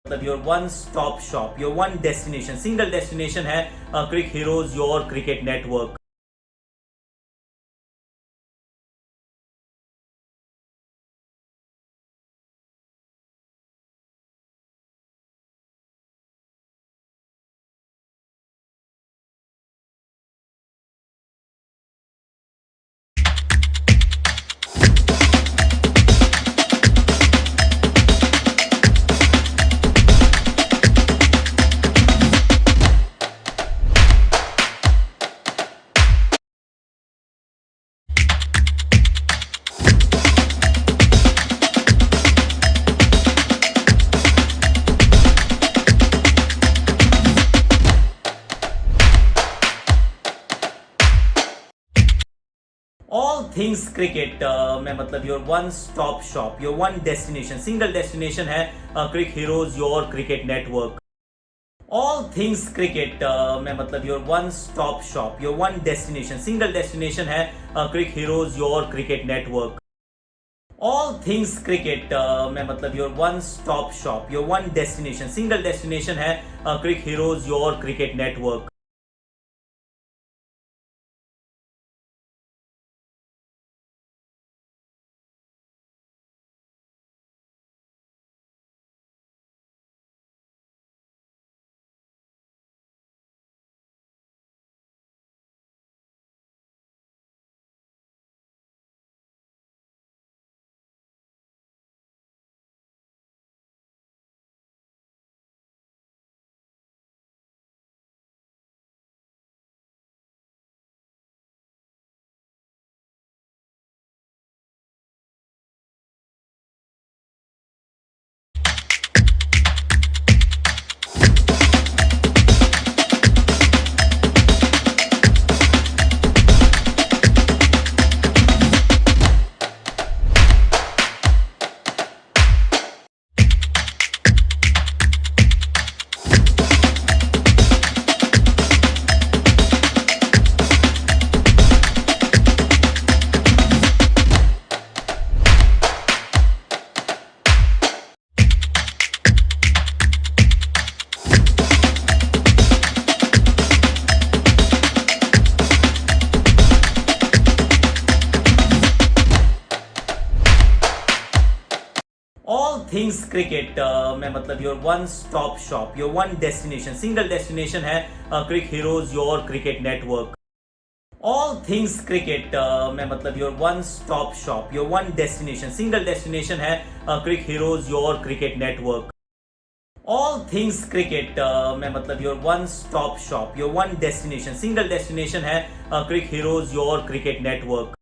मतलब your one stop shop, your one destination, single destination है CricHeroes your cricket network. All things cricket में मतलब your one stop shop, your one destination, single destination है CricHeroes your cricket network. All things cricket में मतलब your one stop shop, your one destination, single destination है CricHeroes your cricket network. All things cricket में मतलब your one stop shop, your one destination, single destination है CricHeroes your cricket network. All things cricket में मतलब your one stop shop, your one destination, single destination है CricHeroes your cricket network. All things cricket में मतलब your one stop shop, your one destination, single destination है CricHeroes your cricket network. All things cricket में मतलब your one stop shop, your one destination, single destination है CricHeroes your cricket network.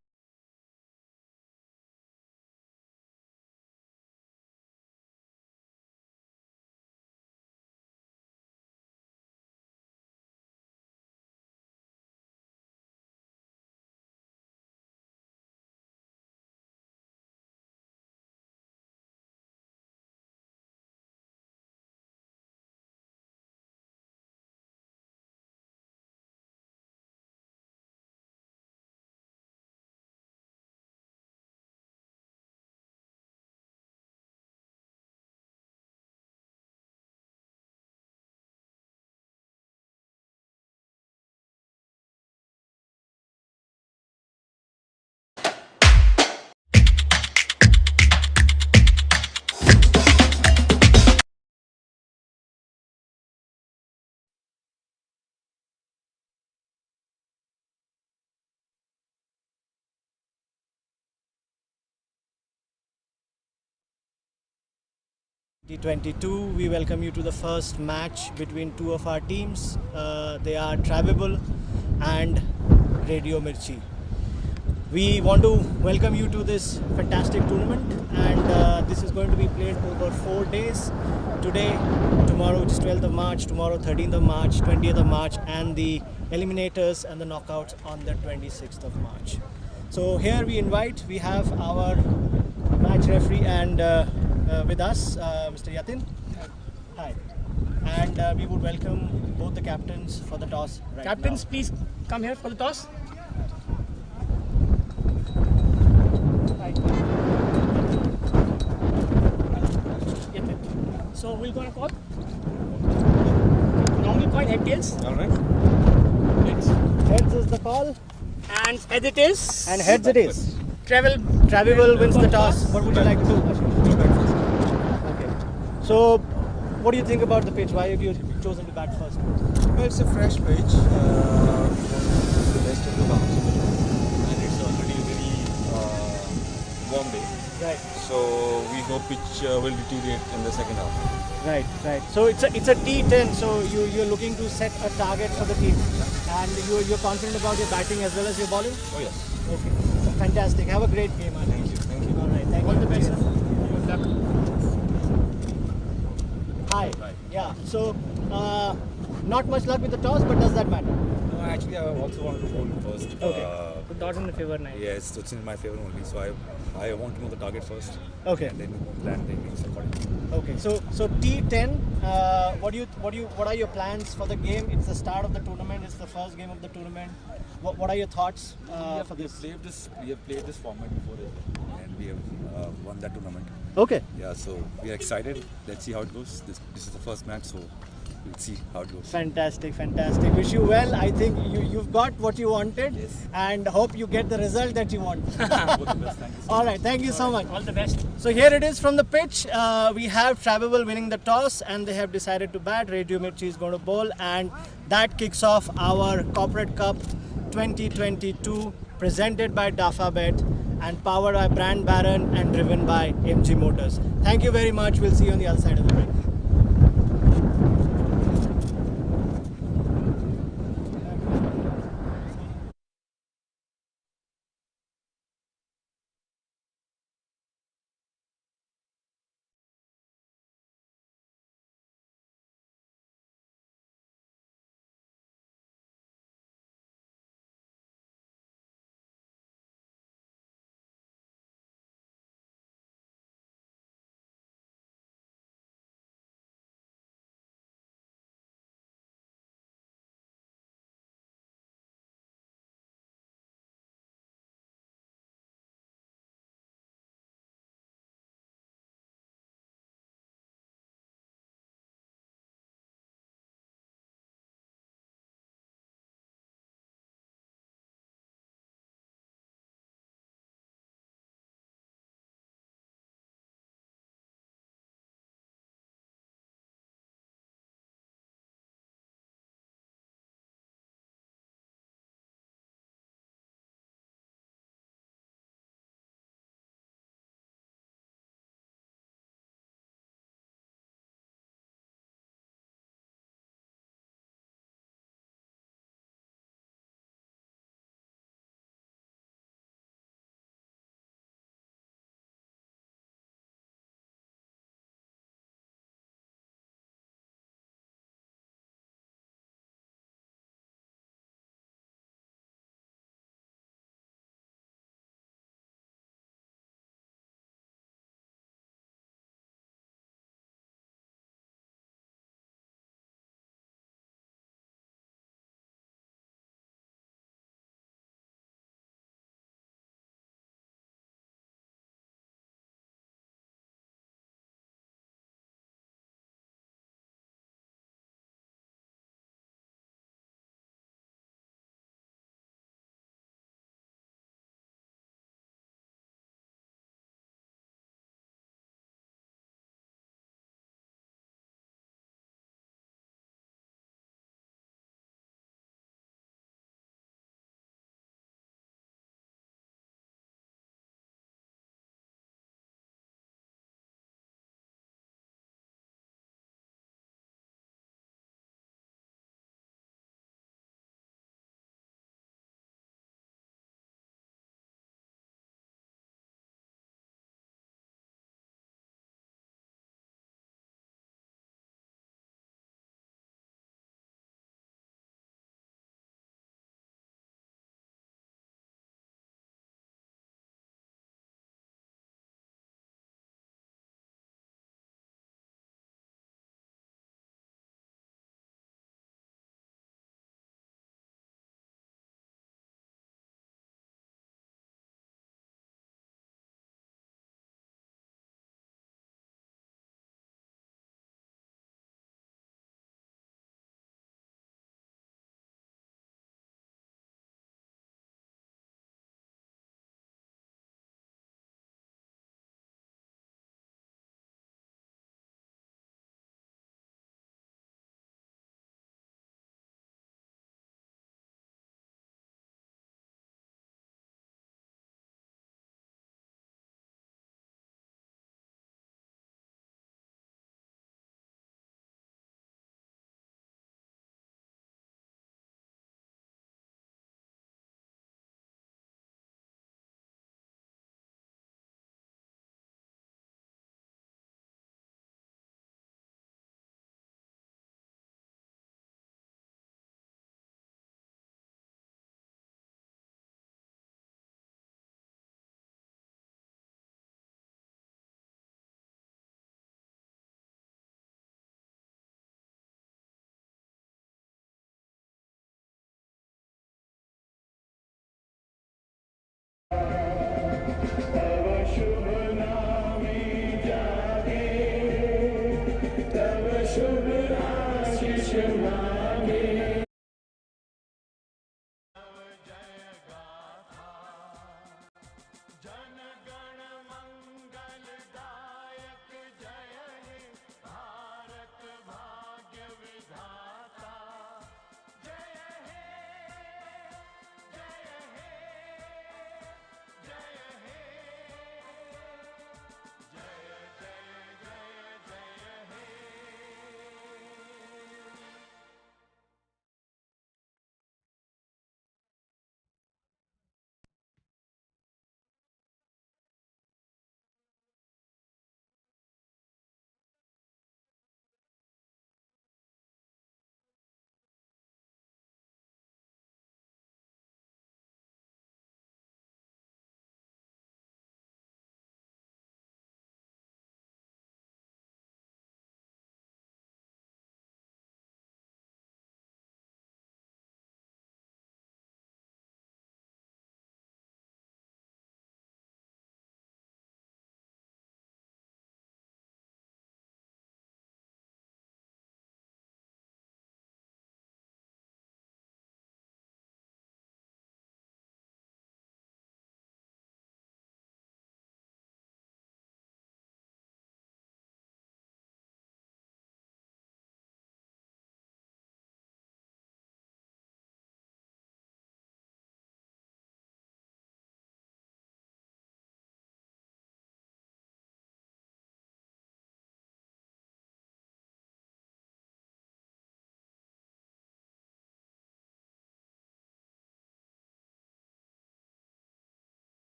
T22, we welcome you to the first match between two of our teams. They are Travable and Radio Mirchi. We want to welcome you to this fantastic tournament, and this is going to be played over 4 days. Today, tomorrow, which is 12th of March, tomorrow 13th of March, 20th of March, and the eliminators and the knockouts on the 26th of March. So here we have our match referee and with us, Mr. Yatin. Hi. And we would welcome both the captains for the toss right Captains, now. please come here for the toss. So So we're gonna call. Normal coin, head tails. Alright. Heads is the call. And head it is. And heads it is. Travel Wins the toss. What would you like to do? Okay. So, what do you think about the pitch? Why have you chosen to bat first? Well, it's a fresh pitch. The best of the bounce, and it's already a very warm day. Right. So we hope pitch will deteriorate in the second half. Right. So it's a T10. So you're looking to set a target for the team, and you're confident about your batting as well as your bowling. Oh yes. Okay. Fantastic. Have a great game, Anand. Thank you. Thank you. All right. Thank you. All the best. Cheers. Good luck. Hi. Yeah. So, not much luck with the toss, but does that matter? No, actually, I also wanted to bowl first. Okay. Good odds in the favor, nice. Yes, it's in my favor only. So I want to know the target first. Okay. And then plan the innings accordingly. Okay. So T10. What are your plans for the game? It's the start of the tournament. It's the first game of the tournament. What are your thoughts for this? We have played this format before as well, and we have won that tournament. Okay. Yeah, so we are excited. Let's see how it goes. This is the first match, so we'll see how it goes. Fantastic. Wish you well. I think you've got what you wanted, Yes. and hope you get the result that you want. Both the best. Thank you. All right. Thank you so much. All the best. So here it is from the pitch. We have Travel winning the toss, and they have decided to bat. Radio Mirchi is going to bowl, and that kicks off our Corporate Cup 2022, presented by Dafabet and powered by Brand Baron and driven by MG Motors. Thank you very much. We'll see you on the other side of the break.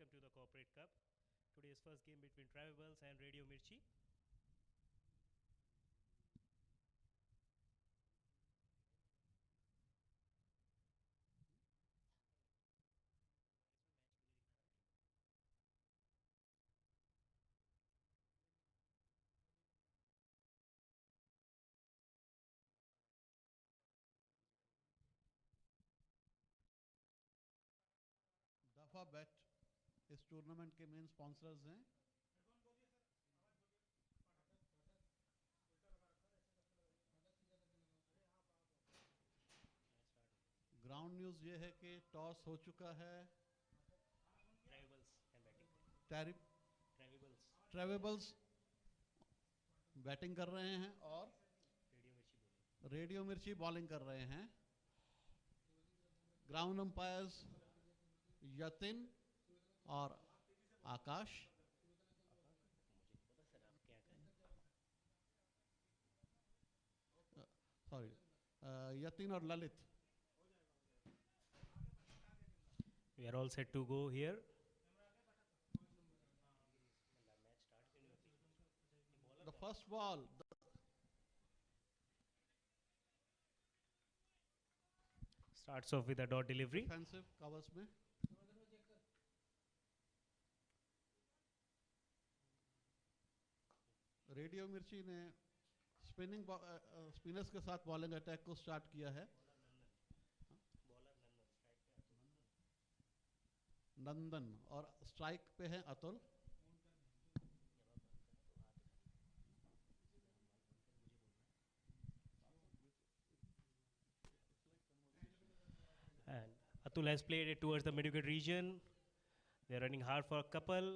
welcome to the Corporate Cup. Today's first game between Travables and Radio Mirchi. दफा बेट इस tournament के main sponsors हैं। Ground news ये है कि toss हो चुका है। Travables and batting. Travables. Travables batting कर रहे हैं और Radio Mirchi bowling. Radio Mirchi bowling कर रहे हैं। ग्राउंड अंपायर्स यतिन और आकाश। मुझे नहीं पता सर, आप क्या करें? सॉरी, यतिन और Lalit. We are all set to go here. The first ball Starts off with a dot delivery. Defensive covers में। रेडियो मिर्ची ने स्पिनर्स के साथ बॉलिंग अटैक को स्टार्ट किया है। नंदन और स्ट्राइक पे है Atul. And Atul has played it towards the mid-wicket region. They are running hard for a couple.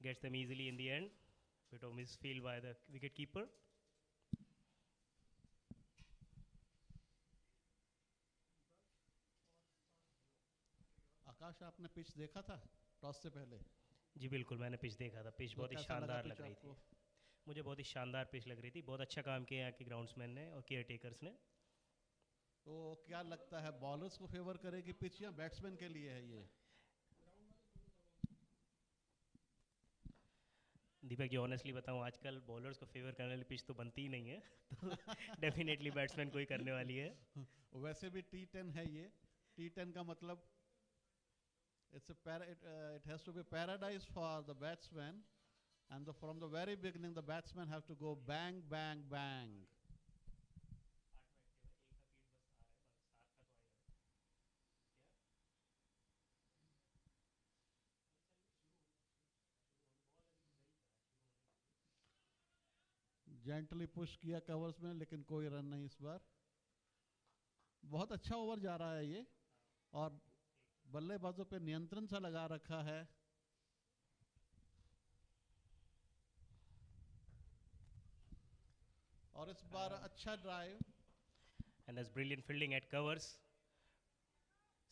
Gets them easily in the end. Bit of misfield by the wicket keeper. आकाश, आपने pitch देखा था toss से पहले? जी बिल्कुल, मैंने pitch देखा था। Pitch बहुत ही कैसा लगा शानदार पिच लग रही आपको? थी। मुझे बहुत ही शानदार पिच लग रही थी। बहुत अच्छा काम किया यहाँ के ग्राउंड्समैन ने और केयर टेकर्स ने। तो क्या लगता है, बॉलर्स को फेवर करेगी पिच या बैट्समैन के लिए है ये? दीपक जी, ऑनेस्टली बताऊं, आजकल बॉलर्स को फेवर करने वाली पिच तो बनती ही नहीं है। तो डेफिनेटली बैट्समैन को ही करने वाली है। वैसे भी T10 है ये। T10 का मतलब it has to be paradise for the batsman, and from the very beginning the batsmen have to go bang bang bang. Gently push किया कवर्स में, लेकिन कोई रन नहीं इस बार। बहुत अच्छा ओवर जा रहा है ये और बल्लेबाजों पे नियंत्रण सा लगा रखा है। और इस बार अच्छा drive. And that's brilliant fielding at covers.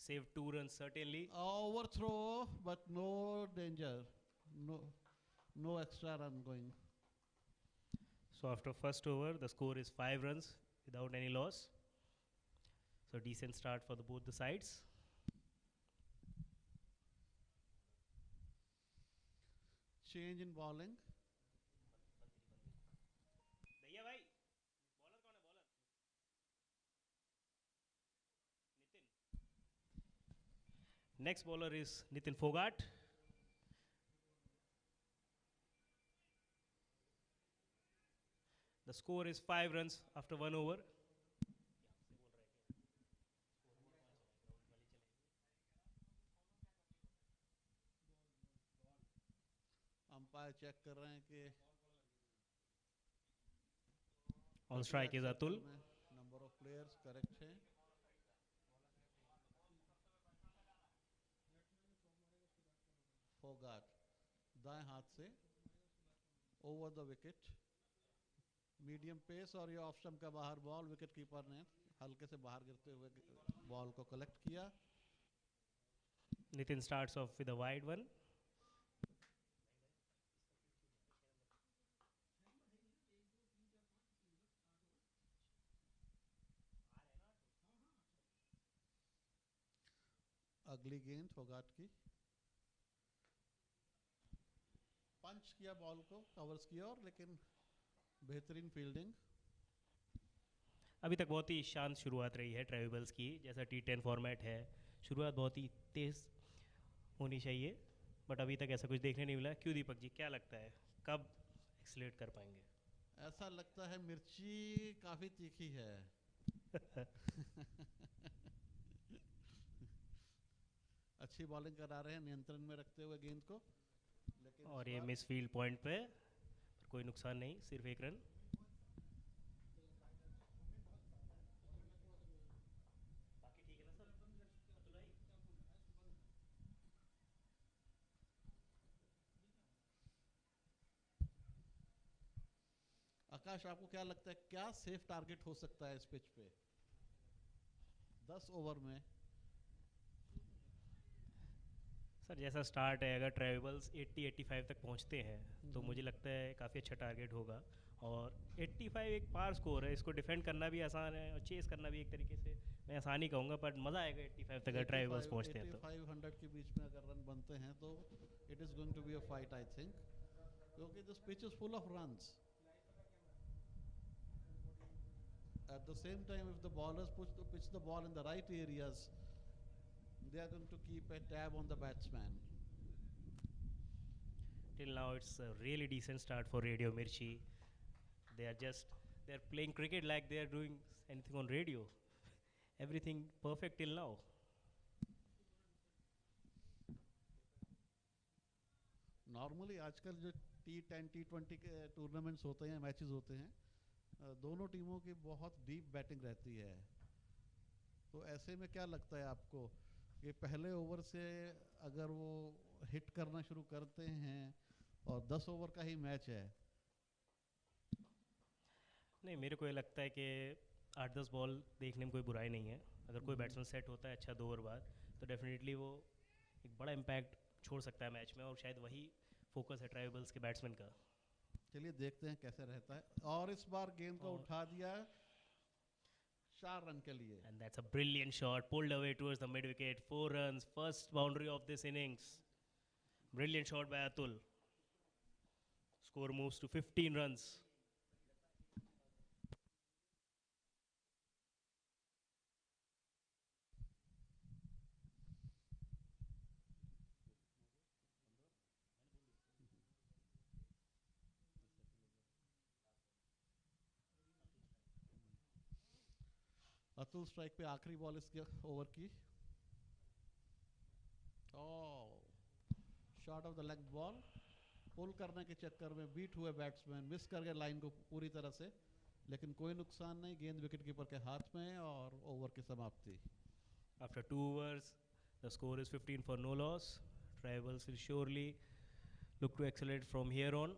Saved 2 runs certainly. Overthrow, but no danger. No extra run going. So after first over, the score is 5 runs without any loss. So decent start for both the sides. Change in bowling. भैया भाई, bowler कौन है? Bowler Nitin. Next bowler is Nitin Fogart. The score is 5 runs after 1 over. Umpire check कर रहे हैं कि On strike is Atul. Number of players correct है। फोगाट दाएं हाथ से over the wicket, medium pace और ये ऑफ स्टंप का बाहर बॉल। विकेट कीपर ने हल्के से बाहर गिरते हुए बॉल को कलेक्ट किया। Nitin starts off with a wide one. अगली गेंद फोगाट की। पंच किया बॉल को कवर्स किया और लेकिन बेहतरीन फील्डिंग। अभी तक बहुत ही शांत शुरुआत रही है ट्रेवल्स की, जैसा T10 फॉर्मेट है। शुरुआत बहुत ही तेज़ होनी चाहिए, बट अभी तक ऐसा कुछ देखने नहीं मिला। क्यों दीपक जी, क्या लगता है कब एक्सलेट कर पाएंगे? ऐसा लगता है मिर्ची काफी तीखी है। अच्छी बॉलिंग करा रहे हैं नियंत्रण में रखते हुए गेंद को, लेकिन और ये मिस फील्ड पॉइंट पे, पर कोई नुकसान नहीं, सिर्फ एक रन। बाकी ठीक है ना सर? अतुल भाई? आकाश, आपको क्या लगता है क्या सेफ टारगेट हो सकता है इस पिच पे 10 ओवर में? सर जैसा स्टार्ट है, अगर ट्रेवल्स 80-85 तक पहुंचते हैं तो मुझे लगता है काफ़ी अच्छा टारगेट होगा। और 85 एक पार स्कोर है, इसको डिफेंड करना भी आसान है और चेस करना भी एक तरीके से मैं आसान ही कहूँगा, बट मज़ा आएगा 85 तक अगर ट्रेवल्स पहुंचते हैं तो। 85-100 के बीच में अगर रन बनते हैं तो it is going to be a fight I think, क्योंकि this pitch is full of runs. At the same time, if the bowlers pitch the ball in the right areas, they are going to keep a tab on the batsman. Till now it's a really decent start for Radio Mirchi. They are playing cricket like they are doing anything on radio. Everything perfect till now. Normally आजकल जो T10 T20 के tournaments होते हैं, matches होते हैं, दोनों टीमों की बहुत डीप बैटिंग रहती है। तो ऐसे में क्या लगता है आपको कि पहले ओवर से अगर वो हिट करना शुरू करते हैं और 10 ओवर का ही मैच है? नहीं, मेरे को ये लगता है कि 8-10 बॉल देखने में कोई बुराई नहीं है। अगर कोई बैट्समैन सेट होता है अच्छा 2 ओवर बाद, तो डेफिनेटली वो एक बड़ा इम्पैक्ट छोड़ सकता है मैच में, और शायद वही फोकस है ट्राइबल्स के बैट्समैन का। चलिए देखते हैं कैसे रहता है। और इस बार गेंद को उठा दिया 4 रन के लिए। And that's a brilliant shot, pulled away towards the mid wicket. 4 runs, first boundary of this innings. Brilliant shot by Atul. Score moves to 15 runs. Atul strike पे आखिरी बॉल इसके ओवर की। Shot off the leg ball, pull करने के चक्कर में beat हुए batsman, miss कर गए लाइन को पूरी तरह से, लेकिन कोई नुकसान नहीं, गेंद विकेट कीपर के हाथ में और ओवर की समाप्ति। After 2 overs, the score is 15 for no loss. Rivals will surely look to accelerate from here on.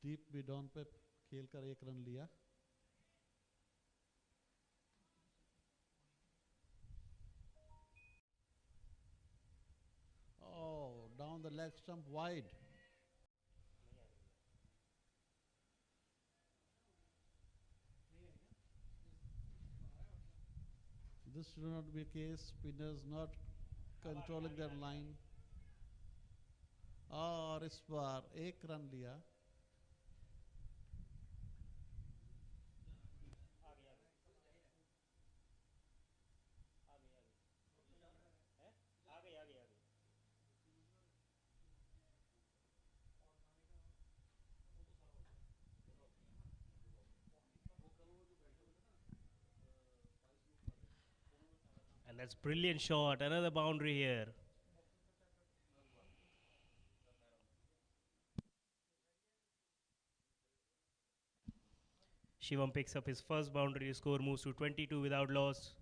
Deep mid on पे खेलकर 1 रन लिया। Down the leg stump wide. This should not be a case. Spinners not controlling their line. और इस बार 1 run लिया। And that's brilliant shot, another boundary here. Shivam picks up his first boundary. Score moves to 22 without loss.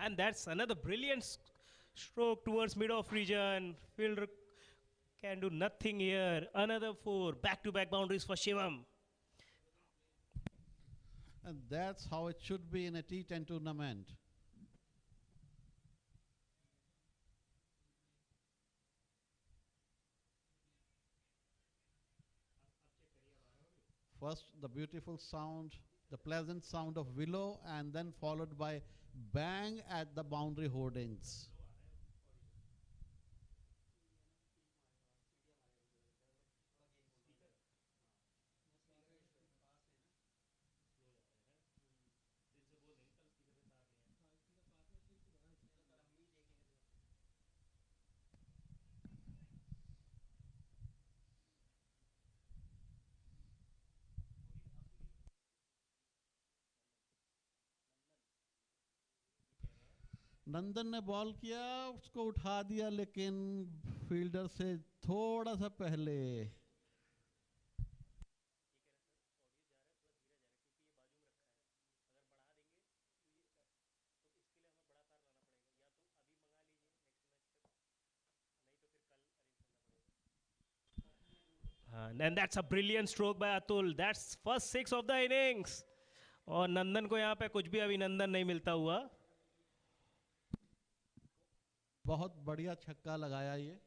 And that's another brilliant stroke towards mid-off region. Fielder can do nothing here. Another four back-to-back boundaries for Shivam. And that's how it should be in a T10 tournament. First, the beautiful sound, the pleasant sound of willow, and then followed by bang at the boundary hoardings. नंदन ने ball किया, उसको उठा दिया, लेकिन fielder से थोड़ा सा पहले। And that's a brilliant stroke by Atul. That's first six of the innings. और नंदन को यहाँ पे कुछ भी अभिनंदन नहीं मिलता हुआ. बहुत बढ़िया छक्का लगाया ये.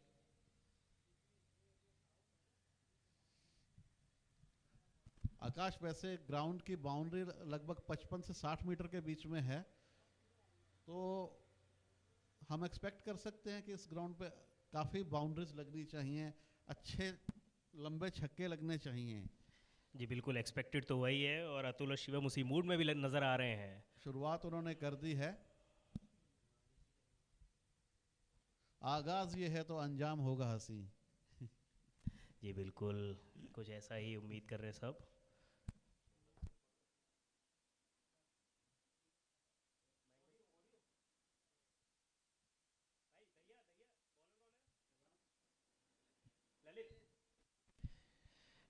आकाश, वैसे ग्राउंड की बाउंड्री लगभग 55 से 60 मीटर के बीच में है, तो हम एक्सपेक्ट कर सकते हैं कि इस ग्राउंड पे काफ़ी बाउंड्रीज लगनी चाहिए, अच्छे लंबे छक्के लगने चाहिए. जी बिल्कुल, एक्सपेक्टेड तो वही है और अतुल और शिवम उसी मूड में भी नजर आ रहे हैं. शुरुआत उन्होंने कर दी है, आगाज ये है तो अंजाम होगा हंसी. जी बिल्कुल, कुछ ऐसा ही उम्मीद कर रहे सब.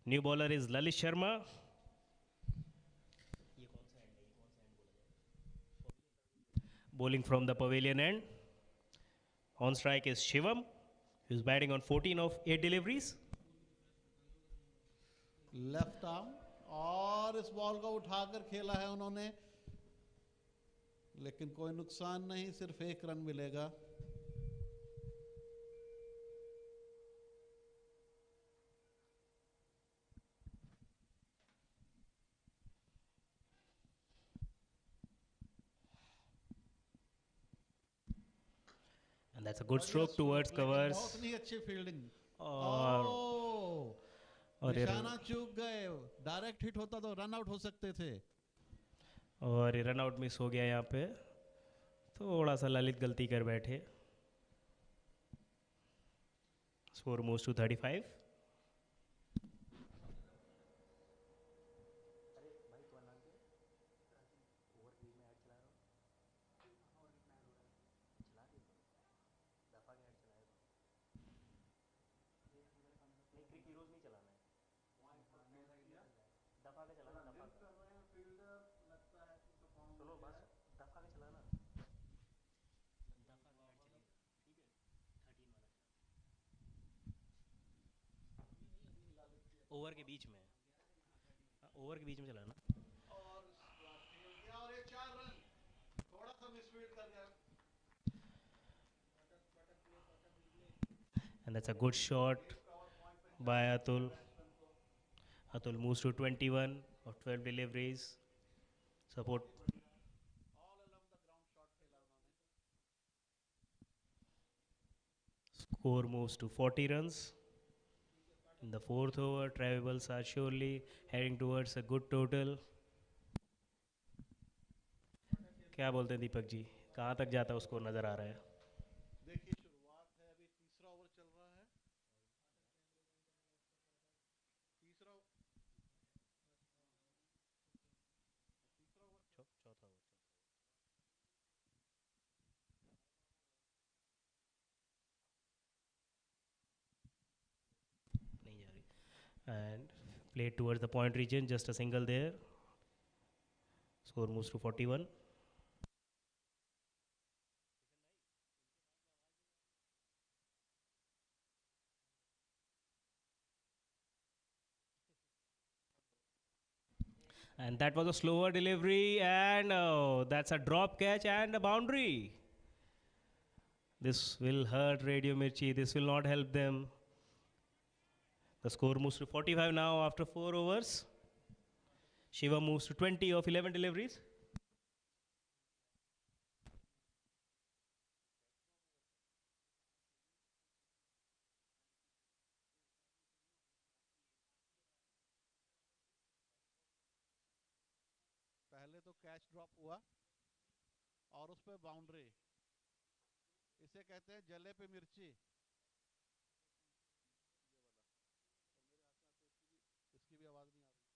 New bowler is Lalit Sharma. Bowling from the pavilion end. On strike is Shivam, who's batting on 14 of 8 deliveries. Left arm, और इस बॉल को उठाकर खेला है उन्होंने, लेकिन कोई नुकसान नहीं, सिर्फ एक रन मिलेगा. And that's a good stroke towards covers. बहुत ही अच्छी फील्डिंग. और निशाना चूक गए, डायरेक्ट हिट होता तो रन आउट हो सकते थे. और रन आउट मिस हो गया यहाँ पे, थोड़ा सा ललित गलती कर बैठे. Score moves to 35. ओवर के बीच में, ओवर के बीच में चलाना. और खेल दिया और ये 4 रन, थोड़ा सा मिसफील्ड कर गया. And that's a good shot by Atul. Atul moves to 21 of 12 deliveries. Support. All along the ground shot खेला उन्होंने. Score moves to 40 runs. In the fourth over, Travables are surely heading towards a good total. क्या बोलते हैं दीपक जी, कहाँ तक जाता है उसको नजर आ रहा है. देखिए, शुरुआत है, अभी तीसरा ओवर चल रहा है. तीसरा चौथा over. and played towards the point region, just a single there. Score moves to 41. And that was a slower delivery, and that's a drop catch and a boundary. This will hurt Radio Mirchi. This will not help them. The score moves to 45 now after 4 overs. Shiva moves to 20 of 11 deliveries. पहले तो catch drop हुआ और उस पे boundary, इसे कहते हैं जले पे मिर्ची। इसकी भी आवाज नहीं आ रही।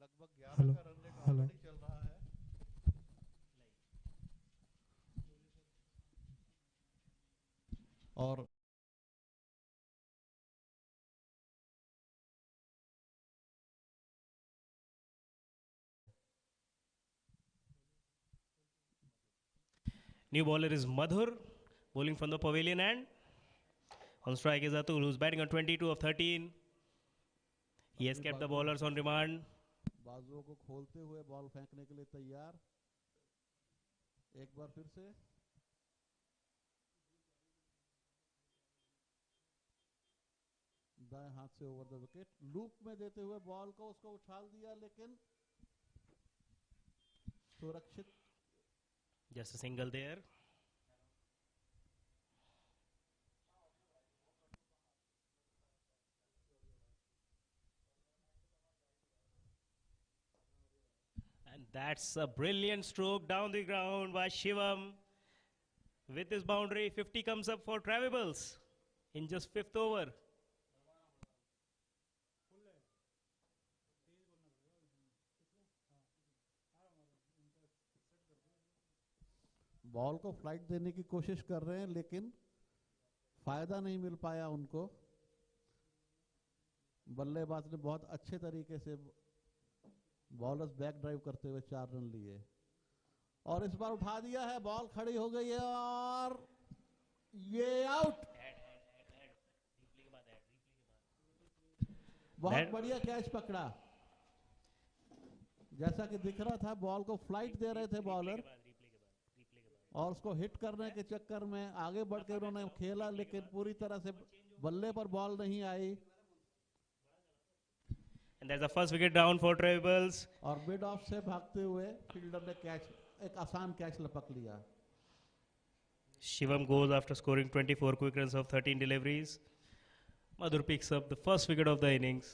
लगभग 11 का रन रेट ऑलरेडी चल रहा है। और New bowler is Madhur, bowling from the pavilion end. On strike is Atul, who's batting on 22 of 13. He has kept the bowlers on remand. बाजुओं को खोलते हुए बॉल फेंकने के लिए तैयार। एक बार फिर से दाएं हाथ से ओवर द विकेट, लूप में देते हुए बॉल को उसको उछाल दिया, लेकिन सुरक्षित। Just a single there. And that's a brilliant stroke down the ground by Shivam. With this boundary, 50 comes up for Travables in just 5th over. Ball को फ्लाइट देने की कोशिश कर रहे हैं, लेकिन फायदा नहीं मिल पाया उनको। बल्लेबाज ने बहुत अच्छे तरीके से बॉलर्स बैक ड्राइव करते हुए 4 रन लिए और इस बार उठा दिया है। बॉल खड़ी हो गई है और ये आउट। बहुत बढ़िया कैच पकड़ा। जैसा कि दिख रहा था, बॉल को फ्लाइट दे रहे थे बॉलर और उसको हिट करने के चक्कर में आगे बढ़ के उन्होंने खेला, लेकिन पूरी तरह से बल्ले पर बॉल नहीं आई। And there's the first wicket down for Travables. और मिड ऑफ से भागते हुए फील्डर ने कैच, एक आसान कैच लपक लिया। Shivam goes after scoring 24 quick runs of 13 deliveries. Madhur picks up the first wicket of the innings.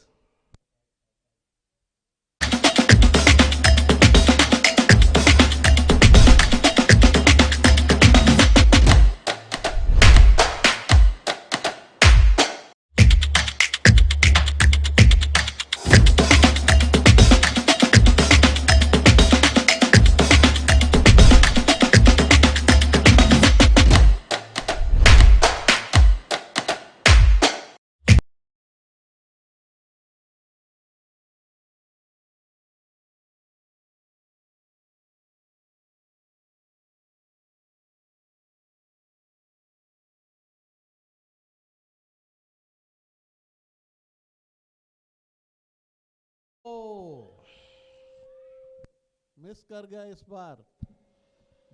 Miss कर गया इस बार।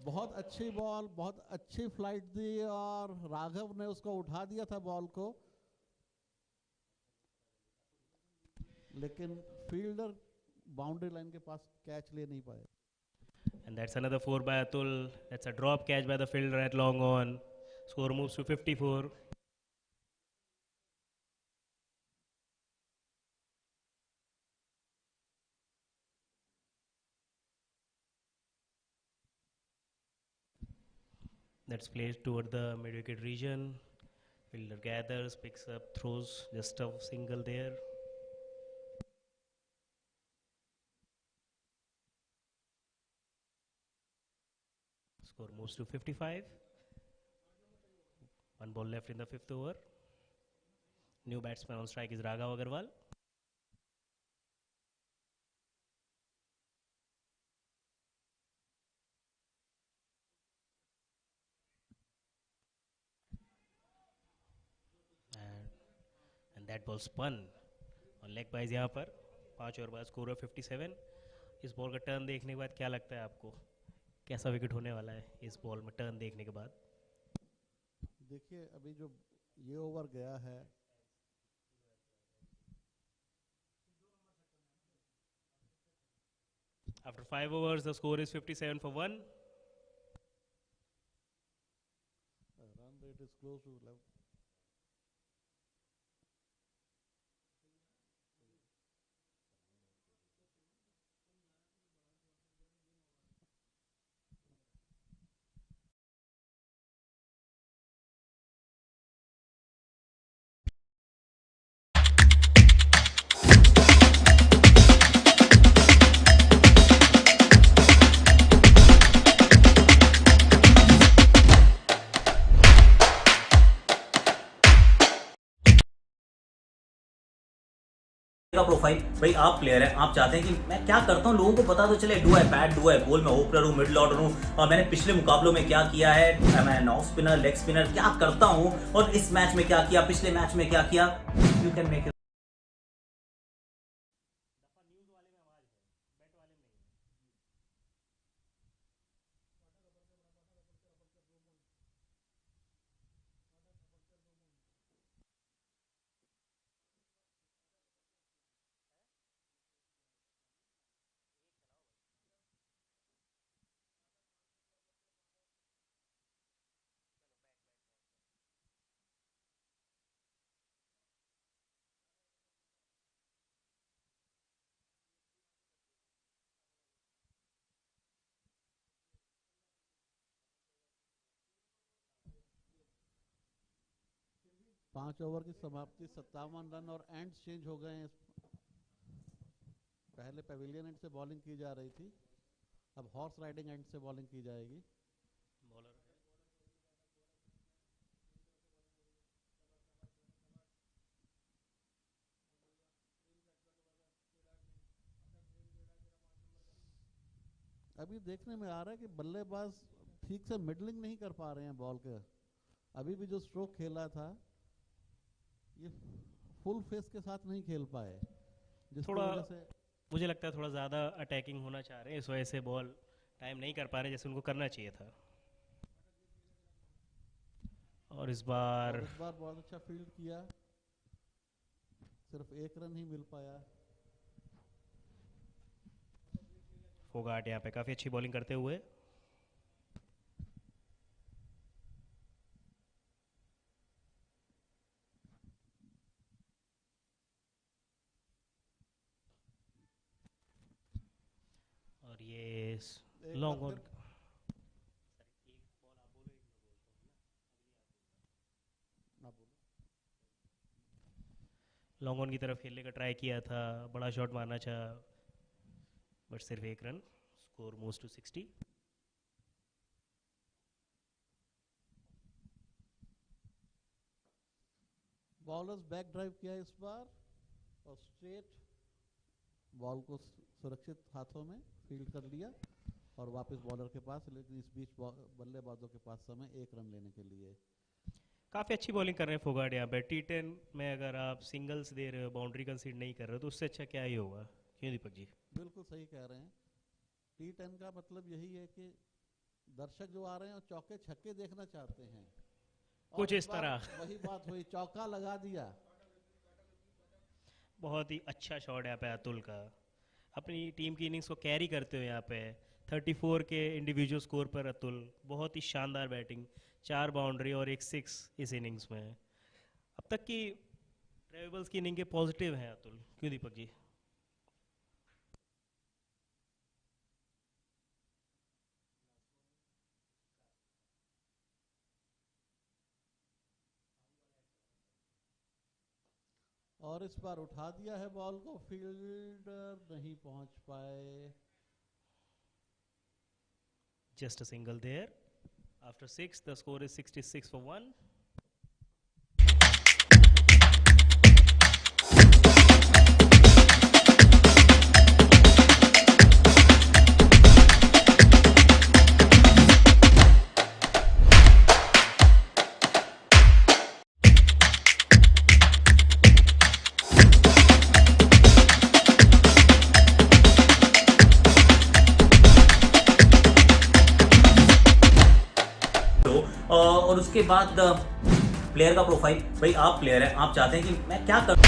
बहुत अच्छी बॉल, बहुत अच्छी फ्लाइट दी और राघव ने उसको उठा दिया था बॉल को, लेकिन फील्डर बाउंड्री लाइन के पास कैच ले नहीं पाए। And that's another 4 by Atul. That's a drop catch by the fielder at long on. Score moves to 54. That's placed toward the mid-wicket region. Fielder gathers, picks up, throws, just a single there. moves to 55. One ball left in the fifth over. New batsman on strike is Raghav Agarwal. And that ball spun और leg buys यहाँ पर 5 over बाद score है 57. इस ball का turn देखने के बाद क्या लगता है आपको, कैसा विकेट होने वाला है इस बॉल में टर्न देखने के बाद? देखिए अभी जो ये ओवर गया है, After 5 overs, the score is 57 for 1. run rate is close to 11. का प्रोफाइल, भाई आप प्लेयर हैं, आप चाहते हैं कि मैं क्या करता हूँ लोगों को पता तो चले, do I bat, do eye ball, मैं ओपनर हूँ, मिडिल ऑर्डर हूँ, और मैंने पिछले मुकाबलों में क्या किया है, मैं ऑफ स्पिनर, लेग स्पिनर क्या करता हूँ, और इस मैच में क्या किया, पिछले मैच में क्या किया. You can make it. पांच ओवर की समाप्ति 57 रन और एंड्स चेंज हो गए हैं. पहले पेविलियन एंड से बॉलिंग की जा रही थी, अब हॉर्स राइडिंग एंड से बॉलिंग की जाएगी. अभी देखने में आ रहा है कि बल्लेबाज ठीक से मिडलिंग नहीं कर पा रहे हैं बॉल के. अभी भी जो स्ट्रोक खेला था ये फुल फेस के साथ नहीं खेल पाए, जिसकी थोड़ा वजह से मुझे लगता है थोड़ा ज़्यादा अटैकिंग होना चाह रहे हैं, इस वजह से बॉल टाइम नहीं कर पा रहे जैसे उनको करना चाहिए था. और इस बार बहुत अच्छा फील्ड किया, सिर्फ एक रन ही मिल पाया. फोगाट यहाँ पे काफ़ी अच्छी बॉलिंग करते हुए. और ये लॉन्ग ऑन, लॉन्ग ऑन की तरफ खेलने का ट्राई किया था, बड़ा शॉट मारना चाहा बट सिर्फ एक run. Score moves to 60. Bowlers back drive किया इस बार और स्ट्रेट बॉल को सुरक्षित हाथों में फील्ड कर लिया और वापस बॉलर के पास. लेकिन इस बीच बल्लेबाजों के पास समय एक रन लेने के लिए. काफ़ी अच्छी बॉलिंग कर रहे हैं फोगाट यहाँ पे. T10 में अगर आप सिंगल्स दे रहे हो, बाउंड्री कंसीड नहीं कर रहे हो, तो उससे अच्छा क्या ही होगा, क्यों दीपक जी? बिल्कुल सही कह रहे हैं. T10 का मतलब यही है कि दर्शक जो आ रहे हैं वो चौके छक्के देखना चाहते हैं. कुछ इस तरह वही बात हुई, चौका लगा दिया. बहुत ही अच्छा शॉट यहाँ पे अतुल का. अपनी टीम की इनिंग्स को कैरी करते हुए यहाँ पे 34 के इंडिविजुअल स्कोर पर अतुल, बहुत ही शानदार बैटिंग, 4 बाउंड्री और एक 6 इस इनिंग्स में. अब तक की ट्रेवल्स की इनिंग के पॉजिटिव हैं अतुल, क्यों दीपक जी? और इस बार उठा दिया है बॉल को, फील्डर नहीं पहुंच पाए. Just a single there. After 6, the score is 66 for 1. और उसके बाद प्लेयर का प्रोफाइल, भाई आप प्लेयर हैं, आप चाहते हैं कि मैं क्या कर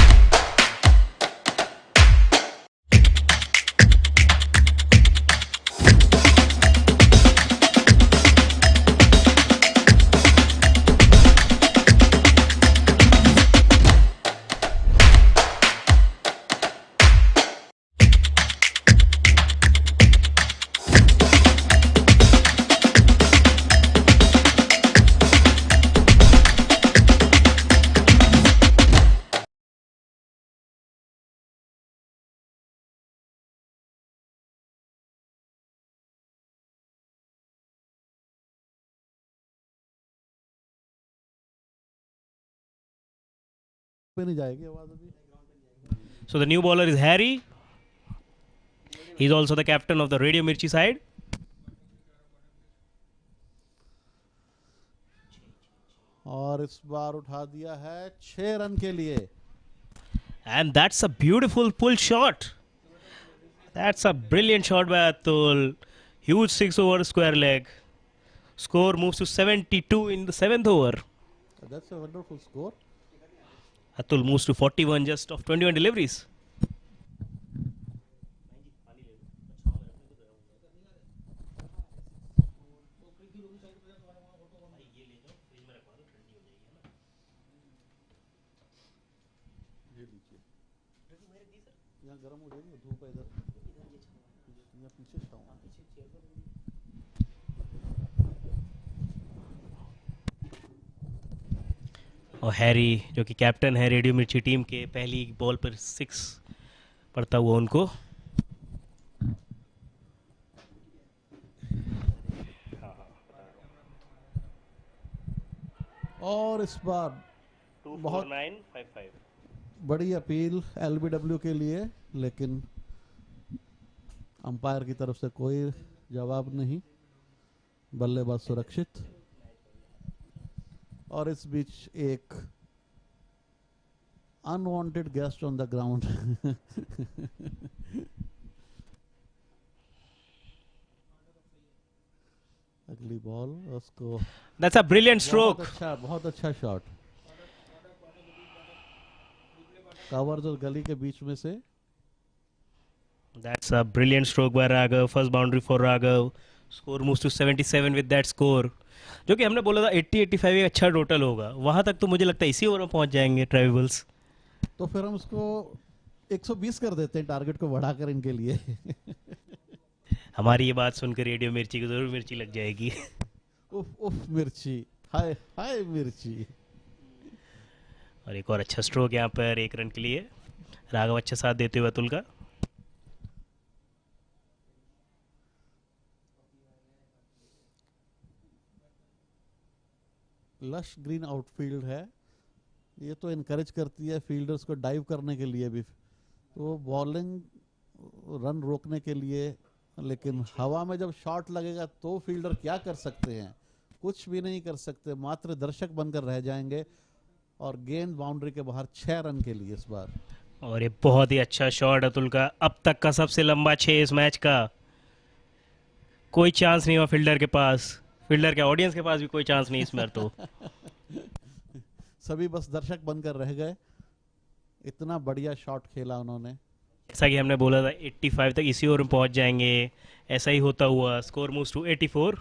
पे नहीं जाएगी आवाज अभी। So the new bowler is Harry. He's also the captain of the Radio Mirchi side. और इस बार उठा दिया है 6 रन के लिए। And that's a beautiful pull shot. That's a brilliant shot by Atul. Huge 6 over square leg. Score moves to 72 in the 7th over. That's a wonderful score. Atul moves to 41 just of 21 deliveries. यहाँ गर्म हो जाएगी धूप है इधर, यहाँ पीछे छाऊं। और हैरी जो कि कैप्टन है रेडियो मिर्ची टीम के, पहली बॉल पर 6 पड़ता हुआ उनको। और इस बार बहुत 24955 बड़ी अपील एलबीडब्ल्यू के लिए, लेकिन अंपायर की तरफ से कोई जवाब नहीं, बल्लेबाज सुरक्षित। और इस बीच एक unwanted guest on the ground. अगली बॉल उसको, दैट्स अ ब्रिलियंट स्ट्रोक। बहुत अच्छा शॉट। कवर जो गली के बीच में से। That's a brilliant stroke by Raghav. First boundary for Raghav. Score moves to 77 with that score. जो कि हमने बोला था 80-85 एक अच्छा टोटल होगा, वहां तक तो मुझे लगता है इसी ओवर में पहुंच जाएंगे ट्राइबल्स। तो फिर हम उसको 120 कर देते हैं, टारगेट को बढ़ाकर इनके लिए। हमारी ये बात सुनकर रेडियो मिर्ची को जरूर मिर्ची लग जाएगी। उफ उफ मिर्ची, हाय हाय मिर्ची। और एक और अच्छा स्ट्रोक यहाँ पर 1 रन के लिए। राघव अच्छा साथ देते हुए अतुल का। लश ग्रीन आउटफील्ड है, ये तो इनकरेज करती है फील्डर्स को डाइव करने के लिए भी, तो बॉलिंग रन रोकने के लिए। लेकिन हवा में जब शॉट लगेगा तो फील्डर क्या कर सकते हैं? कुछ भी नहीं कर सकते, मात्र दर्शक बनकर रह जाएंगे। और गेंद बाउंड्री के बाहर 6 रन के लिए इस बार। और ये बहुत ही अच्छा शॉट अतुल का, अब तक का सबसे लंबा 6 इस मैच का। कोई चांस नहीं हुआ फील्डर के पास, फील्डर के ऑडियंस के पास भी कोई चांस नहीं इसमें तो। सभी बस दर्शक बनकर रह गए, इतना बढ़िया शॉट खेला उन्होंने। जैसा कि हमने बोला था 85 तक इसी ओवर में पहुंच जाएंगे, ऐसा ही होता हुआ। Score moves to 84।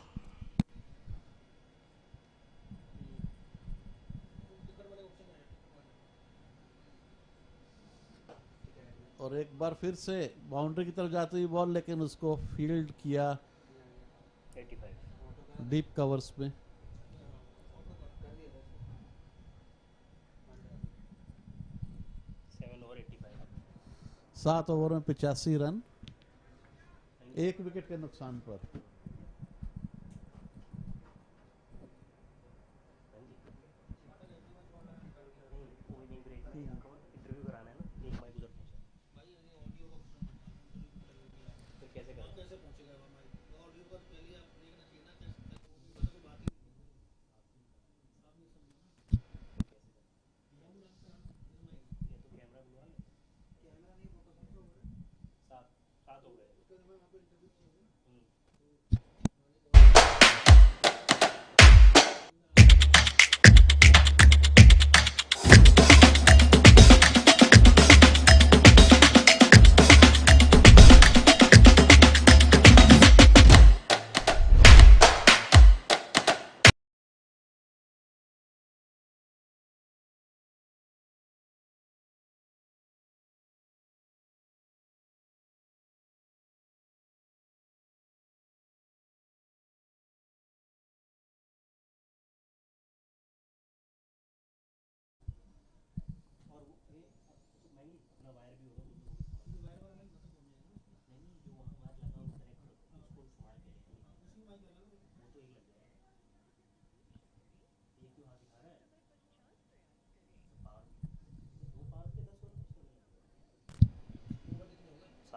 और एक बार फिर से बाउंड्री की तरफ जाती हुई बॉल, लेकिन उसको फील्ड किया 85 डीप कवर्स में। 7 ओवर में 85 रन, 1 विकेट के नुकसान पर।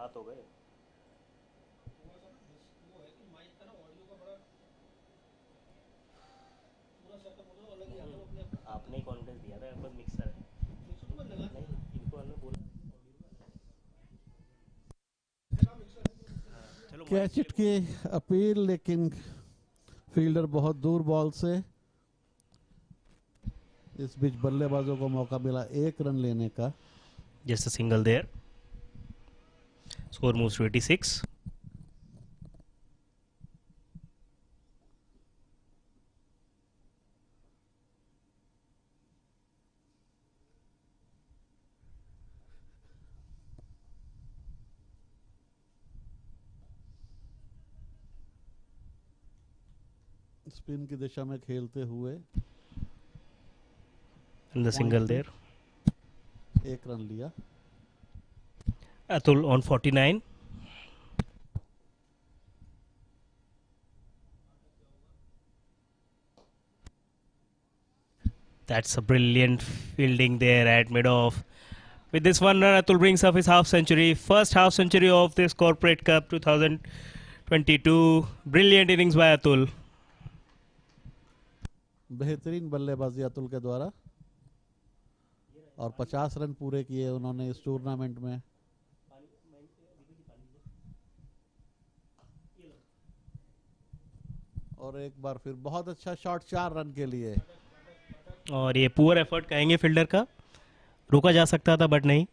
7 हो गए। आपने कॉन्फिडेंस दिया था बस मिक्सर है नहीं इनको हमने बोला चलो कैच इट की अपील, लेकिन फील्डर बहुत दूर बॉल से। इस बीच बल्लेबाजों को मौका मिला 1 रन लेने का। Just a single there score moves to 86 spin की दिशा में खेलते हुए and the single there 1 run लिया। Atul on 49 that's a brilliant fielding there at mid off. With this one run, Atul brings up his half century, first half century of this Corporate Cup 2022. Brilliant innings by Atul. बेहतरीन बल्लेबाजी अतुल के द्वारा, और 50 run पूरे किए उन्होंने इस tournament में। और एक बार फिर बहुत अच्छा शॉट 4 रन के लिए। और ये पुअर एफर्ट कहेंगे फील्डर का, रोका जा सकता था बट नहीं।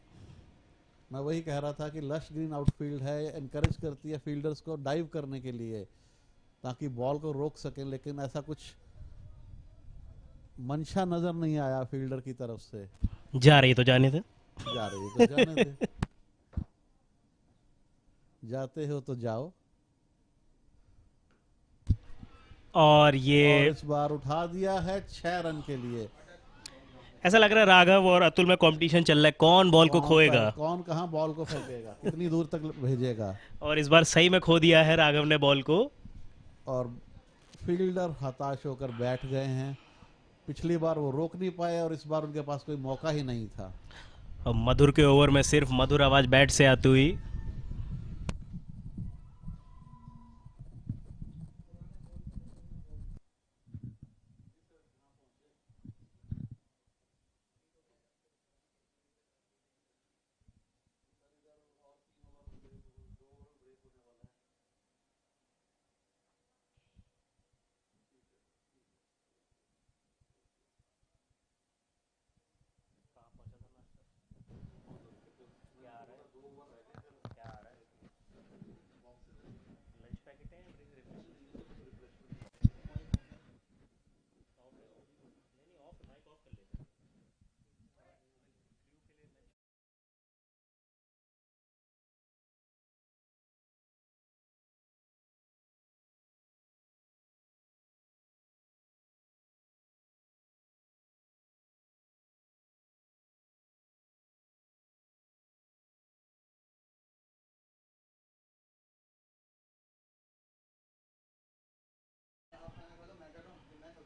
मैं वही कह रहा था कि लश ग्रीन आउटफील्ड है, एनकरेज करती है फील्डर्स को डाइव करने के लिए ताकि बॉल को रोक सकें, लेकिन ऐसा कुछ मंशा नजर नहीं आया फील्डर की तरफ से। जा रही तो जाने थे, जा रही है तो जाने दे। जाते हो तो जाओ। और ये और इस बार उठा दिया है 6 रन के लिए। ऐसा लग रहा है राघव और अतुल में कंपटीशन चल रहा है, कौन बॉल को खोएगा, कौन कहां बॉल को फेंकेगा, कितनी दूर तक भेजेगा। और इस बार सही में खो दिया है राघव ने बॉल को। और फील्डर हताश होकर बैठ गए हैं। पिछली बार वो रोक नहीं पाए और इस बार उनके पास कोई मौका ही नहीं था। अब मधुर के ओवर में सिर्फ मधुर आवाज बैट से आती हुई।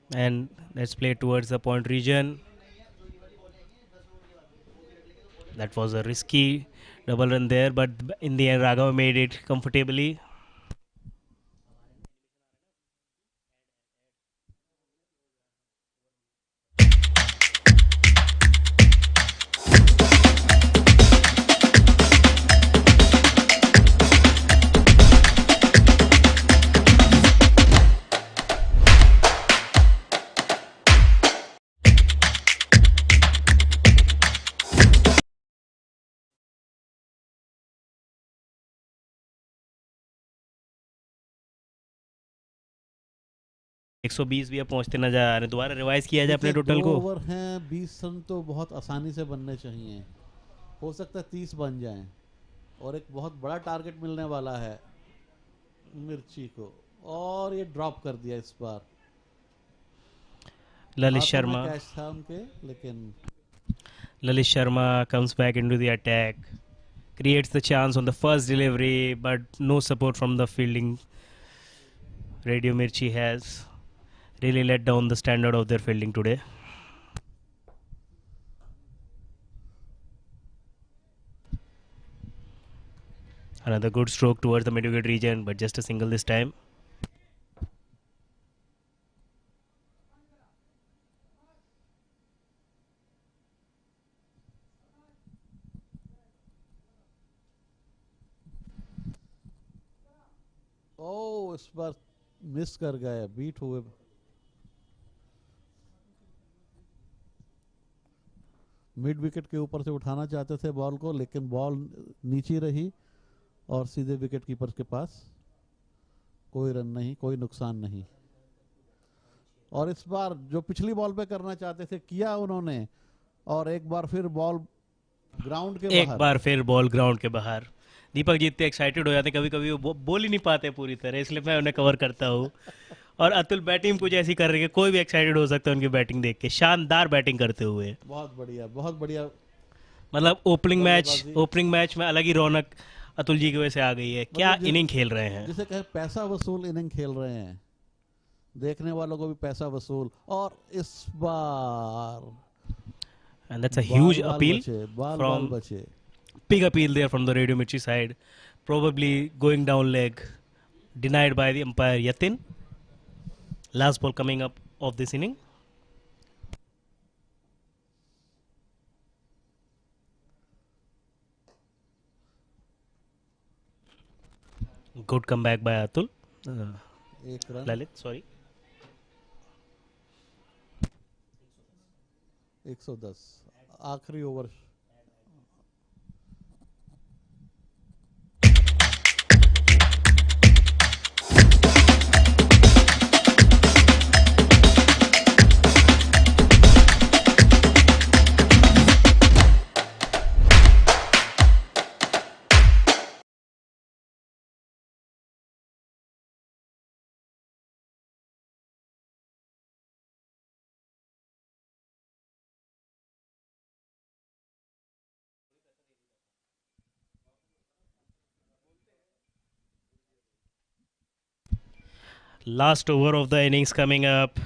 And let's play towards the point region. That was a risky double run there, but in the end Raghav made it comfortably. एक 120 भी अब पहुंचते नजर आ रहे हैं। दोबारा रिवाइज किया जाए अपने टोटल को। ओवर हैं 20 रन तो बहुत आसानी से बनने चाहिए, हो सकता है 30 बन जाएं, और एक बहुत बड़ा टारगेट मिलने वाला है मिर्ची को, और ये ड्रॉप कर दिया इस बार। ललित शर्मा कैच था उनके, लेकिन Lalit Sharma comes back into the attack, creates the chance on the first delivery, but no support from the fielding. Radio Mirchi has really let down the standard of their fielding today. Another good stroke towards the mid-wicket region, but just a single this time. ओ इस बार miss कर गए, beat हुए। Mid wicket के ऊपर से उठाना चाहते थे बॉल को, लेकिन बॉल नीचे रही और सीधे विकेट कीपर के पास। कोई रन नहीं, कोई नुकसान नहीं। और इस बार जो पिछली बॉल पे करना चाहते थे किया उन्होंने, और एक बार फिर बॉल ग्राउंड के एक बाहर। बार फिर बॉल ग्राउंड के बाहर। दीपक जी इतने एक्साइटेड हो जाते हैं कभी कभी, वो बोल ही नहीं पाते पूरी तरह, इसलिए मैं उन्हें कवर करता हूँ। और अतुल बैटिंग कुछ ऐसी कर रही है, कोई भी एक्साइटेड हो सकता है उनकी बैटिंग देख के। शानदार बैटिंग करते हुए, बहुत बढ़िया, बहुत बढ़िया। मतलब बल्लेबाजी। ओपनिंग मैच में अलग ही रौनक अतुल जी की वजह से आ गई है। क्या मतलब इनिंग खेल रहे हैं। जिसे कहे पैसा वसूल इनिंग खेल रहे हैं, देखने वालों को भी पैसा वसूल। और इस बार एंड दैट्स अ बाल ह्यूज बाल अपील बचे, बाल बाल फ्रॉम बचे। big appeal there from the Radio Mirchi side. Probably going down leg, denied by the umpire Yatin. Last ball coming up of this inning. Good comeback by Atul. एक run, Lalit, sorry. 110 आखिरी over. Last over of the innings coming up.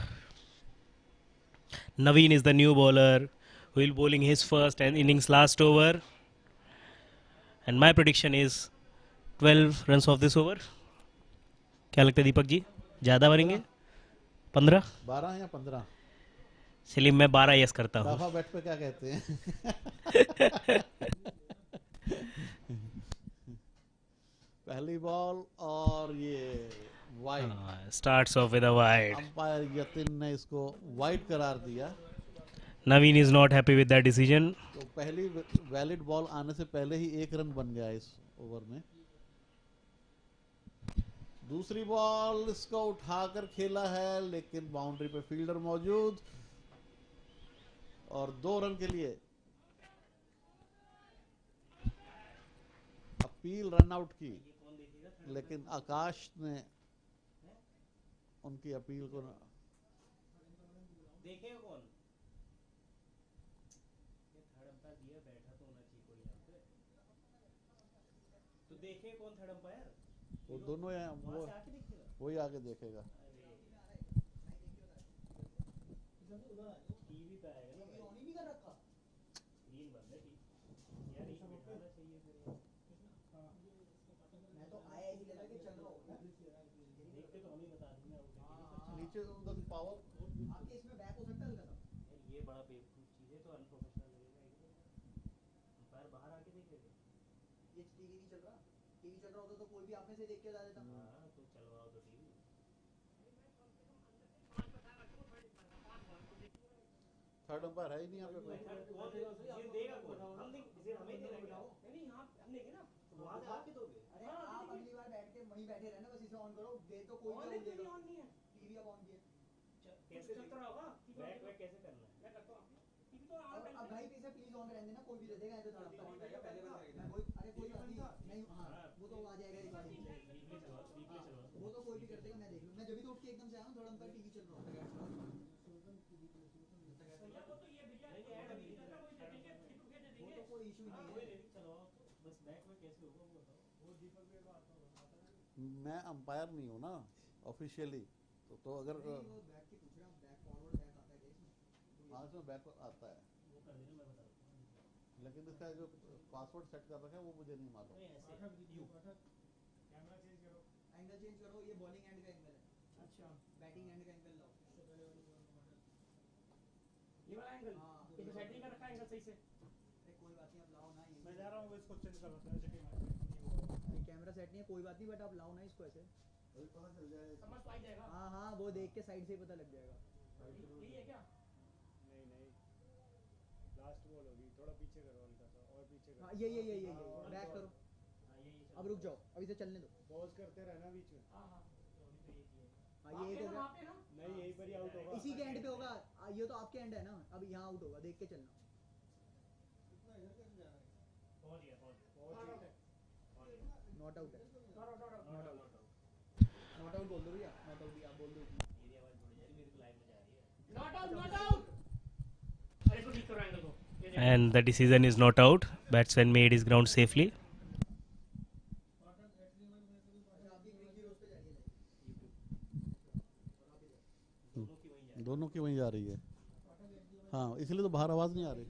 Naveen is the new bowler who will be bowling his first and innings last over. And my prediction is 12 runs of this over. क्या लगता है दीपक जी, ज़्यादा भरेंगे? 15? 12 या 15? चलिए मैं 12 yes करता हूँ। डाफा बैट पे क्या कहते हैं? पहली बॉल और ये wide. Starts off with a wide. Umpire Yatin ने इसको वाइड करार दिया। Naveen is not happy with that decision. तो पहली वैलिड बॉल आने से पहले ही 1 रन बन गया इस ओवर में। दूसरी बॉल इसको उठाकर खेला है, लेकिन बाउंड्री पे फील्डर मौजूद, और 2 रन के लिए अपील रन आउट की, लेकिन आकाश ने उनकी अपील को देखेगा कौन? थर्ड अंपायर दिया बैठा तो होना चाहिए कोई यहाँ पे, तो देखे कौन थर्ड अंपायर? वो दोनों वही आगे देखेगा। टीवी पे आएगा ना भाई, ऑन ही नहीं कर रखा, स्क्रीन बंद है यार, ये बिठाना चाहिए फिर। मैं तो आया ही लगा कि चल रहा होगा, देखते तो हम ही बता देंगे आउट है। नीचे उधर पावर आके इसमें बैक हो सकता है हल्का सा यार, ये बड़ा बेवकूफ चीज है, तो अनप्रोफेशनल लगेगा एकदम। अंपायर बाहर आके देखेगा, ये टीवी नहीं चल रहा, टीवी चल रहा होता तो कोई भी आप में से देख के बता देता। हाँ तो चलवाओ तो टीवी। थर्ड अंपायर है ही नहीं यहाँ पे। देगा कौन? हम देंगे, हमें देना नहीं, यहाँ हम देंगे ना, वहाँ से आके दोगे। अरे आप अगली बार बैठ के वहीं बैठे रहना, बस इसे ऑन करो, दे तो कोई नहीं देगा। ऑन नहीं है टीवी, अब ऑन किया कैसे चलता होगा, बैक बैक कैसे करना है? मैं करता हूँ टीवी तो। अब भाई इसे प्लीज ऑन रहने देना, कोई भी दे देगा ऐसे थोड़ा सा पहले अरे कोई बात नहीं, हाँ वो तो आ जाएगा रिकॉर्डिंग, वो तो कोई भी कर देगा, मैं देख लूँ। मैं जब भी तो उठ के एकदम से आया हूँ, थोड़ा अंपायर टीवी चल रहा है, वो तो कोई इशू नहीं है। चलो बस बैक में कैसे होगा वो बताओ, वो दीपक भी आता है। मैं अंपायर नहीं हूँ ना ऑफिशियली, तो अगर बैक की पूछ रहा हूँ, बैक फॉरवर्ड बैक आता है क्या इसमें? हाँ इसमें बैक आता है। वो कर देना, मैं बता देता हूँ। लेकिन इसका जो पासवर्ड सेट कर रखा है वो मुझे नहीं मालूम। एंगल चेंज करो, ये बॉलिंग एंड का एंगल है। अच्छा, बैटिंग एंड का एंगल लाओ। ये वाला एंगल ये तो सेट नहीं कर रखा एंगल सही से। अरे कोई बात नहीं, आप लाओ ना। मैं जा रहा हूँ इसको चेंज कर रहा हूँ ऐसे कहीं ये कैमरा सेट नहीं है, कोई बात नहीं, बट आप लाओ ना इसको ऐसे। अभी पता चल जाएगा। समझ तो आ ही जाएगा। हाँ हाँ, वो देख के साइड से ही पता लग जाएगा। यही है क्या? नहीं नहीं, लास्ट बॉल होगी, थोड़ा पीछे करो हल्का सा और पीछे करो। हाँ ये बैक करो। अब रुक जाओ, अभी से चलने दो। पॉज करते रहना बीच में। हाँ हाँ, तो अभी तो ये किया है। हाँ ये एक हो गया। नहीं यहीं पर ही आउट होगा। इसी के एंड पे होगा। ये तो आपके एंड है ना, अब यहाँ आउट होगा, देख के चलना। पहुंच गया। नॉट आउट है। नॉट आउट नॉट आउट बोल दो भैया, नॉट आउट भी आप बोल दो। Not out not out. अरे इसको ठीक करो एंगल को। And the decision is not out. Batsman made his ground safely. दोनों की वहीं जा रही है। हाँ, इसलिए तो बाहर आवाज नहीं आ रही।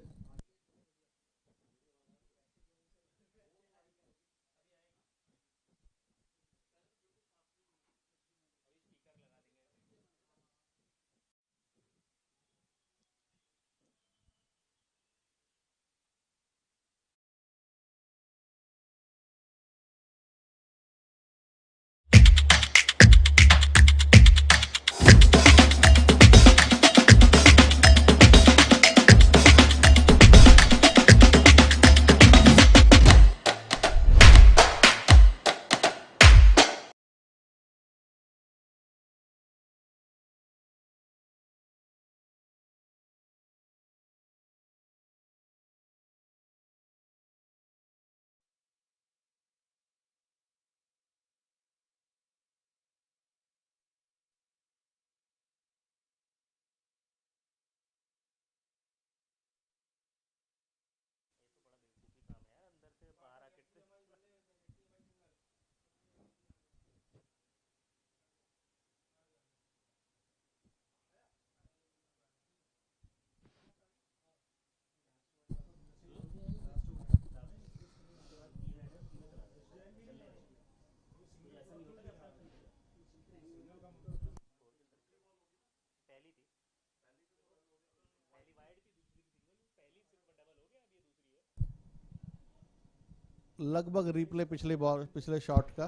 लगभग रिप्ले पिछले शॉट का,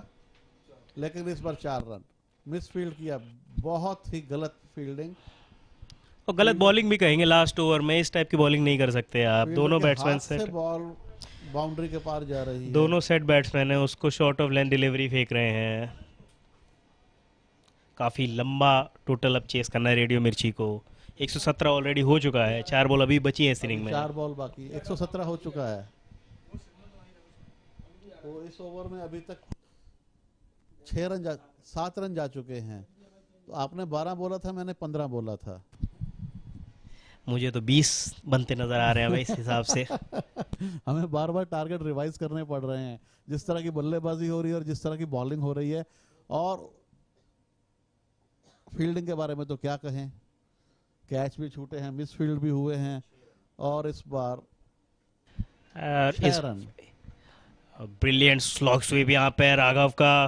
लेकिन इस बार 4 रन मिस फील्ड किया। बहुत ही गलत फील्डिंग और गलत बॉलिंग भी कहेंगे लास्ट ओवर में। इस टाइप की बॉलिंग नहीं कर सकते आप। दोनों बैट्समैन से बॉल बाउंड्री के पार जा रही है। दोनों सेट बैट्समैन है, उसको शॉर्ट ऑफ लेंथ डिलीवरी फेंक रहे हैं। काफ़ी लंबा टोटल अब चेस करना है रेडियो मिर्ची को। 117 ऑलरेडी हो चुका है, 4 बॉल अभी बची है इस इनिंग में। 4 बॉल बाकी, 117 हो चुका है। तो इस ओवर में अभी तक 7 रन जा चुके हैं। तो आपने 12 बोला था, मैंने 15 बोला था। मुझे तो 20 बनते नजर आ रहे हैं भाई इस हिसाब से। हमें बार बार टारगेट रिवाइज करने पड़ रहे हैं, जिस तरह की बल्लेबाजी हो रही है और जिस तरह की बॉलिंग हो रही है। और फील्डिंग के बारे में तो क्या कहें, कैच भी छूटे हैं, मिस फील्ड भी हुए हैं। और इस बार 6 रन। ब्रिलियंट स्लॉग स्वीप यहाँ पे राघव का।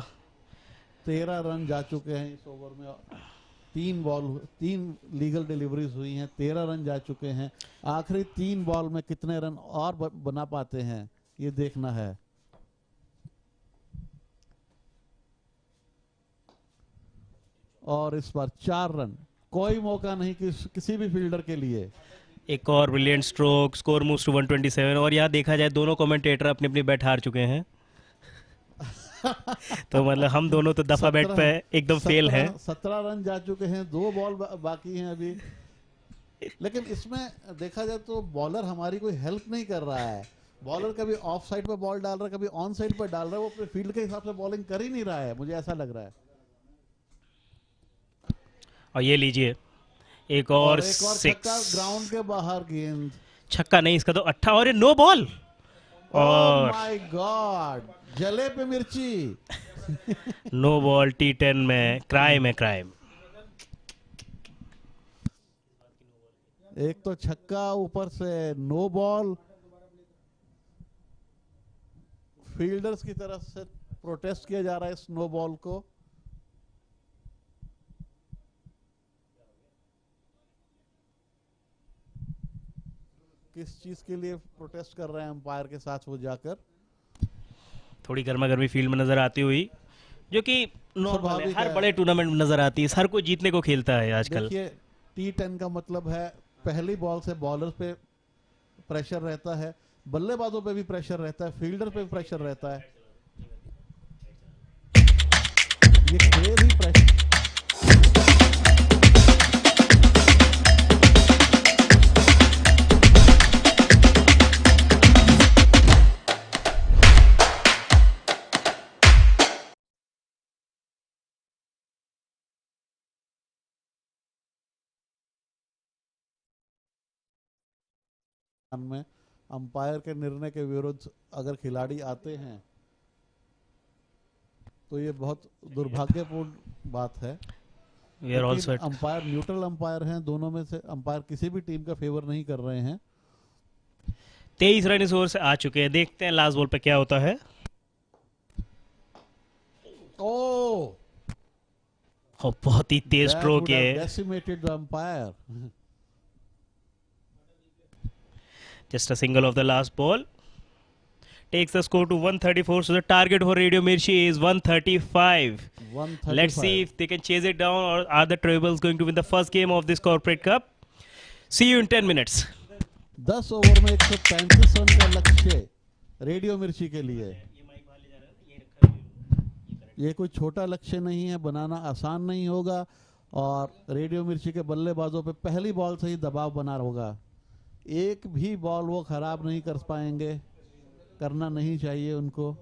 13 रन जा चुके हैं इस ओवर में। 3 लीगल डिलीवरीज हुई हैं, 13 रन जा चुके हैं। आखिरी 3 बॉल में कितने रन और बना पाते हैं, ये देखना है। और इस बार 4 रन, कोई मौका नहीं किसी भी फील्डर के लिए। एक और brilliant stroke, score moves to 127। और यहाँ देखा जाए दोनों कमेंटेटर अपनी अपनी बैट हार चुके हैं। तो मतलब हम दोनों तो दफा बैट पे एकदम फेल हैं। 17 रन जा चुके हैं, 2 बॉल बाकी हैं अभी। लेकिन इसमें देखा जाए तो बॉलर हमारी कोई हेल्प नहीं कर रहा है। बॉलर कभी ऑफ साइड पे बॉल डाल रहा है, कभी ऑन साइड पे डाल रहा है। वो अपने फील्ड के हिसाब से बॉलिंग कर ही नहीं रहा है, मुझे ऐसा लग रहा है। और ये लीजिए एक और छक्का, ग्राउंड के बाहर गेंद। छक्का नहीं, इसका तो 8 और ये नो बॉल। और माय गॉड, जले पे मिर्ची। नो बॉल T10 में क्राइम है, क्राइम। एक तो छक्का, ऊपर से नो बॉल। फील्डर्स की तरफ से प्रोटेस्ट किया जा रहा है स्नो बॉल को। किस चीज के लिए प्रोटेस्ट कर रहे हैं अंपायर के साथ वो जाकर? थोड़ी गर्मा गर्मी फील्ड में नजर आती हुई, जो कि नॉर्मल है, स्वाभाविक हर है। बड़े टूर्नामेंट में नजर आती है, हर कोई जीतने को खेलता है आजकल। देखिए T10 का मतलब है पहली बॉल से बॉलर्स पे प्रेशर रहता है, बल्लेबाजों पे भी प्रेशर रहता है, फील्डर पे भी प्रेशर रहता है। ये खेल ही प्रेशर। में अंपायर के निर्णय के विरुद्ध अगर खिलाड़ी आते हैं तो ये बहुत दुर्भाग्यपूर्ण बात है। We are all set. Umpire neutral umpire हैं, दोनों में से अंपायर किसी भी टीम का फेवर नहीं कर रहे हैं। 23 रन इस ओवर से आ चुके हैं, देखते हैं लास्ट बॉल पे क्या होता है। ओ और बहुत ही तेज स्ट्रोक है। Decimated the umpire. Just a single of the last ball takes the score to 134. So the target for Radio Mirchi is 135. 135। Let's see if they can chase it down, or are the Tribals going to win the first game of this corporate cup? See you in 10 minutes. 10 over में 135 run का लक्ष्य radio मिर्ची के लिए। ये कोई छोटा लक्ष्य नहीं है, बनाना आसान नहीं होगा और रेडियो मिर्ची के बल्लेबाजों पे पहली बॉल से ही दबाव बना होगा। एक भी बॉल वो खराब नहीं कर पाएंगे, करना नहीं चाहिए उनको।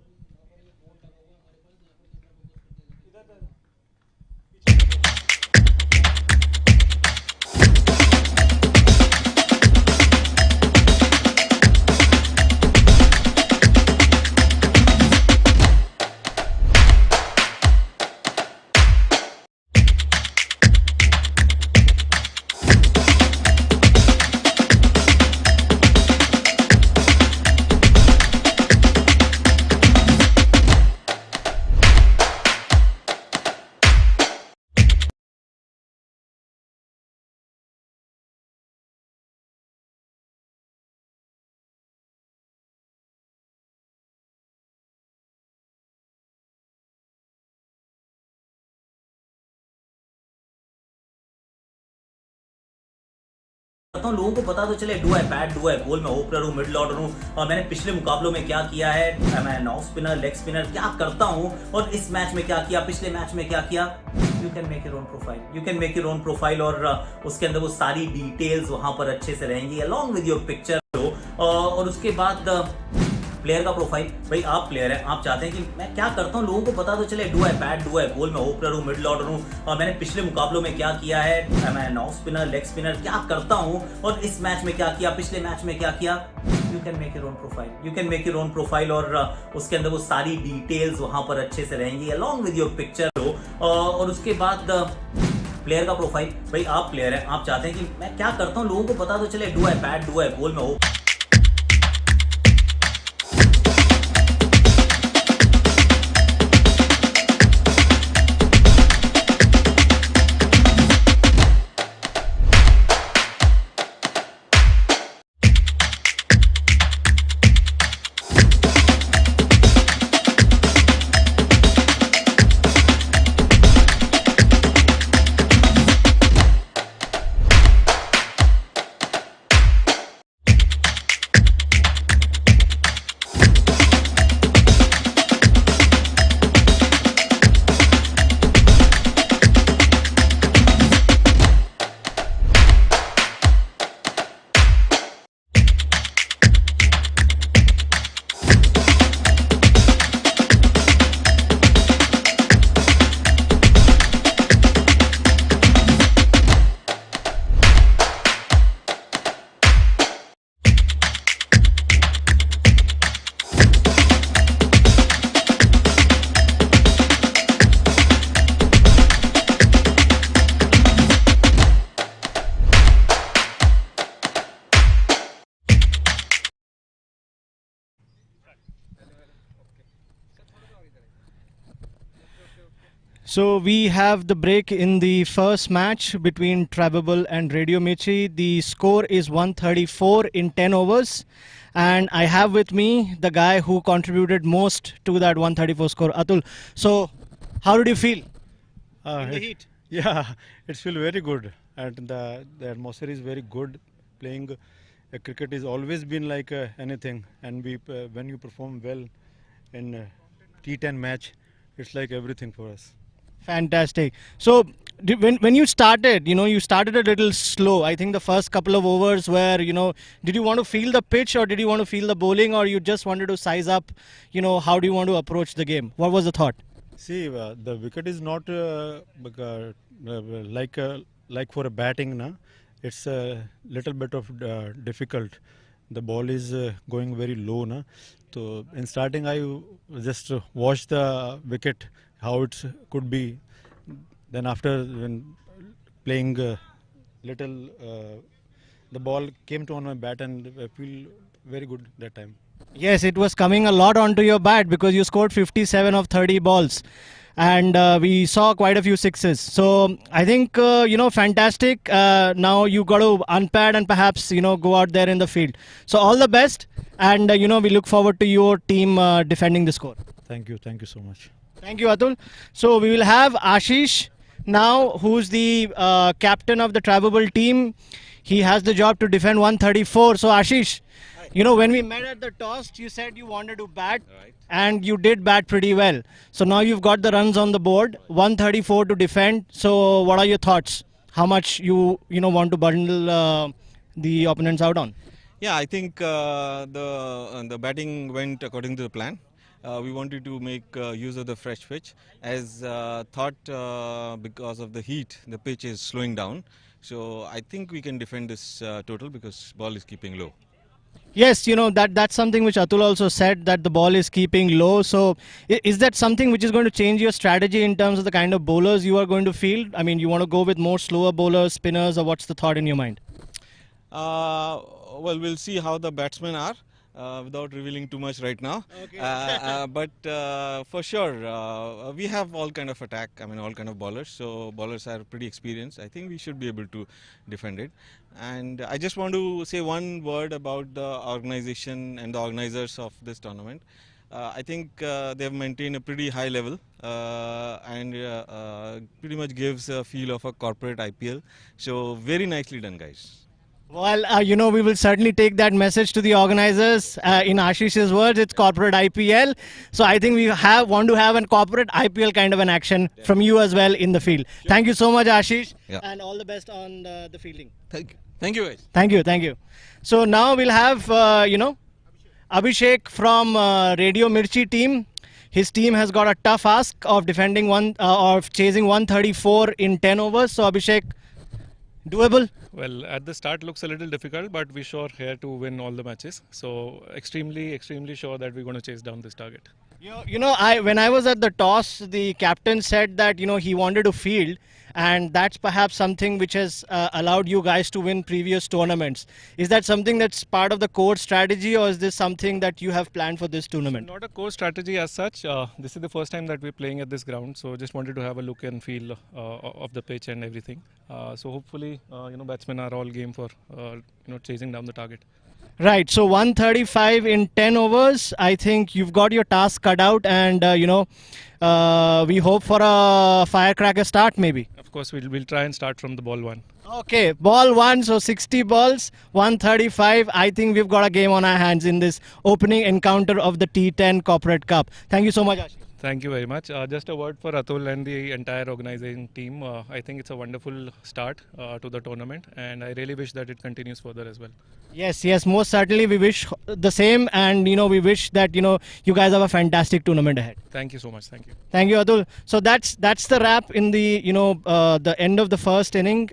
करता हूँ, लोगों को पता तो चले do I bat, do eye ball, मैं ओपनर हूँ, मिडिल ऑर्डर हूँ, और मैंने पिछले मुकाबलों में क्या किया है, मैं ऑफ स्पिनर, लेग स्पिनर क्या करता हूँ और इस मैच में क्या किया, पिछले मैच में क्या किया। You can make your own profile, you can make your own profile, और उसके अंदर वो सारी डिटेल्स वहां पर अच्छे से रहेंगी अलॉन्ग विद योर पिक्चर। और उसके बाद प्लेयर का प्रोफाइल, भाई आप प्लेयर हैं, आप चाहते हैं कि मैं क्या करता हूँ, लोगों को पता तो चले do I bat, do eye ball, मैं ओपनर हूँ, मिडिल ऑर्डर हूँ, और मैंने पिछले मुकाबलों में क्या किया है, मैं ऑफ स्पिनर, लेग स्पिनर क्या करता हूँ और इस मैच में क्या किया, पिछले मैच में क्या किया। You can make your own profile, you can make your own profile, और उसके अंदर वो सारी डिटेल्स वहां पर अच्छे से रहेंगी अलॉन्ग विद योर पिक्चर। और उसके बाद प्लेयर का प्रोफाइल, भाई आप प्लेयर हैं, आप चाहते हैं कि मैं क्या करता हूँ, लोगों को पता तो चले do I bat, do eye ball, मैं So we have the break in the first match between Trabable and Radio Mirchi. The score is 134 in 10 overs. And I have with me the guy who contributed most to that 134 score, Atul. So how did you feel in the heat? Yeah, it's feel very good, and the atmosphere is very good. Playing cricket is always been like anything, and we when you perform well in T10 match, it's like everything for us. Fantastic. So when you started, you started a little slow. I think the first couple of overs were, did you want to feel the pitch or did you want to feel the bowling or you just wanted to size up, how do you want to approach the game? What was the thought? See, the wicket is not like like for a batting, na. It's a little bit of difficult. The ball is going very low, na. So in starting, I just watched the wicket how it could be. Then after when playing little, the ball came to on my bat and I feel very good that time. Yes, it was coming a lot onto your bat because you scored 57 of 30 balls. And we saw quite a few sixes. So I think, fantastic. Now you got to unpad and perhaps, go out there in the field. So all the best. And, we look forward to your team defending the score. Thank you so much. Thank you, Atul. So we will have Ashish now, who's the captain of the Tribal team. He has the job to defend 134. So Ashish, when we met at the toss, you said you wanted to bat, and you did bat pretty well. So now you've got the runs on the board, 134 to defend. So what are your thoughts? How much you want to bundle the opponents out on? Yeah, I think the batting went according to the plan. We wanted to make use of the fresh pitch, as thought because of the heat, the pitch is slowing down. So I think we can defend this total because ball is keeping low. Yes, that's something which Atul also said, that the ball is keeping low. So is that something which is going to change your strategy in terms of the kind of bowlers you are going to field? I mean, you want to go with more slower bowlers, spinners, or what's the thought in your mind? Well, we'll see how the batsmen are. Without revealing too much right now. Okay. But for sure, we have all kind of attack. I mean, all kind of bowlers. So bowlers are pretty experienced. I think we should be able to defend it. And I just want to say one word about the organization and the organizers of this tournament. I think they have maintained a pretty high level and pretty much gives a feel of a corporate IPL. So very nicely done, guys. Well, we will certainly take that message to the organizers. In Ashish's words, it's corporate IPL. So I think we want to have a corporate IPL kind of an action from you as well in the field. Sure. Thank you so much, Ashish, and all the best on the fielding. Thank you. Thank you, guys. Thank you. So now we'll have, Abhishek from Radio Mirchi team. His team has got a tough ask of defending of chasing 134 in 10 overs. So Abhishek, doable? Well, at the start looks a little difficult, but we're sure here to win all the matches. So extremely sure that we're going to chase down this target. When I was at the toss, the captain said that he wanted to field, and that's perhaps something which has allowed you guys to win previous tournaments. Is that something that's part of the core strategy, or is this something that you have planned for this tournament? Not a core strategy as such. This is the first time that we're playing at this ground, so just wanted to have a look and feel of the pitch and everything. So hopefully, batsmen are all game for chasing down the target. Right, so 135 in 10 overs. I think you've got your task cut out, and we hope for a firecracker start maybe. Of course, we'll try and start from the ball one. Okay, ball one, so 60 balls, 135. I think we've got a game on our hands in this opening encounter of the T10 Corporate Cup. Thank you so much, Ashish. Thank you very much. Just a word for Atul and the entire organizing team. I think it's a wonderful start to the tournament, and I really wish that it continues further as well. Yes, most certainly we wish the same, and we wish that you guys have a fantastic tournament ahead. Thank you so much. Thank you. Thank you, Atul. So that's the wrap in the the end of the first inning.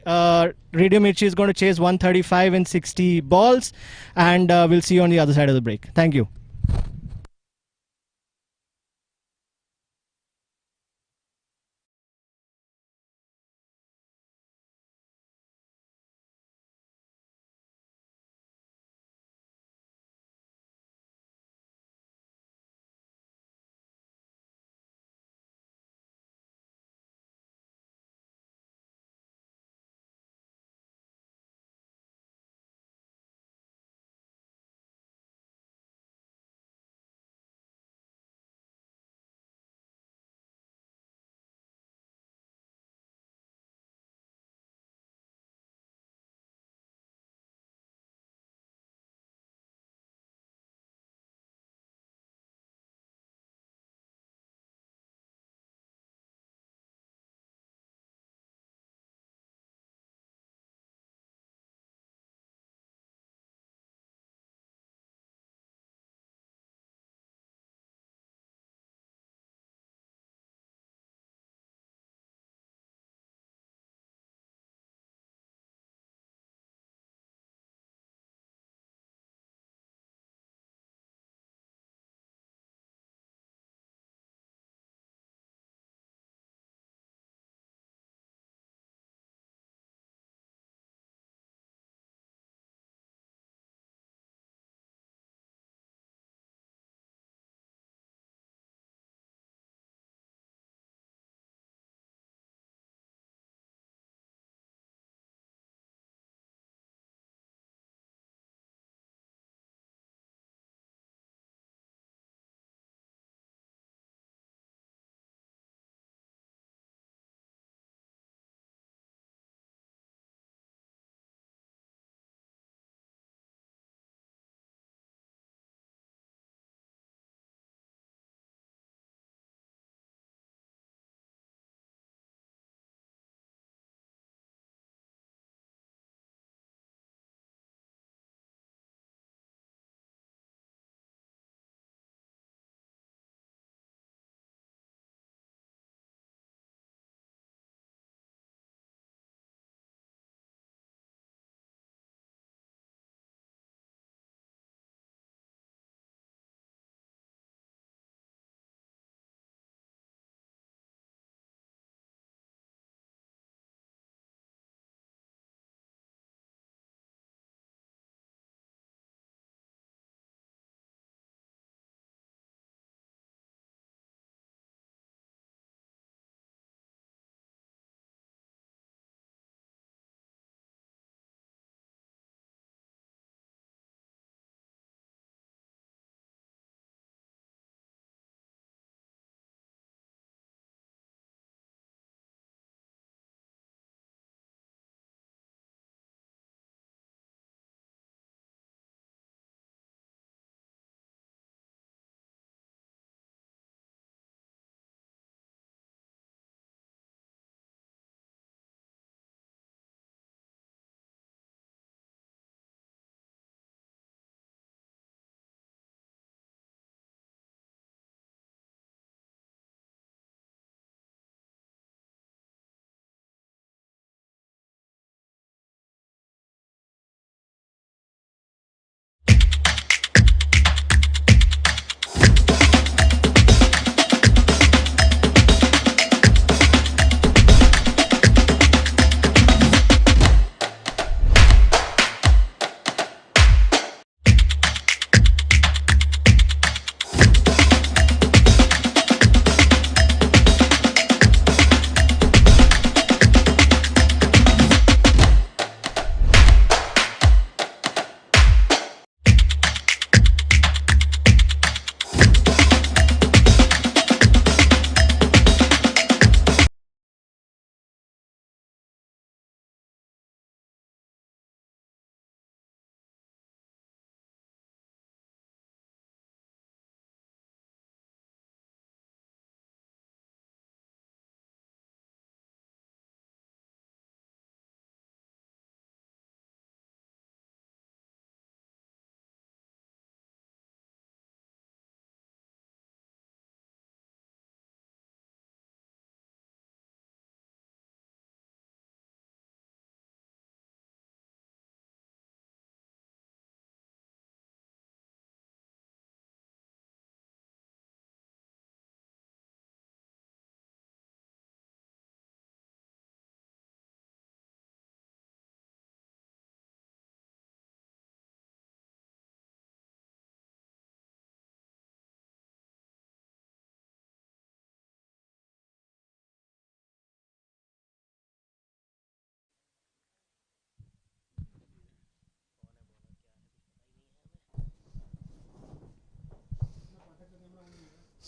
Radio Mirchi is going to chase 135 in 60 balls, and we'll see you on the other side of the break. Thank you.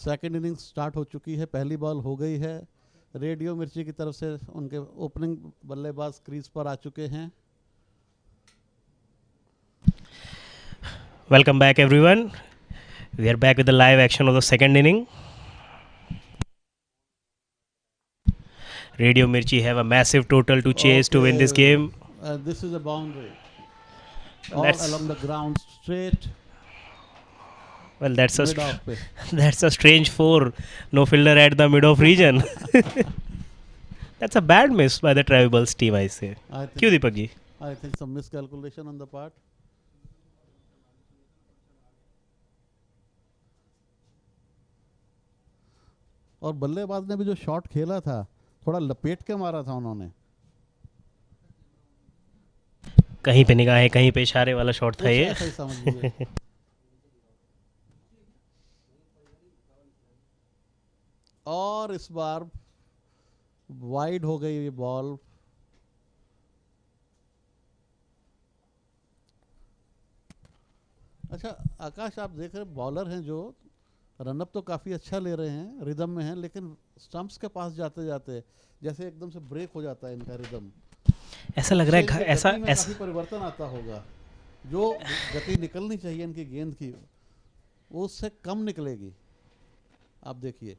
Second inning start हो चुकी है, पहली ball हो गई है। Radio मिर्ची की तरफ से उनके ओपनिंग बल्लेबाज क्रीज पर आ चुके हैं। Welcome back, everyone. We are back with the live action of the second inning. Radio Mirchi have a massive total to chase to win this game. This is a boundary. All That's along the ground straight. well, Mid-off पे. that's a strange four. No fielder at the mid-off region. That's a bad miss by the Tribals team, I say. क्यों Deepak ji? I think some miscalculation on the part. और बल्लेबाज ने भी जो shot खेला था थोड़ा लपेट के मारा था उन्होंने। कहीं पे निगाहें कहीं पे इशारे वाला शॉट था ये। ऐसा ही समझ लीजिए। और इस बार वाइड हो गई ये बॉल। अच्छा आकाश, आप देख रहे बॉलर हैं जो रनअप तो काफ़ी अच्छा ले रहे हैं, रिदम में हैं, लेकिन स्टंप्स के पास जाते जाते जैसे एकदम से ब्रेक हो जाता है इनका रिदम। ऐसा लग रहा है ऐसा काफी परिवर्तन आता होगा। जो गति निकलनी चाहिए इनकी गेंद की वो उससे कम निकलेगी। आप देखिए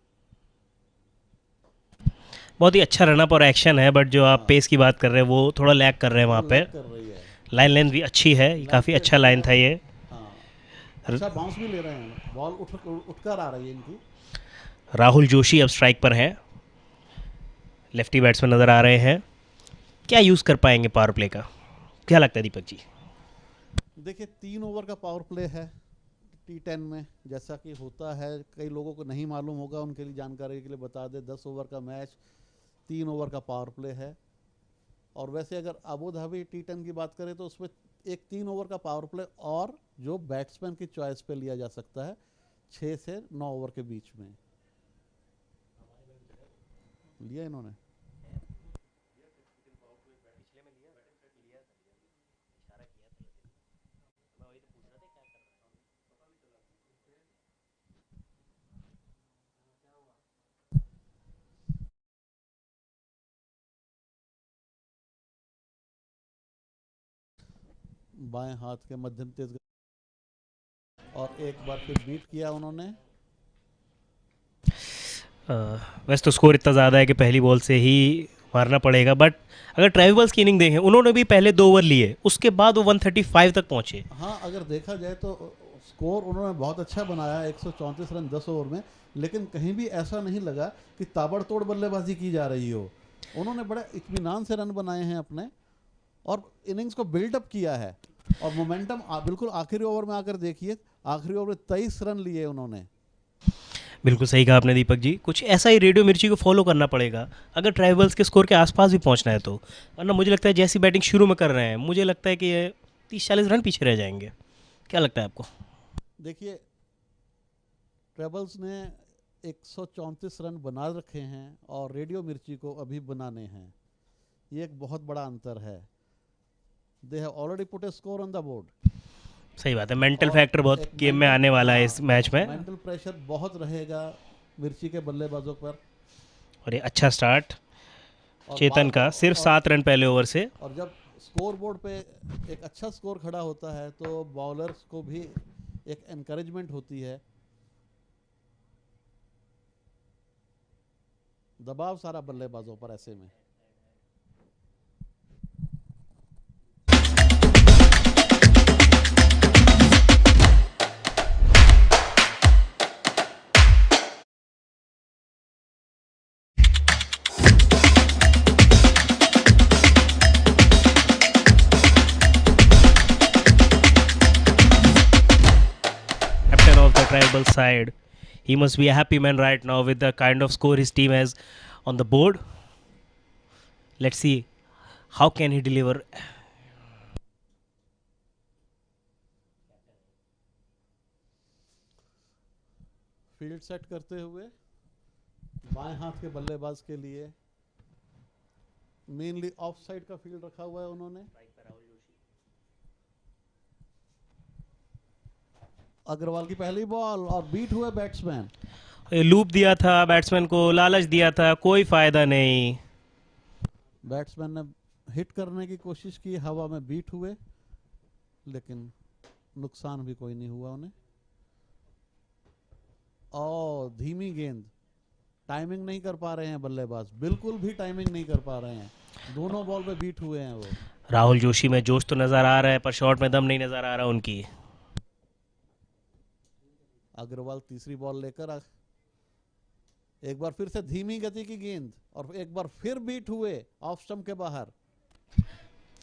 बहुत ही अच्छा रनअप और एक्शन है, बट जो आप पेस की बात कर रहे हैं वो थोड़ा लैग कर रहे हैं वहाँ पे। लाइन लेंथ भी अच्छी है, काफ़ी अच्छा लाइन था ये। अच्छा बाउंस भी ले रहे हैं, बॉल उठकर आ रही है इनकी। राहुल जोशी अब स्ट्राइक पर हैं, लेफ्टी बैट्समैन नज़र आ रहे हैं। क्या यूज़ कर पाएंगे पावर प्ले का, क्या लगता है दीपक जी? देखिए 3 ओवर का पावर प्ले है T10 में, जैसा कि होता है। कई लोगों को नहीं मालूम होगा, उनके लिए जानकारी के लिए बता दें, 10 ओवर का मैच 3 ओवर का पावर प्ले है। और वैसे अगर अबू धाबी T10 की बात करें तो उसमें एक 3 ओवर का पावर प्ले और जो बैट्समैन की चॉइस पे लिया जा सकता है 6 से 9 ओवर के बीच में लिया इन्होंने। बाएं हाथ के मध्यम तेज और एक बार फिर बीट किया उन्होंने। वैसे तो स्कोर इतना ज़्यादा है कि पहली बॉल से ही मारना पड़ेगा, बट अगर ट्राइबल्स की इनिंग देखें उन्होंने भी पहले 2 ओवर लिए, उसके बाद वो 135 तक पहुंचे। हाँ अगर देखा जाए तो स्कोर उन्होंने बहुत अच्छा बनाया, 134 रन 10 ओवर में, लेकिन कहीं भी ऐसा नहीं लगा कि ताबड़तोड़ बल्लेबाजी की जा रही हो। उन्होंने बड़े इत्मीनान से रन बनाए हैं अपने और इनिंग्स को बिल्डअप किया है। और मोमेंटम बिल्कुल आखिरी ओवर में आकर देखिए, आखिरी ओवर में 23 रन लिए उन्होंने। बिल्कुल सही कहा आपने दीपक जी, कुछ ऐसा ही रेडियो मिर्ची को फॉलो करना पड़ेगा अगर ट्राइबल्स के स्कोर के आसपास भी पहुंचना है तो, वरना मुझे लगता है जैसी बैटिंग शुरू में कर रहे हैं मुझे लगता है कि ये 30-40 रन पीछे रह जाएंगे। क्या लगता है आपको? देखिए ट्राइबल्स ने 134 रन बना रखे हैं और रेडियो मिर्ची को अभी बनाने हैं, ये एक बहुत बड़ा अंतर है। They have already put A score on the board. सही बात है, मेंटल फैक्टर बहुत गेम में आने वाला है इस मैच में। मेंटल प्रेशर बहुत रहेगा मिर्ची के बल्लेबाजों पर। और ये अच्छा स्टार्ट चेतन का, सिर्फ 7 रन पहले ओवर से। और जब स्कोर बोर्ड पे एक अच्छा स्कोर खड़ा होता है तो बॉलर्स को भी एक एनकरेजमेंट होती है। दबाव सारा बल्लेबाजों पर ऐसे में। Tribal side, he must be a happy man right now with the kind of score his team has on the board. Let's see how can he deliver. Field set करते हुए बाएं हाथ के बल्लेबाज के लिए मेनली ऑफ साइड का field रखा हुआ है उन्होंने। अग्रवाल की पहली बॉल और बीट हुए बैट्समैन। लूप दिया था बैट्समैन को, लालच दिया था, कोई फायदा नहीं। बैट्समैन ने हिट करने की कोशिश की, हवा में बीट हुए, लेकिन नुकसान भी कोई नहीं हुआ उन्हें। और धीमी गेंद, टाइमिंग नहीं कर पा रहे हैं बल्लेबाज, बिल्कुल भी टाइमिंग नहीं कर पा रहे हैं। दोनों बॉल पे बीट हुए हैं वो। राहुल जोशी में जोश तो नजर आ रहा है, पर शॉट में दम नहीं नजर आ रहा उनकी। अग्रवाल तीसरी बॉल लेकर एक बार फिर से धीमी गति की गेंद, और एक बार फिर बीट हुए ऑफ स्टंप के बाहर।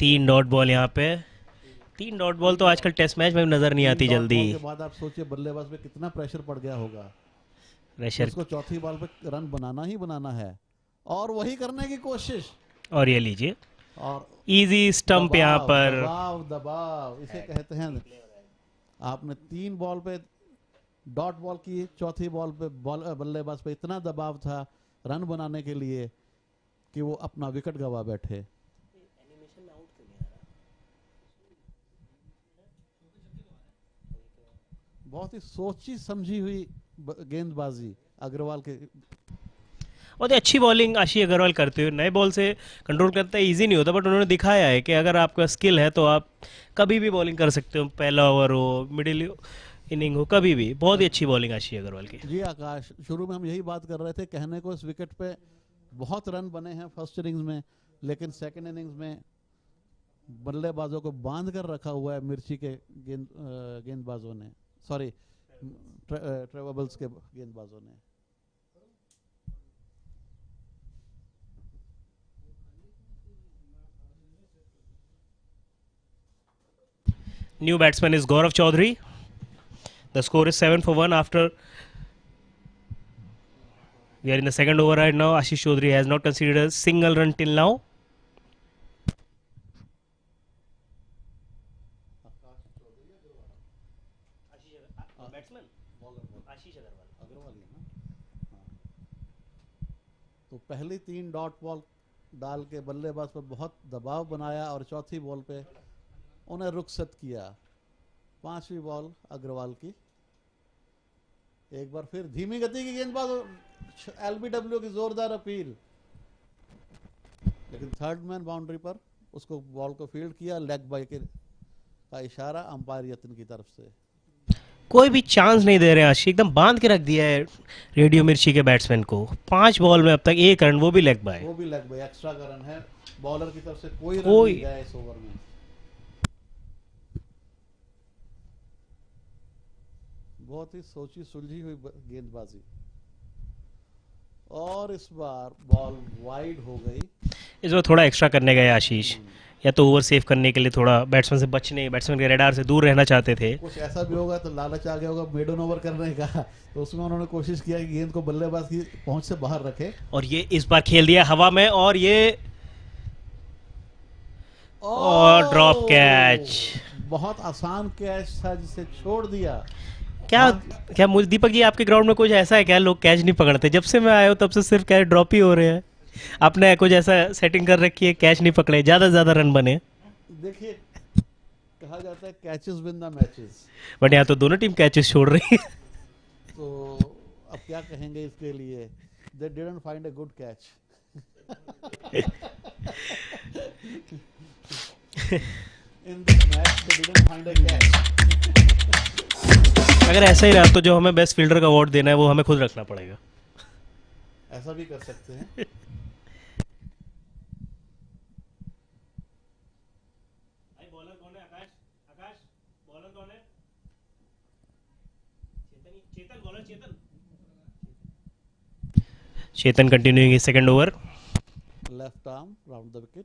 3 डॉट बॉल यहाँ पे। 3 डॉट बॉल तो आजकल टेस्ट मैच में नजर नहीं आती जल्दी। के बाद आप सोचिए बल्लेबाज पे कितना प्रेशर पड़ गया होगा। प्रेशर, उसको चौथी बॉल पे रन बनाना ही बनाना है, और वही करने की कोशिश। और ये लीजिए, और इजी स्टंप यहाँ पर। दबाव दबाव इसे कहते हैं। आपने 3 बॉल पे डॉट बॉल की, चौथी बॉल पे बल्लेबाज पे इतना दबाव था रन बनाने के लिए कि वो अपना विकेट गवा बैठे। बहुत ही सोची समझी हुई गेंदबाजी अग्रवाल के। बहुत ही अच्छी बॉलिंग आशीष अग्रवाल करते हुए, नए बॉल से कंट्रोल करता है, इजी नहीं होता, बट उन्होंने दिखाया है कि अगर आपका स्किल है तो आप कभी भी बॉलिंग कर सकते हो, पहला ओवर हो, मिडिल इनिंग हो, कभी भी। बहुत ही अच्छी बॉलिंग आशीष अग्रवाल की। जी आकाश, शुरू में हम यही बात कर रहे थे, कहने को इस विकेट पे बहुत रन बने हैं फर्स्ट इनिंग्स में, लेकिन सेकंड इनिंग्स में बल्लेबाजों को बांध कर रखा हुआ है मिर्ची के गेंदबाजों ने, सॉरी ट्रेवल्स के गेंदबाजों ने। New batsman is Gaurav Chaudhary. The score is 7 for 1 after we are in the second over right now. Ashish Chaudhary has not conceded a single run till now. तो पहली 3 डॉट बॉल डाल के बल्लेबाज पर बहुत दबाव बनाया, और चौथी बॉल पे उन्हें रुखसत किया। 5वीं बॉल अग्रवाल की, एक बार फिर धीमी गति की गेंदबाज, एलबीडब्ल्यू की जोरदार अपील, लेकिन थर्ड मैन बाउंड्री पर उसको बॉल को फील्ड किया। लेग बाय का इशारा अंपायर यत्न की तरफ से। कोई भी चांस नहीं दे रहे आशीष, एकदम बांध के रख दिया है रेडियो मिर्ची के बैट्समैन को। 5 बॉल में अब तक 1 रन, वो भी लेग बाय। वो भी लेग बाय, एक्स्ट्रा का रन है। बॉलर की तरफ से कोई रन कोई नहीं गया इस ओवर में। बहुत ही सोची सुलझी हुई गेंदबाजी, और इस बार बॉल वाइड हो गई। इस बार थोड़ा एक्स्ट्रा करने गए आशीष, या तो ओवर सेव करने के लिए थोड़ा बैट्समैन से बचने, बैट्समैन के रेडार से दूर रहना चाहते थे। कुछ ऐसा भी होगा तो लालच आ गया होगा मेडन ओवर करने का, तो उसमें उन्होंने कोशिश किया कि गेंद को बल्लेबाज की पहुंच से बाहर रखे। और ये इस बार खेल दिया हवा में, और ये और ड्रॉप कैच। बहुत आसान कैच था जिसे छोड़ दिया। क्या मुझे दीपक जी, आपके ग्राउंड में कुछ ऐसा है क्या, लोग कैच नहीं पकड़ते? जब से मैं आया हूँ तब से सिर्फ कैच ड्रॉप ही हो रहे हैं। आपने कुछ ऐसा सेटिंग कर रखी है, कैच नहीं पकड़े, ज्यादा से ज्यादा रन बने? देखिए, कहा जाता है catches win the matches, but यहाँ तो दोनों टीम कैचेस छोड़ रही है। तो अब क्या कहेंगे इसके लिए? They didn't find a good catch. In this match they didn't find a catch. अगर ऐसा ही रहा तो जो हमें बेस्ट फील्डर का अवार्ड देना है वो हमें खुद रखना पड़ेगा। ऐसा भी कर सकते हैं। बॉलर कौन है? आकाश, आकाश बॉलर कौन है? Chetan bowler, Chetan continuing his second over. Left arm round the wicket,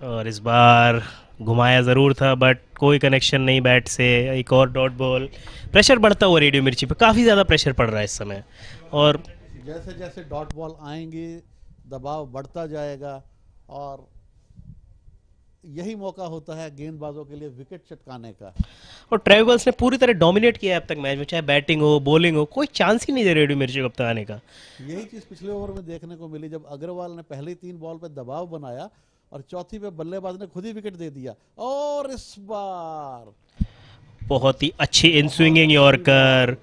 और इस बार घुमाया ज़रूर था बट कोई कनेक्शन नहीं बैट से। एक और डॉट बॉल। प्रेशर बढ़ता हुआ रेडियो मिर्ची पे, काफ़ी ज़्यादा प्रेशर पड़ रहा है इस समय, और जैसे जैसे डॉट बॉल आएंगी दबाव बढ़ता जाएगा, और यही मौका होता है गेंदबाजों के लिए विकेट चटकाने का। और ट्रेवल्स ने पूरी तरह डोमिनेट किया है अब तक मैच में, चाहे बैटिंग हो बॉलिंग हो, कोई चांस ही नहीं दे रेडियो मिर्ची को अब तक आने का। यही चीज़ पिछले ओवर में देखने को मिली, जब अग्रवाल ने पहली 3 बॉल पे दबाव बनाया और चौथी पे बल्लेबाज ने खुद ही विकेट दे दिया। और इस बार बहुत ही अच्छी इन स्विंगिंग यॉर्कर,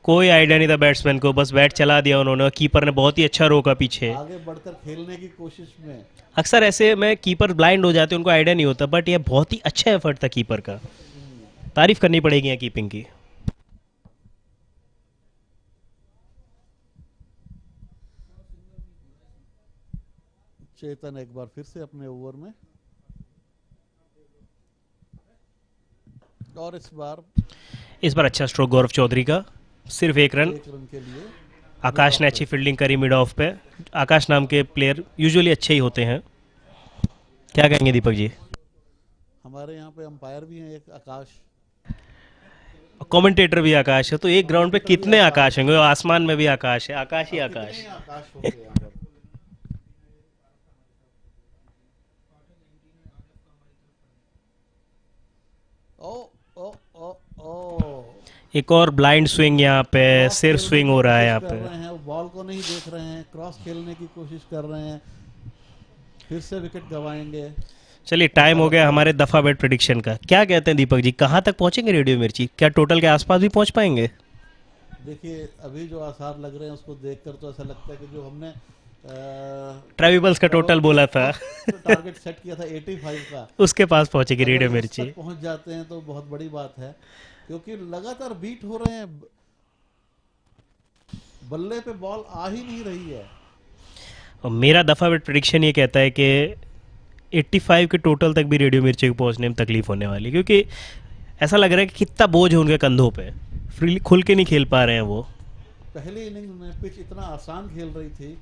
कोई आइडिया नहीं था बैट्समैन को, बस बैट चला दिया उन्होंने और कीपर ने बहुत ही अच्छा रोका पीछे। आगे बढ़कर खेलने की कोशिश में। अक्सर ऐसे में कीपर ब्लाइंड हो जाते हैं, उनको आइडिया नहीं होता, बट ये बहुत ही अच्छा एफर्ट था कीपर का, तारीफ करनी पड़ेगी यहाँ कीपिंग की। चेतन एक बार फिर से अपने ओवर में, और इस बार अच्छा स्ट्रोक गौरव चौधरी का, सिर्फ एक रन। 1 रन के लिए आकाश ने अच्छी फील्डिंग करी मिड ऑफ पे। आकाश नाम के प्लेयर यूजुअली अच्छे ही होते हैं। क्या कहेंगे दीपक जी? हमारे यहाँ पे अंपायर भी हैं एक आकाश, कमेंटेटर भी आकाश है, तो एक ग्राउंड पे कितने आकाश होंगे? आसमान में भी आकाश है, आकाश ही आकाश। आकाश होंगे यहाँ पर। ओ ओ ओ ओ एक और ब्लाइंड स्विंग यहाँ पे, सिर्फ स्विंग हो रहा है यहाँ पे। बॉल को नहीं देख रहे हैं, क्रॉस खेलने की कोशिश कर रहे हैं, फिर से विकेट गंवाएंगे। चलिए टाइम हो गया हमारे दफा बेट प्रेडिक्शन का। क्या कहते हैं दीपक जी, कहाँ तक पहुंचेंगे रेडियो मिर्ची? क्या टोटल के आसपास भी पहुंच पाएंगे? देखिए अभी जो आसार लग रहे हैं उसको देखकर तो ऐसा लगता है कि जो हमने ट्रेविबल्स का टोटल बोला था, टारगेट सेट किया था 85 का, उसके पास पहुंचेगी रेडियो मिर्ची। पहुंच जाते हैं तो बहुत बड़ी बात है, क्योंकि लगातार बीट हो रहे हैं, बल्ले पे बॉल आ ही नहीं रही है। और मेरा दफा बेट प्रेडिक्शन ये कहता है कि 85 के टोटल तक भी रेडियो मिर्ची को पहुंचने में तकलीफ होने वाली, क्योंकि ऐसा लग रहा है कि कितना बोझ है उनके कंधों पे, फ्रीली खुल के नहीं खेल पा रहे हैं वो। पहली इनिंग में पिच इतना आसान खेल रही थी,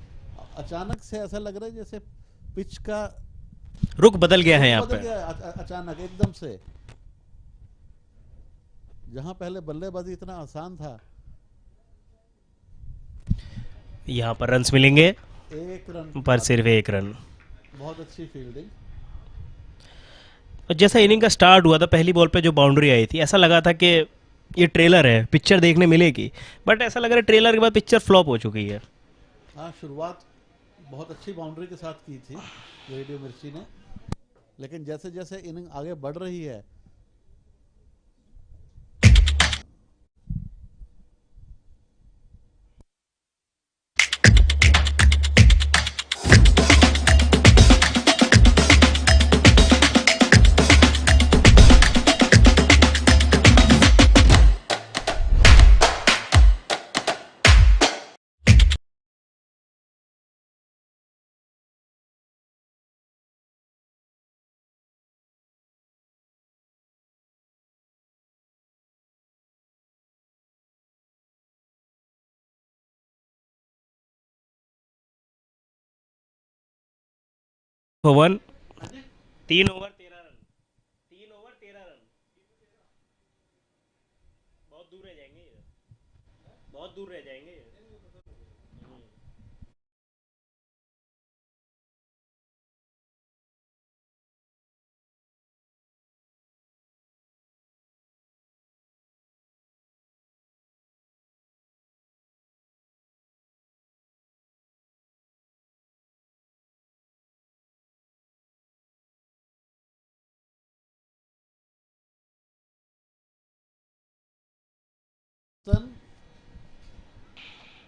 अचानक से ऐसा लग रहा है जैसे पिच का रुख बदल गया है यहाँ पे अचानक एकदम से। जहां पहले बल्लेबाजी इतना आसान था, यहाँ पर रन्स मिलेंगे, 1 रन पर सिर्फ 1 रन। बहुत अच्छी फील्डिंग। और जैसा इनिंग का स्टार्ट हुआ था, पहली बॉल पे जो बाउंड्री आई थी, ऐसा लगा था कि ये ट्रेलर है, पिक्चर देखने मिलेगी, बट ऐसा लग रहा है ट्रेलर के बाद पिक्चर फ्लॉप हो चुकी है। हाँ, शुरुआत बहुत अच्छी बाउंड्री के साथ की थी रेडियो मिर्ची ने, लेकिन जैसे जैसे इनिंग आगे बढ़ रही है, over 3 over 13 run, 3 over 13 run. बहुत दूर रह जाएंगे ये, बहुत दूर रह जाएंगे ये।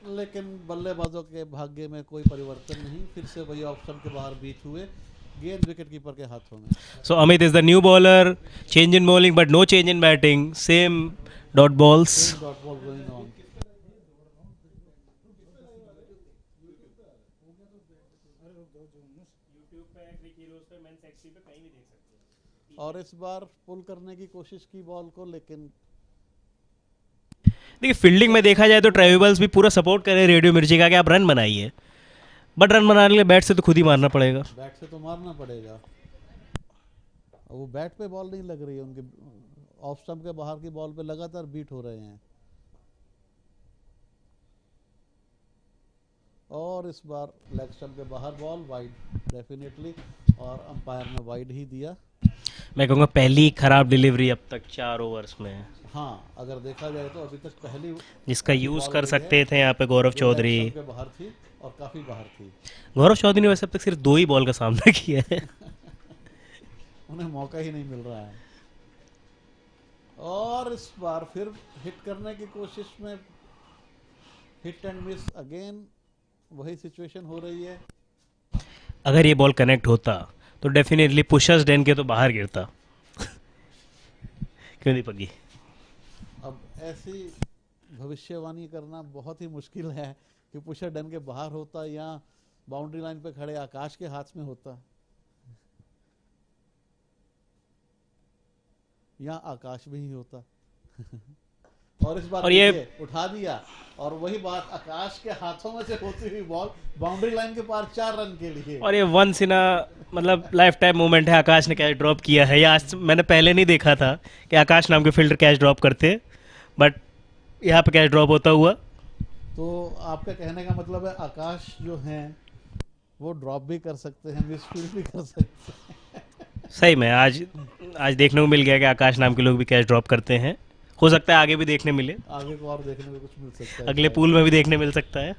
लेकिन बल्लेबाजों के भाग्य में कोई परिवर्तन नहीं, फिर से वही ऑप्शन के बाहर बीच हुए, गेंद विकेट कीपर के हाथों में। So Amit is the new bowler, change in bowling but no change in batting, same dot balls. Same dot ball going on. और इस बार पुल करने की कोशिश की बॉल को, लेकिन देखिए फील्डिंग में देखा जाए तो ट्रेविबल्स भी पूरा सपोर्ट करे रेडियो मिर्ची का कि आप रन बनाइए, बट रन बनाने के लिए बैट से तो खुद ही मारना पड़ेगा। बैट से तो मारना पड़ेगा, वो बैट पे बॉल नहीं लग रही है उनके, ऑफ स्टंप के बाहर की बॉल पे लगातार बीट हो रहे हैं। और इस बार लेग स्टंप के बाहर बॉल वाइड डेफिनेटली, और अंपायर ने वाइड ही दिया। मैं कहूँगा पहली खराब डिलीवरी अब तक 4 ओवर्स में। हाँ, अगर देखा जाए तो अभी तक पहली जिसका यूज़ कर सकते थे यहाँ पे गौरव चौधरी, के बाहर थी और काफ़ी बाहर थी। गौरव चौधरी ने वैसे अब तक सिर्फ 2 ही बॉल का सामना किया है। उन्हें मौका ही नहीं मिल रहा है। और इस बार फिर हिट करने की कोशिश में हिट एंड मिस अगेन, वही सिचुएशन हो रही है। अगर ये बॉल कनेक्ट होता तो डेफिनेटली पुशर्स डेन के तो बाहर गिरता। क्यों दीपक जी? अब ऐसी भविष्यवाणी करना बहुत ही मुश्किल है कि पुशर डन के बाहर होता या बाउंड्री लाइन पे खड़े आकाश के हाथ में होता, या आकाश भी ही होता। और इस बार और ये उठा दिया, और वही बात, आकाश के हाथों में से होती हुई बॉल बाउंड्री लाइन के पार 4 रन के लिए। और ये वंस इन मतलब लाइफ टाइम मोमेंट है। आकाश ने कैच ड्रॉप किया है, या आज मैंने पहले नहीं देखा था कि आकाश नाम के फील्डर कैच ड्रॉप करते, बट यहाँ पे कैच ड्रॉप होता हुआ। तो आपका कहने का मतलब है आकाश जो हैं वो ड्रॉप भी कर सकते हैं, मिस फील्ड भी कर सकते हैं। सही में आज देखने को मिल गया कि आकाश नाम के लोग भी कैच ड्रॉप करते हैं। हो सकता है आगे भी देखने मिले, आगे को और देखने को कुछ मिल सकता है, अगले पूल में भी देखने मिल सकता है।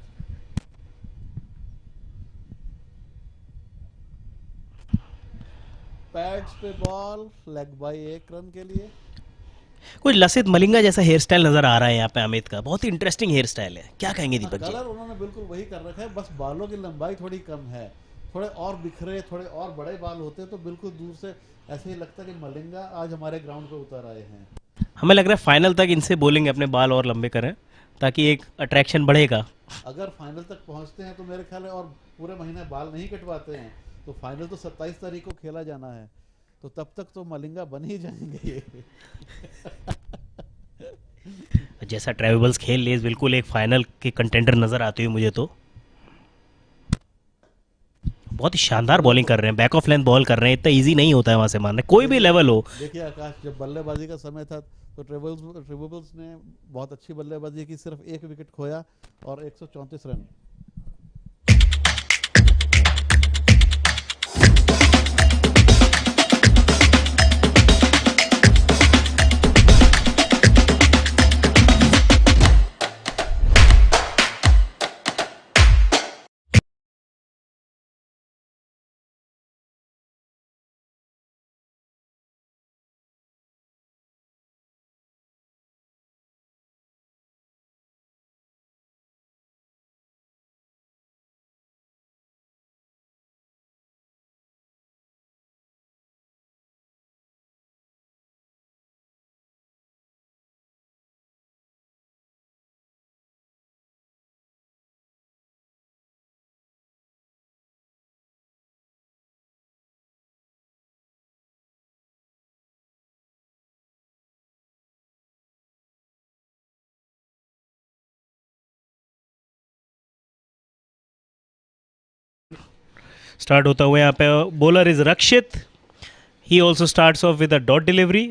पैड्स पे बॉल, लेग बाई 1 रन के लिए। कुछ लसित मलिंगा जैसा हेयर स्टाइल नजर आ रहा है यहाँ पे अमित का, बहुत ही इंटरेस्टिंग हेयर स्टाइल है। क्या कहेंगे दीपक जी? कलर उन्होंने बिल्कुल वही कर रखा है, बस बालों की लंबाई थोड़ी कम है। थोड़े और बिखरे, थोड़े और बड़े बाल होते तो बिल्कुल दूर से ऐसे ही लगता कि मलिंगा आज हमारे ग्राउंड पे उतर आए हैं। हमें लग रहा है फाइनल तक इनसे बोलेंगे अपने बाल और लंबे करें, ताकि एक अट्रैक्शन बढ़ेगा। अगर फाइनल तक पहुंचते हैं तो मेरे ख्याल है, और पूरे महीने बाल नहीं कटवाते हैं तो फाइनल तो 27 तारीख को खेला जाना है, तो तब तक तो मलिंगा बन ही जाएंगे ये। जैसा ट्रेवल्स खेल लिए, बिल्कुल एक फाइनल के कंटेंडर नजर आते हुए मुझे तो। बहुत ही शानदार बॉलिंग कर रहे हैं, बैक ऑफ लेंथ बॉल कर रहे हैं, इतना इजी नहीं होता है वहां से मारना, कोई भी लेवल हो। देखिए आकाश, जब बल्लेबाजी का समय था तो ट्रेवल्स ने बहुत अच्छी बल्लेबाजी की, सिर्फ 1 विकेट खोया और 134 रन। स्टार्ट होता हुआ यहाँ पे bowler is Rakshit, he also starts of with a dot delivery.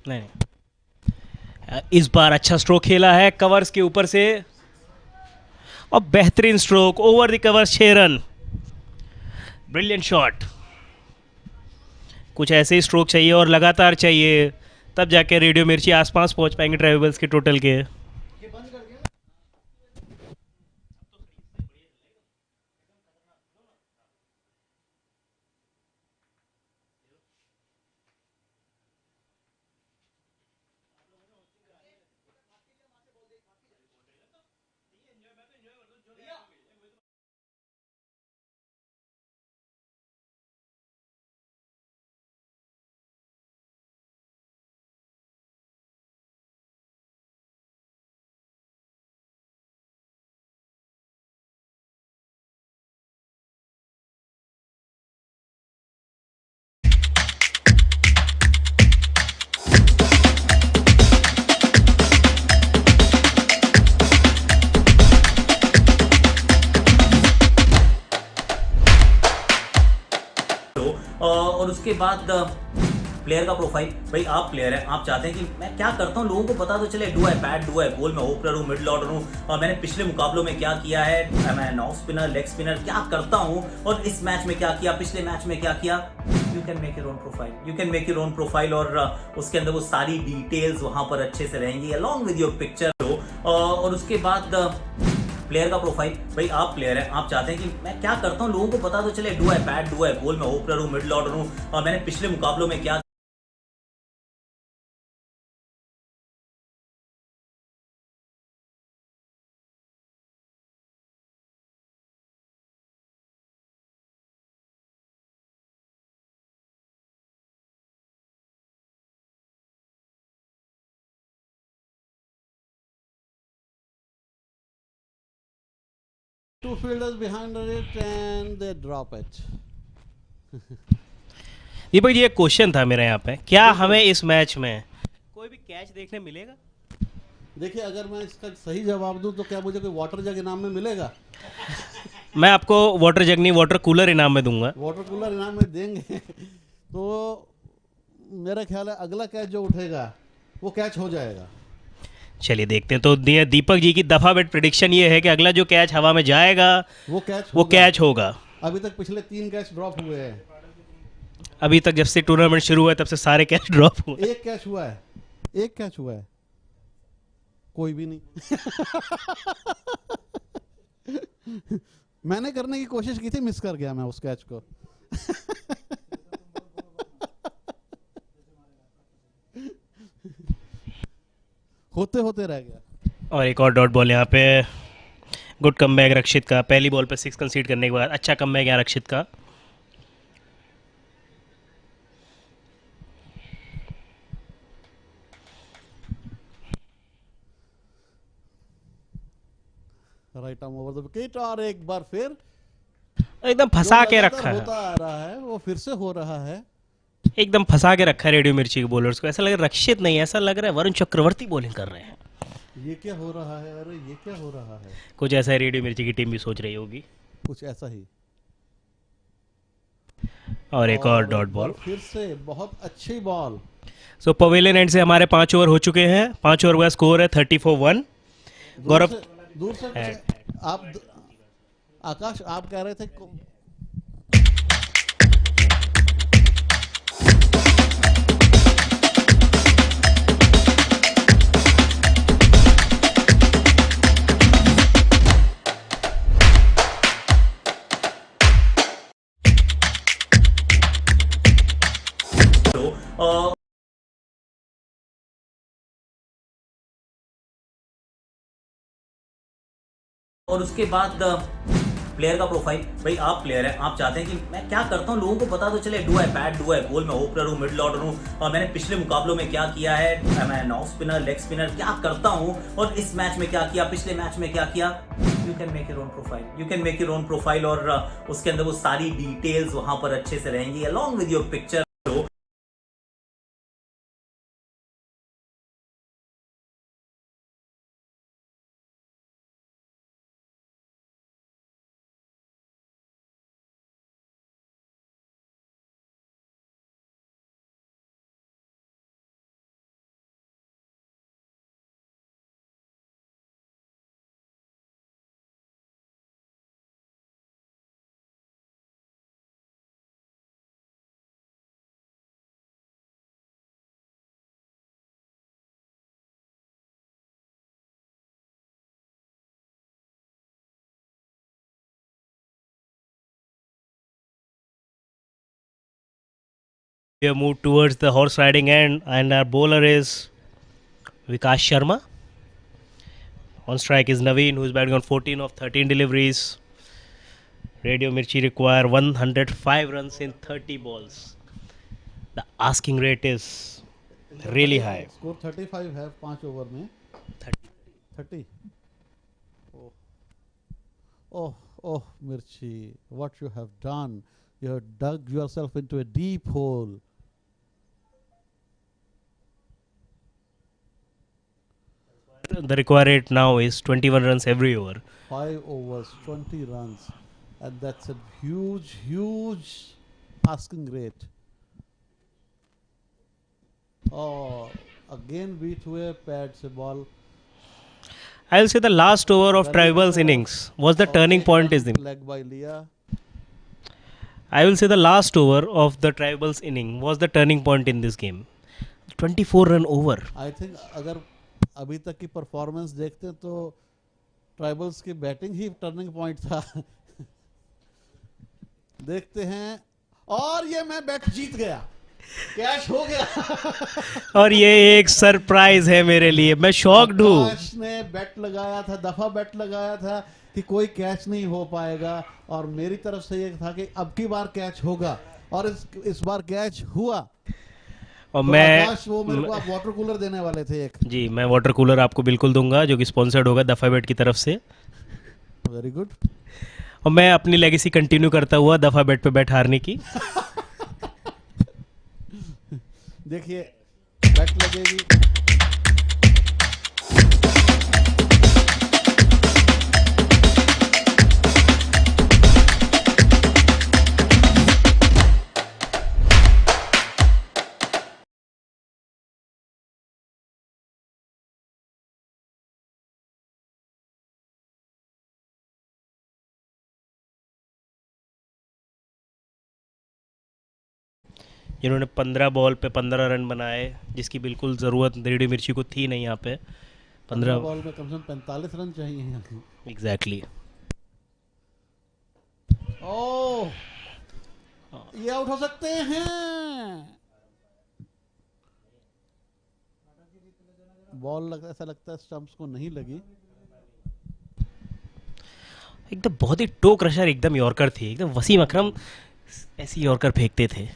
नहीं, इस बार अच्छा स्ट्रोक खेला है कवर्स के ऊपर से, और बेहतरीन stroke over the covers, 6 run. Brilliant shot. कुछ ऐसे ही स्ट्रोक चाहिए और लगातार चाहिए, तब जाके रेडियो मिर्ची आसपास पहुंच पाएंगे ट्रेवल्स के टोटल के। और उसके बाद प्लेयर का प्रोफाइल, भाई आप प्लेयर हैं, आप चाहते हैं कि मैं क्या करता हूँ लोगों को पता तो चले, do I bat, do eye ball, मैं ओपनर हूँ, मिडिल ऑर्डर हूँ, मैंने पिछले मुकाबलों में क्या किया है, मैं ऑफ स्पिनर, लेग स्पिनर क्या करता हूँ, और इस मैच में क्या किया, पिछले मैच में क्या किया। You can make your own profile, you can make your own profile, और उसके अंदर वो सारी डिटेल्स वहां पर अच्छे से रहेंगी अलॉन्ग विद योर पिक्चर। और उसके बाद प्लेयर का प्रोफाइल, भाई आप प्लेयर हैं, आप चाहते हैं कि मैं क्या करता हूँ लोगों को पता तो चले, do I bat, do eye ball, मैं ओपनर हूँ, मिडिल ऑर्डर हूँ, मैंने पिछले मुकाबलों में क्या 2 fielders behind it and they drop it. Deepak ji, एक क्वेश्चन था मेरा यहाँ पे, क्या हमें इस मैच में कोई भी कैच देखने मिलेगा? देखिए, अगर मैं इसका सही जवाब दूं तो क्या मुझे कोई वाटर जग इनाम में मिलेगा? मैं आपको वाटर जग नहीं, वाटर कूलर इनाम में दूंगा। वाटर कूलर इनाम में देंगे तो मेरा ख्याल है अगला कैच जो उठेगा वो कैच हो जाएगा। चलिए देखते हैं। तो दीपक जी की दफा बेट प्रिडिक्शन ये है कि अगला जो कैच हवा में जाएगा वो कैच होगा। अभी तक पिछले 3 कैच ड्रॉप हुए हैं। अभी तक जब से टूर्नामेंट शुरू हुआ है तब से सारे कैच ड्रॉप हुए। एक कैच हुआ है, एक कैच हुआ है, कोई भी नहीं। मैंने करने की कोशिश की थी, मिस कर गया मैं उस कैच को। होते होते रह गया। और एक और डॉट बॉल यहाँ पे। गुड कमबैक रक्षित का, पहली बॉल पे 6 कंसीड करने के बाद अच्छा कमबैक यहाँ रक्षित का। Right arm over the wicket और एक बार फिर एकदम फंसा के रखा है। होता आ रहा है वो फिर से हो रहा है। एकदम फंसा के रखा है रेडियो मिर्ची के बॉलर्स को। ऐसा लग रहा है रक्षित नहीं, ऐसा लग रहा है वरुण चक्रवर्ती बॉलिंग कर रहे हैं। ये क्या हो रहा है? अरे ये क्या हो रहा है? कुछ ऐसा है, रेडियो मिर्ची की टीम भी सोच रही होगी कुछ ऐसा ही। और एक और डॉट बॉल, फिर से बहुत अच्छी बॉल। सो पवेलियन एंड से हमारे 5 ओवर हो चुके हैं। 5 ओवर का स्कोर है 34-1। गौरव दूर से आप आकाश आप कह रहे थे और उसके बाद प्लेयर का प्रोफाइल। भाई आप प्लेयर हैं, आप चाहते हैं कि मैं क्या करता हूँ लोगों को पता तो चले। Do I bat, do eye ball, मैं ओपनर हूँ, मिडिल ऑर्डर हूँ, और मैंने पिछले मुकाबलों में क्या किया है, मैं ऑफ स्पिनर, लेग स्पिनर क्या करता हूँ, और इस मैच में क्या किया, पिछले मैच में क्या किया। You can make your own profile, you can make your own profile, और उसके अंदर वो सारी डिटेल्स वहां पर अच्छे से रहेंगी along with your picture. We have moved towards the horse riding end, and our bowler is Vikas Sharma. On strike is Naveen, who is batting on 14 of 13 deliveries. Radio Mirchi require 105 runs in 30 balls. The asking rate is really high. Score 35 है 5 over में। 30। Oh, Mirchi, what you have done? You have dug yourself into a deep hole. The required rate now is 21 runs every over. 5 overs, 20 runs, and that's a huge asking rate. Oh, again B2A pads a ball. I'll say the last over of Tribal's innings was the turning point. Is the leg by Leah. I will say the last over of the Tribal's inning was the turning point in this game. 24 run over. I think अगर अभी तक की performance देखते तो tribals की batting ही turning point था। देखते हैं, और ये मैं बैट जीत गया, कैच हो गया। और ये एक सरप्राइज है मेरे लिए, मैं शॉक्ड हूँ। कैच ने बैट लगाया था, दफा बैट लगाया था कि कोई कैच नहीं हो पाएगा, और मेरी तरफ से ये था कि अब की बार कैच होगा, और इस बार कैच हुआ। और तो मैं वो मेरे को आप वाटर कूलर देने वाले थे एक। जी, मैं वाटर कूलर आपको बिल्कुल दूंगा, जो कि स्पॉन्सर्ड होगा दफा बेट की तरफ से। Very good. और मैं अपनी लेगेसी कंटिन्यू करता हुआ दफा बेट पे बैट हारने की। देखिए बैट लगेगी। जिन्होंने 15 बॉल पे 15 रन बनाए, जिसकी बिल्कुल ज़रूरत रेडियो मिर्ची को थी नहीं यहाँ पे। 15 15 बॉल में कम से कम 45 रन चाहिए यहाँ। एग्जैक्टली। ओह, ये आउट हो सकते हैं। बॉल ऐसा लगता है स्टंप्स को नहीं लगी। एकदम बहुत ही टो क्रशर एकदम यॉर्कर थी, एकदम वसीम अकरम ऐसी यॉर्कर फेंकते थे।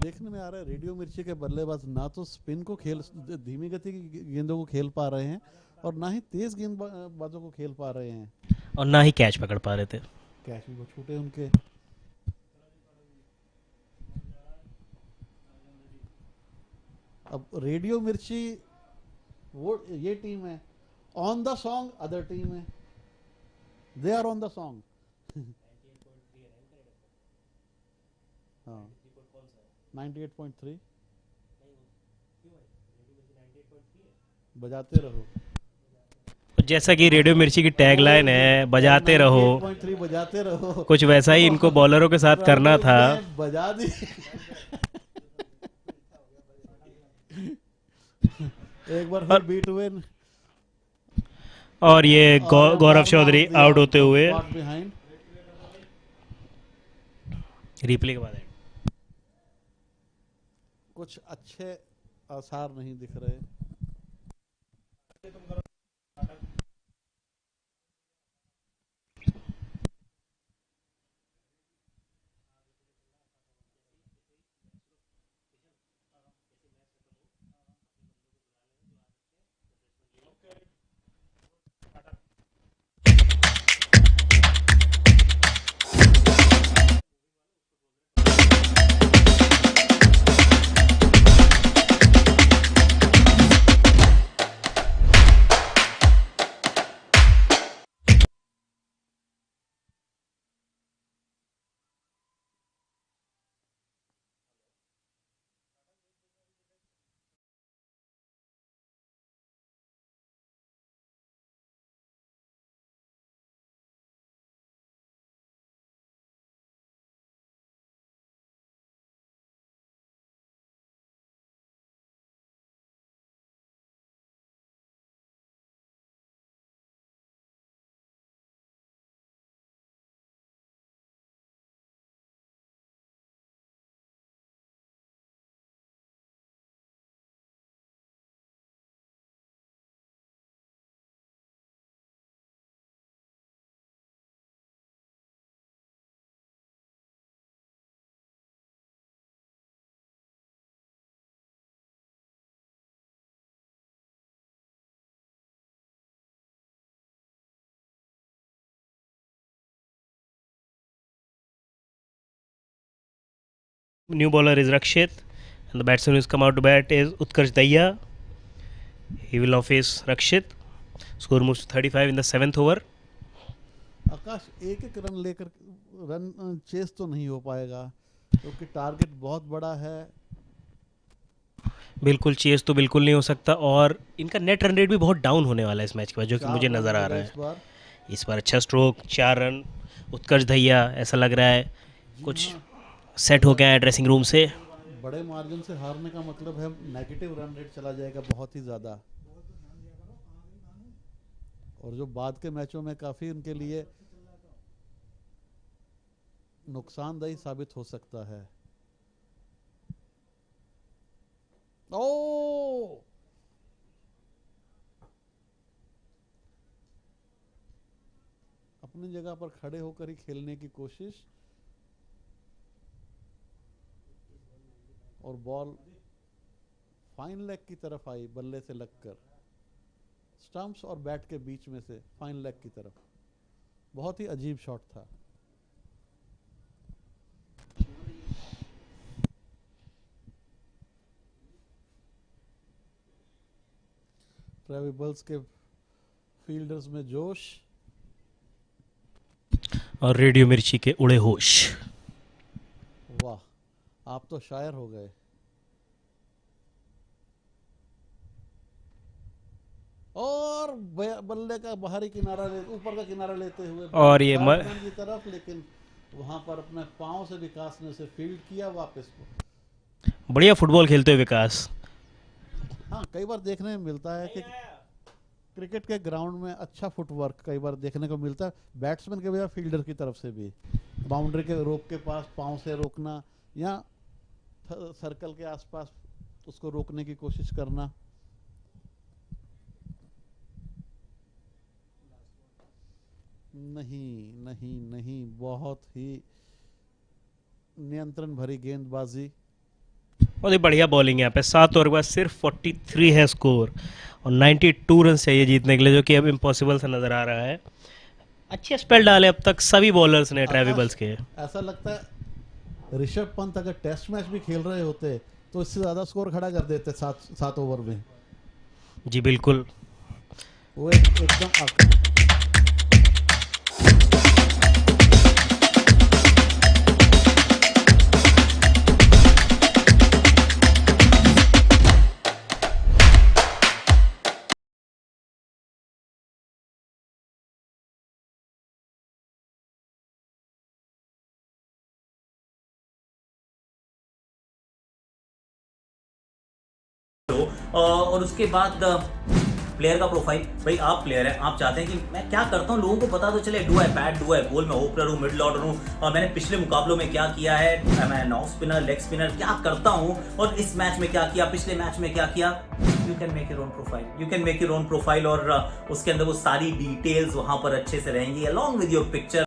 देखने में आ रहा है रेडियो मिर्ची के बल्लेबाज ना तो स्पिन को खेल, धीमी गति की गेंदों को खेल पा रहे हैं और ना ही तेज गेंदबाजों को खेल पा रहे हैं, और ना ही कैच पकड़ पा रहे थे। कैच भी बहुत छूटे उनके। अब रेडियो मिर्ची वो ये टीम है on the song, other team है they are on the song. हाँ 98.3 बजाते रहो। जैसा कि रेडियो मिर्ची की टैगलाइन है, बजाते रहो, 98.3 बजाते रहो, कुछ वैसा ही इनको बॉलरों के साथ करना था। बजा दी। एक बार फिर बीट हुए और ये गौरव चौधरी आउट होते हुए बिहाइंड। रिप्ले के बाद कुछ अच्छे आसार नहीं दिख रहे। new bowler is Rakshit and the batsman who's come out to bat is Utkarsh Daya. He will now face Rakshit. Score moves to 35 in the 7th over. आकाश एक एक रन लेकर रन चेस तो नहीं हो पाएगा क्योंकि टारगेट बहुत बड़ा है। बिल्कुल चेस तो बिल्कुल नहीं हो सकता और इनका नेट रन रेट भी बहुत डाउन होने वाला है इस मैच के बाद, जो कि मुझे नज़र आ रहा है। इस बार अच्छा स्ट्रोक, 4 रन। उत्कर्ष दहिया ऐसा लग रहा है कुछ सेट हो गया है ड्रेसिंग रूम से। बड़े मार्जिन से हारने का मतलब है नेगेटिव रन रेट चला जाएगा बहुत ही ज़्यादा, और जो बाद के मैचों में काफ़ी उनके लिए नुकसानदायी साबित हो सकता है। ओ अपनी जगह पर खड़े होकर ही खेलने की कोशिश और बॉल फाइन लेग की तरफ आई बल्ले से लगकर। स्टंप्स और बैट के बीच में से फाइन लेग की तरफ। बहुत ही अजीब शॉट था। ट्रेविबल्स के फील्डर्स में जोश और रेडियो मिर्ची के उड़े होश। वाह, आप तो शायर हो गए। और बल्ले का बाहरी किनारा ऊपर का किनारा लेते हुए और ये बैट्समैन की तरफ, लेकिन वहां पर अपने पांव से विकास ने उसे फील्ड किया वापस को। बढ़िया फुटबॉल खेलते हुए विकास। हाँ, कई बार देखने में मिलता है कि क्रिकेट के ग्राउंड में अच्छा फुटवर्क कई बार देखने को मिलता है, बैट्समैन के बजाय फील्डर की तरफ से भी। बाउंड्री के रोक के पास पांव से रोकना या सर्कल के आसपास उसको रोकने की कोशिश करना। नहीं नहीं नहीं, बहुत ही नियंत्रण भरी गेंदबाजी। बहुत ही बढ़िया बॉलिंग यहाँ पे। 7 ओवर के बाद सिर्फ 43 है स्कोर और 92 रन चाहिए जीतने के लिए, जो कि अब इम्पॉसिबल सा नजर आ रहा है। अच्छे स्पेल डाले अब तक सभी बॉलर्स ने ट्रेविबल्स के। ऐसा लगता है ऋषभ पंत अगर टेस्ट मैच भी खेल रहे होते तो इससे ज्यादा स्कोर खड़ा कर देते 7 ओवर में। जी बिल्कुल। वो एकदम और उसके बाद प्लेयर का प्रोफाइल। भाई आप प्लेयर हैं, आप चाहते हैं कि मैं क्या करता हूँ लोगों को पता तो चले। Do I bat, do eye ball, मैं ओपनर हूँ, मिडिल ऑर्डर हूँ, और मैंने पिछले मुकाबलों में क्या किया है, मैं ऑफ स्पिनर, लेग स्पिनर क्या करता हूँ, और इस मैच में क्या किया, पिछले मैच में क्या किया। You can make your own profile, you can make your own profile, और उसके अंदर वो सारी डिटेल्स वहां पर अच्छे से रहेंगी along with your picture.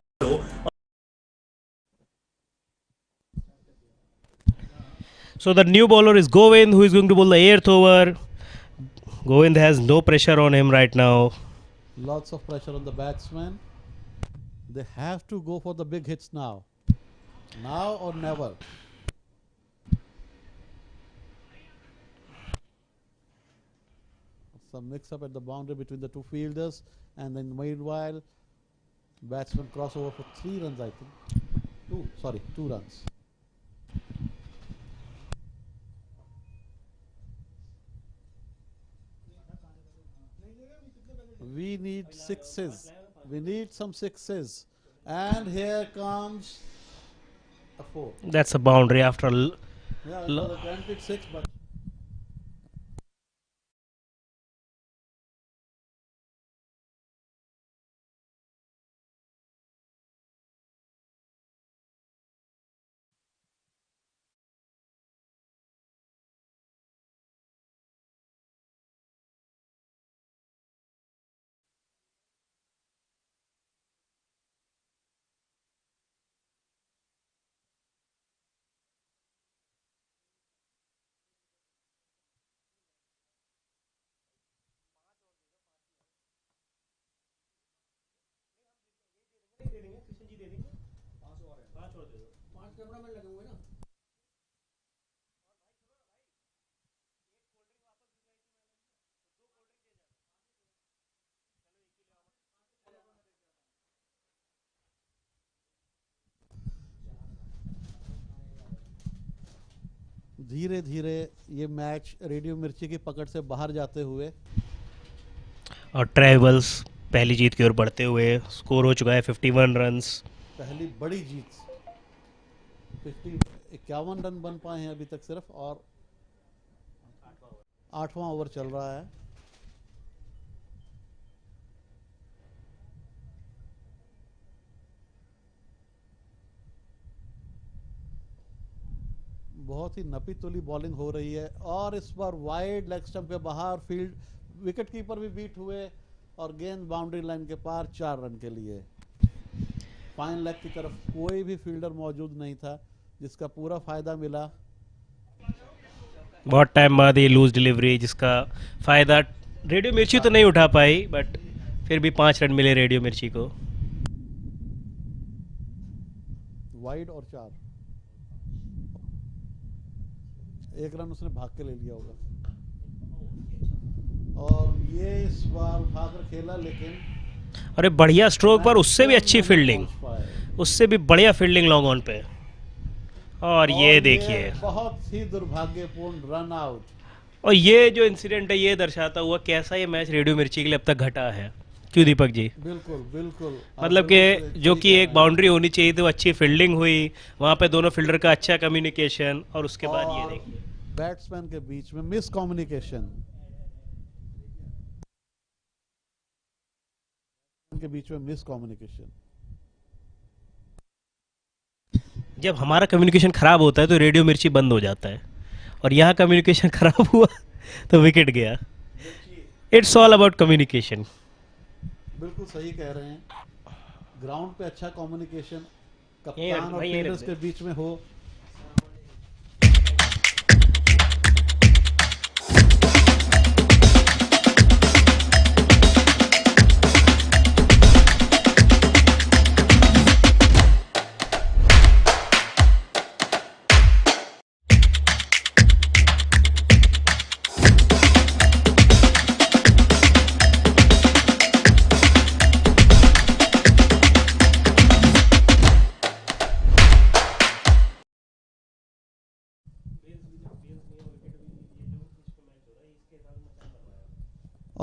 So the new bowler is Govind, who is going to bowl the 8th over. Govind has no pressure on him right now. Lots of pressure on the batsman. They have to go for the big hits now. Now or never. Some mix up at the boundary between the two fielders, and then meanwhile batsman cross over for 3 runs, I think. 2 runs. We need sixes. We need some sixes. And here comes a 4. That's a boundary after a Yeah, it was a granted 6, but धीरे धीरे ये match radio मिर्ची की पकड़ से बाहर जाते हुए और ट्रेवल्स पहली जीत की ओर बढ़ते हुए। स्कोर हो चुका है 51 रन्स। पहली बड़ी जीत। 51 रन बन पाए हैं अभी तक सिर्फ, और 8वां ओवर चल रहा है। बहुत ही नपी तुली बॉलिंग हो रही है, और इस बार वाइड लेग स्टंप के बाहर फील्ड विकेट कीपर भी बीट हुए, और गेंद बाउंड्री लाइन के पार 4 रन के लिए। फाइन लेग की तरफ कोई भी फील्डर मौजूद नहीं था, जिसका पूरा फायदा मिला। बहुत टाइम बाद ये लूज डिलीवरी, जिसका फायदा रेडियो मिर्ची तो नहीं उठा पाई, बट फिर भी 5 रन मिले रेडियो मिर्ची को। वाइड और 4, 1 रन उसने भाग के ले लिया होगा। और ये इस बार उठाकर खेला, लेकिन अरे बढ़िया स्ट्रोक पर, उससे भी अच्छी फील्डिंग, उससे भी बढ़िया फील्डिंग लॉन्ग ऑन पे। और ये देखिए, बहुत ही दुर्भाग्यपूर्ण रन आउट। और ये जो इंसिडेंट है ये दर्शाता हुआ कैसा ये मैच रेडियो मिर्ची के लिए अब तक घटा है। क्यों दीपक जी? बिल्कुल बिल्कुल, मतलब कि जो कि एक बाउंड्री होनी चाहिए थी, वो अच्छी फील्डिंग हुई वहाँ पे, दोनों फील्डर का अच्छा कम्युनिकेशन, और उसके बाद ये देखिए बैट्समैन के बीच में मिस कम्युनिकेशन, के बीच में मिस कम्युनिकेशन। जब हमारा कम्युनिकेशन खराब होता है तो रेडियो मिर्ची बंद हो जाता है, और यहाँ कम्युनिकेशन खराब हुआ तो विकेट गया। It's all about communication. बिल्कुल सही कह रहे हैं, ग्राउंड पे अच्छा कम्युनिकेशन कप्तान और फील्डर्स के बीच में हो।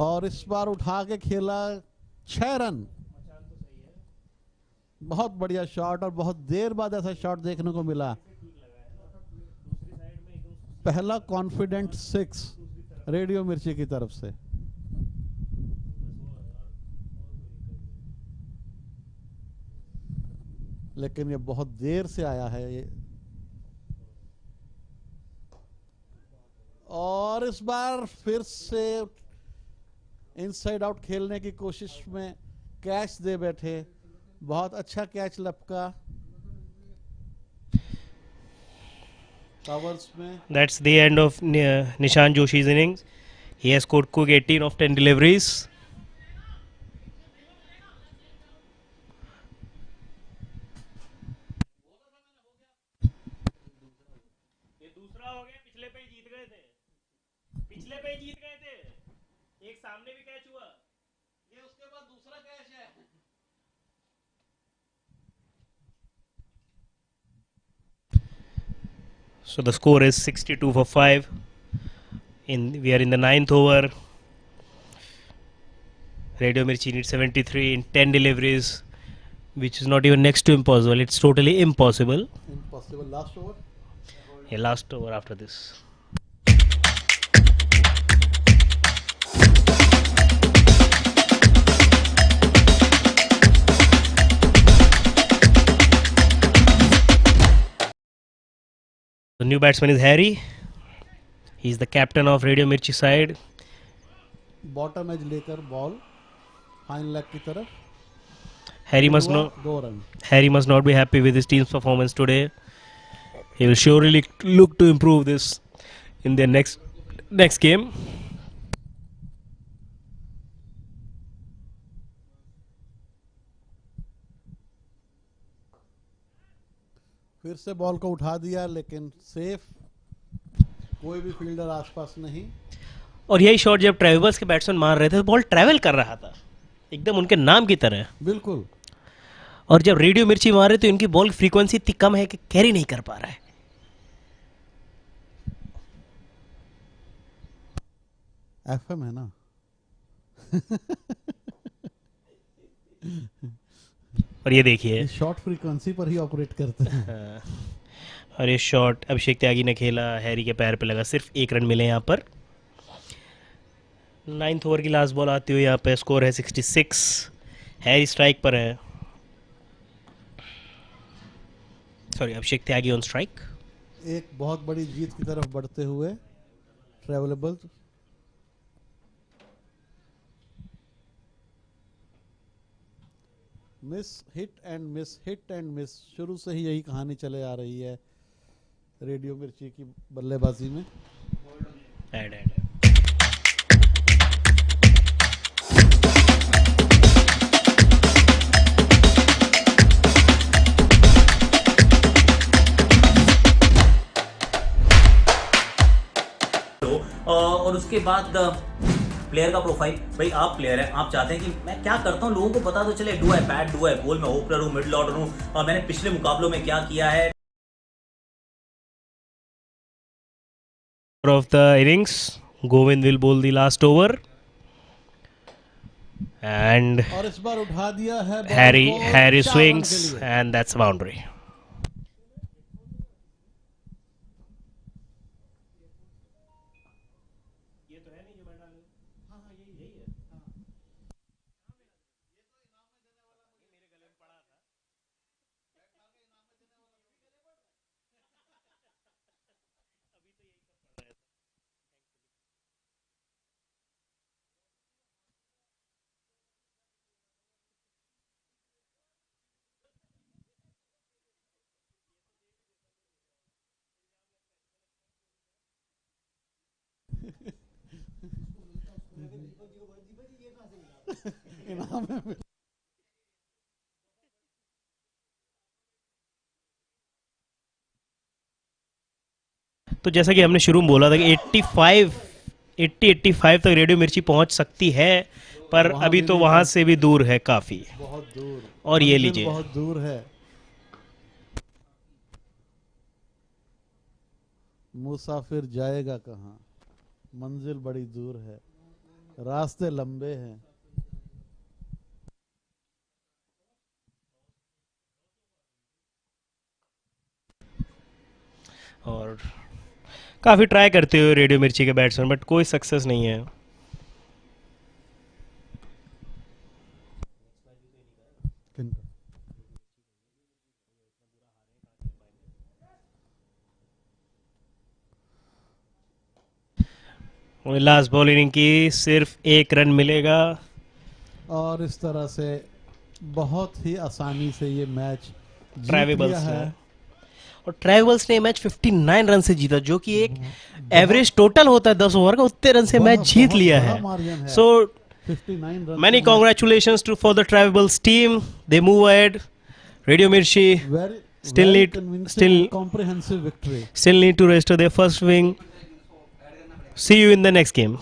और इस बार उठा के खेला 6 रन। बहुत बढ़िया शॉट, और बहुत देर बाद ऐसा शॉट देखने को मिला। पहला कॉन्फिडेंट 6 रेडियो मिर्ची की तरफ से। लेकिन ये बहुत देर से आया है ये। और इस बार फिर से इनसाइड आउट खेलने की कोशिश में कैच दे बैठे। बहुत अच्छा कैच लपका कवर्स में। That's the end of Nishan Joshi's innings. He has scored quick 18 of 10 deliveries. ये दूसरा हो गया, पिछले पे ही जीत गए थे, पिछले पे ही जीत गए थे। एक सामने भी कैच हुआ, ये उसके बाद दूसरा कैच है। So the score is 62 for 5. We are in the 9th over. Radio Mirchi needs 73 in 10 deliveries, which is not even next to impossible. It's totally impossible. Impossible. Last over? Yeah, last over after this. The new batsman is Harry. He's the captain of Radio Mirchi side. Bottom edge लेकर ball fine leg की तरफ। Harry must 2 run. Harry must not be happy with his team's performance today. He will surely look to improve this in their next game. फिर से ball को उठा दिया, लेकिन safe, कोई भी फील्डर आसपास नहीं। और यही शॉट जब ट्रेवल्स के बैट्समैन मार रहे थे तो बॉल ट्रैवल कर रहा था एकदम उनके नाम की तरह। बिल्कुल। और जब रेडियो मिर्ची मारे तो इनकी बॉल फ्रीक्वेंसी इतनी कम है कि कैरी नहीं कर पा रहा है। एफएम है ना। और ये देखिए शॉर्ट फ्रीक्वेंसी पर ही ऑपरेट करते हैं। और ये शॉट अभिषेक त्यागी ने खेला, हैरी के पैर पे लगा, सिर्फ 1 रन मिले यहाँ पर। 9th ओवर की लास्ट बॉल आती हुई यहाँ पे स्कोर है 66। हैरी स्ट्राइक पर है, sorry Abhishek Tyagi on strike. एक बहुत बड़ी जीत की तरफ बढ़ते हुए Travelable. Miss hit and miss, hit and miss, शुरू से ही यही कहानी चले आ रही है रेडियो मिर्ची की बल्लेबाजी में। और उसके बाद प्लेयर का प्रोफाइल। भाई आप प्लेयर हैं, आप चाहते हैं कि मैं क्या करता हूँ लोगों को पता तो चले, डू है बैट, डू है बोल, मैं ओपनर हूँ, मिडल ऑर्डर हूँ, और मैंने पिछले मुकाबलों में क्या किया है। Of the innings, Govind will bowl the last over, and और इस बार उठा दिया है बॉल Harry को Harry 4 रन swings, के लिए। and that's a boundary. इनाम में तो जैसा कि हमने शुरू में बोला था कि 85 तक रेडियो मिर्ची पहुंच सकती है, पर वहाँ अभी भी तो नहीं वहां पहुंच से भी दूर है काफी। बहुत दूर, और ये मंजिल लीजिए, बहुत दूर है। मुसाफिर जाएगा कहाँ, मंजिल बड़ी दूर है, रास्ते लंबे हैं। और काफी ट्राई करते हुए रेडियो मिर्ची के बैट्समैन, बट कोई सक्सेस नहीं है। लास्ट बॉल इनिंग की सिर्फ एक रन मिलेगा, और इस तरह से बहुत ही आसानी से ये मैच जीत लिया ट्राइवेबल्स ने। है। और ट्राइवेबल्स ने मैच 59 रन से जीता, जो कि एक एवरेज टोटल होता है 10 ओवर का, उतने रन से मैच जीत लिया है। सो 59 run many congratulations to for the Tribals team. They move ahead. Radio Mirchi still very need convincing and comprehensive victory. still need to restore their first wing. See you in the next game.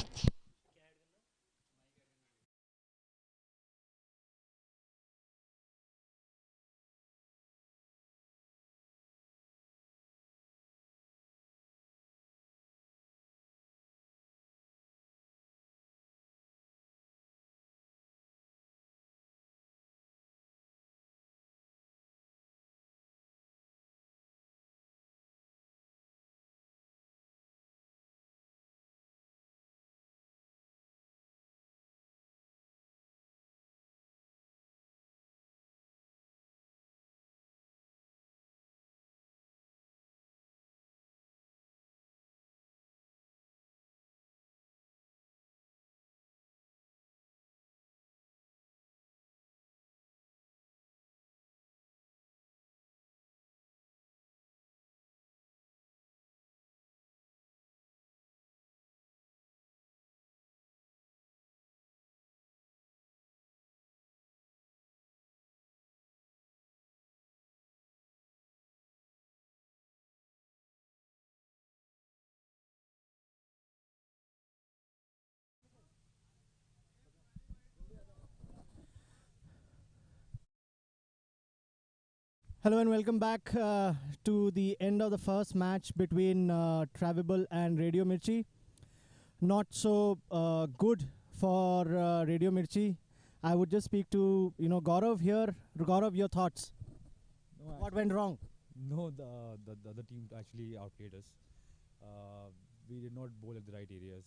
Hello and welcome back to the end of the first match between Travable and Radio Mirchi. Not so good for Radio Mirchi. I would just speak to Gaurav here. Gaurav, your thoughts? No, What went wrong? No, the other team actually outplayed us. We did not bowl at the right areas.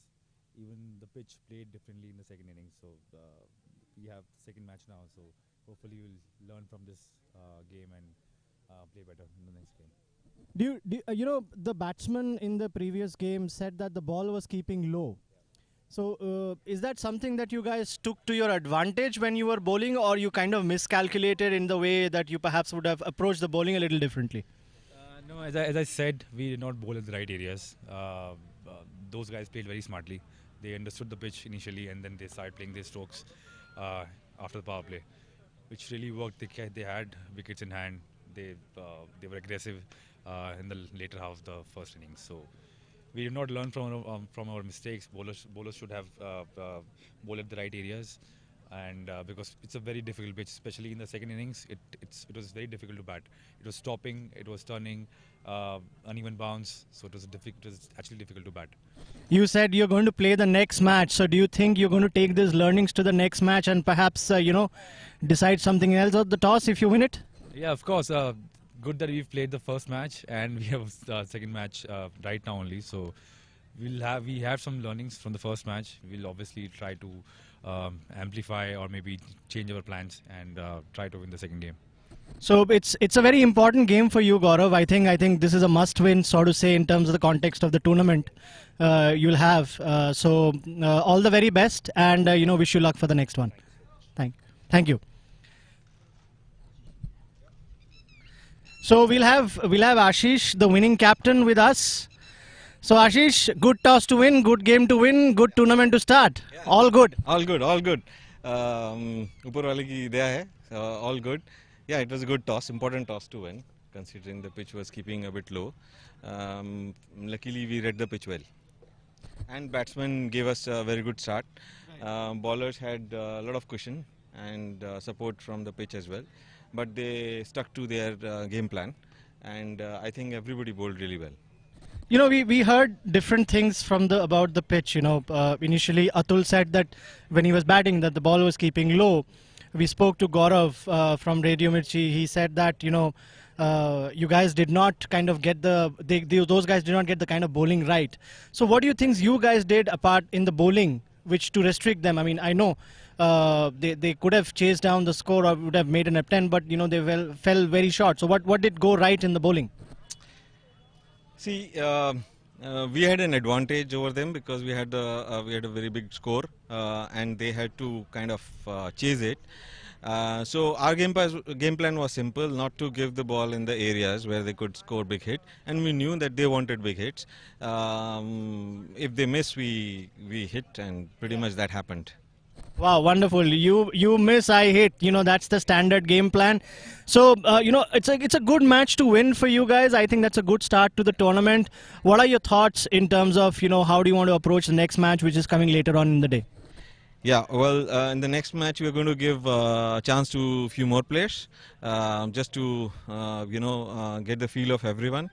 Even the pitch played differently in the second innings. So we have second match now. So hopefully we'll learn from this game and play better in the next game. The batsman in the previous game said that the ball was keeping low. So is that something that you guys took to your advantage when you were bowling, or you kind of miscalculated in the way that you perhaps would have approached the bowling a little differently? No, as I said, we did not bowl at the right areas. Those guys played very smartly. They understood the pitch initially, and then they started playing their strokes after the power play, which really worked. They had wickets in hand. They were aggressive in the later half of the first innings. So we did not learn from our mistakes. Bowlers should have bowled at the right areas, and because it's a very difficult pitch, especially in the second innings, it was very difficult to bat. It was stopping, it was turning, uneven bounce, so it was actually difficult to bat. You said you're going to play the next match, so do you think you're going to take these learnings to the next match and perhaps decide something else at the toss if you win it? Yeah, of course. Good that we've played the first match and we have second match right now only. So we have some learnings from the first match. We'll obviously try to amplify or maybe change our plans and try to win the second game. So it's a very important game for you, Gaurav. I think this is a must-win, so to say, in terms of the context of the tournament you'll have. So all the very best, and wish you luck for the next one. Thank you. So we'll have Ashish, the winning captain, with us. So Ashish, good toss to win, good game to win, good tournament to start. Yeah. All good. All good. Upar wale ki daya hai. All good. Yeah, it was a good toss, important toss to win, considering the pitch was keeping a bit low. Luckily, we read the pitch well. And batsmen gave us a very good start. Bowlers had a lot of cushion and support from the pitch as well. But they stuck to their game plan. And I think everybody bowled really well. We heard different things from about the pitch. Initially Atul said that when he was batting that the ball was keeping low. We spoke to Gaurav from Radio Mirchi. He said that you guys did not kind of get those guys did not get the kind of bowling right. So what do you think you guys did apart in the bowling, which to restrict them? I mean, I know they could have chased down the score or would have made an attempt, but they fell very short. So what did go right in the bowling? See, we had an advantage over them because we had a very big score and they had to kind of chase it. So our game plan was simple, not to give the ball in the areas where they could score big hit, and we knew that they wanted big hits. If they miss, we hit, and pretty much that happened. Wow, wonderful. You miss, I hit. That's the standard game plan. So, it's a good match to win for you guys. I think that's a good start to the tournament. What are your thoughts in terms of, how do you want to approach the next match, which is coming later on in the day? Yeah, well, in the next match, we are going to give a chance to a few more players, just to, get the feel of everyone,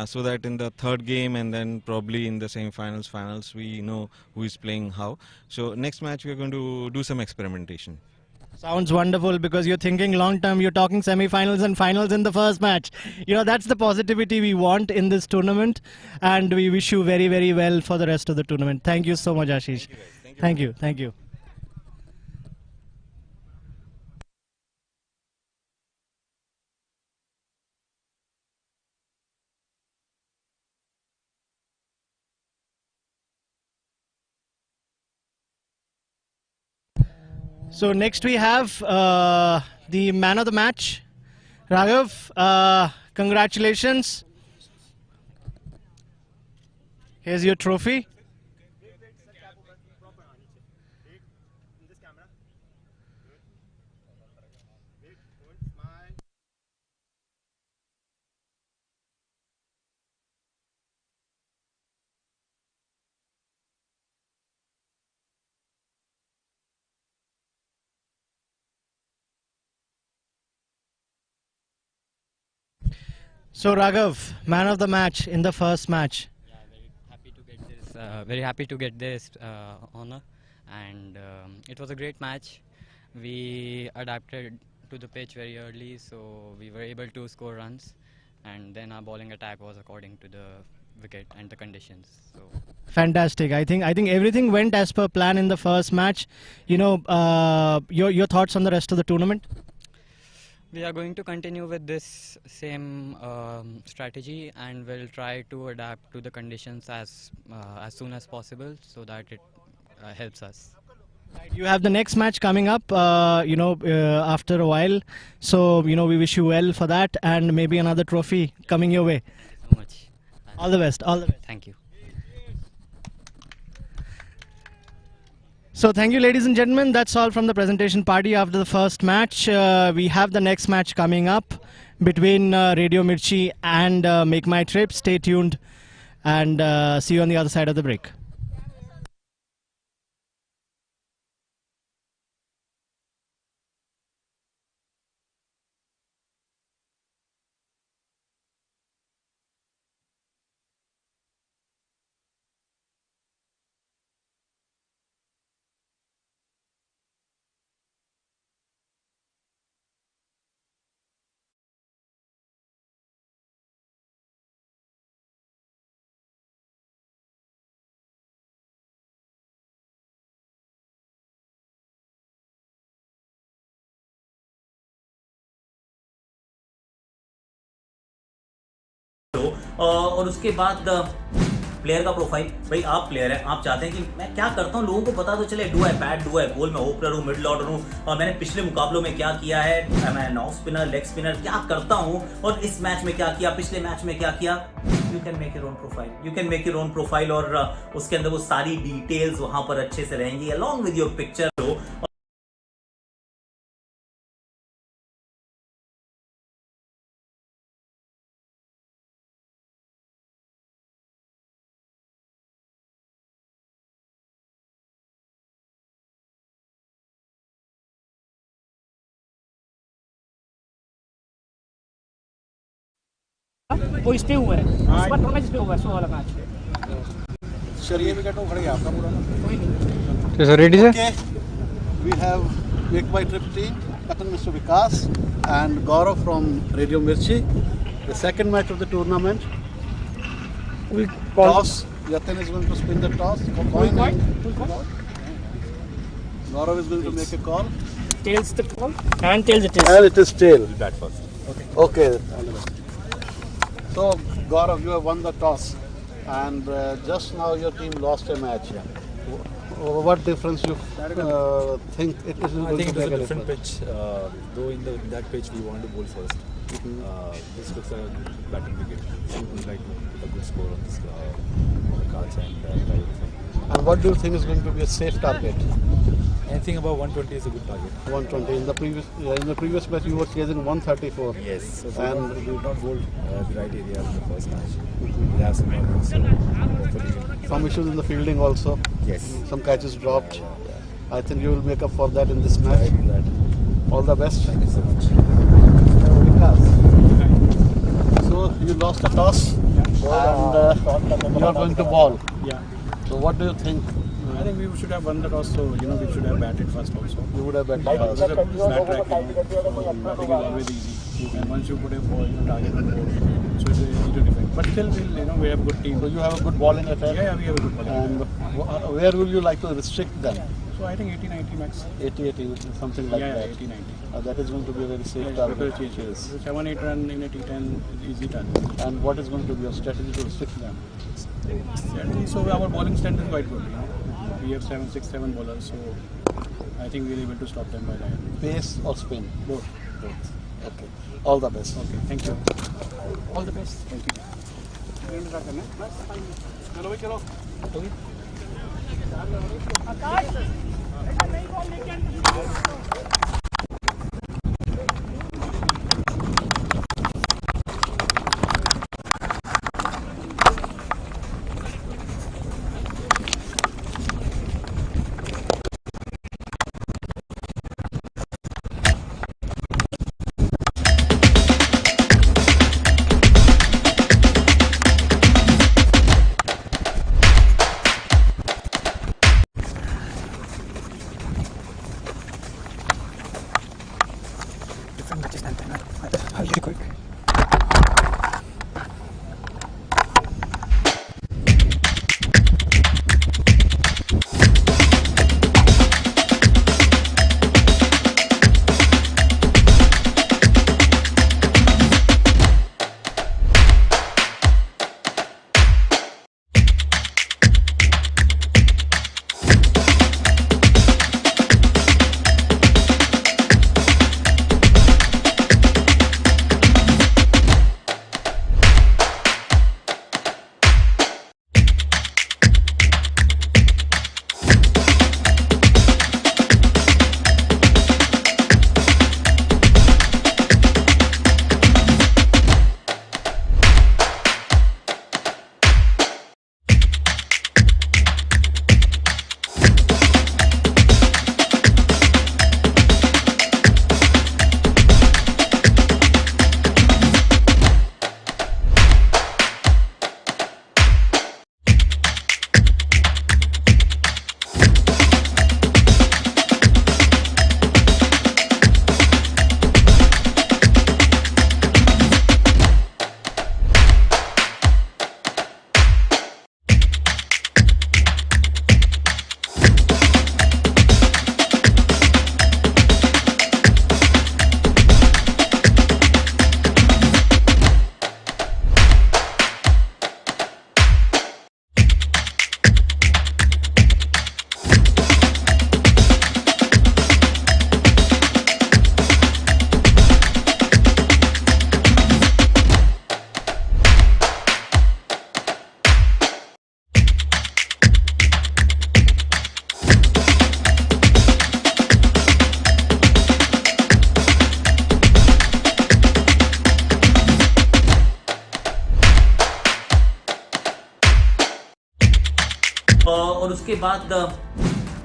so that in the third game and then probably in the semi-finals, finals, we know who is playing how. So next match, we are going to do some experimentation. Sounds wonderful, because you're thinking long term. You're talking semi-finals and finals in the first match. That's the positivity we want in this tournament, and we wish you very, very well for the rest of the tournament. Thank you so much, Ashish. Thank you. Thank you. So next we have the man of the match, Raghav. Congratulations. Here's your trophy. So Raghav, man of the match in the first match. Yeah, very happy to get this honor, and it was a great match. We adapted to the pitch very early, so we were able to score runs, and then our bowling attack was according to the wicket and the conditions. So fantastic. I think everything went as per plan in the first match. Your thoughts on the rest of the tournament? We are going to continue with this same strategy, and we'll try to adapt to the conditions as soon as possible, so that it helps us. You have the next match coming up, after a while. So, we wish you well for that, and maybe another trophy coming your way. Thank you so much. All the best. All the best. Thank you. So thank you, ladies and gentlemen. That's all from the presentation party after the first match. We have the next match coming up between Radio Mirchi and Make My Trip. Stay tuned. and see you on the other side of the break. और उसके बाद player का profile, भाई आप player हैं, आप चाहते हैं कि मैं क्या करता हूँ लोगों को पता तो चले, do I bat, do eye ball, मैं ओपनर हूँ, मिडिल ऑर्डर हूँ, और मैंने पिछले मुकाबलों में क्या किया है, मैं ऑफ स्पिनर, लेग स्पिनर, क्या करता हूँ, और इस मैच में क्या किया, पिछले मैच में क्या किया. You can make your own profile, you can make your own profile, और उसके अंदर वो सारी डिटेल्स वहां पर अच्छे से रहेंगी अलॉन्ग विद योर पिक्चर. वो इस पे हुआ है, उस पर थोड़ा इस पे हुआ है, 100 वाला मैच. चलिए विकेट उखड़ गया आपका पूरा. कोई नहीं. Sir, ready, sir? Okay, we have Make My Trip team, Captain Mr. Vikas and Gaurav from Radio Mirchi. The second match of the tournament. Toss. Yatin is going to spin the toss. Coin. Gaurav is going to make a call. Tails the call and tails the tails. And it is tail. Bat first. Okay. So Gaurav, you have won the toss, and just now your team lost a match. What difference you think it is I going think to it was make a a different difference? pitch. Though in that pitch we wanted to bowl first. This looks a batting wicket. We would like to put a good score on this on the cards and try everything. And what do you think is going to be a safe target? Anything above 120 is a good target. 120. In the previous match you were chasing 134. Yes. So And we did not bowl the right areas in the first match. We have some problems. So hopefully some issues in the fielding also. yes. Some catches dropped. Yeah. I think you will make up for that in this match. All the best. Thank you so much. So you lost the toss and you are going to ball. Yeah, So what do you think? I think we should have won the toss, so we should have batted first also. You would have bet This is first. a flat track, so batting is always easy. And once you put a ball, target on board, so it's easy to defend. But still, we have a good team. So you have a good bowling attack. Yeah, we have a good ball. And where will you like to restrict them? So I think 80-90 max. 80-80, something like Yeah, that. 80-90. That is going to be a very safe Yeah, target. because Yes. 7-8 run in a T10 is easy target. And what is going to be your strategy to restrict them? So our bowling strength is quite good. We have 7-6-7 bowlers, so I think we are able to stop them by that. Pace or spin? Both. Both. Okay. All the best. Okay, thank you. All the best. Thank you. आकाश ऐसा नहीं ball लेके आना. I'll be quick. और उसके बाद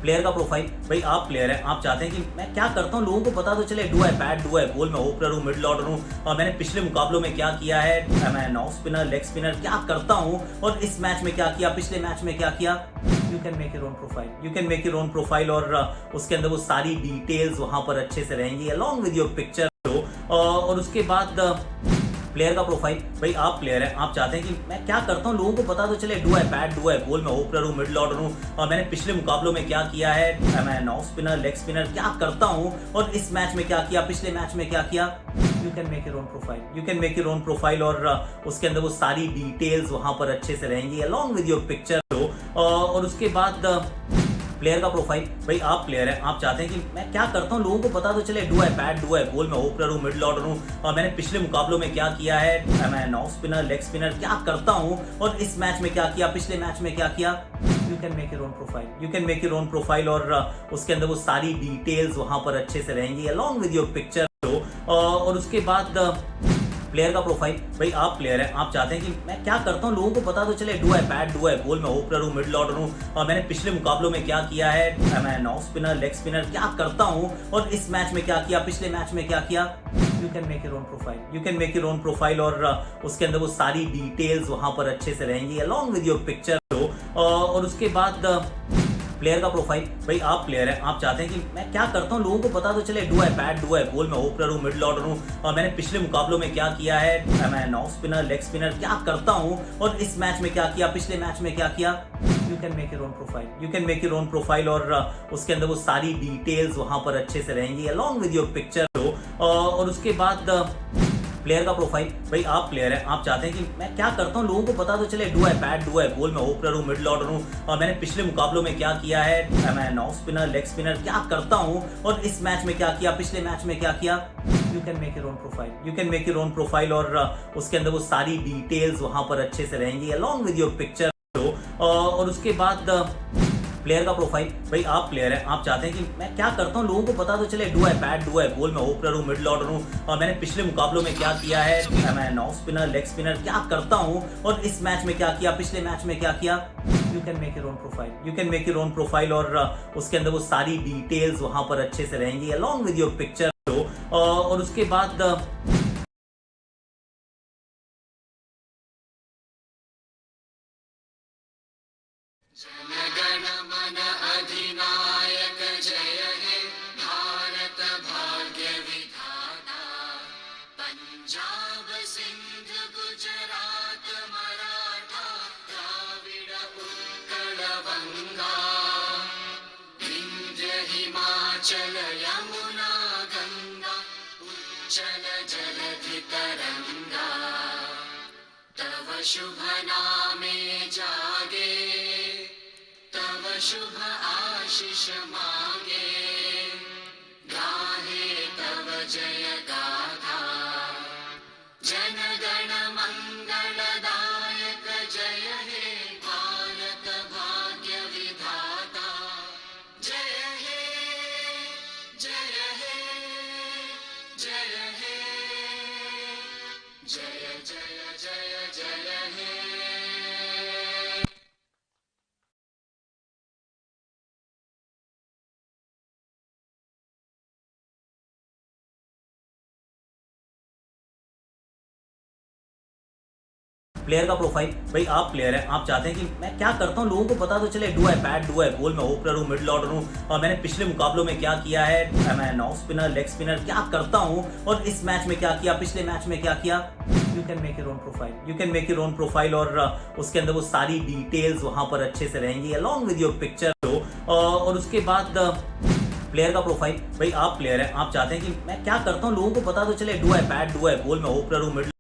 player का profile, भाई आप प्लेयर हैं, आप चाहते हैं कि मैं क्या करता हूँ लोगों को पता तो चले, do I bat, do eye ball, मैं ओपनर हूँ, मिडिल ऑर्डर हूँ, और मैंने पिछले मुकाबलों में क्या किया है, मैं ऑफ स्पिनर, लेग स्पिनर क्या करता हूँ, और इस मैच में क्या किया, पिछले मैच में क्या किया। You can make your own profile, you can make your own profile, और उसके अंदर वो सारी डिटेल्स वहां पर अच्छे से रहेंगी अलॉन्ग विद योर पिक्चर। और उसके बाद प्लेयर का प्रोफाइल, भाई आप प्लेयर हैं, आप चाहते हैं कि मैं क्या करता हूँ लोगों को पता तो चले, do I bat, do eye ball, मैं ओपनर हूँ, मिडिल ऑर्डर हूँ, और मैंने पिछले मुकाबलों में क्या किया है, मैं ऑफ स्पिनर, लेग स्पिनर क्या करता हूँ, और इस मैच में क्या किया, पिछले मैच में क्या किया। You can make your own profile, you can make your own profile, और उसके अंदर वो सारी डिटेल्स वहां पर अच्छे से रहेंगी अलॉन्ग विद योर पिक्चर। और उसके बाद प्लेयर का प्रोफाइल, भाई आप प्लेयर हैं, आप चाहते हैं कि मैं क्या करता हूँ लोगों को पता तो चले, do I bat, do eye ball, मैं ओपनर हूँ, मिडिल ऑर्डर हूँ, और मैंने पिछले मुकाबलों में क्या किया है, मैं ऑफ स्पिनर, लेग स्पिनर क्या करता हूँ, और इस मैच में क्या किया, पिछले मैच में क्या किया। You can make your own profile, you can make your own profile, और उसके अंदर वो सारी डिटेल्स वहां पर अच्छे से रहेंगी अलॉन्ग विद योर पिक्चर। और उसके बाद प्लेयर का प्रोफाइल, भाई आप प्लेयर हैं, आप चाहते हैं कि मैं क्या करता हूँ लोगों को पता तो चले, do I bat, do eye ball, मैं ओपनर हूँ, मिडिल ऑर्डर हूँ, और मैंने पिछले मुकाबलों में क्या किया है, मैं ऑफ स्पिनर, लेग स्पिनर क्या करता हूँ, और इस मैच में क्या किया, पिछले मैच में क्या किया। You can make your own profile, you can make your own profile, और उसके अंदर वो सारी डिटेल्स वहां पर अच्छे से रहेंगी अलॉन्ग विद योर पिक्चर। और उसके बाद प्लेयर का प्रोफाइल, भाई आप प्लेयर हैं, आप चाहते हैं कि मैं क्या करता हूँ लोगों को पता तो चले, do I bat, do eye ball, मैं ओपनर हूँ, मिडिल ऑर्डर हूँ, और मैंने पिछले मुकाबलों में क्या किया है, मैं ऑफ स्पिनर, लेग स्पिनर क्या करता हूँ, और इस मैच में क्या किया, पिछले मैच में क्या किया। You can make your own profile, you can make your own profile, और उसके अंदर वो सारी डिटेल्स वहां पर अच्छे से रहेंगी अलॉन्ग विद योर पिक्चर। और उसके बाद प्लेयर का प्रोफाइल, भाई आप प्लेयर हैं, आप चाहते हैं कि मैं क्या करता हूँ लोगों को पता तो चले, do I bat, do eye ball, मैं ओपनर हूँ, मिडिल ऑर्डर हूँ, और मैंने पिछले मुकाबलों में क्या किया है, मैं ऑफ स्पिनर, लेग स्पिनर क्या करता हूँ, और इस मैच में क्या किया, पिछले मैच में क्या किया। You can make your own profile, you can make your own profile, और उसके अंदर वो सारी डिटेल्स वहां पर अच्छे से रहेंगी अलॉन्ग विद योर पिक्चर। और उसके बाद प्लेयर का प्रोफाइल, भाई आप प्लेयर हैं, आप चाहते हैं कि मैं क्या करता हूँ लोगों को पता तो चले, do I bat, do eye ball, मैं ओपनर हूँ, मिडिल ऑर्डर हूँ, और मैंने पिछले मुकाबलों में क्या किया है, मैं ऑफ स्पिनर, लेग स्पिनर क्या करता हूँ, और इस मैच में क्या किया, पिछले मैच में क्या किया। You can make your own profile, you can make your own profile, और उसके अंदर वो सारी डिटेल्स वहां पर अच्छे से रहेंगी अलॉन्ग विद योर पिक्चर। और उसके बाद जनगण मन अधिनायक जय हे भारत भाग्य विधाता, पंजाब सिंध गुजरात मराठा द्राविड़ उत्कल बंगा, विंध्य हिमाचल यमुना गंगा उच्चल जलधि तरंगा, तव शुभ नामे जागे, तव शुभ आशीष मांगे, गाहे तव जय गाथा, जन गण मंगलदायक जय हे भारत भाग्य विधाता, जय हे जय हे जय हे जय जय जय जय प्लेयर का प्रोफाइल, भाई आप प्लेयर हैं, आप चाहते हैं कि मैं क्या करता हूँ लोगों को पता तो चले, do I bat, do eye ball, मैं ओपनर हूँ, मिडिल ऑर्डर हूँ, और मैंने पिछले मुकाबलों में क्या किया है, मैं ऑफ स्पिनर, लेग स्पिनर क्या करता हूँ, और इस मैच में क्या किया, पिछले मैच में क्या किया। You can make your own profile, you can make your own profile, और उसके अंदर वो सारी डिटेल्स वहां पर अच्छे से रहेंगी अलॉन्ग विद योर पिक्चर। और उसके बाद प्लेयर का प्रोफाइल, भाई आप प्लेयर हैं, आप चाहते हैं कि मैं क्या करता हूँ लोगों को पता तो चले, do I bat, do eye ball, मैं ओपनर हूँ, मिडिल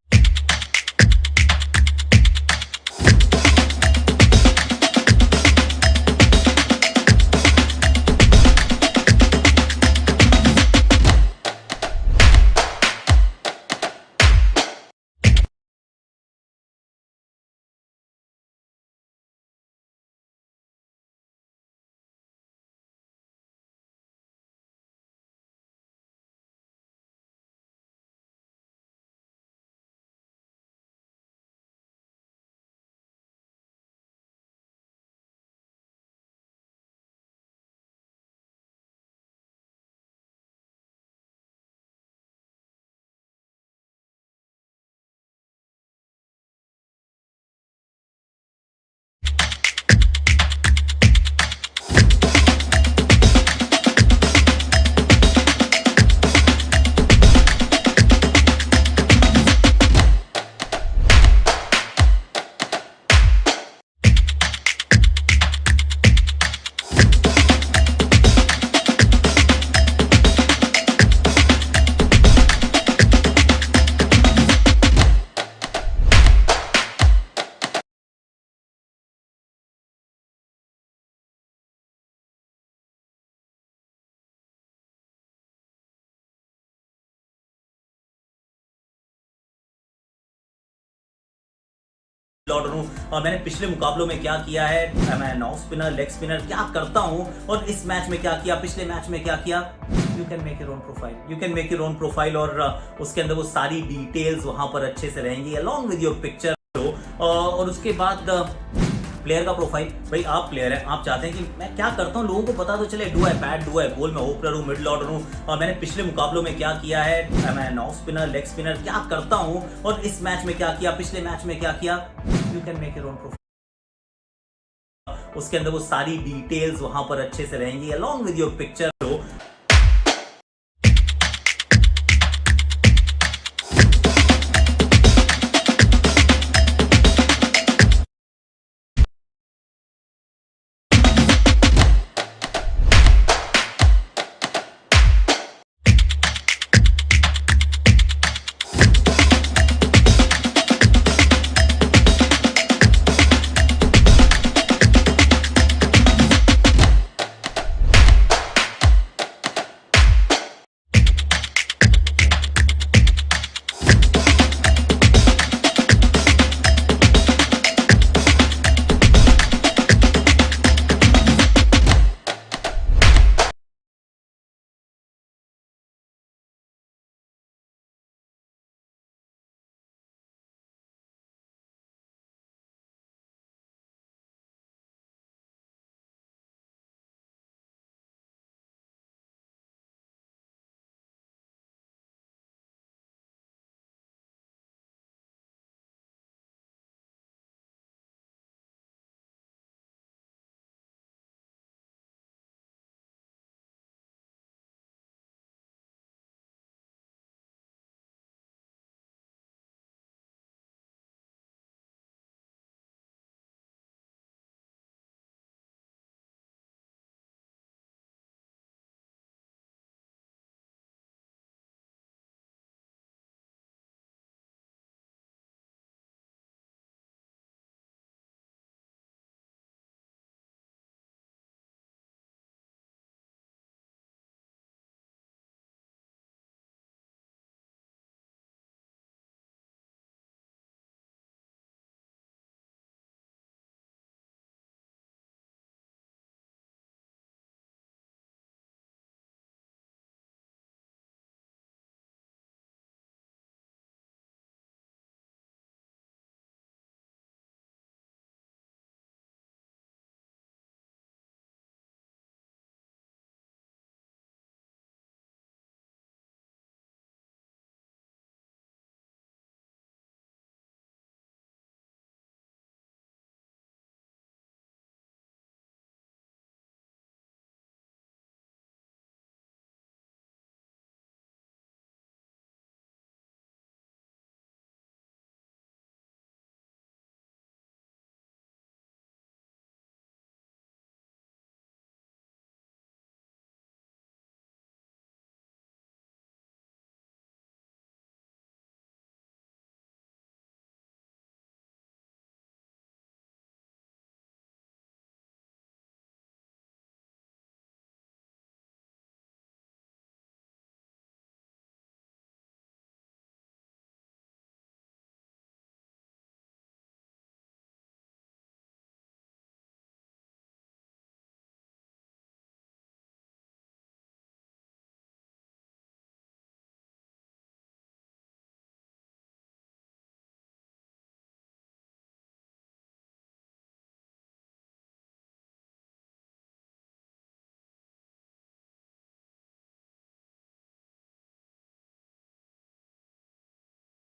ऑर्डर हूँ और मैंने पिछले मुकाबलों में क्या किया है, मैं ऑफ स्पिनर, लेग स्पिनर क्या करता हूँ और इस मैच में क्या किया, पिछले मैच में क्या किया। You can make your own profile, you can make your own profile और उसके अंदर वो सारी डिटेल्स वहां पर अच्छे से रहेंगी अलॉन्ग विद योर पिक्चर। और उसके बाद प्लेयर का प्रोफाइल, भाई आप प्लेयर हैं, आप चाहते हैं कि मैं क्या करता हूँ लोगों को पता तो चले, do I bat, do eye ball, मैं ओपनर हूँ, मिडिल ऑर्डर हूँ और मैंने पिछले मुकाबलों में क्या किया है, मैं ऑफ स्पिनर, लेग स्पिनर क्या करता हूँ और इस मैच में क्या किया, पिछले मैच में क्या किया। You can make your own profile, उसके अंदर वो सारी डिटेल्स वहां पर अच्छे से रहेंगी along with your picture.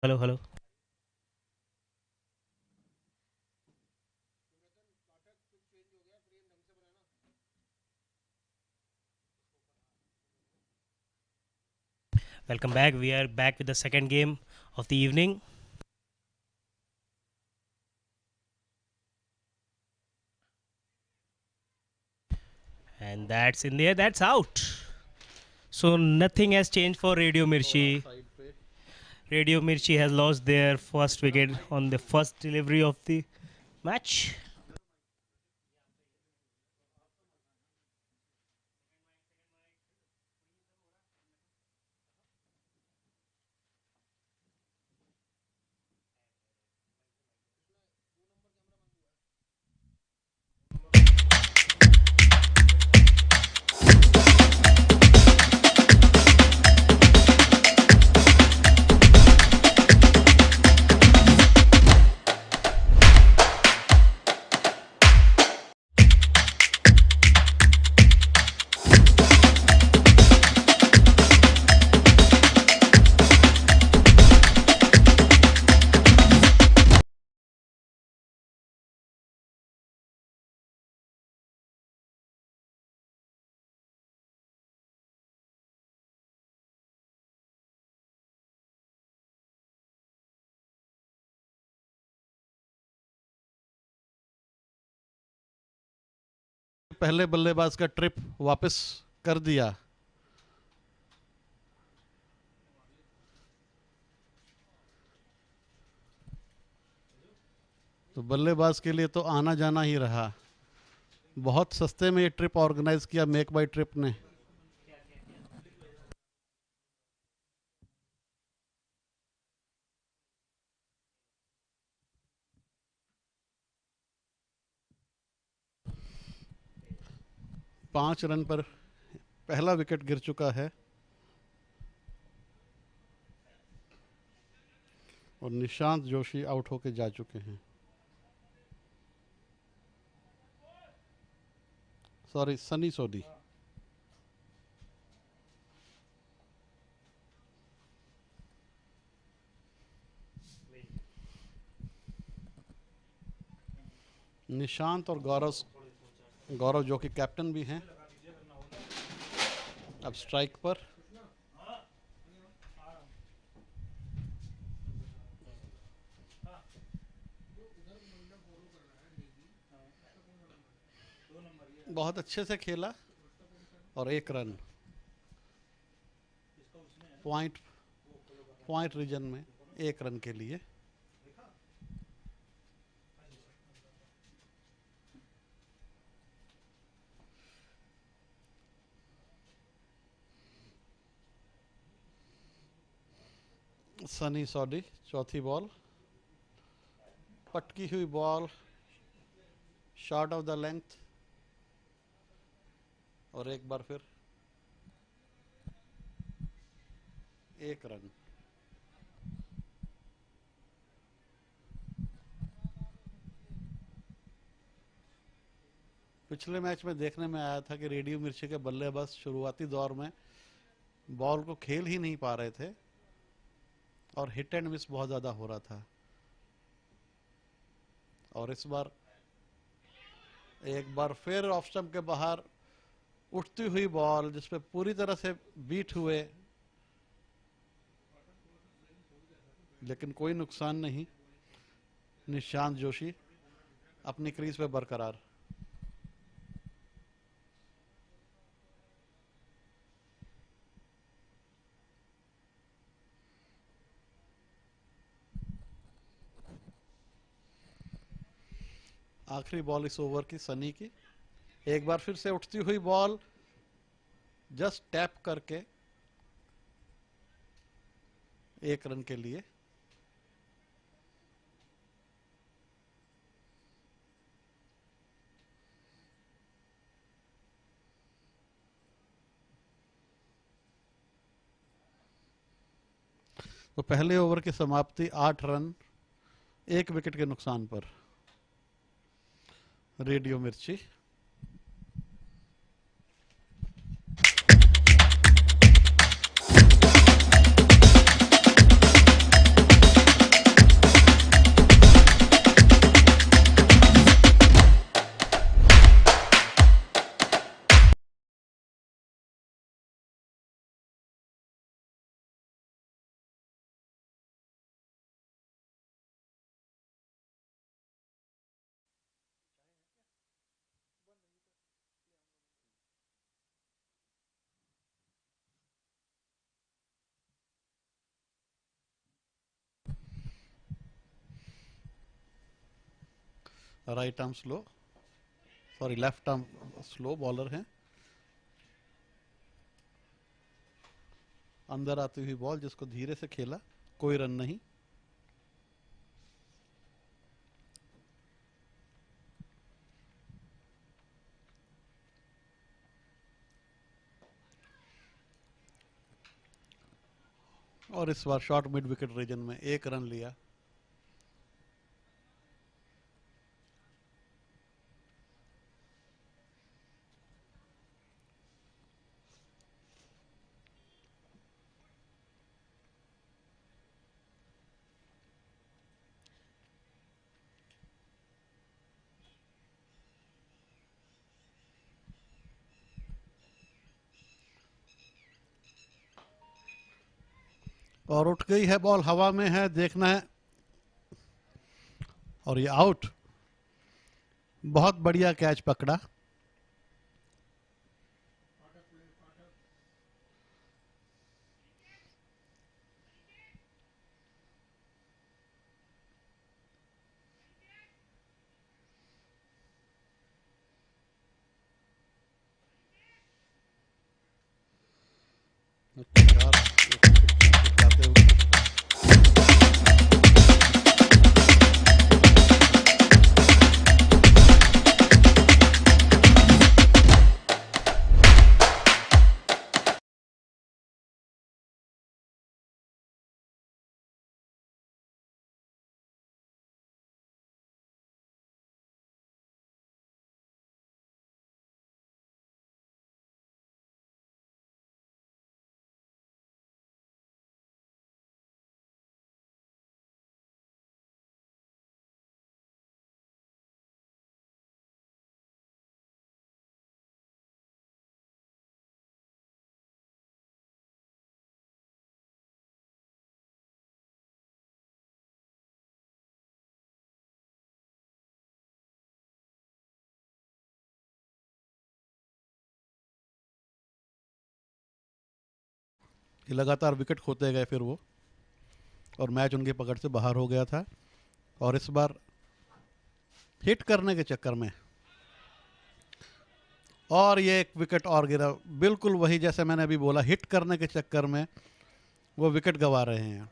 Hello hello. Welcome back. We are back with the second game of the evening. And that's in there, that's out. So nothing has changed for Radio Mirchi. Radio Mirchi has lost their first wicket on the first delivery of the match. पहले बल्लेबाज का trip वापस कर दिया। तो बल्लेबाज के लिए तो आना जाना ही रहा। बहुत सस्ते में ये ट्रिप ऑर्गेनाइज किया मेक बाई ट्रिप ने। पांच रन पर पहला विकेट गिर चुका है और निशांत जोशी आउट होके जा चुके हैं। सॉरी, सनी सोडी। निशांत और गौरव जो कि कैप्टन भी हैं, अब स्ट्राइक पर। बहुत अच्छे से खेला और एक रन। पॉइंट रीजन में एक रन के लिए। सनी सॉडी चौथी बॉल, पटकी हुई ball, short of the length और एक बार फिर एक रन। पिछले मैच में देखने में आया था कि रेडियो मिर्ची के बल्लेबाज शुरुआती दौर में बॉल को खेल ही नहीं पा रहे थे और हिट एंड मिस बहुत ज्यादा हो रहा था। और इस बार एक बार फिर ऑफ स्टंप के बाहर उठती हुई बॉल जिसपे पूरी तरह से बीट हुए, लेकिन कोई नुकसान नहीं। निशांत जोशी अपनी क्रीज पे बरकरार। आखिरी बॉल इस ओवर की सनी की। एक बार फिर से उठती हुई बॉल, जस्ट टैप करके एक रन के लिए। तो पहले ओवर की समाप्ति 8 रन 1 विकेट के नुकसान पर। रेडियो मिर्ची right arm slow, sorry left arm slow bowler हैं। अंदर आती हुई बॉल जिसको धीरे से खेला, कोई रन नहीं। और इस बार शॉर्ट मिड विकेट रीजन में एक रन लिया। और उठ गई है बॉल, हवा में है, देखना है। और ये आउट, बहुत बढ़िया कैच पकड़ा। लगातार विकेट खोते गए फिर वो, और मैच उनकी पकड़ से बाहर हो गया था। और इस बार हिट करने के चक्कर में और ये एक विकेट और गिरा, बिल्कुल वही जैसे मैंने अभी बोला, हिट करने के चक्कर में वो विकेट गंवा रहे हैं।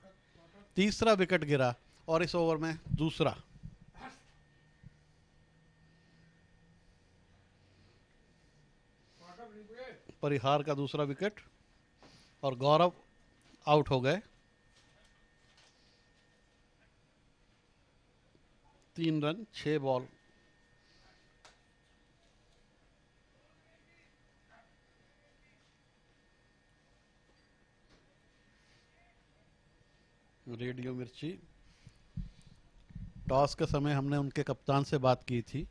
तीसरा विकेट गिरा और इस ओवर में दूसरा। परिहार का दूसरा विकेट और गौरव आउट हो गए। 3 रन 6 बॉल। रेडियो मिर्ची, टॉस के समय हमने उनके कप्तान से बात की थी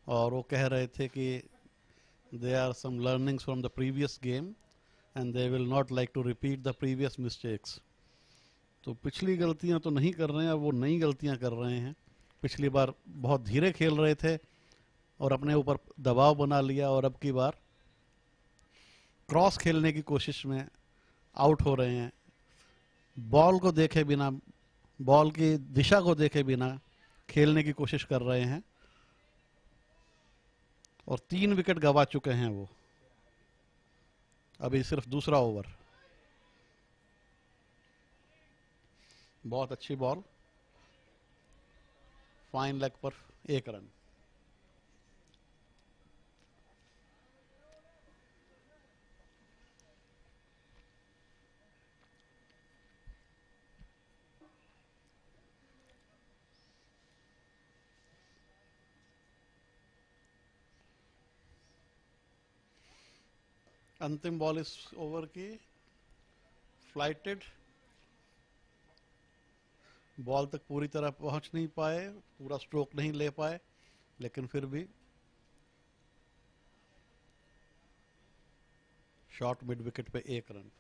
और वो कह रहे थे कि there are some learnings from the previous game and they will not like to repeat the previous mistakes. तो पिछली गलतियां तो नहीं कर रहे हैं, वो नई गलतियां कर रहे हैं। पिछली बार बहुत धीरे खेल रहे थे और अपने ऊपर दबाव बना लिया, और अब की बार क्रॉस खेलने की कोशिश में आउट हो रहे हैं। बॉल को देखे बिना, बॉल की दिशा को देखे बिना खेलने की कोशिश कर रहे हैं और 3 विकेट गंवा चुके हैं वो। अभी सिर्फ दूसरा ओवर। बहुत अच्छी बॉल, फाइन लेग पर 1 रन। अंतिम बॉल इस ओवर की फ्लाइटेड, बॉल तक पूरी तरह पहुंच नहीं पाए, पूरा स्ट्रोक नहीं ले पाए, लेकिन फिर भी शॉर्ट मिड विकेट पे 1 रन।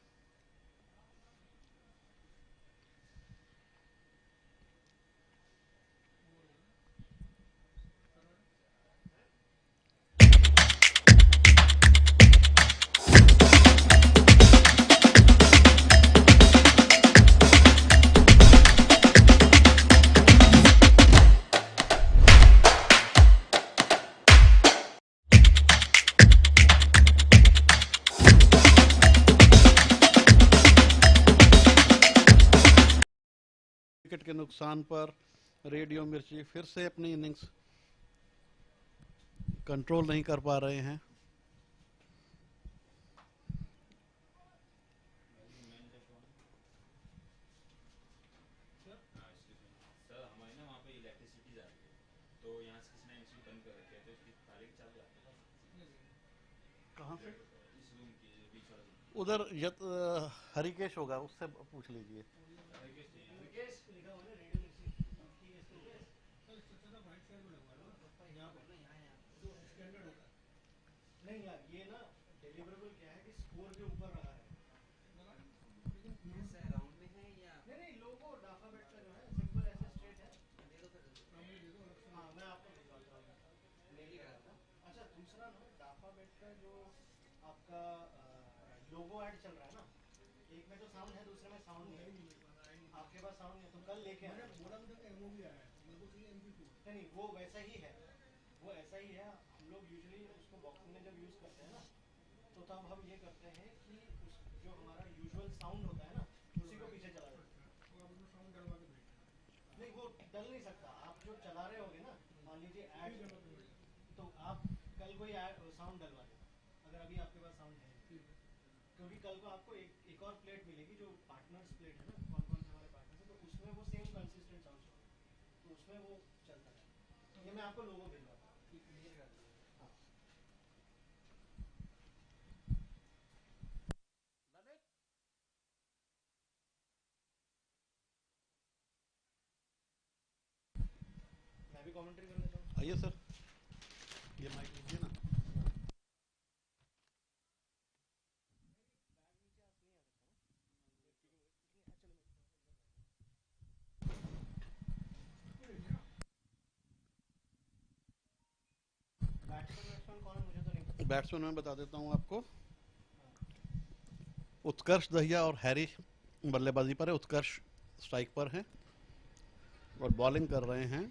विकेट के नुकसान पर रेडियो मिर्ची फिर से अपनी इनिंग्स कंट्रोल नहीं कर पा रहे हैं। कहाँ से? उधर हरिकेश होगा, उससे पूछ लीजिए। नहीं यार, ये ना डिलीवरेबल क्या है कि स्कोर के ऊपर रहा है। राउंड में है या नहीं, लोगो अल्फाबेट का जो है सिंपल ऐसे स्ट्रेट है। दे दो फिर, हाँ मैं आपको भिजवाता हूँ। मेल करा था। अच्छा, दूसरा ना अल्फाबेट का जो आपका लोगो ऐड चल रहा है ना, एक में तो साउंड है, दूसरे में साउंड नहीं है। आपके पास साउंड नहीं है, तो कल लेके आना। बोला तो एमओ भी आया है, मेरे को चाहिए MP4। नहीं, वो वैसा ही है, वो ऐसा ही है। हम लोग यूजुअली उसको बॉक्सिंग में जब यूज करते हैं ना, तो तो अब हम ये करते हैं कि जो हमारा यूजुअल साउंड होता है ना, उसी को पीछे चला देते हैं। नहीं, वो डल नहीं सकता। आप जो चला रहे होगे ना, मान लीजिए ऐड, तो आप कल कोई साउंड डलवा देना, अगर अभी आपके पास साउंड है, क्योंकि कल को आपको एक और प्लेट मिलेगी जो पार्टनर्स प्लेट है ना, कौन कौन से हमारे पार्टनर्स हैं, तो उसमें वो सेम कंसिस्टेंट साउंड होगा, तो उसमें वो चलता है। ये मैं आपको लोगो भिजवाता हूँ, क्लियर कर दूँगा। हाँ, मैं भी कमेंट्री करना चाहूँ। आइए सर, ये माइक लीजिए ना। बैट्समैन मैं बता देता हूँ आपको। उत्कर्ष दहिया और हैरी बल्लेबाजी पर है, उत्कर्ष स्ट्राइक पर है और बॉलिंग कर रहे हैं।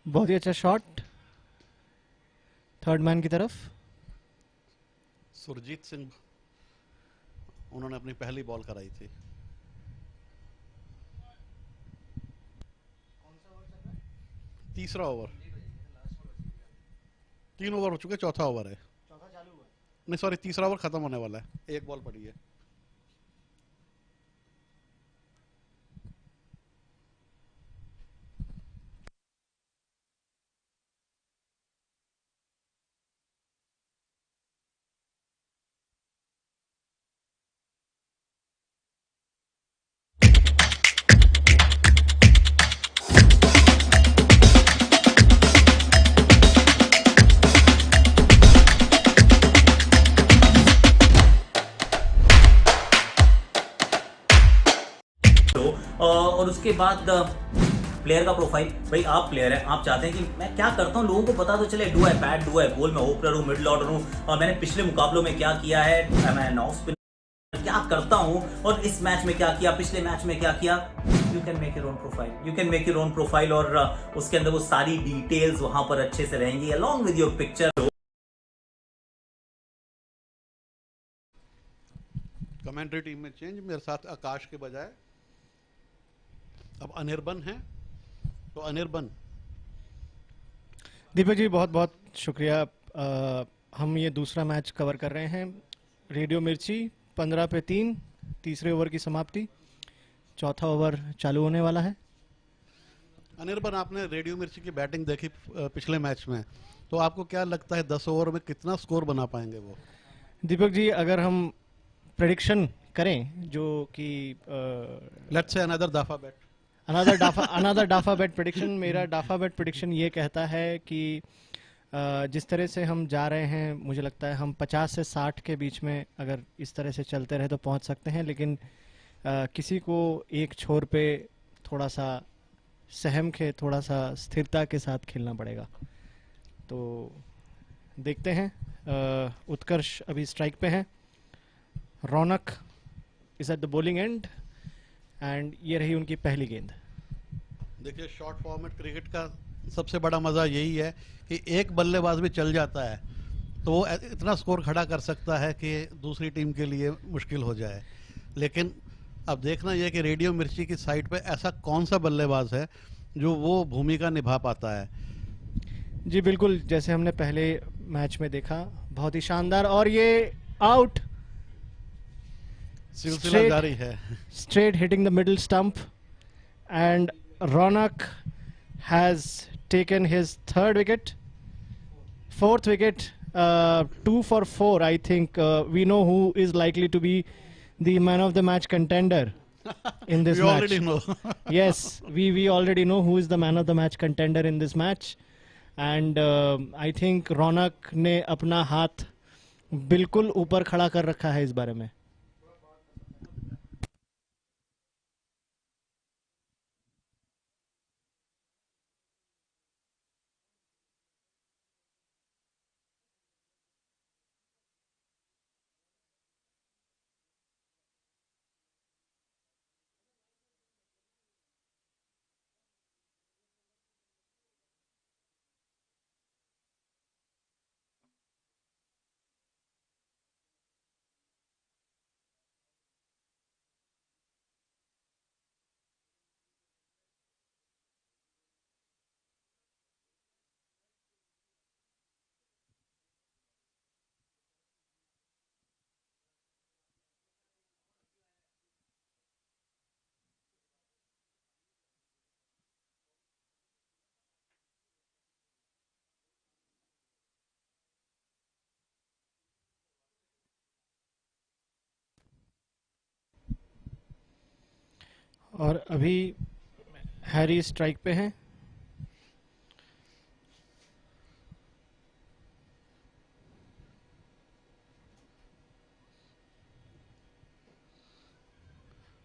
बहुत ही अच्छा शॉट थर्ड मैन की तरफ। सुरजीत सिंह, उन्होंने अपनी पहली बॉल कराई थी। तीसरा ओवर, 3 ओवर हो चुके, चौथा ओवर है। चौथा चालू हुआ है। नहीं सॉरी, तीसरा ओवर खत्म होने वाला है, एक बॉल पड़ी है। और उसके बाद प्लेयर का प्रोफाइल, भाई आप प्लेयर हैं, आप चाहते हैं कि मैं क्या करता हूँ लोगों को पता तो चले, do I bat, do eye ball, मैं ओपनर हूँ, मिडिल ऑर्डर हूँ, और मैंने पिछले मुकाबलों में क्या किया है, मैं ऑफ स्पिनर क्या करता हूँ, और इस मैच में क्या किया, पिछले मैच में क्या किया। You can make your own profile, you can make your own profile, और उसके अंदर वो सारी डिटेल्स वहां पर अच्छे से रहेंगी along with your picture. Commentary team में चेंज, मेरे साथ आकाश के बजाय अब अनिर्बन है, तो अनिर्बन। दीपक जी बहुत बहुत शुक्रिया। हम ये दूसरा मैच कवर कर रहे हैं। रेडियो मिर्ची 15 पे 3, तीसरे ओवर की समाप्ति, चौथा ओवर चालू होने वाला है। अनिर्बन, आपने रेडियो मिर्ची की बैटिंग देखी पिछले मैच में, तो आपको क्या लगता है 10 ओवर में कितना स्कोर बना पाएंगे वो? दीपक जी अगर हम प्रेडिक्शन करें जो कि let's see another Dafabet, another Dafabet prediction, मेरा डाफा बेट प्रेडिक्शन ये कहता है कि जिस तरह से हम जा रहे हैं, मुझे लगता है हम 50 से 60 के बीच में अगर इस तरह से चलते रहे तो पहुंच सकते हैं, लेकिन किसी को एक छोर पे थोड़ा सा सहम के, थोड़ा सा स्थिरता के साथ खेलना पड़ेगा। तो देखते हैं। उत्कर्ष अभी स्ट्राइक पे है, Raunak is at the bowling end, and ये रही उनकी पहली गेंद। देखिए शॉर्ट फॉर्मेट क्रिकेट का सबसे बड़ा मज़ा यही है कि एक बल्लेबाज भी चल जाता है तो वो इतना स्कोर खड़ा कर सकता है कि दूसरी टीम के लिए मुश्किल हो जाए। लेकिन अब देखना यह कि रेडियो मिर्ची की साइड पे ऐसा कौन सा बल्लेबाज है जो वो भूमिका निभा पाता है। जी बिल्कुल, जैसे हमने पहले मैच में देखा, बहुत ही शानदार, और ये आउट, सिलसिला जारी है। straight hitting the middle stump, and Ronak has taken his third wicket, fourth wicket, 2 for 4. I think we know who is likely to be the man of the match contender in this We match. already know. Yes, we already know who is the man of the match contender in this match, and I think Ronak ने अपना हाथ बिल्कुल ऊपर खड़ा कर रखा है इस बारे में। और अभी हैरी स्ट्राइक पे हैं।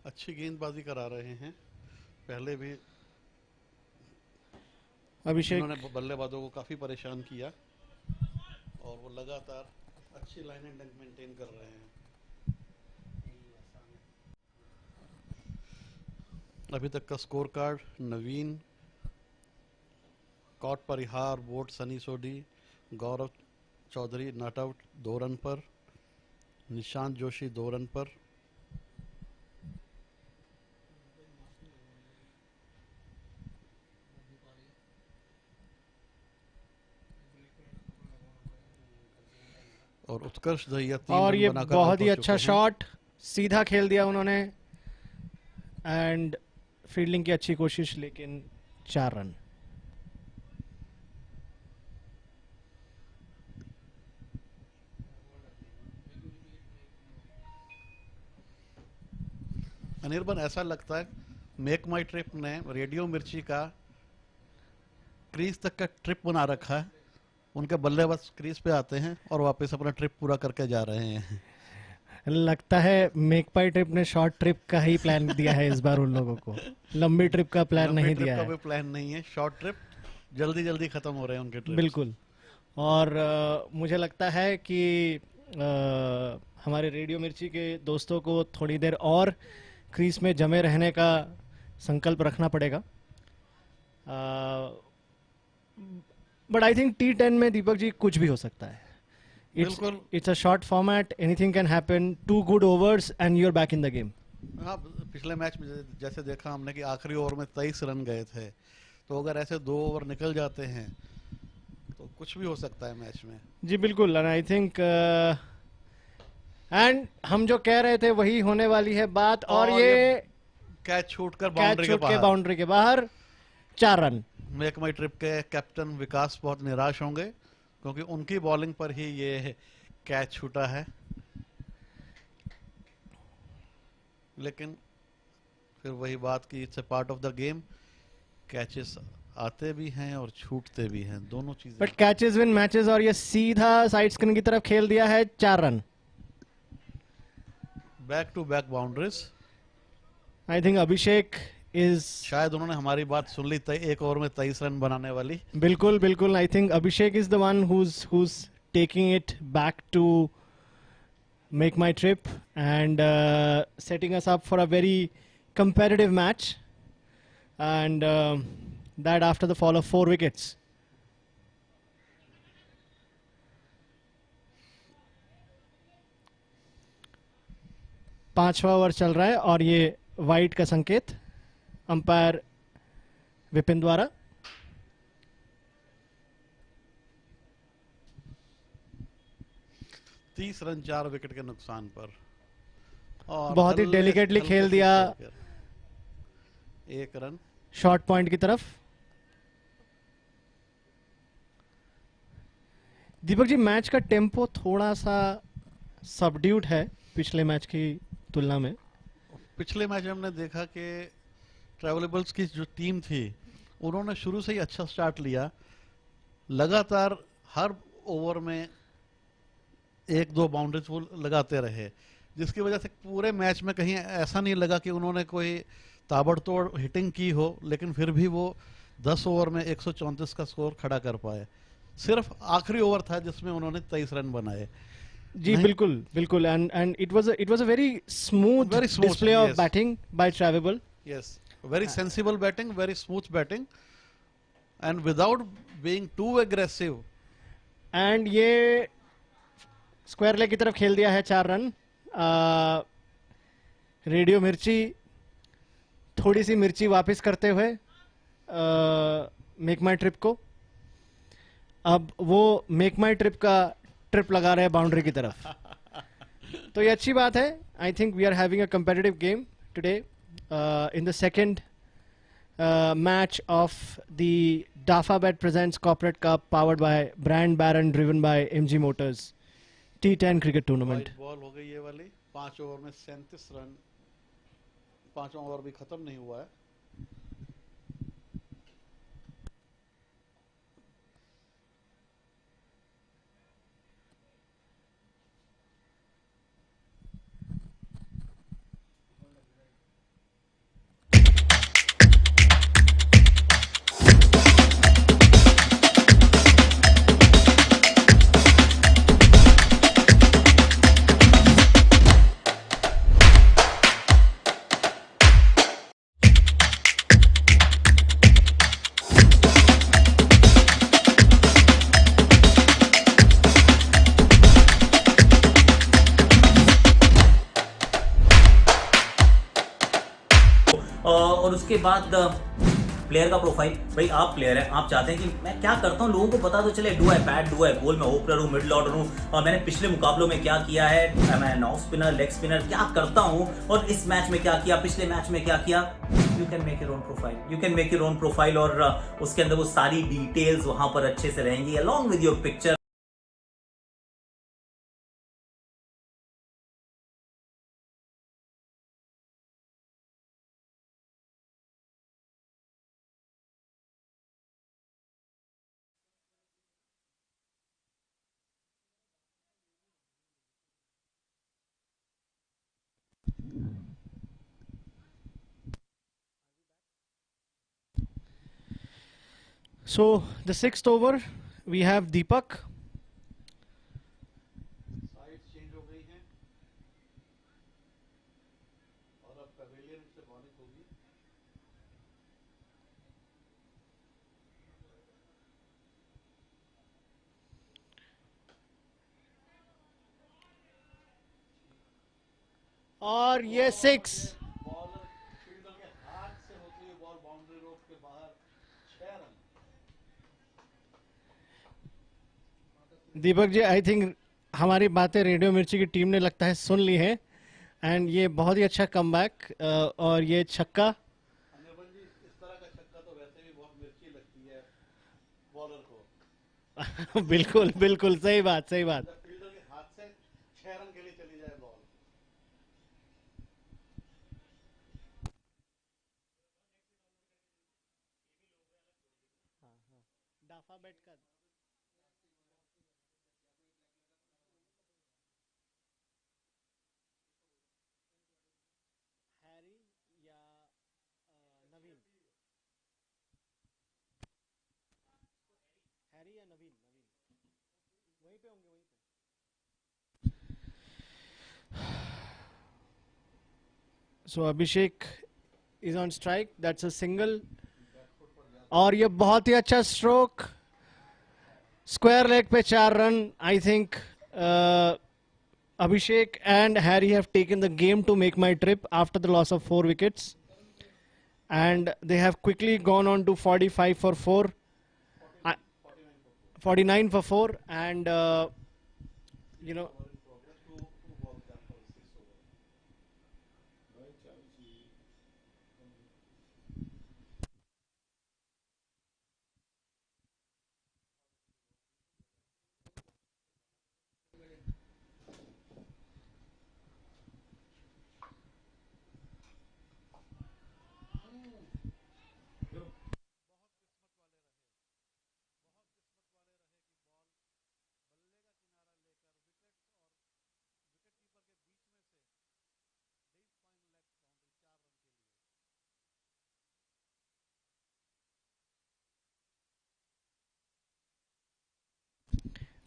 अच्छी गेंदबाजी करा रहे हैं। पहले भी अभिषेक उन्होंने बल्लेबाजों को काफी परेशान किया और वो लगातार अच्छी लाइन एंड मेंटेन कर रहे हैं। अभी तक का score card: Naveen, caught Parihar, वोट Sunny Sodhi, Gaurav Chaudhary not out 2 run पर, निशांत जोशी 2 रन पर, और उत्कर्ष दहिया 3 और रन ये बनाकर बहुत आउट ही हो अच्छा चुके हैं। शॉट, सीधा खेल दिया उन्होंने एंड फील्डिंग की अच्छी कोशिश, लेकिन 4 रन। अनिर्बन, ऐसा लगता है मेक माई ट्रिप ने रेडियो मिर्ची का क्रीज तक का ट्रिप बना रखा है। उनके बल्लेबाज क्रीज पे आते हैं और वापस अपना ट्रिप पूरा करके जा रहे हैं। लगता है मेक पाई ट्रिप ने शॉर्ट ट्रिप का ही प्लान दिया है इस बार उन लोगों को, लंबी ट्रिप का प्लान लंबी नहीं ट्रिप दिया का है। कोई प्लान नहीं है, शॉर्ट ट्रिप जल्दी जल्दी खत्म हो रहे हैं उनके ट्रिप। बिल्कुल। और मुझे लगता है कि हमारे रेडियो मिर्ची के दोस्तों को थोड़ी देर और क्रीज में जमे रहने का संकल्प रखना पड़ेगा। बट आई थिंक T10 में दीपक जी कुछ भी हो सकता है। It's a short format, anything can happen, 2 good overs and you are back in the game. हाँ, पिछले मैच में जैसे देखा हमने कि आखिरी ओवर में 23 रन गए थे, तो अगर ऐसे 2 ओवर निकल जाते हैं तो कुछ भी हो सकता है मैच में। जी बिल्कुल। एंड आई थिंक एंड हम जो कह रहे थे वही होने वाली है बात, और ये कैच छूटकर बाउंड्री के बाहर 4 रन। मेक माई ट्रिप के कैप्टन विकास बहुत निराश होंगे क्योंकि उनकी बॉलिंग पर ही ये कैच छूटा है, लेकिन फिर वही बात कि it's a part of the game. Catches आते भी हैं और छूटते भी हैं, दोनों चीजें। बट कैचेस विन मैचेस, और ये सीधा साइड स्क्रीन की तरफ खेल दिया है, 4 run. Back to back boundaries. I think Abhishek is, शायद उन्होंने हमारी बात सुन ली, 1 ओवर में 23 रन बनाने वाली। बिल्कुल बिल्कुल। आई think Abhishek is the one who's taking it back to make my trip and setting us up for a very competitive match, and that after the fall of 4 wickets. पांचवा ओवर चल रहा है और ये वाइड का संकेत अंपायर विपिन द्वारा। तीस रन 4 विकेट के नुकसान पर, और बहुत ही डेलिकेटली खेल दिया, 1 रन शॉर्ट पॉइंट की तरफ। दीपक जी, मैच का टेम्पो थोड़ा सा सबड्यूड है पिछले मैच की तुलना में। पिछले मैच में हमने देखा कि ट्रैवलेबल्स की जो टीम थी उन्होंने शुरू से ही अच्छा स्टार्ट लिया, लगातार हर ओवर में 1-2 बाउंड्रीज वो लगाते रहे, जिसकी वजह से पूरे मैच में कहीं ऐसा नहीं लगा कि उन्होंने कोई ताबड़तोड़ हिटिंग की हो, लेकिन फिर भी वो 10 ओवर में 134 का स्कोर खड़ा कर पाए। सिर्फ आखिरी ओवर था जिसमें उन्होंने 23 रन बनाए। जी बिल्कुल बिल्कुल। And it was a very smooth display of batting by Travable. Yes, very sensible batting, very smooth batting, and without being too aggressive. And ये स्क्वायर लेग की तरफ खेल दिया है 4 रन। रेडियो मिर्ची थोड़ी सी मिर्ची वापस करते हुए मेक माई ट्रिप को, अब वो मेक माई ट्रिप का ट्रिप लगा रहे हैं बाउंड्री की तरफ। तो ये अच्छी बात है। I think we are having a competitive game today in the second match of the DAFABet Presents Corporate Cup, powered by Brand Baron, driven by MG Motors, T10 cricket tournament. Ball हो गई ये वाली, 5 over में 37 run पांचवा over भी खत्म नहीं हुआ है। और उसके बाद प्लेयर का प्रोफाइल, भाई आप प्लेयर हैं, आप चाहते हैं कि मैं क्या करता हूँ लोगों को पता तो चले, do I bat, do eye ball, मैं ओपनर हूँ, मिडिल ऑर्डर हूँ, और मैंने पिछले मुकाबलों में क्या किया है, मैं ऑफ स्पिनर, लेग स्पिनर क्या करता हूँ, और इस मैच में क्या किया, पिछले मैच में क्या किया। You can make your own profile, you can make your own profile, और उसके अंदर वो सारी डिटेल्स वहां पर अच्छे से रहेंगी along with your picture. So the sixth over, we have Deepak. Side change हो गई हैं और अब पवेलियन से बॉलिंग होगी। और ये 6। बॉलर फील्डर के हाथ से होती हुई बॉल बाउंड्री रोड के बाहर, 6 run. Deepak ji, I think हमारी बातें रेडियो मिर्ची की टीम ने लगता है सुन ली है, एंड ये बहुत ही अच्छा कमबैक, और ये छक्का। अनिर्बन जी, इस तरह का छक्का तो वैसे भी बहुत मिर्ची लगती है बॉलर को। बिल्कुल बिल्कुल सही बात, सही बात। जब फील्डर के हाथ से 6 रन के लिए चली जाए बॉल। डाफा बैट का हैरी या नवीन, हैरी या नवीन, वहीं पे होंगे, वहीं पे। So Abhishek is on strike. That's a single. और ये बहुत ही अच्छा स्ट्रोक, स्क्वायर लेग पे 4 run. I think Abhishek and Harry have taken the game to make my trip after the loss of 4 wickets, and they have quickly gone on to 45 for 4, 49 for 4, and you know.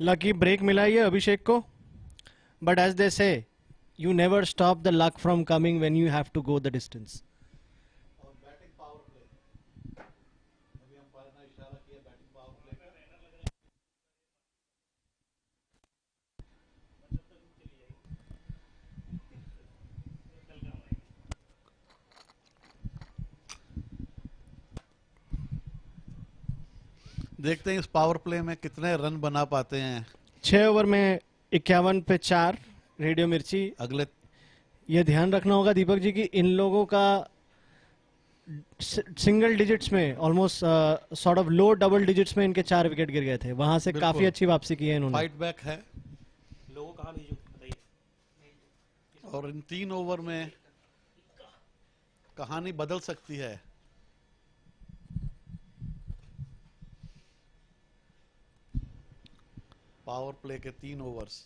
Lucky break मिला ये अभिषेक को, but as they say you never stop the luck from coming when you have to go the distance. और batting power play, अभी umpire ने इशारा किया batting power play का। देखते हैं इस पावर प्ले में कितने रन बना पाते हैं। 6 ओवर में 51 पे 4 रेडियो मिर्ची। अगले ये ध्यान रखना होगा दीपक जी कि इन लोगों का सिंगल डिजिट्स में almost sort of low double digits में इनके 4 विकेट गिर गए थे, वहां से काफी अच्छी वापसी की है इन्होंने। फाइट बैक है लोगों कहाँ भेजूं बताइए। और इन 3 ओवर में कहानी बदल सकती है। पावर प्ले के 3 ओवर्स।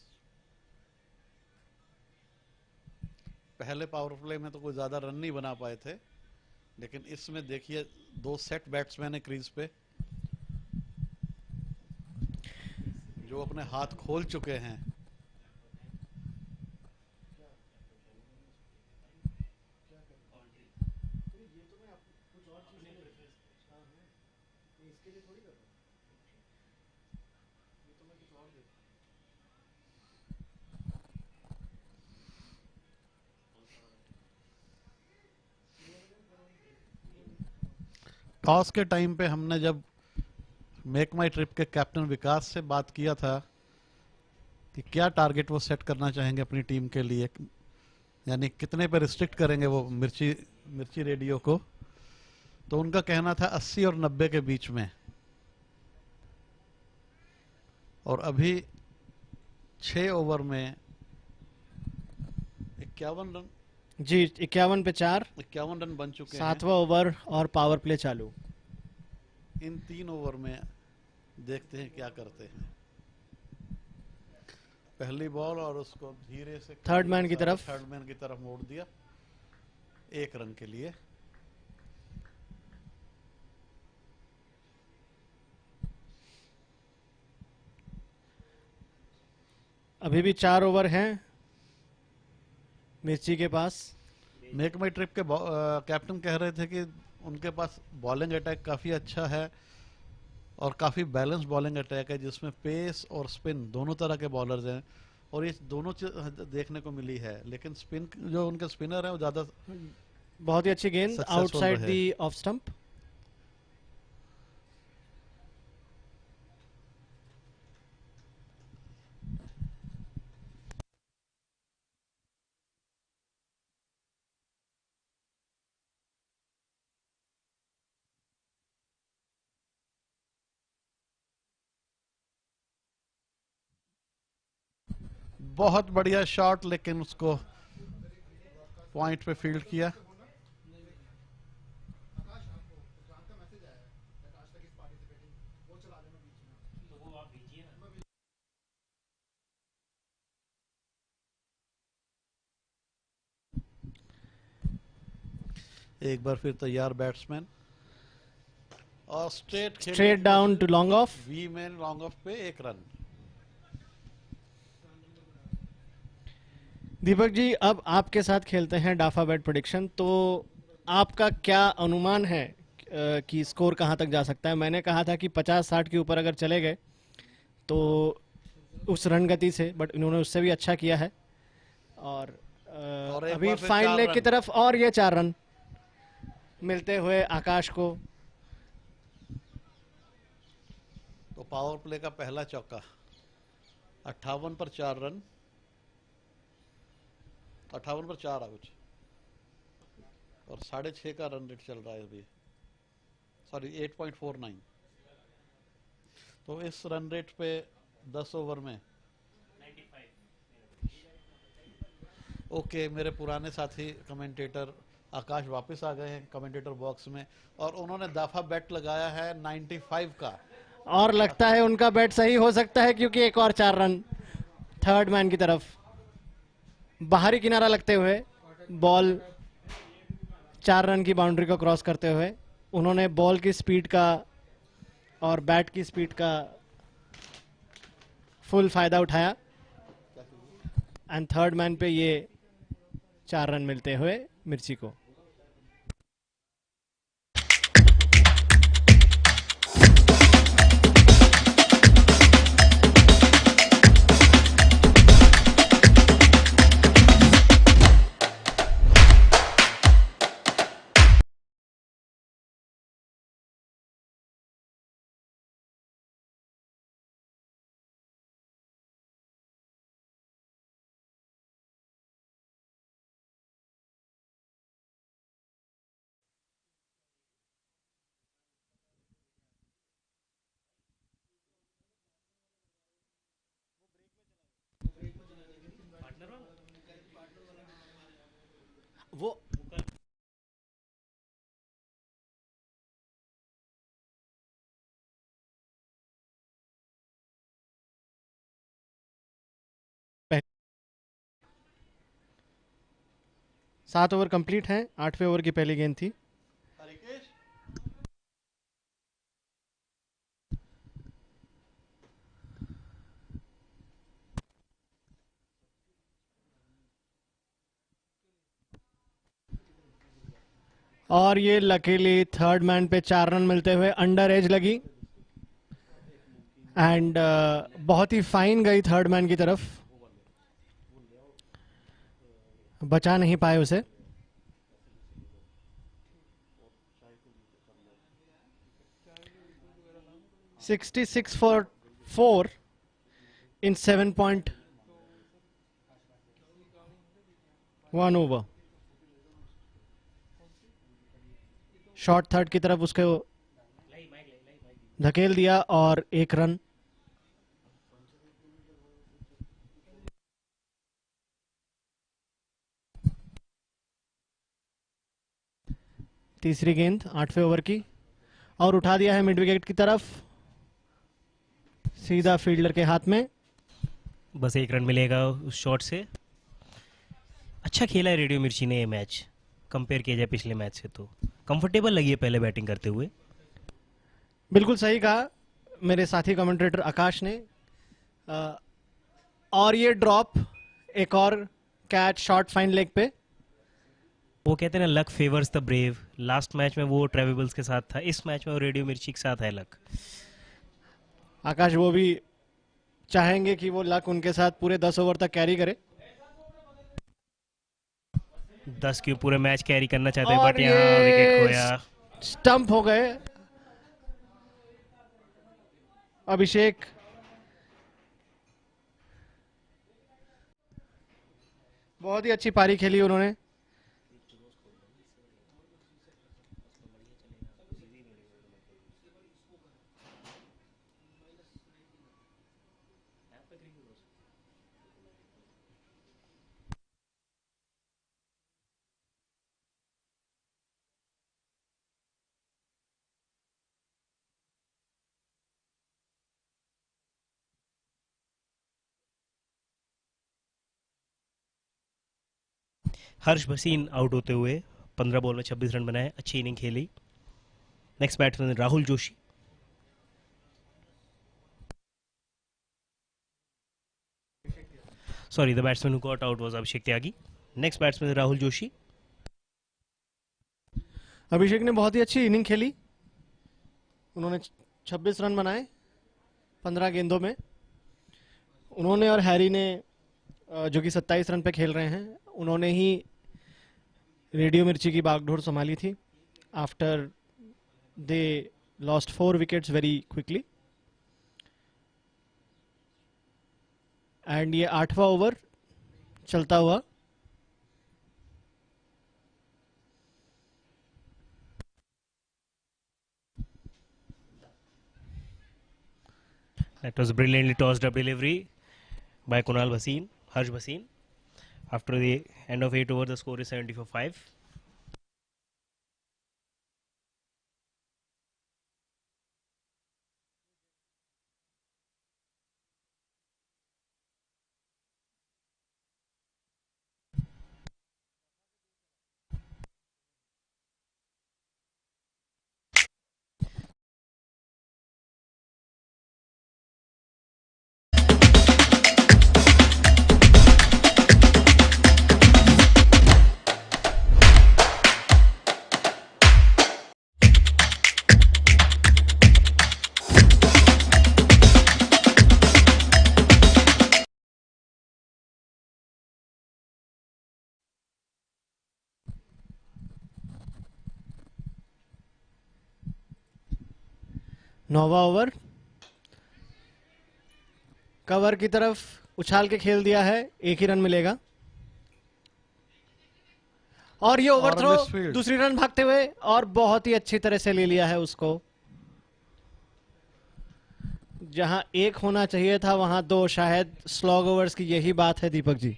पहले पावर प्ले में तो कोई ज्यादा रन नहीं बना पाए थे, लेकिन इसमें देखिए 2 सेट बैट्समैन है क्रीज पे जो अपने हाथ खोल चुके हैं। टॉस के टाइम पे हमने जब मेक माई ट्रिप के कैप्टन विकास से बात किया था कि क्या टारगेट वो सेट करना चाहेंगे अपनी टीम के लिए, यानी कितने पे रिस्ट्रिक्ट करेंगे वो मिर्ची रेडियो को, तो उनका कहना था 80 और 90 के बीच में। और अभी 6 ओवर में 51 रन जी, 51 पे 4, 51 रन बन चुके हैं। 7वां ओवर और पावर प्ले चालू। इन 3 ओवर में देखते हैं क्या करते हैं। पहली बॉल और उसको धीरे से थर्ड मैन की तरफ मोड़ दिया 1 रन के लिए। अभी भी 4 ओवर हैं मिर्ची के पास। मेक माई ट्रिप के कैप्टन कह रहे थे कि उनके पास बॉलिंग अटैक काफी अच्छा है और काफी बैलेंस बॉलिंग अटैक है जिसमें पेस और स्पिन दोनों तरह के बॉलर्स हैं और ये दोनों चीज देखने को मिली है। लेकिन स्पिन जो उनके स्पिनर है वो ज्यादा बहुत ही अच्छी गेंद आउटसाइड दी ऑफ स्टंप। बहुत बढ़िया शॉट, लेकिन उसको पॉइंट पे फील्ड किया। एक बार फिर तैयार बैट्समैन और straight down to long off. We man long off पे 1 रन। दीपक जी, अब आपके साथ खेलते हैं डाफा बैट प्रेडिक्शन। तो आपका क्या अनुमान है कि स्कोर कहां तक जा सकता है? मैंने कहा था कि 50-60 के ऊपर अगर चले गए तो उस रन गति से, बट इन्होंने उससे भी अच्छा किया है। और अभी फाइन लेग की तरफ और ये 4 रन मिलते हुए आकाश को। तो पावर प्ले का पहला चौका 58 पर 4 रन, 58 पर 4 आउट और 6.5 का रन रेट चल रहा है अभी, सॉरी 8.49। तो इस रन रेट पे 10 ओवर में ओके, मेरे पुराने साथी कमेंटेटर आकाश वापस आ गए हैं कमेंटेटर बॉक्स में और उन्होंने दाफा बेट लगाया है 95 का। और लगता है उनका बैट सही हो सकता है क्योंकि एक और 4 रन थर्ड मैन की तरफ। बाहरी किनारा लगते हुए बॉल 4 रन की बाउंड्री को क्रॉस करते हुए उन्होंने बॉल की स्पीड का और बैट की स्पीड का फुल फायदा उठाया एंड थर्ड मैन पे ये 4 रन मिलते हुए मिर्ची को। वो 7 ओवर कंप्लीट हैं, 8वें ओवर की पहली गेंद थी। और ये लकीली थर्ड मैन पे 4 रन मिलते हुए अंडर एज लगी एंड बहुत ही फाइन गई थर्ड मैन की तरफ, बचा नहीं पाए उसे। $66 for 4 in 7.1 over। Short third की तरफ उसको धकेल दिया और 1 रन। तीसरी गेंद 8वें ओवर की और उठा दिया है मिड विकेट की तरफ, सीधा फील्डर के हाथ में। बस 1 रन मिलेगा उस शॉट से। अच्छा खेला है रेडियो मिर्ची ने ये मैच, कंपेयर किया जाए पिछले मैच से तो कंफर्टेबल लगी है पहले बैटिंग करते हुए। बिल्कुल सही कहा मेरे साथी कमेंटेटर आकाश ने। और ये ड्रॉप, एक और कैच शॉर्ट फाइन लेग पे। वो कहते हैं ना luck favours the brave. Last match में वो ट्रेवेबल्स के साथ था, इस मैच में वो रेडियो मिर्ची के साथ है लक। आकाश वो भी चाहेंगे कि वो लक उनके साथ पूरे 10 ओवर तक कैरी करे। 10 क्यों, पूरे मैच कैरी करना चाहते हैं, बट यहाँ विकेट खोया। स्टंप हो गए अभिषेक। बहुत ही अच्छी पारी खेली उन्होंने। हर्ष भसीन आउट होते हुए 15 बॉल में 26 रन बनाए, अच्छी इनिंग खेली। Next batsman Rahul Joshi. Sorry, the batsman who got out was Abhishek Tyagi. Next batsman Rahul Joshi. Abhishek ने बहुत ही अच्छी इनिंग खेली, उन्होंने 26 रन बनाए 15 गेंदों में। उन्होंने और हैरी ने जो कि 27 रन पे खेल रहे हैं, उन्होंने ही रेडियो मिर्ची की बागडोर संभाली थी after they lost 4 wickets very quickly. And ये 8वां ओवर चलता हुआ। That was brilliantly tossed up delivery by Kunal Bhasin, Harsh Bhasin. After the end of 8 overs, the score is 70 for 5. नौवां ओवर कवर की तरफ उछाल के खेल दिया है, 1 ही रन मिलेगा। और ये ओवरथ्रो, दूसरी रन भागते हुए और बहुत ही अच्छी तरह से ले लिया है उसको। जहां 1 होना चाहिए था वहां 2, शायद स्लॉग ओवर्स की यही बात है दीपक जी।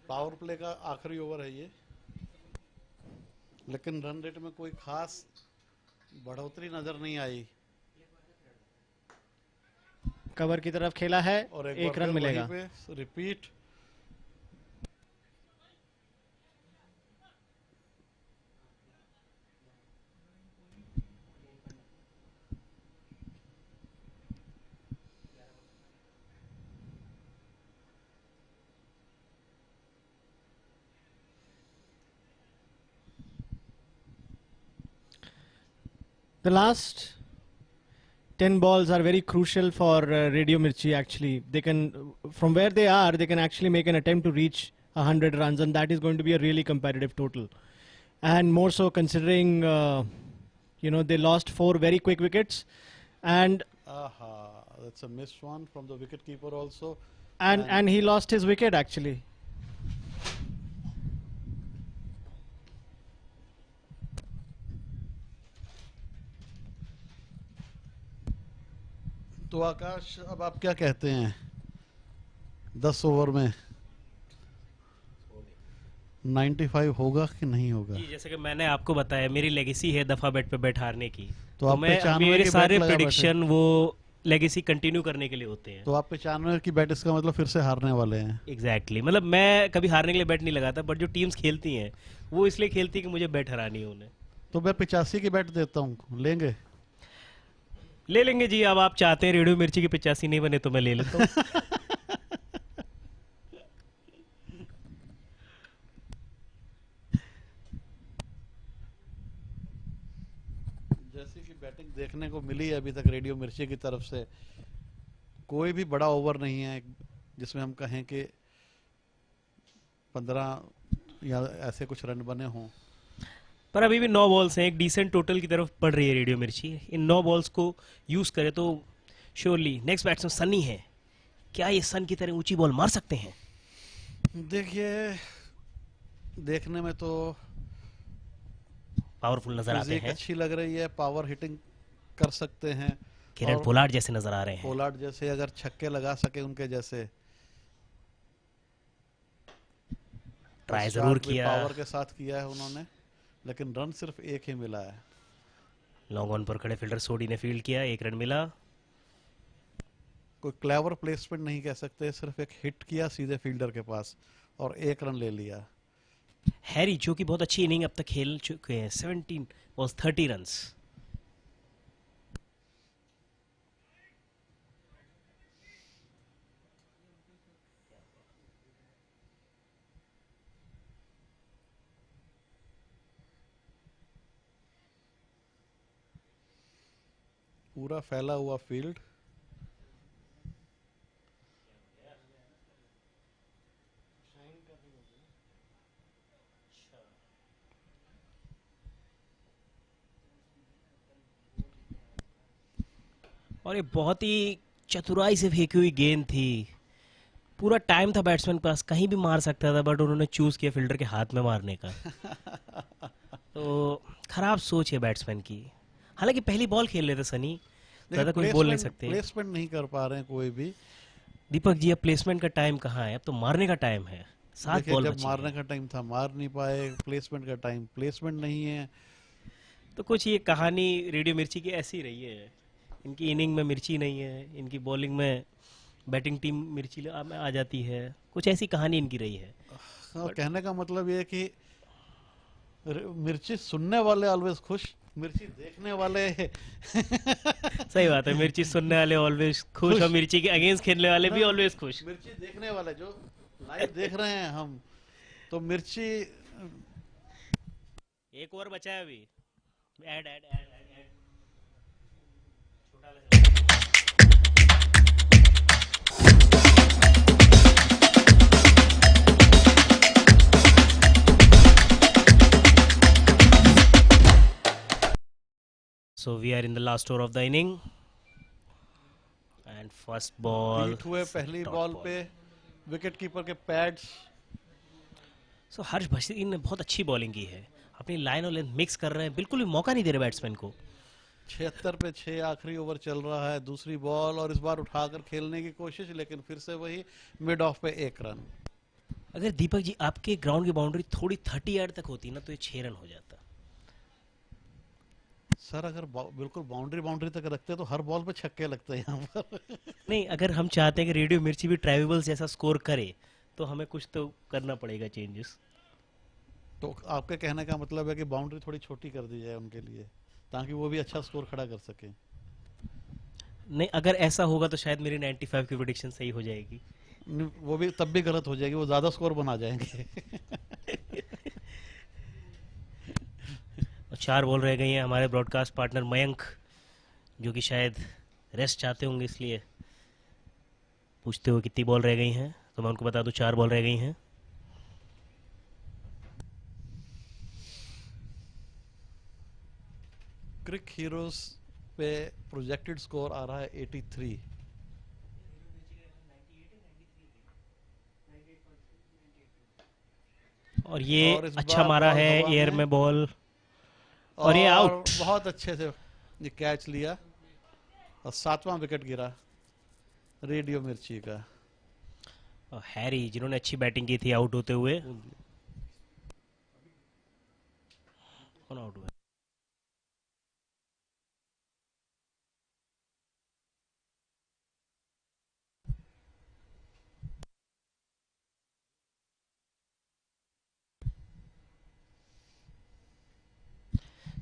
पावर प्ले का आखिरी ओवर है ये, लेकिन रन रेट में कोई खास बढ़ोतरी नजर नहीं आई। कवर की तरफ खेला है और 1 रन मिलेगा। Repeat The last 10 balls are very crucial for Radio Mirchi actually. They can, from where they are, they can actually make an attempt to reach 100 runs, and that is going to be a really competitive total. And more so considering, they lost 4 very quick wickets. And that's a missed one from the wicket keeper also. And he lost his wicket actually. तो आकाश, अब आप क्या कहते हैं 10 over में 95 होगा कि नहीं होगा? जी, जैसे कि मैंने आपको बताया, मेरी लेगेसी है दफा बेट पे बैट हारने की, तो मैं मेरे सारे प्रेडिक्शन वो लेगेसी कंटिन्यू करने के लिए होते हैं। तो आप 95 की बैट, इसका मतलब फिर से हारने वाले हैं। एग्जैक्टली, मतलब मैं कभी हारने के लिए बैट नहीं लगाता, बट जो टीम्स खेलती हैं वो इसलिए खेलती है कि मुझे बैट हरानी है उन्हें। तो मैं 85 की बैट देता हूँ, लेंगे? ले लेंगे जी, अब आप चाहते हैं रेडियो मिर्ची की 85 नहीं बने तो मैं ले लेता हूँ। जैसी कि बैटिंग देखने को मिली है अभी तक रेडियो मिर्ची की तरफ से, कोई भी बड़ा ओवर नहीं है जिसमें हम कहें कि 15 या ऐसे कुछ रन बने हों। पर अभी भी 9 बॉल्स हैं, एक डिसेंट टोटल की तरफ बढ़ रही है रेडियो मिर्ची। इन 9 बॉल्स को यूज करें तो श्योरली नेक्स्ट बैट्समैन सनी है, क्या ये सन की तरह ऊंची बॉल मार सकते हैं? देखिए, देखने में तो पावरफुल नजर आते हैं, अच्छी लग रही है, पावर हिटिंग कर सकते हैं, किरण पोलार्ड जैसे नजर आ रहे हैं। पोलार्ड जैसे अगर छक्के लगा सके उनके जैसे, ट्राई जरूर किया, पावर के साथ किया है उन्होंने, लेकिन रन सिर्फ एक ही मिला है। लॉन्ग ऑन पर खड़े फील्डर सोडी ने फील्ड किया, 1 रन मिला। कोई क्लेवर प्लेसमेंट नहीं कह सकते, सिर्फ एक हिट किया सीधे फील्डर के पास और 1 रन ले लिया। हैरी जो कि बहुत अच्छी इनिंग अब तक खेल चुके हैं, 17 बॉल्स 30 रन्स। पूरा फैला हुआ फील्ड, और ये बहुत ही चतुराई से फेंकी हुई गेंद थी, पूरा टाइम था बैट्समैन के पास, कहीं भी मार सकता था, बट उन्होंने चूज किया फील्डर के हाथ में मारने का। तो खराब सोच है बैट्समैन की। हालांकि पहली बॉल खेल रहे थे सनी, ज्यादा कोई बोल नहीं सकते। प्लेसमेंट नहीं कर पा रहे हैं कोई भी। दीपक जी, अब प्लेसमेंट का टाइम कहाँ है, अब तो मारने का टाइम है। 7 बॉल जब मारने का टाइम था मार नहीं पाए, प्लेसमेंट का टाइम, प्लेसमेंट नहीं है। तो कुछ ये कहानी रेडियो मिर्ची की ऐसी रही है, इनकी इनिंग में मिर्ची नहीं है, इनकी बॉलिंग में बैटिंग टीम मिर्ची में आ जाती है, कुछ ऐसी कहानी इनकी रही है। कहने का मतलब ये है कि मिर्ची सुनने वाले ऑलवेज खुश, मिर्ची देखने वाले सही बात है, मिर्ची सुनने वाले ऑलवेज खुश और मिर्ची के अगेंस्ट खेलने वाले भी ऑलवेज खुश। मिर्ची देखने वाले जो लाइव देख रहे हैं हम, तो मिर्ची। एक ओवर बचा है अभी, ऐड ऐड ऐड ऐड छोटा So we are in the last over of the inning and first ball beat हुए पहली बॉल पे विकेट कीपर के पैड्स। So हर्ष भसीन ने बहुत अच्छी बॉलिंग की है, अपनी लाइन और लेंथ मिक्स कर रहे हैं, बिल्कुल भी मौका नहीं दे रहे बैट्समैन को। 76 पे 6 आखिरी ओवर चल रहा है, दूसरी बॉल और इस बार उठाकर खेलने की कोशिश, लेकिन फिर से वही मिड ऑफ पे 1 रन। अगर दीपक जी आपके ग्राउंड की बाउंड्री थोड़ी 30 यार्ड तक होती ना तो ये 6 रन हो जाता। सर अगर बिल्कुल बाउंड्री तक रखते तो हर बॉल पे छक्के लगते हैं यहाँ पर। नहीं, अगर हम चाहते हैं कि रेडियो मिर्ची भी ट्राइबल्स जैसा स्कोर करे तो हमें कुछ तो करना पड़ेगा चेंजेस। तो आपके कहने का मतलब है कि बाउंड्री थोड़ी छोटी कर दी जाए उनके लिए, ताकि वो भी अच्छा स्कोर खड़ा कर सके। नहीं, अगर ऐसा होगा तो शायद मेरी 95 की प्रेडिक्शन सही हो जाएगी। वो भी तब भी गलत हो जाएगी, वो ज्यादा स्कोर बना जाएंगे। 4 बॉल रह गई हैं। हमारे ब्रॉडकास्ट पार्टनर मयंक, जो कि शायद रेस्ट चाहते होंगे, इसलिए पूछते हुए कितनी बॉल रह गई हैं, तो मैं उनको बता दूं 4 बॉल रह गई हैं। क्रिक हीरोज पे प्रोजेक्टेड स्कोर आ रहा है 83। और ये इस अच्छा बार मारा बॉल है हवा एयर में बॉल, और ये और आउट। बहुत अच्छे से ये कैच लिया और 7वां विकेट गिरा रेडियो मिर्ची का। और हैरी, जिन्होंने अच्छी बैटिंग की थी आउट होते हुए, कौन आउट हुआ?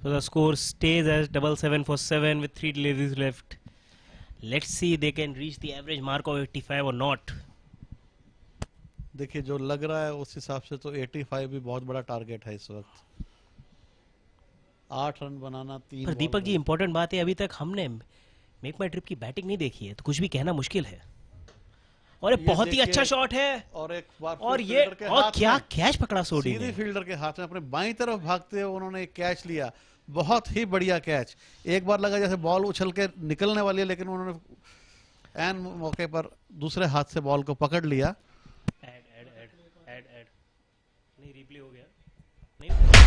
So the score stays as 7-7 for 7 with 3 deliveries left. Let's see they can reach the average mark of 85 or not. देखिए जो लग रहा है उस हिसाब से तो 85 भी बहुत बड़ा टारगेट है इस वक्त। 8 रन बनाना 3 पर बॉल दीपक जी, पे। इंपॉर्टेंट बात है, अभी तक हमने मेक माई ट्रिप की बैटिंग नहीं देखी है, तो कुछ भी कहना मुश्किल है। और ये बहुत ही अच्छा शॉट है, और एक बार और फिर ये फील्डर के और हाथ क्या में कैच पकड़ा सोडी सीधी ने। फील्डर के हाथ में अपने बाईं तरफ भागते हुए उन्होंने एक कैच लिया। बहुत ही बढ़िया कैच। एक बार लगा जैसे बॉल उछल के निकलने वाली है, लेकिन उन्होंने एन मौके पर दूसरे हाथ से बॉल को पकड़ लिया। ऐड नहीं, रिप्ले हो गया नहीं।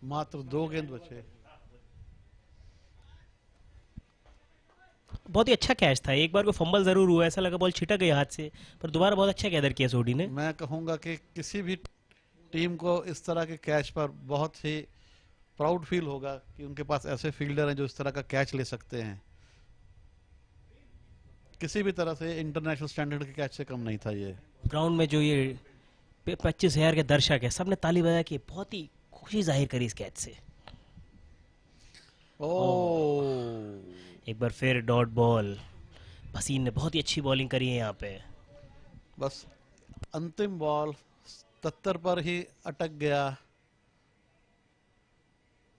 मात्र 2 गेंद बचे। बहुत ही अच्छा कैच था, एक बार को फंबल जरूर हुआ, ऐसा लगा बॉल छिटक गई हाथ से, पर दोबारा बहुत अच्छा गैदर किया सोडी ने। मैं कहूंगा कि किसी भी टीम को इस तरह के कैच पर बहुत ही प्राउड फील होगा कि उनके पास ऐसे फील्डर हैं जो इस तरह का कैच ले सकते हैं। किसी भी तरह से इंटरनेशनल स्टैंडर्ड के कैच से कम नहीं था ये। ग्राउंड में जो ये 25,000 के दर्शक है, सबने ताली बजा के बहुत ही खुशी जाहिर करी इस कैच से। एक बार फिर डॉट बॉल। भसीन ने बहुत ही अच्छी बॉलिंग करी है यहाँ पे। बस अंतिम बॉल 77 पर ही अटक गया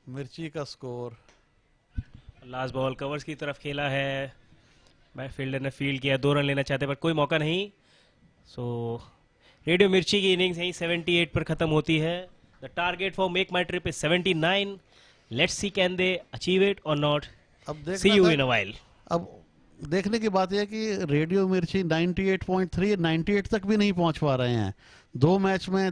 मिर्ची का स्कोर। लास्ट बॉल कवर्स की तरफ खेला है, बैट फील्डर ने फील्ड किया, 2 रन लेना चाहते पर कोई मौका नहीं। सो रेडियो मिर्ची की इनिंग्स यहीं 78 पर खत्म होती है। The target for MakeMyTrip is 79। Let's see can they achieve it or not. See you in a while. अब देखने की बात यह है कि रेडियो मिर्ची 98.3 98 तक भी नहीं पहुंच पा रहे हैं 2 मैच में।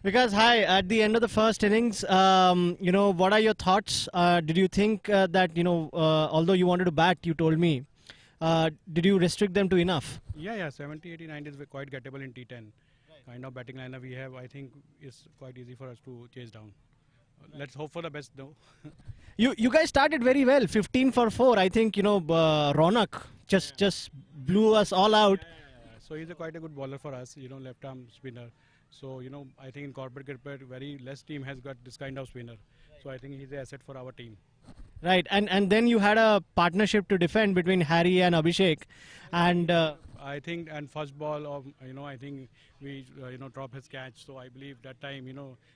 Because hi, at the end of the first innings, what are your thoughts? Did you think that although you wanted to bat, you told me, did you restrict them to enough? Yeah, 70, 80, 90 is quite gettable in T10. Kind of batting lineup we have, I think, is quite easy for us to chase down. Let's hope for the best, though. You guys started very well, 15 for 4. I think Ronak just blew us all out. So he's quite a good bowler for us, left arm spinner. So, I think in corporate cricket, very less team has got this kind of spinner. So I think he's an asset for our team. Right, and then you had a partnership to defend between Harry and Abhishek, and I think, and first ball of, I think we, drop his catch. So I believe that time,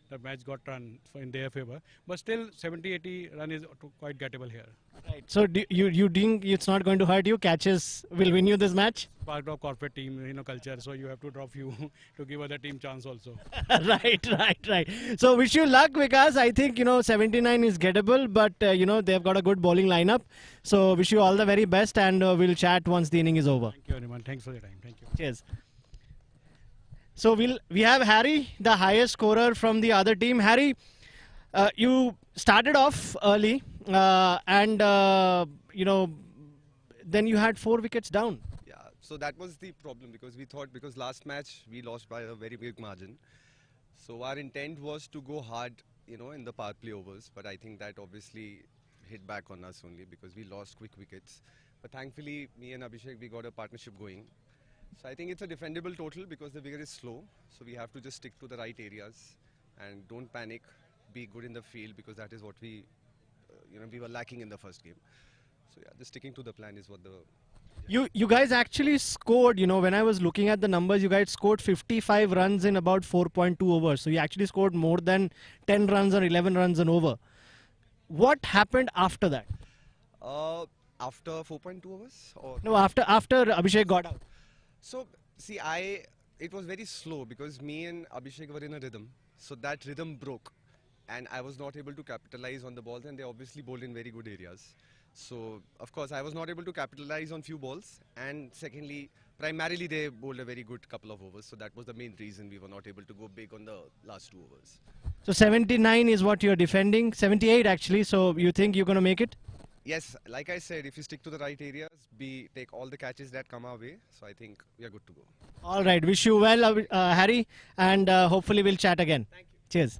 the match got run in their favor. But still, 70, 80 run is quite gettable here. right. So you think it's not going to hurt you? Catches will win you this match? Part of corporate team, culture. So you have to drop few to give other team chance also. Right. So wish you luck, because I think 79 is gettable, but they've got a good bowling lineup. So wish you all the very best, and we'll chat once the inning is over. Thank you, everyone. Thanks for your time. Thank you. Cheers. So we have Harry, the highest scorer from the other team. Harry, you started off early, and then you had 4 wickets down. Yeah, so that was the problem, because we thought, because last match we lost by a very big margin. So our intent was to go hard, in the power play overs, but I think that obviously hit back on us only because we lost quick wickets. But thankfully, me and Abhishek, we got a partnership going. So I think it's a defendable total because the wicket is slow. So we have to just stick to the right areas and don't panic. Be good in the field, because that is what we, we were lacking in the first game. So yeah, just sticking to the plan is what the. You guys actually scored, when I was looking at the numbers, you guys scored 55 runs in about 4.2 overs. So you actually scored more than 10 runs or 11 runs an over. What happened after that? After 4.2 overs? Or No, after Abhishek got out. So, see, it was very slow because me and Abhishek were in a rhythm. So that rhythm broke and I was not able to capitalize on the balls, and they obviously bowled in very good areas. So, of course, I was not able to capitalize on few balls, and secondly, primarily they bowled a very good couple of overs. So that was the main reason we were not able to go big on the last 2 overs. So 79 is what you're defending, 78 actually. So you think you're going to make it? Yes, like I said, if you stick to the right areas, take all the catches that come our way. So I think we are good to go. All right. Wish you well, Harry, and hopefully we'll chat again. Thank you. Cheers.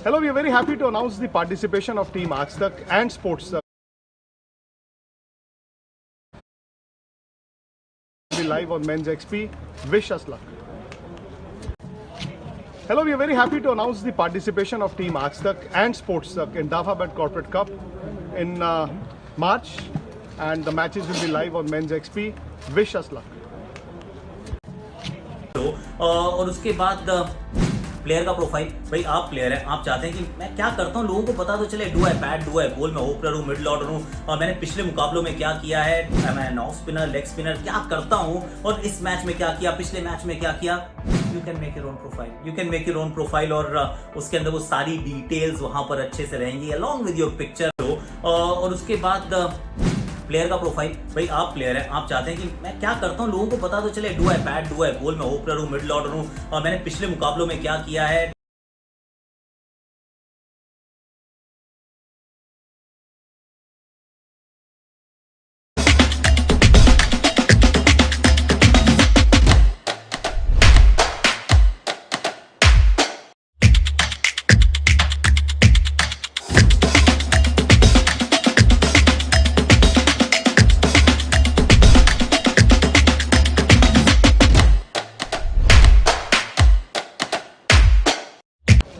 Hello, we are very happy to announce the participation of Team Aaj and Sports be live on Men's XP. Wish us luck. Hello, we are very happy to announce the participation of Team Aaj and Sports in Dafabad Corporate Cup in March, and the matches will be live on Men's XP. Wish us luck. और उसके बाद player का profile, भाई आप player हैं, आप चाहते हैं कि मैं क्या करता हूँ लोगों को पता तो चले, do I bat, do eye ball, मैं ओपनर हूँ, मिडिल ऑर्डर हूँ, मैंने पिछले मुकाबलों में क्या किया है, मैं ऑफ स्पिनर, लेग स्पिनर क्या करता हूँ, और इस मैच में क्या किया, पिछले मैच में क्या किया. You can make your own profile, you can make your own profile, और उसके अंदर वो सारी डिटेल्स वहां पर अच्छे से रहेंगी अलॉन्ग विद योर पिक्चर. और उसके बाद प्लेयर का प्रोफाइल, भाई आप प्लेयर हैं, आप चाहते हैं कि मैं क्या करता हूँ लोगों को पता तो चले, do I bat, do eye ball, मैं ओपनर हूँ, मिडिल ऑर्डर हूँ, मैंने पिछले मुकाबलों में क्या किया है.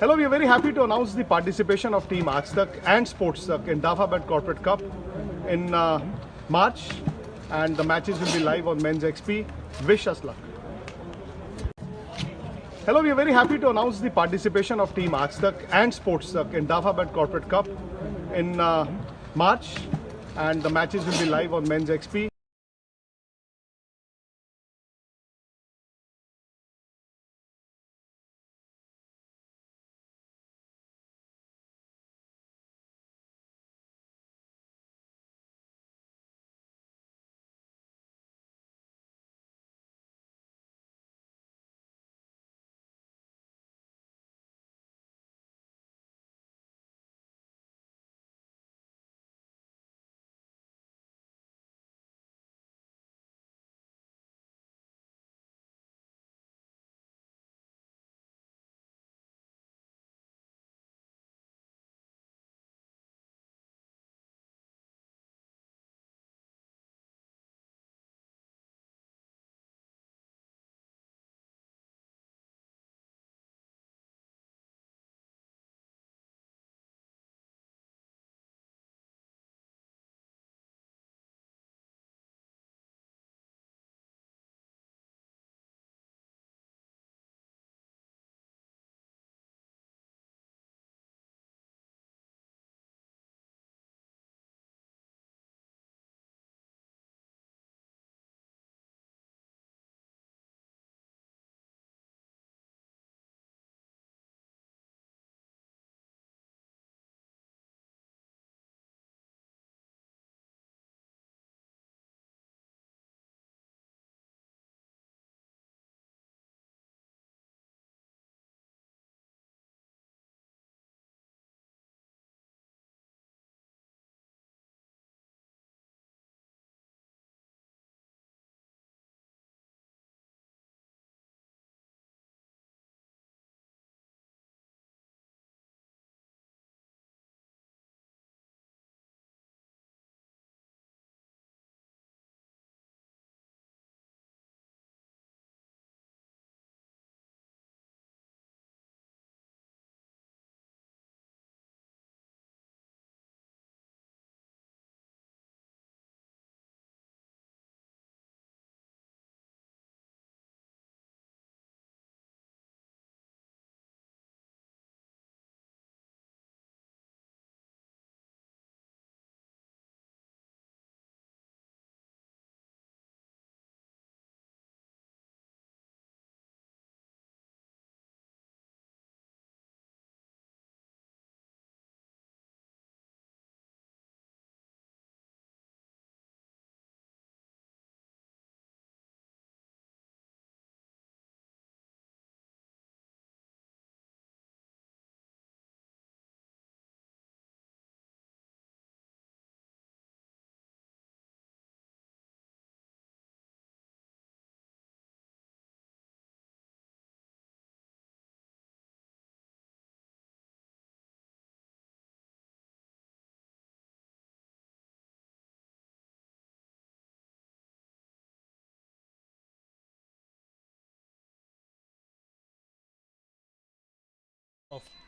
Hello, we are very happy to announce the participation of Team Aajtak and Sportsak in Dafabad Corporate Cup in March, and the matches will be live on Men's XP. Wish us luck. Hello, we are very happy to announce the participation of Team Aajtak and Sportsak in Dafabad Corporate Cup in March, and the matches will be live on Men's XP.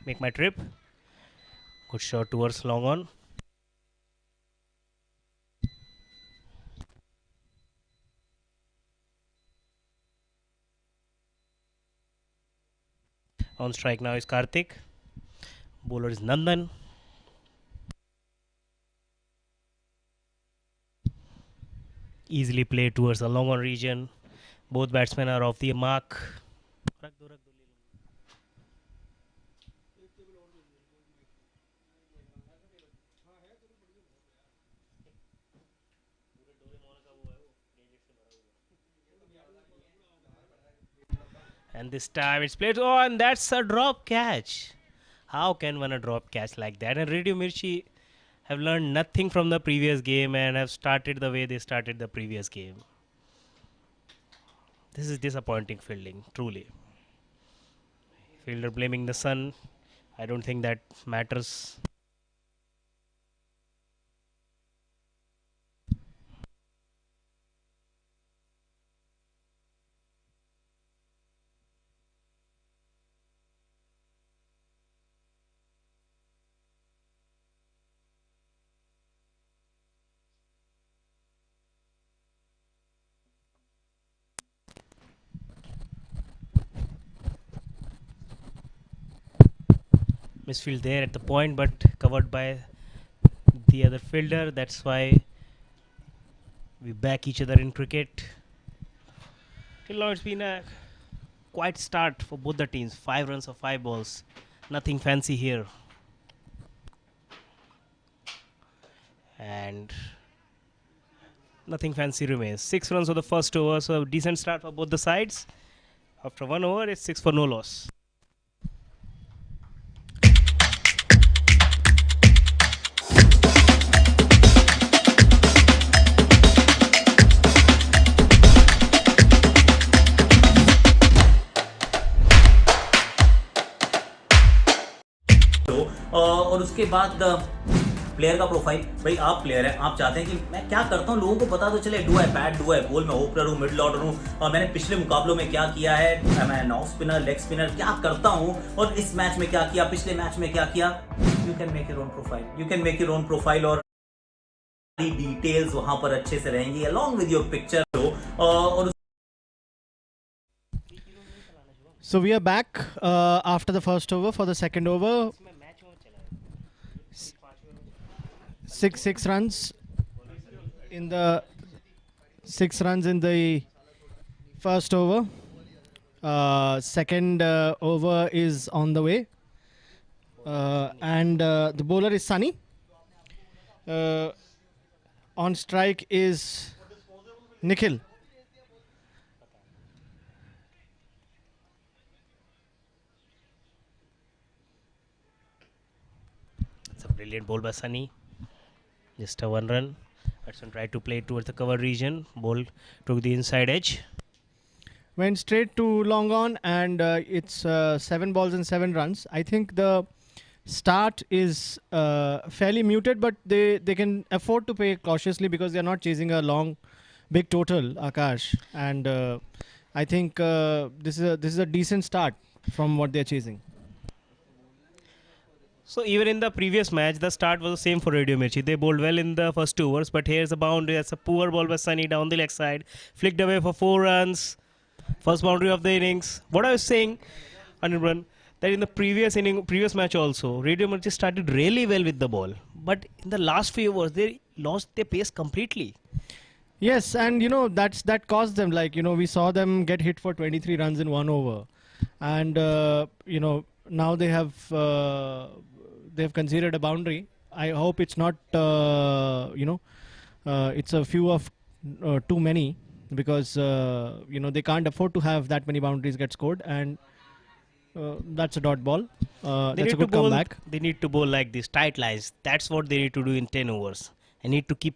Make my trip. Good shot towards long on. On strike now is Karthik. Bowler is Nandan. Easily played towards the long on region. Both batsmen are off the mark. And this time it's played. Oh, and that's a drop catch. How can one a drop catch like that? And Radio Mirchi have learned nothing from the previous game and have started the way they started the previous game. This is disappointing fielding, truly. Fielder blaming the sun. I don't think that matters. Misfield there at the point, but covered by the other fielder. That's why we back each other in cricket. Till now, it's been a quiet start for both the teams. 5 runs or 5 balls. Nothing fancy here. And nothing fancy remains. 6 runs for the first over, so a decent start for both the sides. After 1 over, it's 6 for no loss. और उसके बाद player का profile, भाई आप player हैं, आप चाहते हैं कि मैं क्या करता हूँ लोगों को पता तो चले, do I bat, do eye ball, मैं ओपनर हूँ, मिडिल ऑर्डर हूँ, मैंने पिछले मुकाबलों में क्या किया है, मैं ऑफ स्पिनर, लेग स्पिनर, क्या करता हूँ और इस मैच में क्या किया, पिछले मैच में क्या किया. You can make your own profile, you can make your own profile और डिटेल्स वहां पर अच्छे से रहेंगी अलॉन्ग विद योर पिक्चर. और So we are back after the first over for the second over. 6 runs in the 6 runs in the first over. Second over is on the way, and the bowler is Sunny. On strike is Nikhil. It's a brilliant ball by Sunny. Just a 1 run. Batsman tried to play towards the cover region. Ball took the inside edge. Went straight to long on, and it's 7 balls and 7 runs. I think the start is fairly muted, but they can afford to play cautiously because they are not chasing a long, big total, Akash. And I think this is a decent start from what they are chasing. So even in the previous match, the start was the same for Radio Mirchi. They bowled well in the first 2 overs, but here's a boundary. That's a poor ball by Sunny down the leg side. Flicked away for 4 runs. First boundary of the innings. What I was saying, Anirban, that in the previous match also, Radio Mirchi started really well with the ball. But in the last few overs, they lost their pace completely. Yes, and that caused them. We saw them get hit for 23 runs in 1 over, and now they have conceded a boundary. I hope it's not it's a few of too many, because they can't afford to have that many boundaries get scored, and that's a dot ball. That's a good comeback. They need to bowl like this, tight lines. That's what they need to do in 10 overs. They need to keep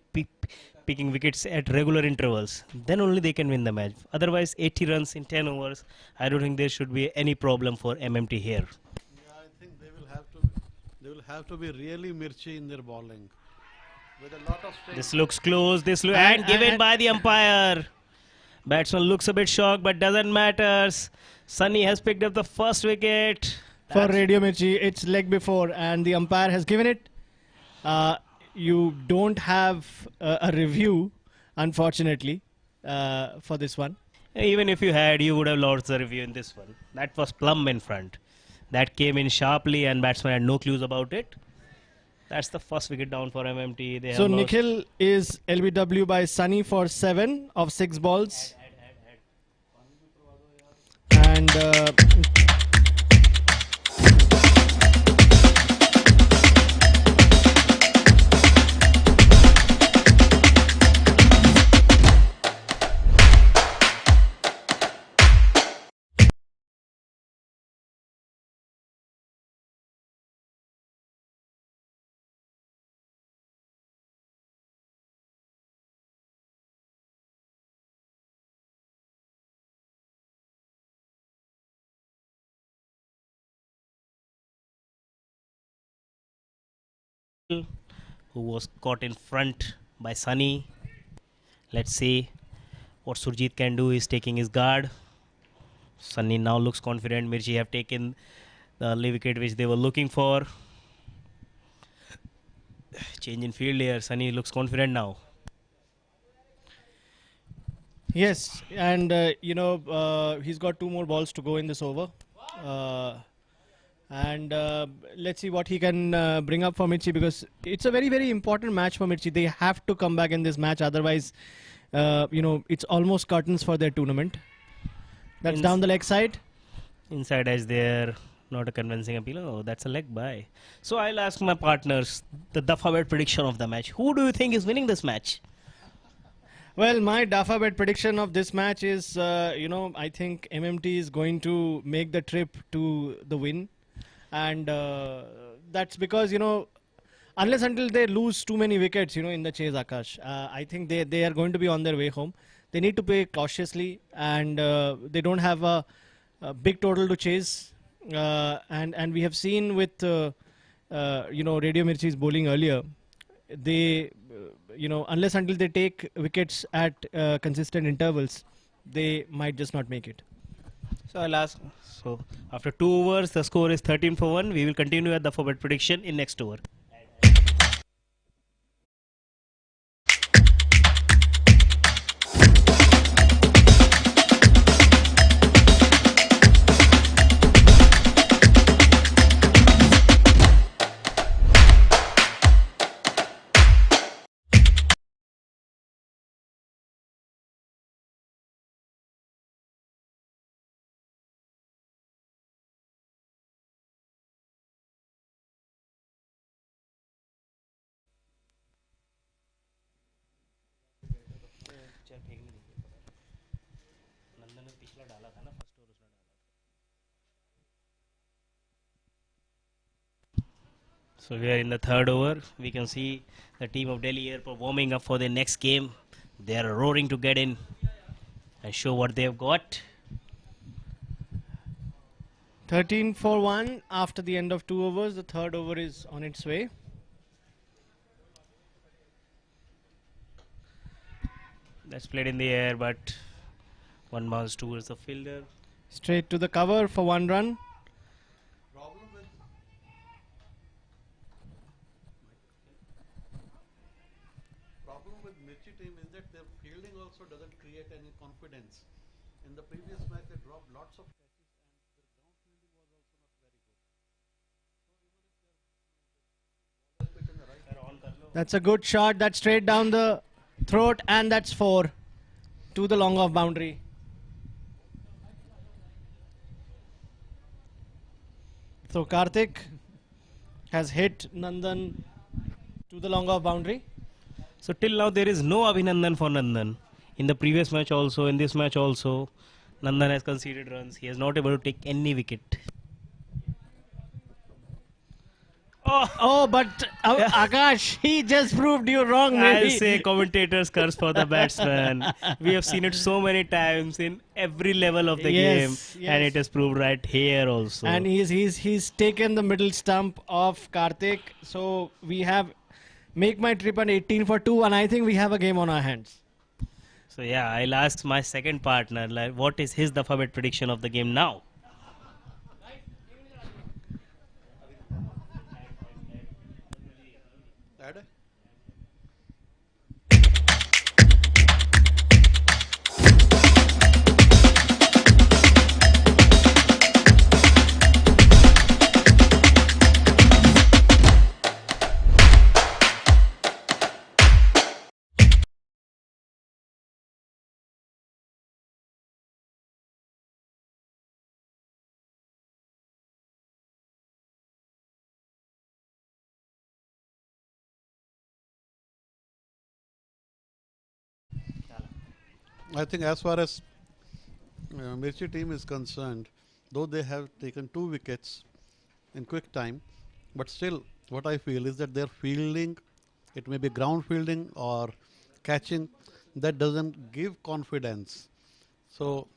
picking wickets at regular intervals. Then only they can win the match. Otherwise, 80 runs in 10 overs, I don't think there should be any problem for MMT here. Yeah, I think they will have to be really Mirchi in their bowling. With a lot of strength. This looks close. And given by the umpire. Batsman looks a bit shocked, but doesn't matter. Sunny has picked up the first wicket. For Radio Mirchi, it's leg before, and the umpire has given it. You don't have a review, unfortunately, for this one. Even if you had, you would have lost the review in this one. That was plumb in front. That came in sharply, and batsman had no clues about it. That's the first wicket down for MMT. They So have Nikhil is LBW by Sunny for 7 of 6 balls. And who was caught in front by Sunny. Let's see what Surjit can do. He's taking his guard. Sunny now looks confident. Mirchi have taken the early wicket which they were looking for. Change in field here. Sunny looks confident now. yes, and he's got 2 more balls to go in this over. And let's see what he can bring up for Mirchi, because it's a very, very important match for Mirchi. They have to come back in this match, otherwise, it's almost curtains for their tournament. That's down the leg side. Inside edge there, not a convincing appeal. Oh, that's a leg by. So I'll ask my partners the Dafabet prediction of the match. Who do you think is winning this match? Well, my Dafabet prediction of this match is, I think MMT is going to make the trip to the win. And that's because, unless until they lose too many wickets, in the chase, Akash, I think they are going to be on their way home. They need to play cautiously, and they don't have a big total to chase. And we have seen with, Radio Mirchi's bowling earlier, they, unless until they take wickets at consistent intervals, they might just not make it. So I'll ask. So after 2 overs, the score is 13 for 1. We will continue at the Dafabet prediction in next over. So we are in the 3rd over. We can see the team of Delhi Airport warming up for their next game. They are roaring to get in and show what they have got. 13 for 1 after the end of 2 overs. The 3rd over is on its way. That's played in the air, but one bounce towards the fielder. Straight to the cover for 1 run. Problem with Mirchi team is that their fielding also doesn't create any confidence. In the previous match, they dropped lots of catches and their ground fielding was also not very good. That's a good shot. That's straight down the throat, and that's 4 to the long off boundary. So Karthik has hit Nandan to the long off boundary. So till now there is no Abhinandan for Nandan. In the previous match also, in this match also, Nandan has conceded runs. He is not able to take any wicket. Oh, but Akash, he just proved you wrong. Maybe. I'll say commentators curse for the batsman. We have seen it so many times in every level of the game, and it is proved right here also. And he's taken the middle stump of Karthik. So we have make my trip an 18 for 2, and I think we have a game on our hands. So yeah, I'll ask my second partner, like, what is his Dafabet prediction of the game now? I think as far as Mirchi team is concerned, though they have taken 2 wickets in quick time, but still what I feel is that their fielding, it may be ground fielding or catching, that doesn't give confidence. So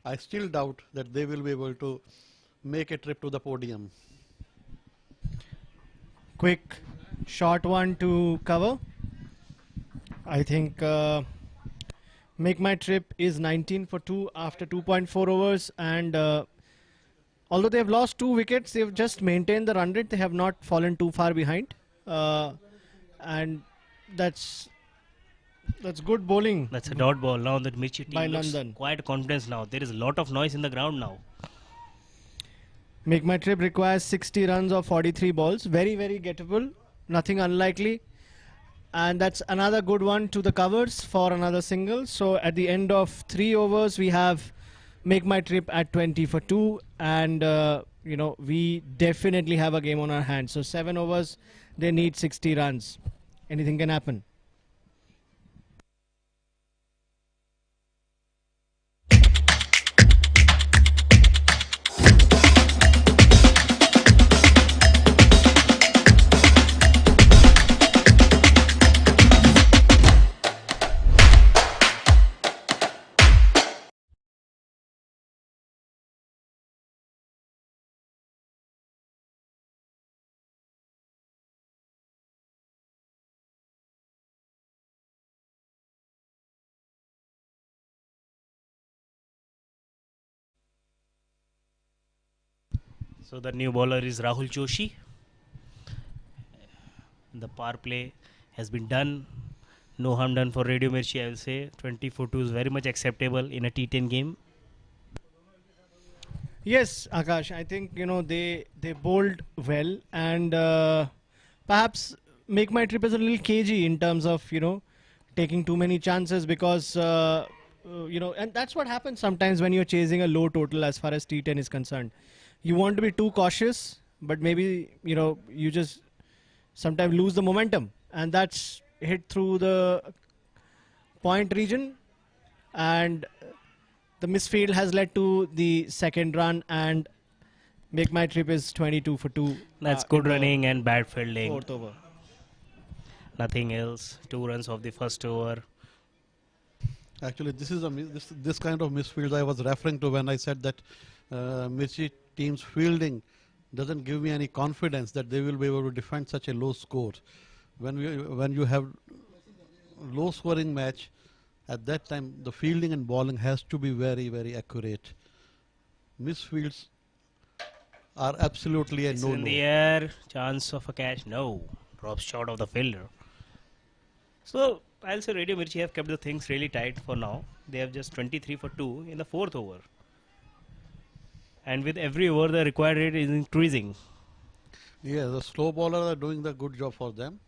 I still doubt that they will be able to make a trip to the podium. Quick, short one to cover. I think make my trip is 19 for 2 after 2.4 overs, and although they have lost 2 wickets, they have just maintained the run rate. They have not fallen too far behind, and that's good bowling. That's a dot ball. Now the Mirchi team by looks Nandan. quite confident now. There is a lot of noise in the ground now. Make My Trip requires 60 runs of 43 balls. Very, very gettable. Nothing unlikely. And that's another good one to the covers for another single. So at the end of 3 overs, we have Make My Trip at 20 for 2. And, we definitely have a game on our hands. So 7 overs, they need 60 runs. Anything can happen. So the new bowler is Rahul Joshi. The power play has been done. No harm done for Radio Mirchi, I will say. 20-2 is very much acceptable in a T10 game. Yes, Akash, I think, they bowled well, and perhaps Make My Trip is a little cagey in terms of, taking too many chances because, and that's what happens sometimes when you're chasing a low total as far as T10 is concerned. You want to be too cautious, but maybe, you just sometimes lose the momentum, and that's hit through the point region, and the misfield has led to the second run, and Make My Trip is 22 for 2. That's good running and bad fielding. Fourth over. Nothing else. 2 runs of the first over. Actually, this is this kind of misfield I was referring to when I said that Mirchi team's fielding doesn't give me any confidence that they will be able to defend such a low score. When you have low scoring match, at that time the fielding and bowling has to be very, very accurate. Misfields are absolutely a no-no. In the air, chance of a catch, no. Drops short of the fielder. So I'll say Radio Mirchi have kept the things really tight for now. They have just 23 for 2 in the 4th over. And with every over, the required rate is increasing. Yeah, the slow bowlers are doing the good job for them.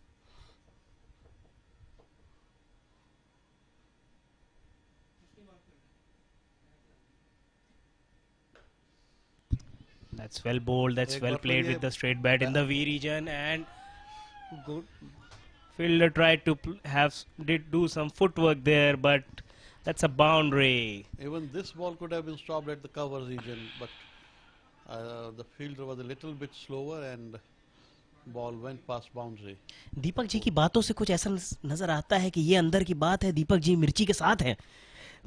That's well bowled, that's well played with the straight bat in the V region, and good fielder tried to do some footwork there, but that's a boundary. Even this ball could have been stopped at the cover region, but the fielder was a little bit slower and ball went past boundary. Deepak ji की बातों से कुछ ऐसा नजर आता है कि ये अंदर की बात है, दीपक जी मिर्ची के साथ हैं.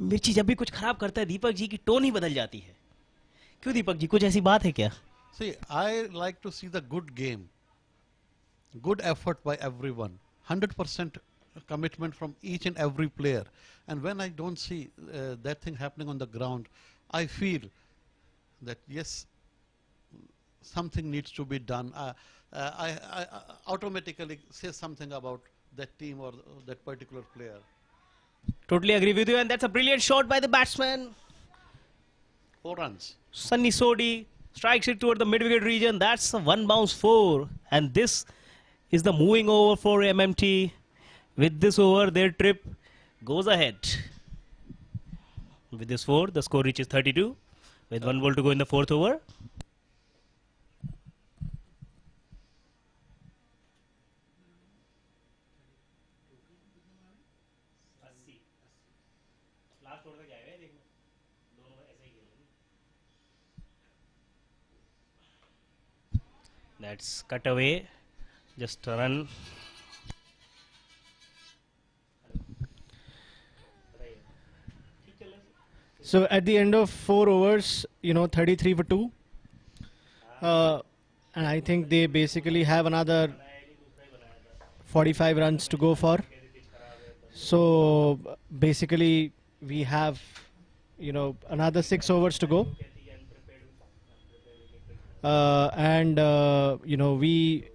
मिर्ची जब भी कुछ खराब करता है, दीपक जी की टोन ही बदल जाती है. क्यों दीपक जी, कुछ ऐसी बात है क्या? See, I like to see the good game, good effort by everyone, 100% commitment from each and every player. And when I don't see that thing happening on the ground, I feel that yes, something needs to be done. I automatically say something about that team or that particular player. Totally agree with you, and that's a brilliant shot by the batsman. 4 runs. Sunny Sodi strikes it toward the mid-wicket region. That's a 1 bounce 4, and this is the moving over for MMT. With this over, their trip goes ahead. With this 4, the score reaches 32 with 1 ball to go in the 4th over. That's cut away, just a run. So at the end of 4 overs, 33 for 2. And I think they basically have another 45 runs to go for. So basically we have, another 6 overs to go. We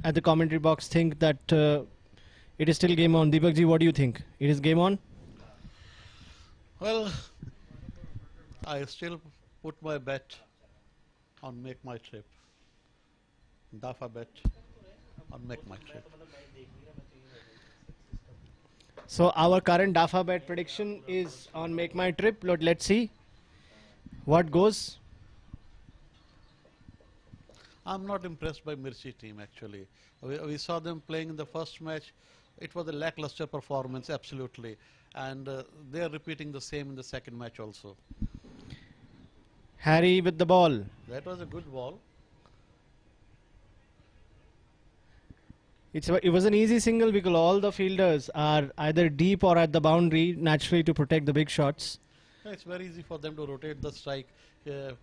at the commentary box think that it is still game on. Deepak ji, what do you think? It is game on? Well, I still put my bet on Make My Trip. Dafa bet on Make My Trip. So our current DAFA bet prediction is on Make My Trip. Let's see what goes. I'm not impressed by Mirchi team actually. We saw them playing in the first match. It was a lackluster performance, absolutely. And they are repeating the same in the second match also. Harry with the ball. That was a good ball. It was an easy single because all the fielders are either deep or at the boundary naturally to protect the big shots. It's very easy for them to rotate the strike,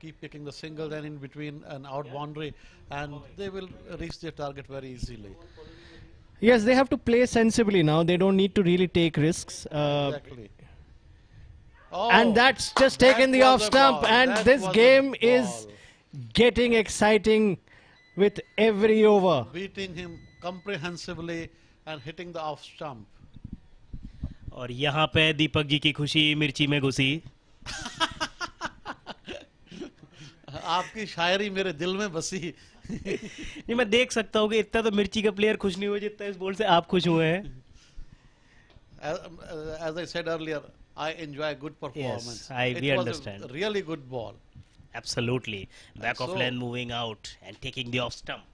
keep picking the single, then in between an out boundary, and they will reach their target very easily. Yes, they have to play sensibly now. They don't need to really take risks. Exactly. And that's just taken the off stump, and this game is getting exciting with every over. Beating him comprehensively and hitting the off stump. और यहाँ पे दीपक जी की खुशी मिर्ची में घुसी. आपकी शायरी मेरे दिल में बसी. नहीं, मैं देख सकता हूँ कि इतना तो मिर्ची का प्लेयर खुश नहीं हुआ जितना इस बॉल से आप खुश हुए हैं. As I said earlier, I enjoy good performance. Yes, we understand. Was a really good ball. Absolutely. Back of lane moving out and taking the off stump.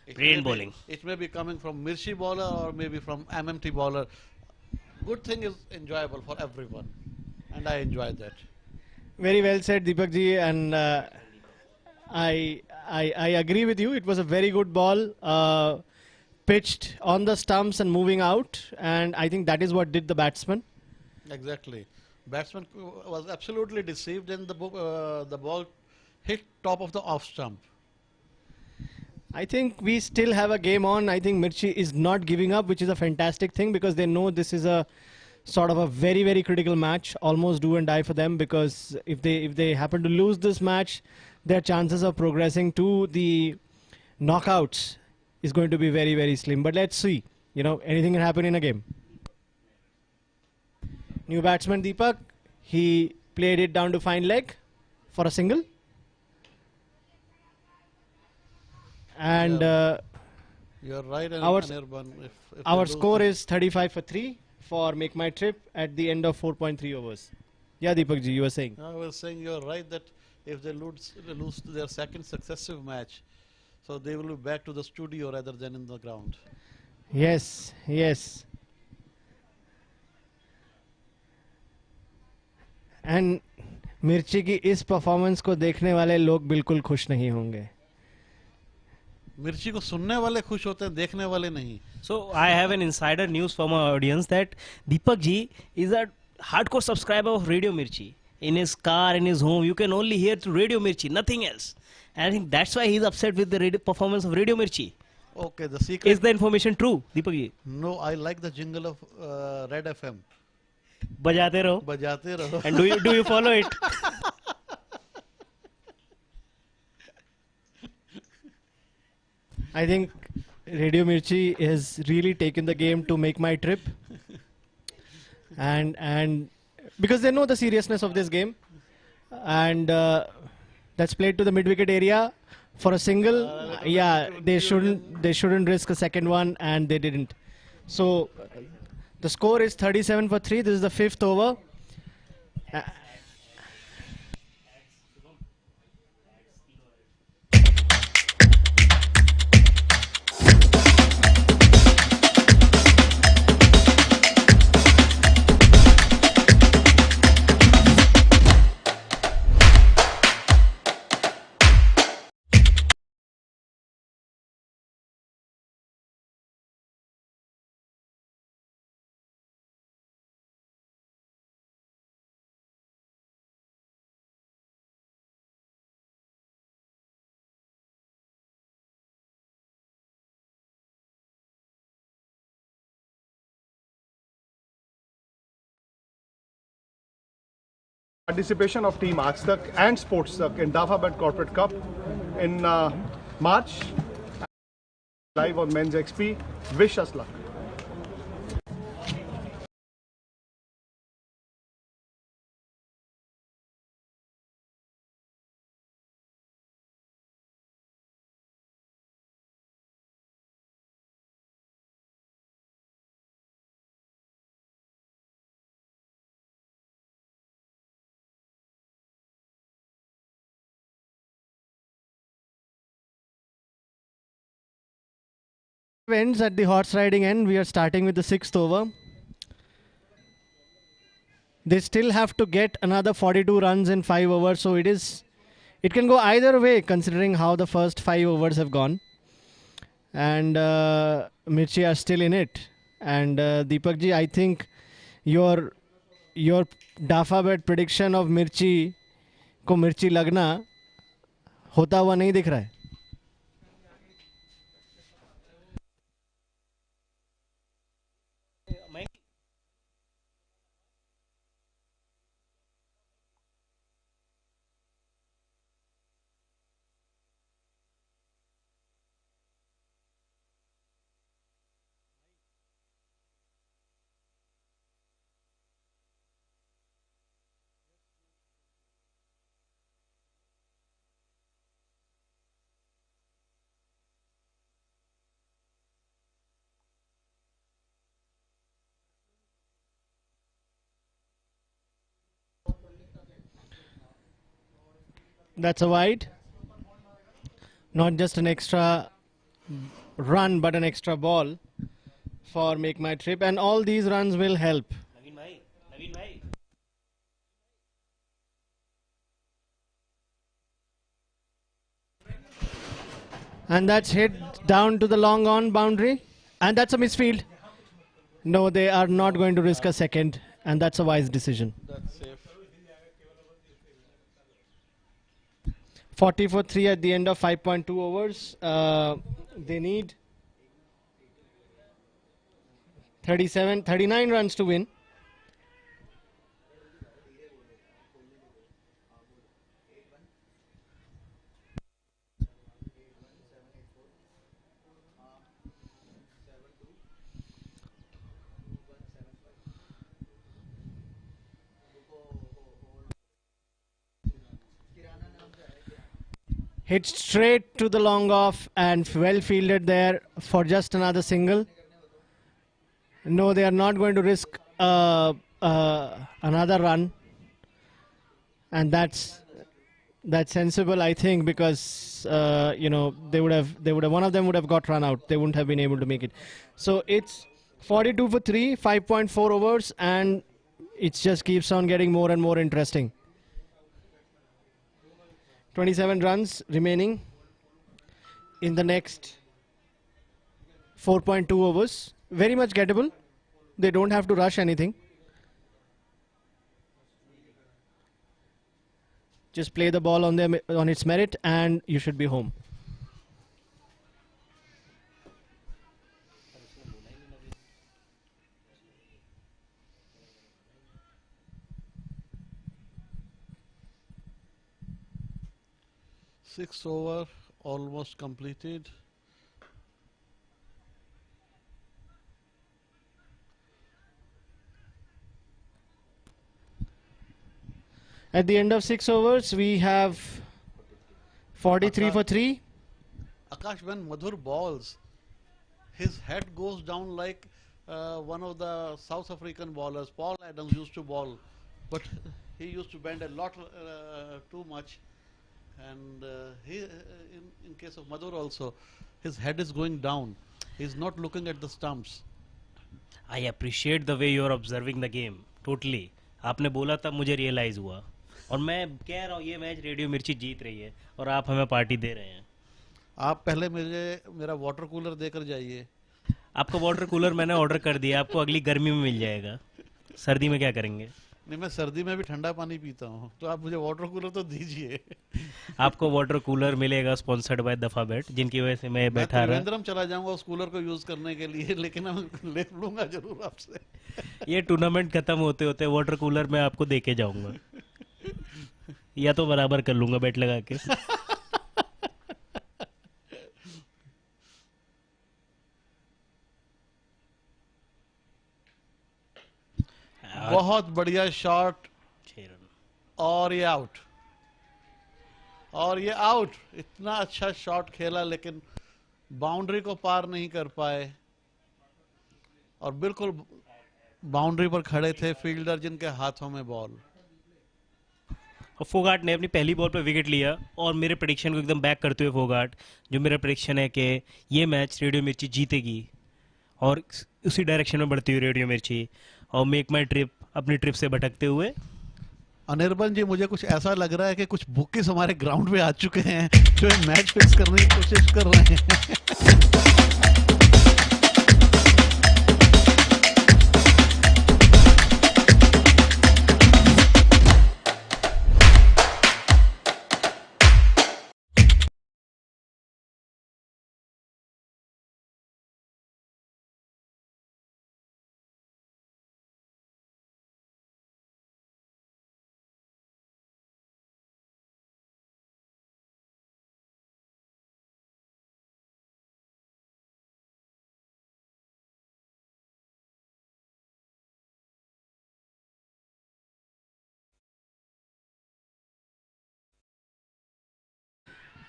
It Brilliant may be- bowling. It may be coming from Mirchi bowler or maybe from MMT bowler. Good thing is enjoyable for everyone, and I enjoy that. Very well said, Deepak ji, and I agree with you. It was a very good ball, pitched on the stumps and moving out, and I think that is what did the batsman. Exactly. Batsman was absolutely deceived, and the ball hit top of the off stump. I think we still have a game on. I think Mirchi is not giving up, which is a fantastic thing because they know this is a sort of a very, very critical match, almost do and die for them, because if they happen to lose this match, their chances of progressing to the knockouts is going to be very, very slim. But let's see. Anything can happen in a game. New batsman Deepak, he played it down to fine leg for a single. And You're right, our Anirban. If our they lose score this- is 35 for 3 for Make My Trip at the end of 4.3 overs. Yeah, Deepak ji, you were saying. I was saying you're right that if they lose their second successive match, so they will be back to the studio rather than in the ground. Yes, yes. And मिर्ची की इस performance को देखने वाले लोग बिल्कुल खुश नहीं होंगे. मिर्ची को सुनने वाले खुश होते हैं, देखने वाले नहीं. So I have an insider news from our audience that Deepak ji is a hardcore subscriber of Radio Mirchi. In his car, in his home, you can only hear through Radio Mirchi, nothing else. And I think that's why he's upset with the performance of Radio Mirchi. Okay, the secret. Is the information true, Deepak ji? No, I like the jingle of Red FM. बजाते रहो. बजाते रहो. And do you follow it? I think Radio Mirchi has really taken the game to Make My Trip. And because they know the seriousness of this game. And that's played to the mid-wicket area for a single. They shouldn't risk a second one, and they didn't. So the score is 37 for 3. This is the 5th over. Participation of Team Aajtak and Sportsak in Dafabet Corporate Cup in March. Live on Men's XP. Wish us luck. ends at the horse riding end. We are starting with the 6th over. They still have to get another 42 runs in 5 overs, so it can go either way considering how the first 5 overs have gone. And Mirchi are still in it. And Deepak ji, I think your Dafa bet prediction of Mirchi को मिर्ची लगना होता हुआ नहीं दिख रहा है. That's a wide. Not just an extra run, but an extra ball for Make My Trip. And all these runs will help. And that's hit down to the long on boundary. And that's a misfield. No, they are not going to risk a second. And that's a wise decision. That's safe. 40 for 3 at the end of 5.2 overs. They need 39 runs to win. Hit straight to the long off and well fielded there for just another single. No, they are not going to risk another run, and that's sensible, I think, because they would have one of them would have got run out. They wouldn't have been able to make it. So it's 42 for 3, 5.4 overs, and it just keeps on getting more and more interesting. 27 runs remaining in the next 4.2 overs. Very much gettable. They don't have to rush anything. Just play the ball on its merit and you should be home. Sixth over almost completed. At the end of 6 overs, we have 43 for 3. Akash, when Madhur balls, his head goes down like one of the South African bowlers. Paul Adams used to bowl, but he used to bend a lot too much. And in case of Madhur also, his head is going down. He's not looking at the stumps. I appreciate the way you are observing the game. Totally. आपने बोला तब मुझे realise हुआ और मैं कह रहा हूँ ये मैच रेडियो मिर्ची जीत रही है और आप हमें पार्टी दे रहे हैं. आप पहले मेरा वाटर कूलर देकर जाइए. आपका वाटर कूलर मैंने ऑर्डर कर दिया, आपको अगली गर्मी में मिल जाएगा. सर्दी में क्या करेंगे? नहीं, मैं सर्दी में भी ठंडा पानी पीता हूँ, तो आप मुझे वाटर कूलर तो दीजिए. आपको वाटर कूलर मिलेगा स्पॉन्सर्ड बाय दफा बेट, जिनकी वजह से मैं बैठा रहा. त्रिवेंद्रम चला जाऊंगा उस कूलर को यूज करने के लिए, लेकिन मैं ले लूंगा जरूर आपसे. ये टूर्नामेंट खत्म होते होते वाटर कूलर मैं आपको दे के जाऊंगा, या तो बराबर कर लूंगा बेट लगा के. बहुत बढ़िया शॉट और ये आउट, और ये आउट. इतना अच्छा शॉट खेला लेकिन बाउंड्री को पार नहीं कर पाए, और बिल्कुल बाउंड्री पर खड़े थे फील्डर जिनके हाथों में बॉल. और फोगाट ने अपनी पहली बॉल पर विकेट लिया और मेरे प्रेडिक्शन को एकदम बैक करते हुए फोगाट, जो मेरा प्रेडिक्शन है कि ये मैच रेडियो मिर्ची जीतेगी और उसी डायरेक्शन में बढ़ती हुई रेडियो मिर्ची और मेक माई ट्रिप अपनी ट्रिप से भटकते हुए। अनिर्बन जी, मुझे कुछ ऐसा लग रहा है कि कुछ बुकीज हमारे ग्राउंड में आ चुके हैं जो मैच फिक्स करने की कोशिश कर रहे हैं।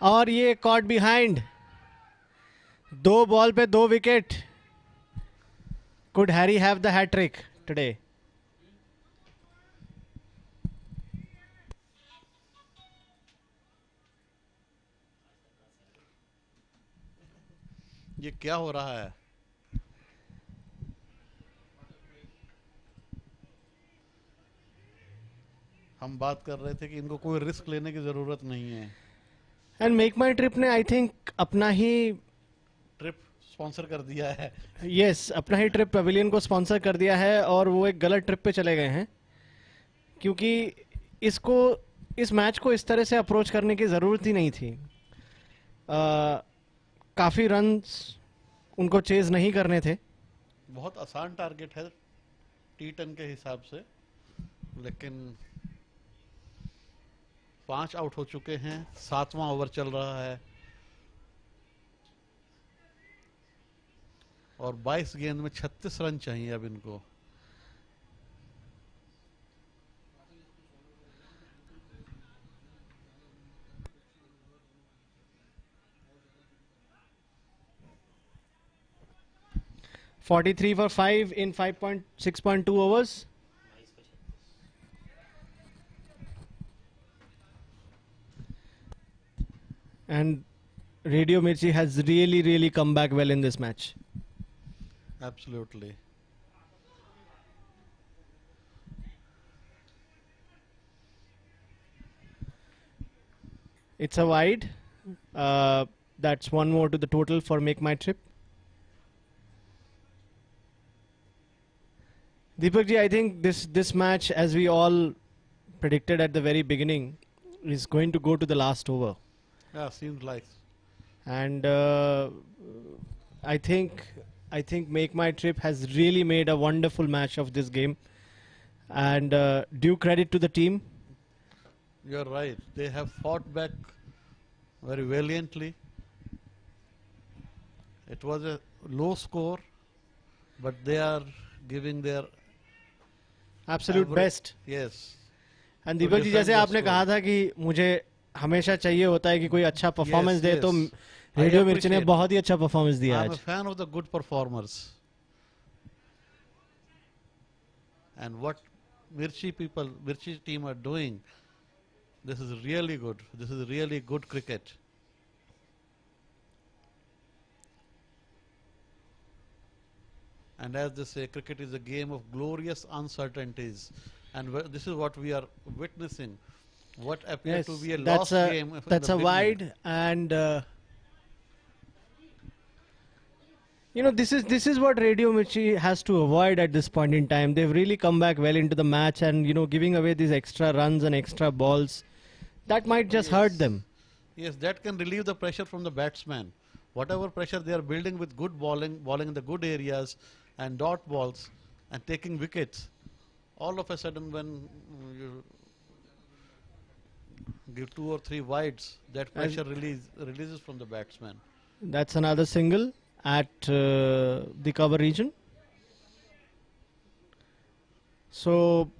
और ये कॉट बिहाइंड, 2 बॉल पे 2 wicket. Could Harry have the hat-trick today? ये क्या हो रहा है? हम बात कर रहे थे कि इनको कोई रिस्क लेने की जरूरत नहीं है। एंड मेक माई ट्रिप ने आई थिंक अपना ही ट्रिप स्पॉन्सर कर दिया है। यस, अपना ही ट्रिप पवेलियन को स्पॉन्सर कर दिया है और वो एक गलत ट्रिप पे चले गए हैं, क्योंकि इस मैच को इस तरह से अप्रोच करने की ज़रूरत ही नहीं थी। काफ़ी रन्स उनको चेज नहीं करने थे। बहुत आसान टारगेट है T10 के हिसाब से, लेकिन 5 आउट हो चुके हैं, 7वां ओवर चल रहा है और 22 गेंद में 36 रन चाहिए अब इनको। $43 for 5 in 6.2 overs. And Radio Mirchi has really come back well in this match. Absolutely. It's a wide. That's one more to the total for Make My Trip. Deepak ji, I think this match, as we all predicted at the very beginning, is going to go to the last over. Yeah, seems like. And I think Make My Trip has really made a wonderful match of this game. And due credit to the team. You're right. They have fought back very valiantly. It was a low score, but they are giving their absolute best. Yes. And Deepak ji, जैसे आपने कहा था कि मुझे हमेशा चाहिए होता है कि कोई अच्छा परफॉर्मेंस दे, तो रेडियो मिर्ची ने बहुत ही अच्छा परफॉर्मेंस दिया आज. I'm a fan of the good performers. And what Mirchi team are doing, this is really good. This is really good cricket. And as they say, cricket is a game of glorious uncertainties. And this is what we are witnessing. What appeared to be a lost game. That's a wide, and you know, this is what Radio Mirchi has to avoid at this point in time. They've really come back well into the match, and you know, giving away these extra runs and extra balls, that might just hurt them. Yes, that can relieve the pressure from the batsman. Whatever pressure they are building with good bowling in the good areas and dot balls and taking wickets, all of a sudden when you give 2 or 3 wides, that pressure releases from the batsman. That's another single at the cover region. So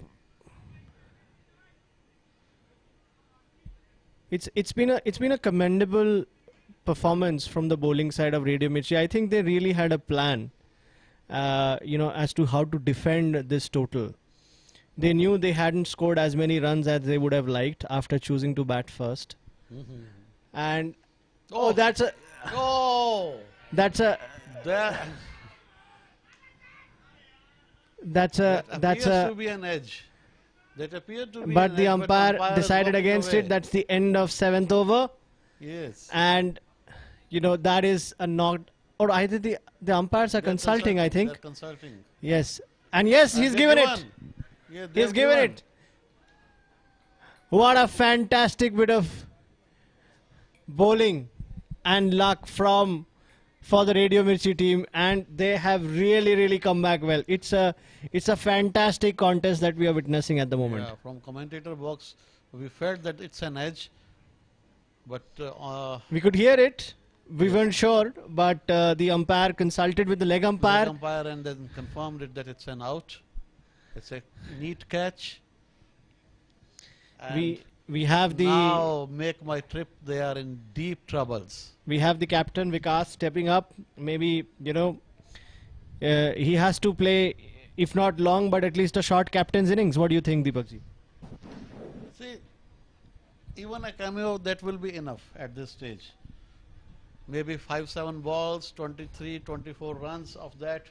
it's been a commendable performance from the bowling side of Radio Mirchi. I think they really had a plan, you know, as to how to defend this total. They knew they hadn't scored as many runs as they would have liked after choosing to bat first. And Oh. that's a Oh. that's a That that's a that's appears a to be an edge. That appeared to be but an the edge, umpire is decided walking against away. it. That's the end of 7th over. Yes. And that is a knocked, or either the umpires are They're consulting, I think. They're consulting. Yes. And yes, he's they given given. it. Yeah, He's they've given given. it. What a fantastic bit of bowling and luck for the Radio Mirchi team, and they have really come back well. It's a fantastic contest that we are witnessing at the moment. Yeah, from commentator box, we felt that it's an edge, but We could hear it. We weren't sure, but the umpire consulted with the leg umpire. and then confirmed it that it's an out. It's a neat catch. And We have the now make my trip. They are in deep troubles. we have the captain Vikas stepping up. Maybe he has to play, if not long, but at least a short captain's innings. What do you think, Deepak ji? See, even a cameo that will be enough at this stage. Maybe 5-7 balls, 23, 24 runs of that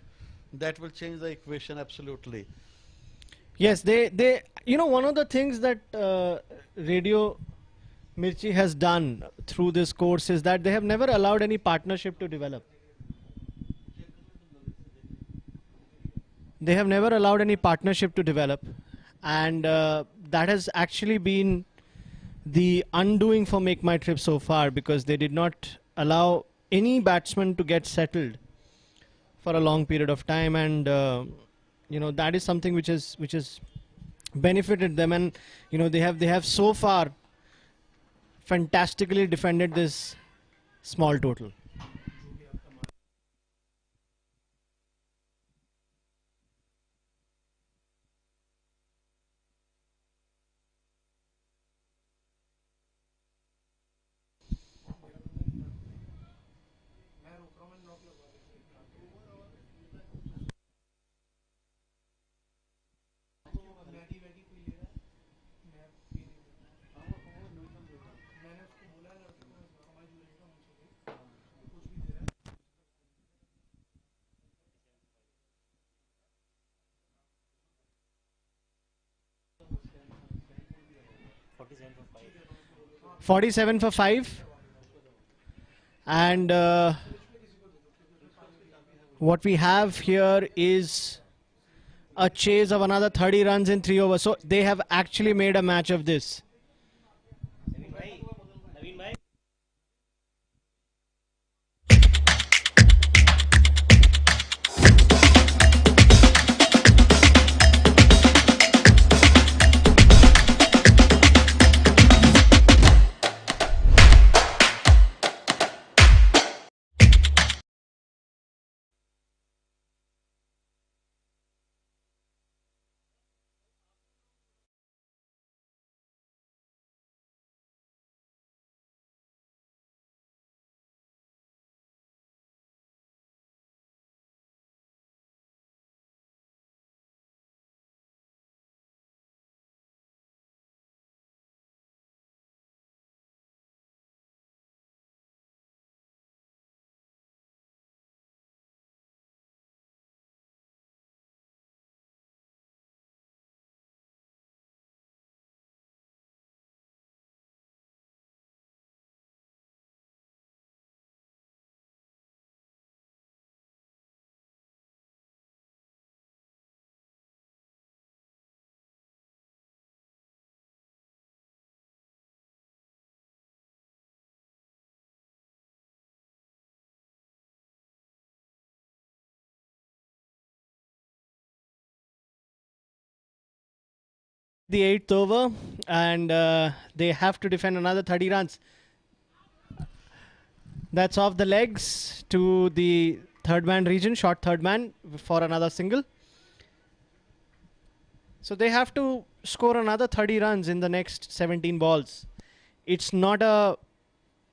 will change the equation absolutely. Yes, they one of the things that Radio Mirchi has done through this course is that they have never allowed any partnership to develop. They have never allowed any partnership to develop, and that has actually been the undoing for Make My Trip so far, because they did not allow any batsman to get settled for a long period of time, and that is something which has benefited them, and they have so far fantastically defended this small total. $47 for 5, and what we have here is a chase of another 30 runs in 3 overs. So they have actually made a match of this. The 8th over, and they have to defend another 30 runs. That's off the legs to the third man region, short third man for another single. So they have to score another 30 runs in the next 17 balls. It's not a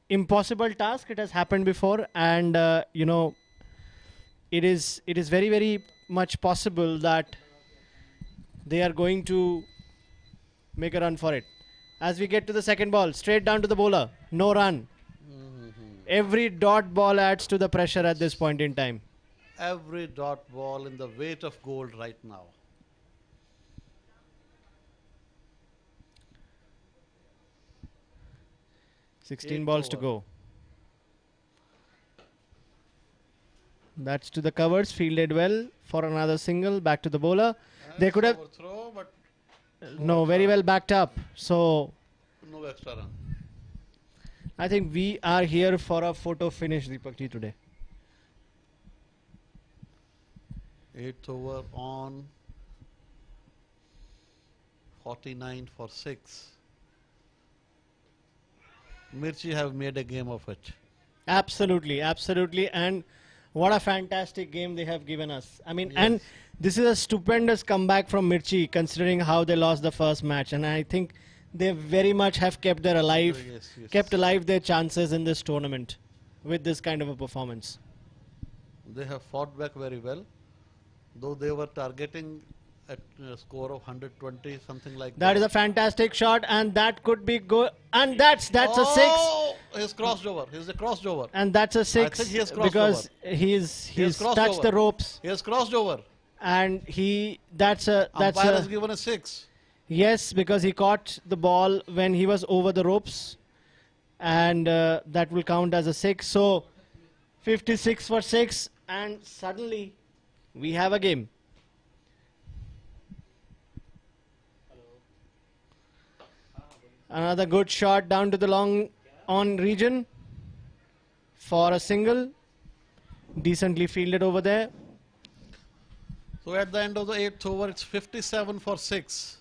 impossible task. It has happened before, and it is very much possible that they are going to make a run for it. As we get to the second ball, straight down to the bowler, no run. Every dot ball adds to the pressure at this point in time. Every dot ball in the weight of gold right now. Sixteen balls to go. That's to the covers, fielded well for another single, back to the bowler. They could have Overthrow, but no, very well backed up. So no extra run. I think we are here for a photo finish, Deepak ji, today. 8th over on 49 for 6. Mirchi have made a game of it. Absolutely, absolutely. And what a fantastic game they have given us. I mean, and this is a stupendous comeback from Mirchi considering how they lost the first match. And I think they very much have kept their alive, kept alive their chances in this tournament with this kind of a performance. They have fought back very well, though they were targeting at a score of 120, something like that. That is a fantastic shot, and that could be good. And that's a six. Oh, he's crossed over. He's a crossed over. And that's a six I think he has crossed because over. he's crossed touched over. the ropes. He has crossed over. And that's Umpire has given a 6. Yes, because he caught the ball when he was over the ropes, and that will count as a 6. So 56 for 6, and suddenly we have a game. Another good shot down to the long on region for a single. Decently fielded over there. So at the end of the 8th over, it's 57 for 6.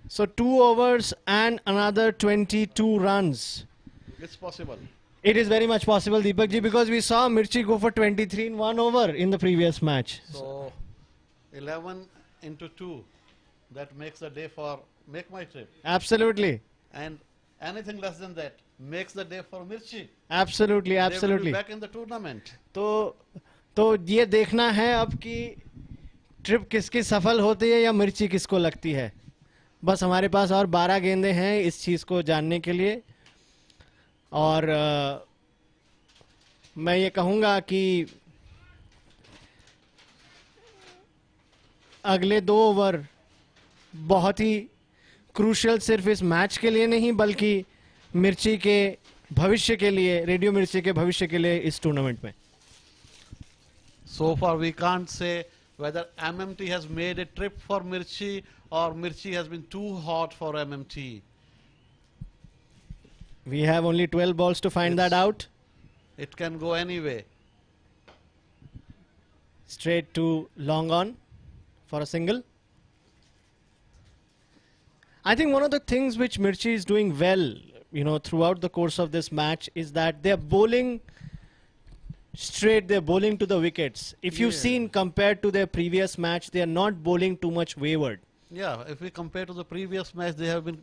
So 2 overs and another 22 runs. It's possible. It is very much possible, Deepak ji, because we saw Mirchi go for 23 in 1 over in the previous match. So 11 into 2, that makes the day for Make My Trip. Absolutely. And anything less than that makes the day for Mirchi. Absolutely, They will absolutely. be back in the tournament. तो ये देखना है अब कि trip किसकी सफल होती है या मिर्ची किसको लगती है. बस हमारे पास और 12 गेंदें हैं इस चीज़ को जानने के लिए. और मैं ये कहूँगा कि अगले 2 ओवर बहुत ही क्रूशियल सिर्फ इस मैच के लिए नहीं बल्कि मिर्ची के भविष्य के लिए, रेडियो मिर्ची के भविष्य के लिए इस टूर्नामेंट में. So far we can't say whether MMT has made a trip for Mirchi or Mirchi has been too hot for MMT. We have only 12 balls to find that out. It can go anyway. Straight to long on for a single. I think one of the things which Mirchi is doing well, throughout the course of this match is that they're bowling straight, they're bowling to the wickets. If you've seen compared to their previous match, they are not bowling too much wayward. Yeah, if we compare to the previous match, they have been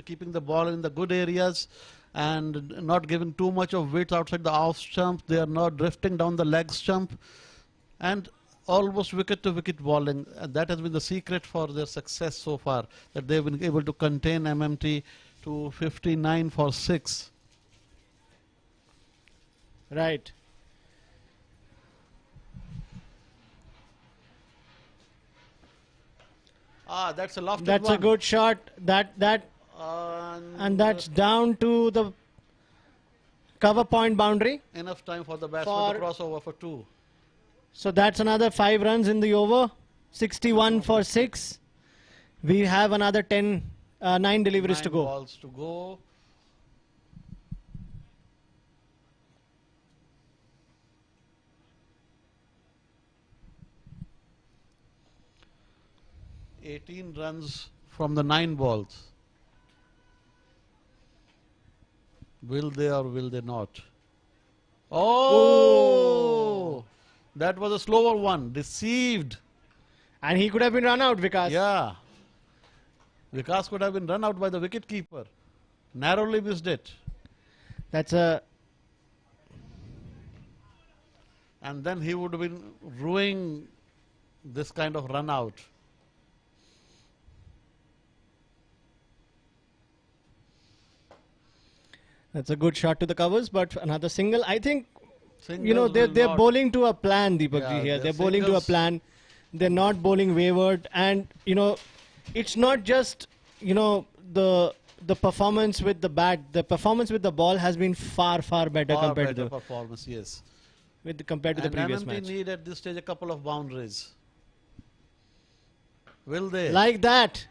keeping the ball in the good areas and not giving too much of width outside the off stump. They are not drifting down the leg stump and almost wicket to wicket bowling. That has been the secret for their success so far, that they've been able to contain MMT to 59 for 6. Right. That's a lofted That's one. a good shot. And that's down to the cover point boundary. Enough time for the batsman to cross over for 2. So that's another 5 runs in the over. 61 for 6. We have another 9 deliveries to 9 go. balls to go. $18 runs from the 9 balls. Will they or will they not? Oh! That was a slower one. Deceived. And he could have been run out, Vikas. Yeah. Vikas could have been run out by the wicketkeeper. Narrowly missed it. That's a... And then he would have been ruining this kind of run out. That's a good shot to the covers, but another single. I think, Singles they're will not- bowling to a plan, Deepak ji Yeah, here. the They're bowling to a singles- plan. They're not bowling wayward. And, it's not just, the performance with the bat. The performance with the ball has been far, far better Far compared better to performance, yes. compared to the And previous MMT match. need at this stage a couple of boundaries. Will they? Like that.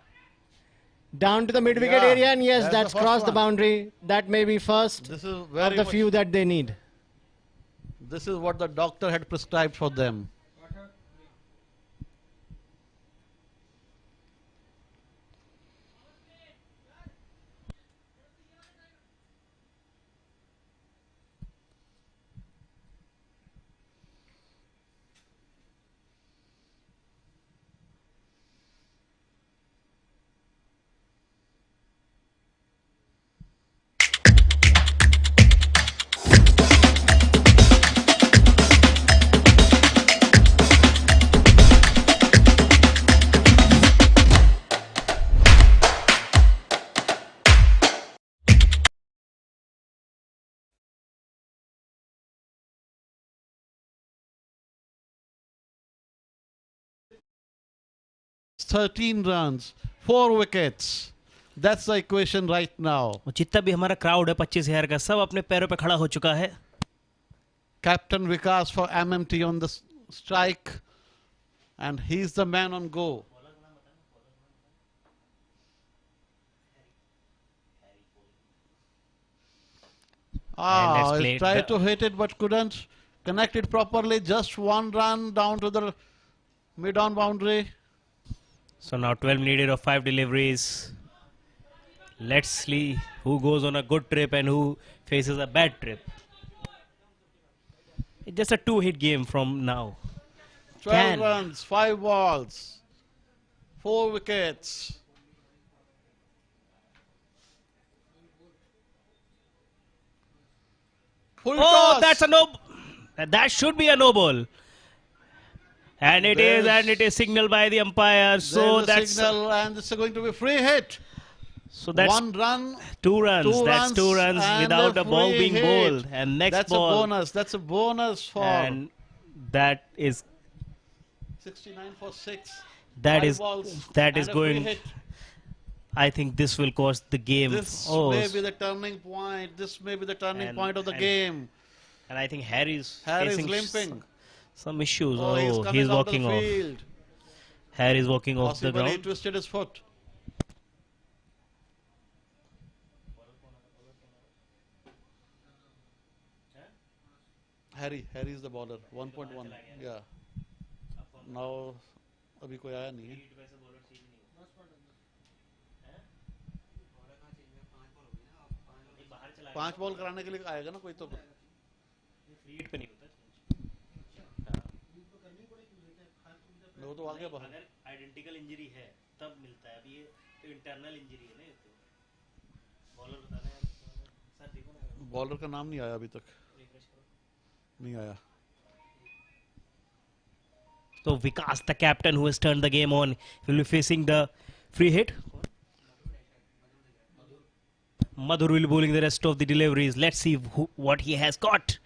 Down to the mid-wicket Yeah, area, and yes, that's the that's first crossed the one. boundary. That may be first This is of very the much- few that they need. This is what the doctor had prescribed for them. Thirteen runs, 4 wickets. That's the equation right now. जितना भी हमारा crowd है 25,000 का, सब अपने पैरों पे खड़ा हो चुका है. Captain Vikas for MMT on the strike, and he's the man on go. let's He play tried the- to hit it but couldn't connect it properly. Just 1 run down to the mid-on boundary. So now 12 needed of 5 deliveries. Let's see who goes on a good trip and who faces a bad trip. It's just a 2-hit game from now. 12 runs, 5 balls, 4 wickets. Full Oh, toss. that's a no. That should be a no ball. And it is, There's- and it is signaled by the umpire. So There's a that's signal, and this is going to be free hit. so that's 1 run, 2 runs. That's 2 runs and without a ball free being hit. bowled. And next That's ball. a bonus. That's a bonus for And that is 69 for 6. that 5 is balls that is and a free going. hit. I think this will cost the game. This Oh, may be the turning point. This may be the turning point of the game. And I think Harry's Harry's facing limping. some issues. Oh, he's Oh, coming he's out walking of the off. field. Harry's walking off the Possibly he ground. twisted his foot. Harry is the bowler. 1.1. Yeah. Now, अभी कोई आया नहीं है. 5 ball कराने के लिए आएगा ना कोई तो. फील्ड पे नहीं होता. वो तो आ गया बाहर. अगर आइडेंटिकल इंजरी है तब मिलता है. अभी ये तो इंटरनल इंजरी है ना. ये तो बॉलर बताना है सर. देखो ना, बॉलर का नाम नहीं आया अभी तक. नहीं आया. So Vikas, the captain who has turned the game on, will be facing the free hit. Madhur will be bowling the rest of the deliveries. Let's see what he has got.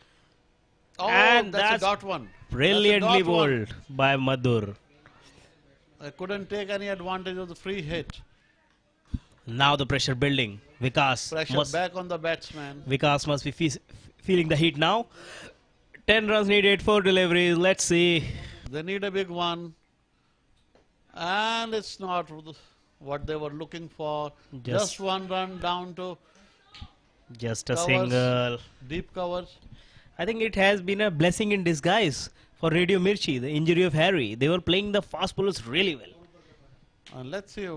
Oh, And that's a dot one. Brilliantly That's a dot one. bowled by Madhur. I couldn't take any advantage of the free hit. Now the pressure building. Vikas Pressure back on the batsman. Vikas must be feeling the heat now. 10 runs needed, 4 deliveries. Let's see. They need a big one. And it's not what they were looking for. Just 1 run down to Just a covers, single. deep covers. I think it has been a blessing in disguise for Radio Mirchi, the injury of Harry. They were playing the fast bowlers really well. And let's see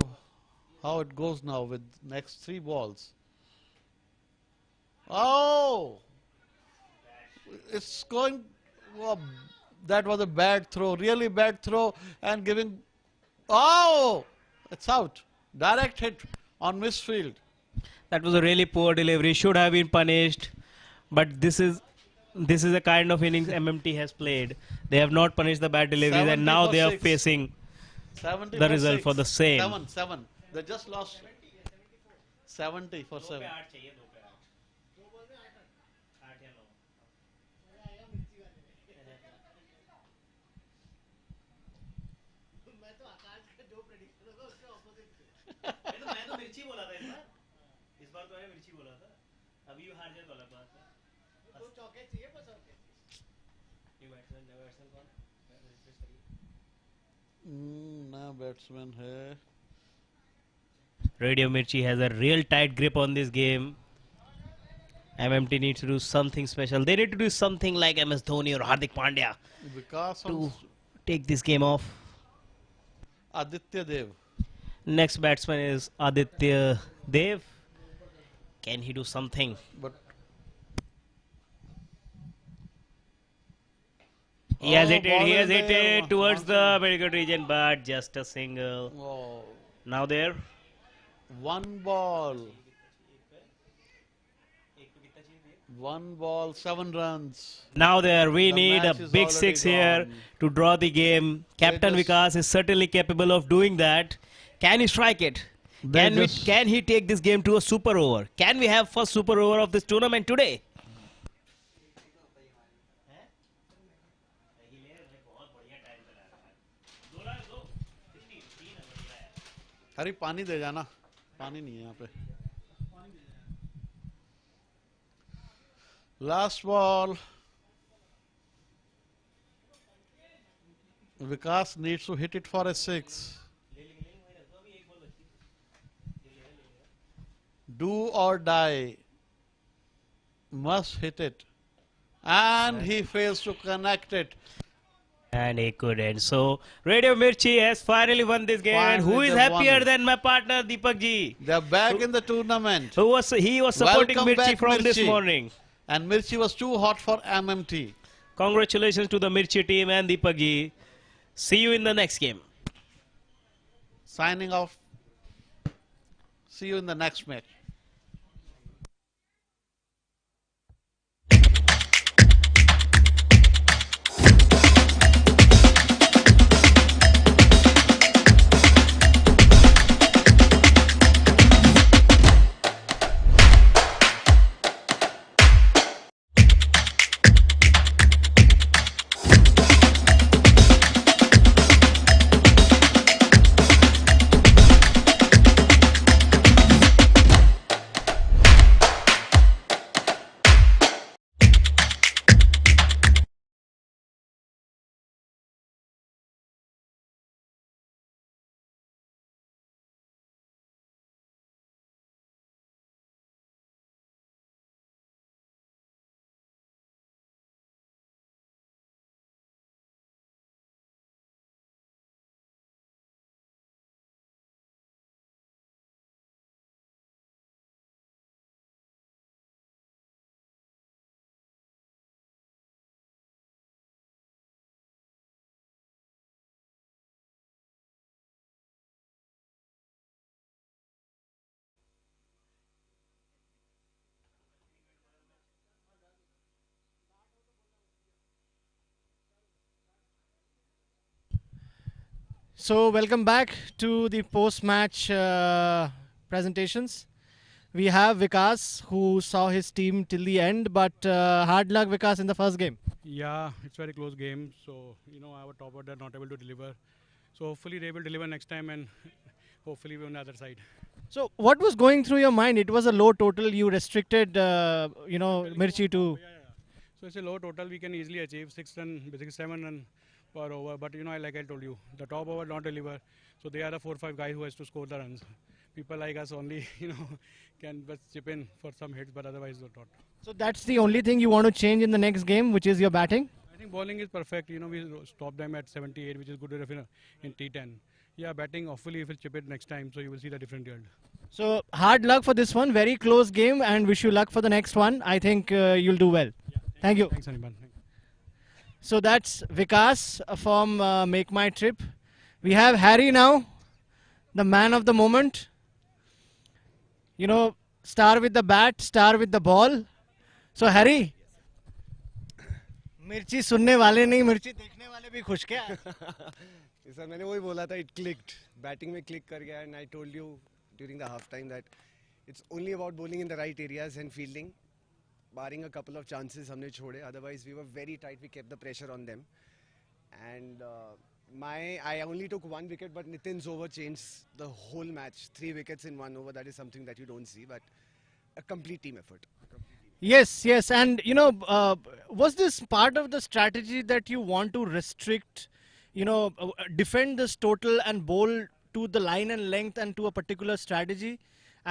how it goes now with next 3 balls. Oh! It's going... Oh, that was a bad throw, really bad throw, and giving... Oh! It's out. Direct hit on misfield. That was a really poor delivery. Should have been punished. But this is this is a kind of innings MMT has played. They have not punished the bad deliveries, and now they are facing 70 the for result 6. for the same. 7. They just lost 70 for 7. नया batsman है. Radio Mirchi has a real tight grip on this game. MMT needs to do something special. They need to do something like MS Dhoni or Hardik Pandya to take this game off. Aditya Dev. Next batsman is Aditya Dev. Can he do something? But he has hit ball it towards the very good region, but just a single. Oh. Now there. One ball. 7 runs. Now there, we The need a match is big already 6 here gone. to draw the game. Captain just- Vikas is certainly capable of doing that. Can he strike it? Can he take this game to a super over? Can we have first super over of this tournament today? हरी पानी दे जाना. पानी नहीं है यहाँ पे. Last ball. Vikas needs to hit it for a 6. Do or die. Must hit it. And he fails to connect it. And he couldn't. So, Radio Mirchi has finally won this game. And who Finally is they happier won it. than my partner Deepak Ji? They are back in the tournament. He was supporting Welcome Mirchi back, from this Mirchi. morning. And Mirchi was too hot for MMT. Congratulations to the Mirchi team and Deepak Ji. See you in the next game. Signing off. See you in the next match. So welcome back to the post-match presentations. We have Vikas, who saw his team till the end, but hard luck, Vikas, in the first game. Yeah, it's very close game. So, our top order not able to deliver. So hopefully they will deliver next time, and hopefully we're on the other side. So what was going through your mind? It was a low total. You restricted, Mirchi to... So it's a low total. We can easily achieve basically 7 run per over. But like I told you, the top over not deliver. So they are the 4 or 5 guys who has to score the runs. People like us only, can just chip in for some hits, but otherwise not. So that's the only thing you want to change in the next game, which is your batting? I think bowling is perfect. We stopped them at 78, which is good enough in T10. Yeah, batting, hopefully if we'll chip it next time, so you will see the different yield. So hard luck for this one. Very close game, and wish you luck for the next one. I think you'll do well. Yeah, thank you. Thanks, Anirban. So that's Vikas from Make My Trip. We have Harry now, the man of the moment. Star with the bat, star with the ball. So Harry, मिर्ची सुनने वाले नहीं, मिर्ची देखने वाले भी खुश क्या? सर मैंने वही बोला था, इट क्लिक्ड, बैटिंग में क्लिक कर गया, and I told you during the half time that it's only about bowling in the right areas and fielding. Barring a couple of chances हमने छोड़े, otherwise we were very tight, we kept the pressure on them, and I only took 1 wicket, but Nitin's over changed the whole match. 3 wickets in 1 over, that is something that you don't see, but a complete team effort. Yes, yes, and you know, was this part of the strategy that you want to restrict, you know, defend this total and bowl to the line and length and to a particular strategy,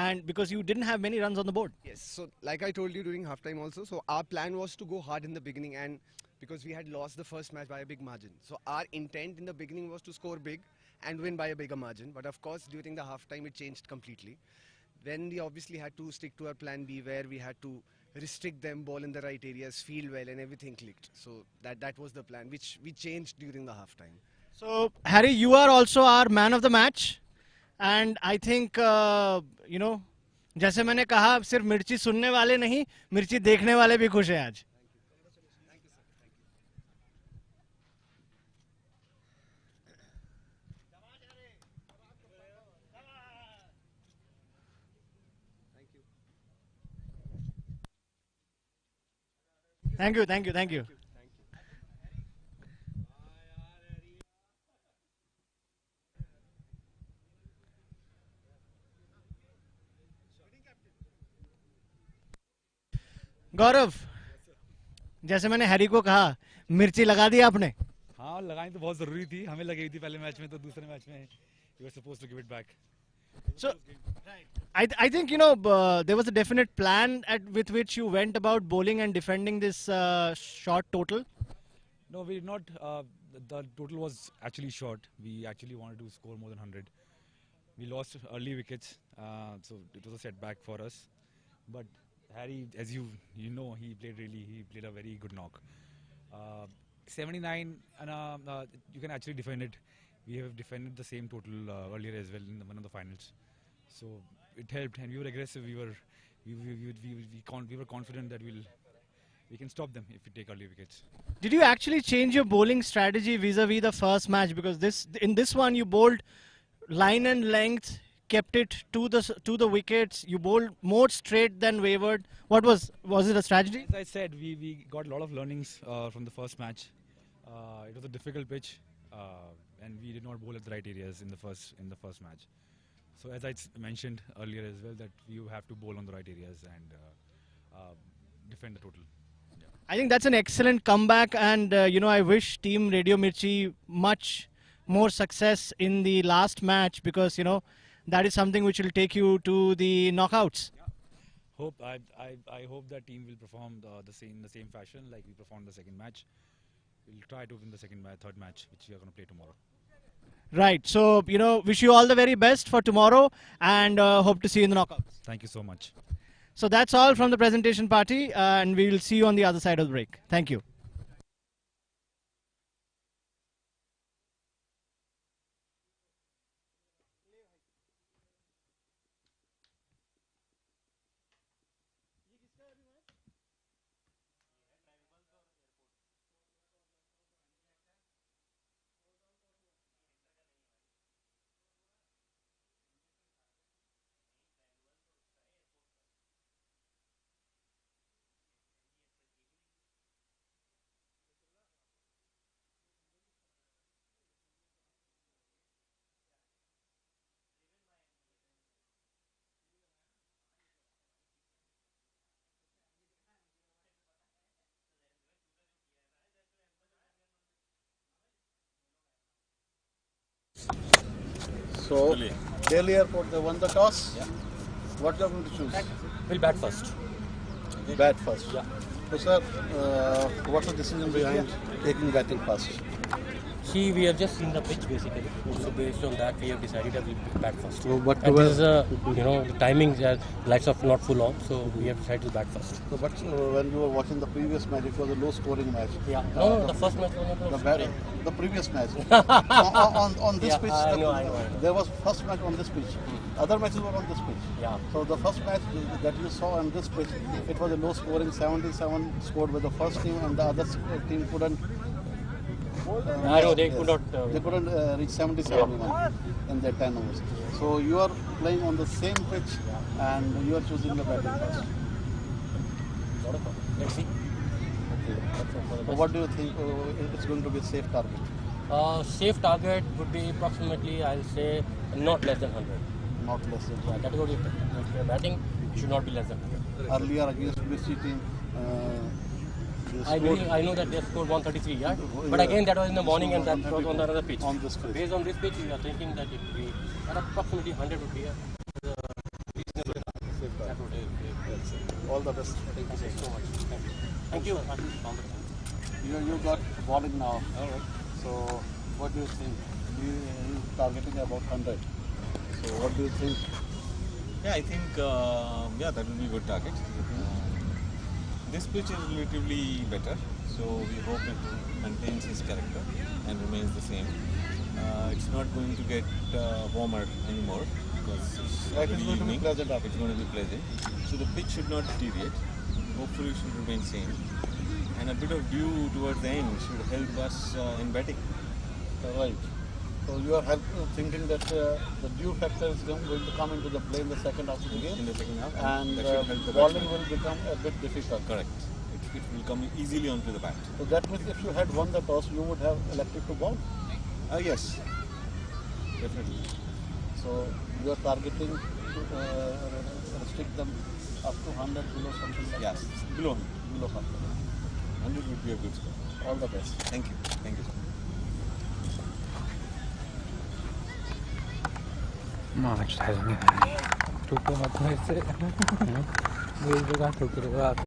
and because you didn't have many runs on the board? Yes, so like I told you during halftime also, so our plan was to go hard in the beginning, and because we had lost the first match by a big margin, so our intent in the beginning was to score big and win by a bigger margin, but of course during the halftime it changed completely. Then we obviously had to stick to our plan B, where we had to restrict them, ball in the right areas, field well, and everything clicked. So that was the plan, which we changed during the halftime. So Harry, you are also our man of the match, and I think you know, जैसे मैंने कहा, सिर्फ मिर्ची सुनने वाले नहीं, मिर्ची देखने वाले भी खुश हैं आज. Thank you, thank you, thank you. गौरव, जैसे मैंने हैरी को कहा, मिर्ची लगा दी आपने? हाँ, लगानी तो बहुत जरूरी थी, हमें लगी थी पहले मैच में, तो दूसरे मैच में you were supposed to give it back. So, I think, you know, there was a definite plan with which you went about bowling and defending this short total. No, we did not. The total was actually short. We actually wanted to score more than 100. We lost early wickets, so it was a setback for us. But Harry, as you know, he played a very good knock. 79, and you can actually defend it. We have defended the same total earlier as well in one of the finals, so it helped. And we were aggressive. We were confident that we can stop them if we take early wickets. Did you actually change your bowling strategy vis-a-vis the first match? Because in this one you bowled line and length, kept it to the wickets. You bowled more straight than wavered. Was it a strategy? As I said, we got a lot of learnings from the first match. It was a difficult pitch, and we did not bowl at the right areas in the first match. So as I mentioned earlier as well, that you have to bowl on the right areas and defend the total. Yeah. I think that's an excellent comeback, and you know, I wish Team Radio Mirchi much more success in the last match, because you know, that is something which will take you to the knockouts. Yeah. I hope that team will perform the same fashion like we performed the second match. We'll try to win the third match, which we are going to play tomorrow. Right. So, you know, wish you all the very best for tomorrow, and hope to see you in the knockouts. Thank you so much. So that's all from the presentation party, and we will see you on the other side of the break. Thank you. So, Delhi Airport, they won the toss. Yeah. What you are going to choose? We'll bat first. Bat first. Yeah. So, sir, what's the decision behind taking batting first? See, we have just seen the pitch basically. So based on that, we have decided that we'll bat first. So, but and this is the timings that lights are not full on, so we have decided to bat first. So, but when you were watching the previous match, it was a low-scoring match. Yeah. No, the first match was not scoring. The previous match. on this Yeah, pitch, I know. there was first match on this pitch. Other matches were on this pitch. Yeah. So the first match that you saw on this pitch, it was a low-scoring 77 scored with the first team, and the other team couldn't. I know they could not. They couldn't reach 77 even in their 10 overs. So you are playing on the same pitch, and you are choosing the batting first. Let's see. So what do you think it's going to be a safe target? Safe target would be approximately, I'll say, not less than 100. Not less than 100. Yeah, that is what if you're batting, it should not be less than 100. Earlier against BC team, I know that they scored 133, yeah? But again, that was in the morning and that was on another pitch. On this pitch. Based on this pitch, we are thinking that if we at approximately 100 would be a reasonable target. All the best. Thank you so much. Thank you. You got bowling now. All right. So what do you think? You targeting about 100. So what do you think? Yeah, I think that will be a good target. This pitch is relatively better, so we hope it maintains its character and remains the same. It's not going to get warmer anymore because it's already evening. It's going to be pleasant. So the pitch should not deteriorate. Hopefully it should remain same. And a bit of dew towards the end should help us in batting. Right. So you are thinking that the dew factor is going to come into the play in the second half of the game. In the second half. And the bowling will become a bit difficult. Correct. It will come easily onto the bat. So that means if you had won the toss, you would have elected to bowl? Yes. Definitely. So you are targeting to restrict them up to 100 below something like Yes. that? Below 100. 100 would be a good score. All the best. Thank you. Thank you, sir. Much hasn't took him up my set. We got to get up.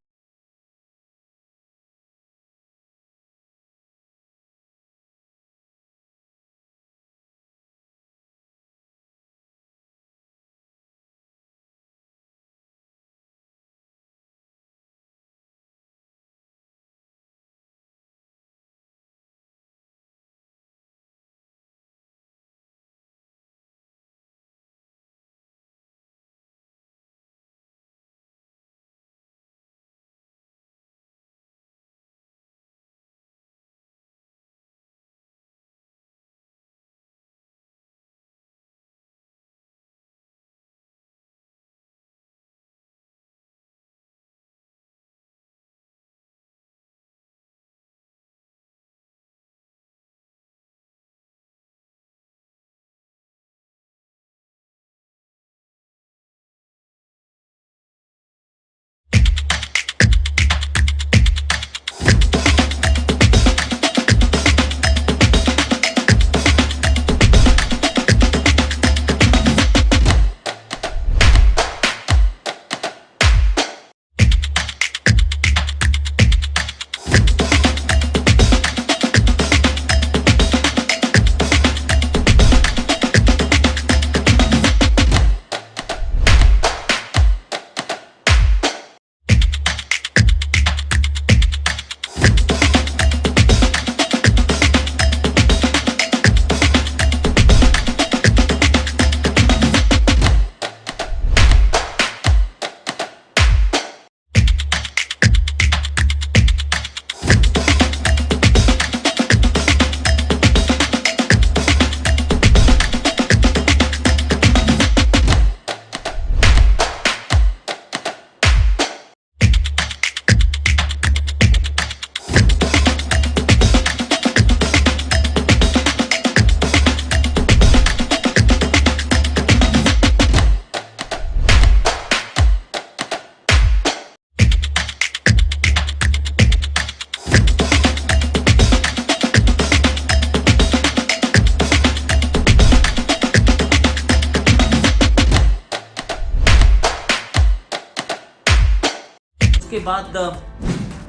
उसके बाद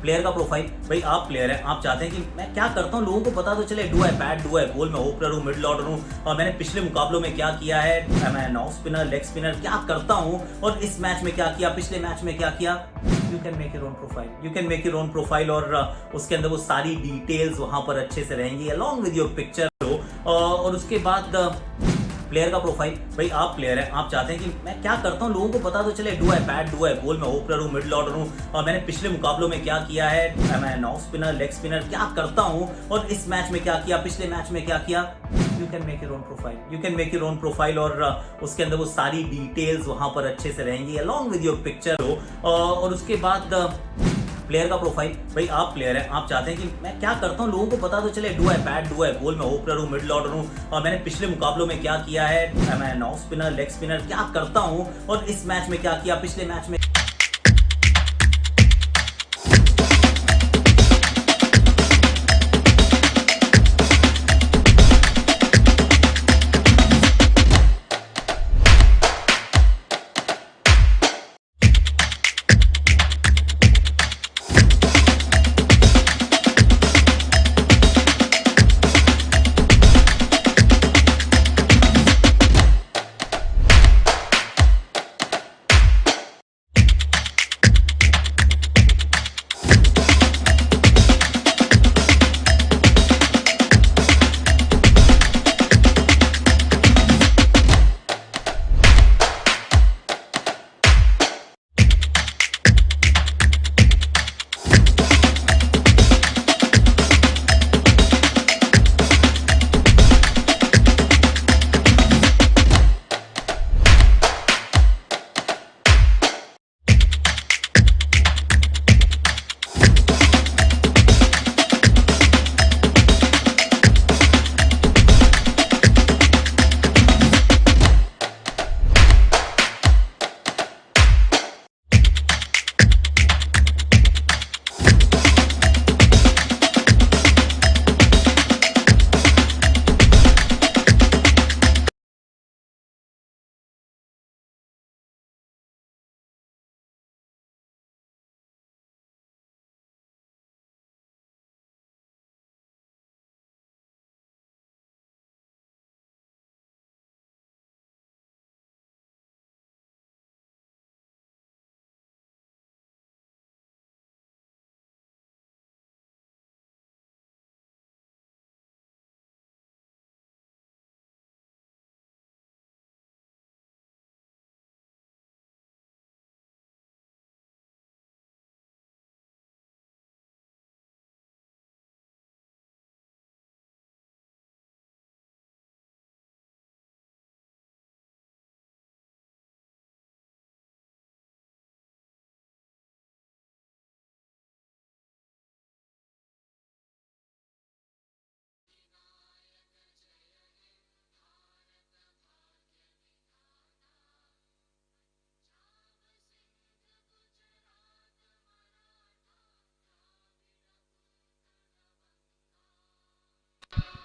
player का profile, भाई आप player हैं, आप चाहते हैं कि मैं क्या करता हूँ लोगों को पता तो चले, do I bat, do eye ball, मैं ओपनर हूँ, मिडिल ऑर्डर हूँ, और मैंने पिछले मुकाबलों में क्या किया है, मैं ऑफ स्पिनर, लेग स्पिनर क्या करता हूँ, और इस मैच में क्या किया, पिछले मैच में क्या किया। You can make your own profile, you can make your own profile, और उसके अंदर वो सारी डिटेल्स वहां पर अच्छे से रहेंगी अलॉन्ग विद योर पिक्चर। और उसके बाद प्लेयर का प्रोफाइल, भाई आप प्लेयर हैं, आप चाहते हैं कि मैं क्या करता हूँ लोगों को पता तो चले, do I bat, do eye ball, मैं ओपनर हूँ, मिडिल ऑर्डर हूँ, और मैंने पिछले मुकाबलों में क्या किया है, मैं ऑफ स्पिनर, लेग स्पिनर क्या करता हूँ, और इस मैच में क्या किया, पिछले मैच में क्या किया। You can make your own profile, you can make your own profile, और उसके अंदर वो सारी डिटेल्स वहां पर अच्छे से रहेंगी अलॉन्ग विद योर पिक्चर। और उसके बाद प्लेयर का प्रोफाइल, भाई आप प्लेयर हैं, आप चाहते हैं कि मैं क्या करता हूँ लोगों को पता तो चले, do I bat, do eye ball, मैं ओपनर हूँ, मिडिल ऑर्डर हूँ, और मैंने पिछले मुकाबलों में क्या किया है, मैं ऑफ स्पिनर, लेग स्पिनर क्या करता हूँ, और इस मैच में क्या किया, पिछले मैच में।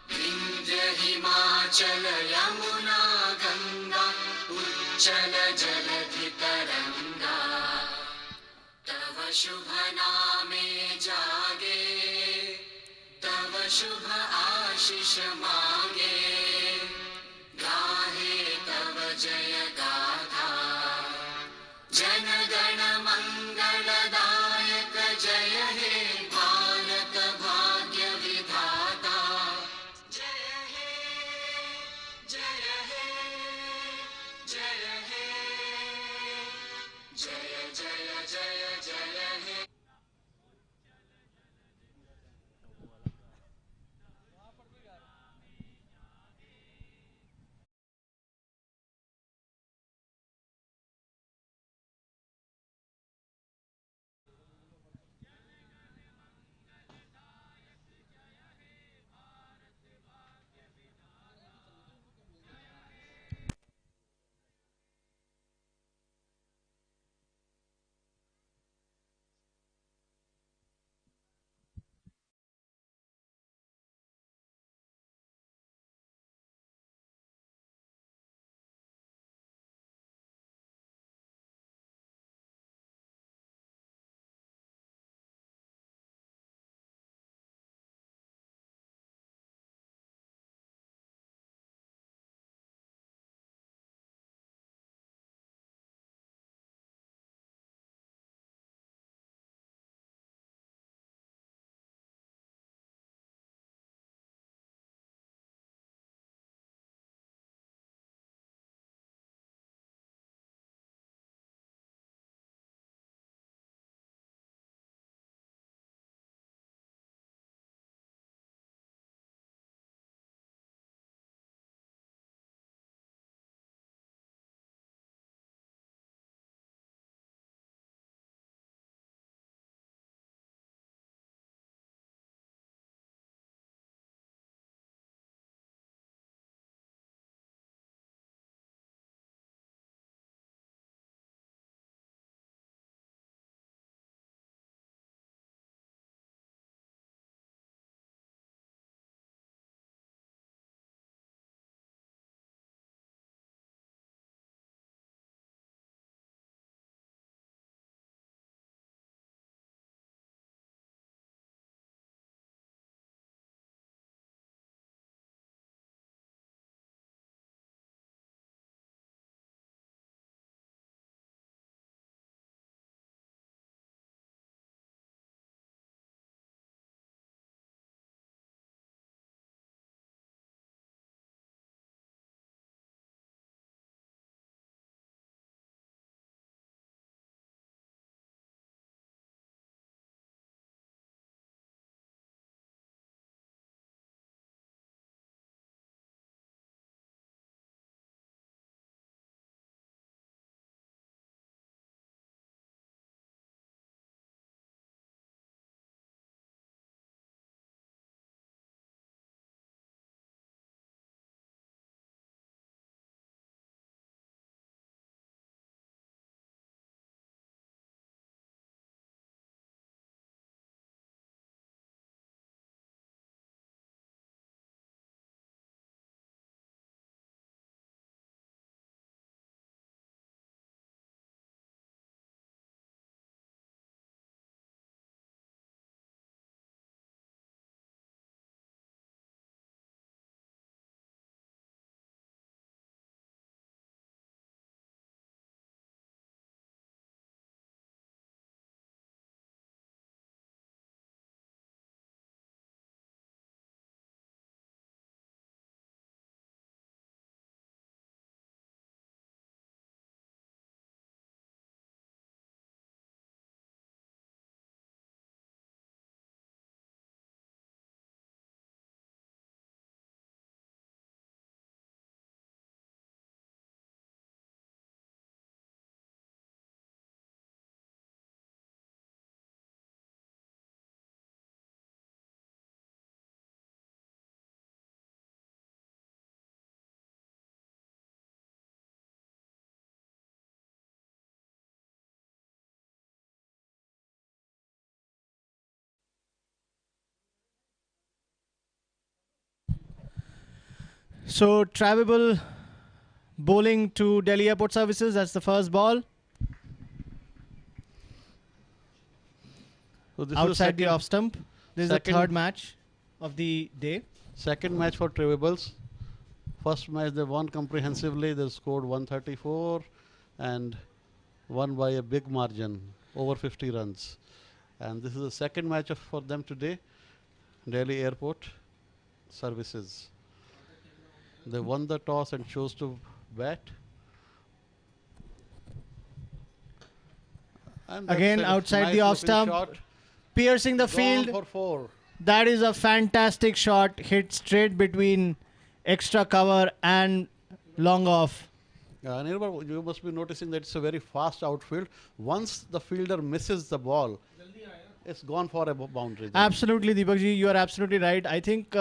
विंध्य हिमाचल यमुना गंगा उच्चल जलधि तरंगा तव शुभ नामे जागे तव शुभ आशीष मांगे गाहे तव जय गाथा जन गण मंगलदायक जय हे भारत भाग्य विधाता जय हे जय हे जय हे जय जय जय जय हे। So Travable bowling to Delhi Airport Services. That's the first ball. So this Outside is the off stump. This is the third match of the day. Second match for Travables. First match they won comprehensively. They scored 134 and won by a big margin, over 50 runs. And this is the second match for them today. Delhi Airport Services. They won the toss and chose to bat. And that's Again a outside nice the off looking stump. shot. Piercing the Gone field. for 4. That is a fantastic shot. Hit straight between extra cover and long off. Nirmal, you must be noticing that it's a very fast outfield. Once the fielder misses the ball, it's gone for a boundary. then. Absolutely, Deepakji, you are absolutely right. I think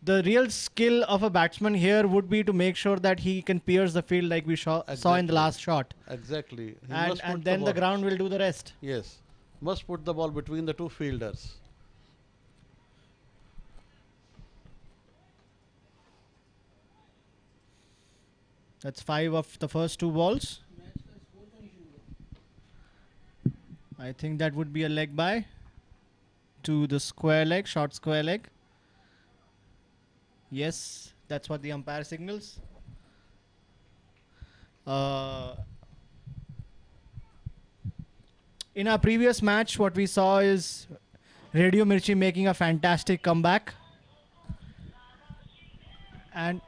the real skill of a batsman here would be to make sure that he can pierce the field like we saw in the Exactly. last shot. Exactly. He And, must put and then the ball- ground will do the rest. Yes. Must put the ball between the two fielders. That's 5 of the first 2 balls. I think that would be a leg by to the square leg, short square leg. Yes, that's what the umpire signals. In our previous match, what we saw is Radio Mirchi making a fantastic comeback. And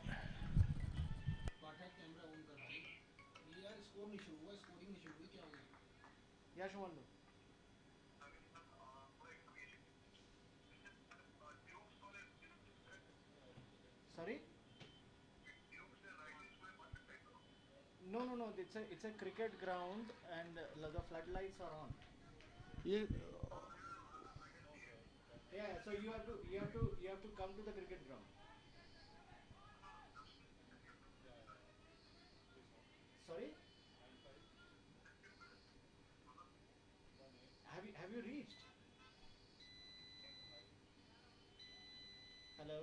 sorry? No. It's a cricket ground and the floodlights are on. Yeah. Yeah, so you have to come to the cricket ground. Sorry? Have you reached? Hello?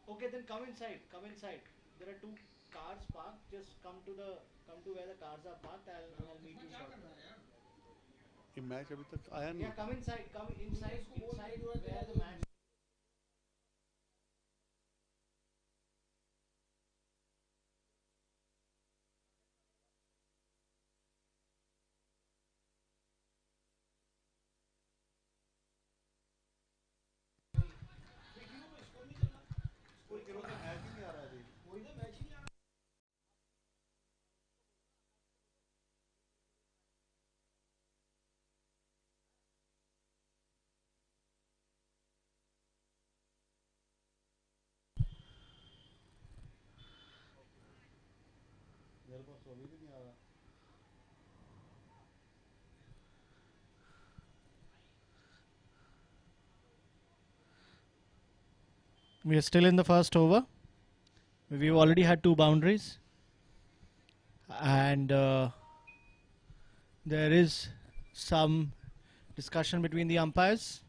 Okay, then come inside. Come inside. There are 2 cars parked. Just come to where the cars are parked. I'll meet you shortly. ये match अभी तक आया नहीं. Yeah, come inside. Come inside where the match. मेरे पास तो अभी भी नहीं आ रहा. We are still in the first over. We've already had 2 boundaries. And there is some discussion between the umpires.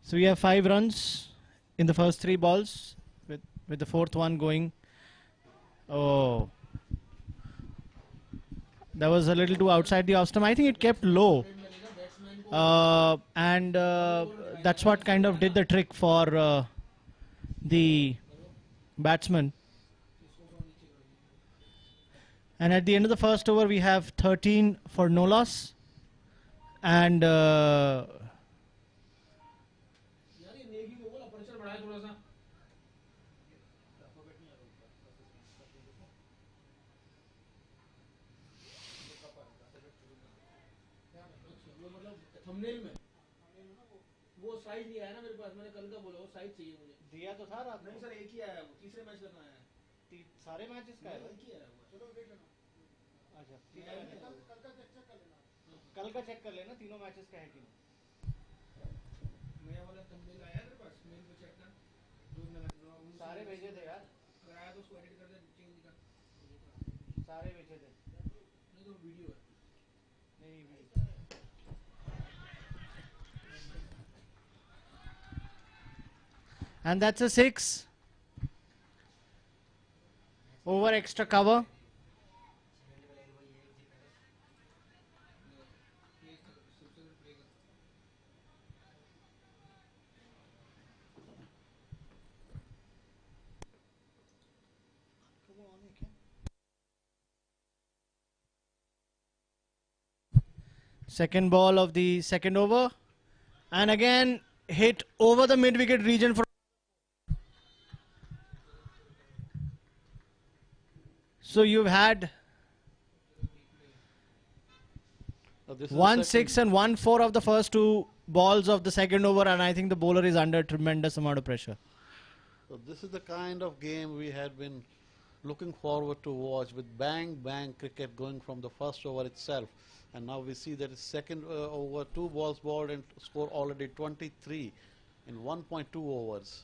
So we have 5 runs in the first 3 balls with the 4th one going. Oh. That was a little too outside the off stump. I think it kept low. And that's what kind of did the trick for the batsman. And at the end of the first over, we have 13 for no loss. And thumbnail में वो size नहीं आया ना मेरे पास. मैंने कल का बोला वो साइज चाहिए मुझे. दिया तो था रात नहीं सर, एक ही आया. वो तीसरे मैच का आया है. सारे मैचेस का है एक ही आया हुआ. चलो देख लेना. अच्छा, कल का चेक कर लेना तीनों मैचेस का है कि नहीं. नया वाला थंबनेल आया मेरे पास. मेल पे चेक कर. सारे भेजे थे यार. अगर आया तो उसको एडिट कर दे. सारे बेचे थे नहीं तो वीडियो है नहीं video And that's a 6 over extra cover. Second ball of the second over, and again hit over the mid wicket region for. So you've had This is 1 the 6 and 1 4 of the first two balls of the second over, and I think the bowler is under tremendous amount of pressure. So this is the kind of game we had been looking forward to watch, with bang bang cricket going from the first over itself, and now we see that it's second over, 2 balls bowled and score already 23 in 1.2 overs.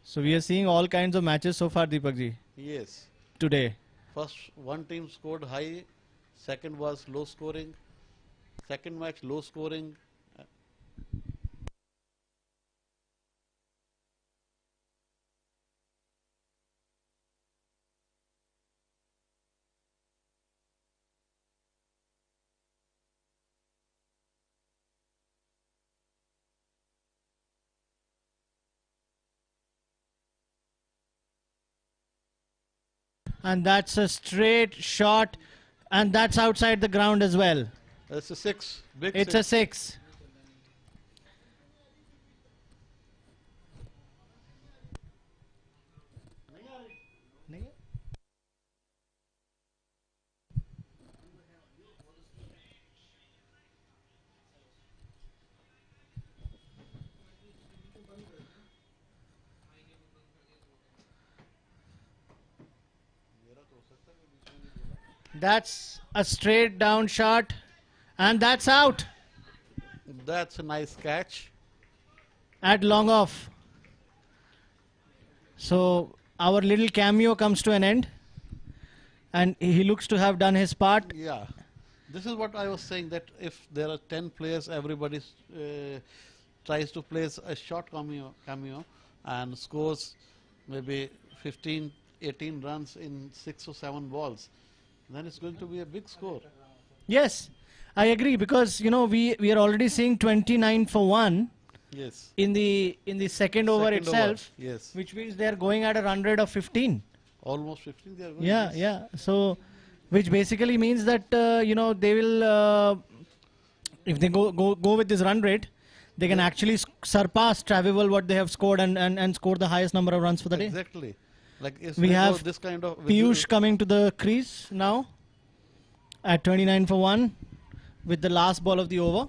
So we are seeing all kinds of matches so far, Deepak ji. Yes. Today. First one team scored high, second was low scoring, second match low scoring. And that's a straight shot, and that's outside the ground as well. It's a 6. Big It's six. a 6. That's a straight down shot, and that's out That's a nice catch. at long off. So our little cameo comes to an end, and he looks to have done his part. Yeah. This is what I was saying, that if there are 10 players, everybody tries to place a short cameo and scores maybe 15, 18 runs in 6 or 7 balls, then it's going to be a big score. Yes, I agree, because we are already seeing 29 for 1. Yes. In the second over Second itself, over, yes. which means they are going at a run rate of 15. Almost 15 they are going. Yeah, yes. yeah. So, which basically means that they will, if they go with this run rate, they can actually surpass Travival what they have scored and score the highest number of runs for the day. Exactly. Like if We they go have this kind of Piyush coming to the crease now at 29 for 1 with the last ball of the over.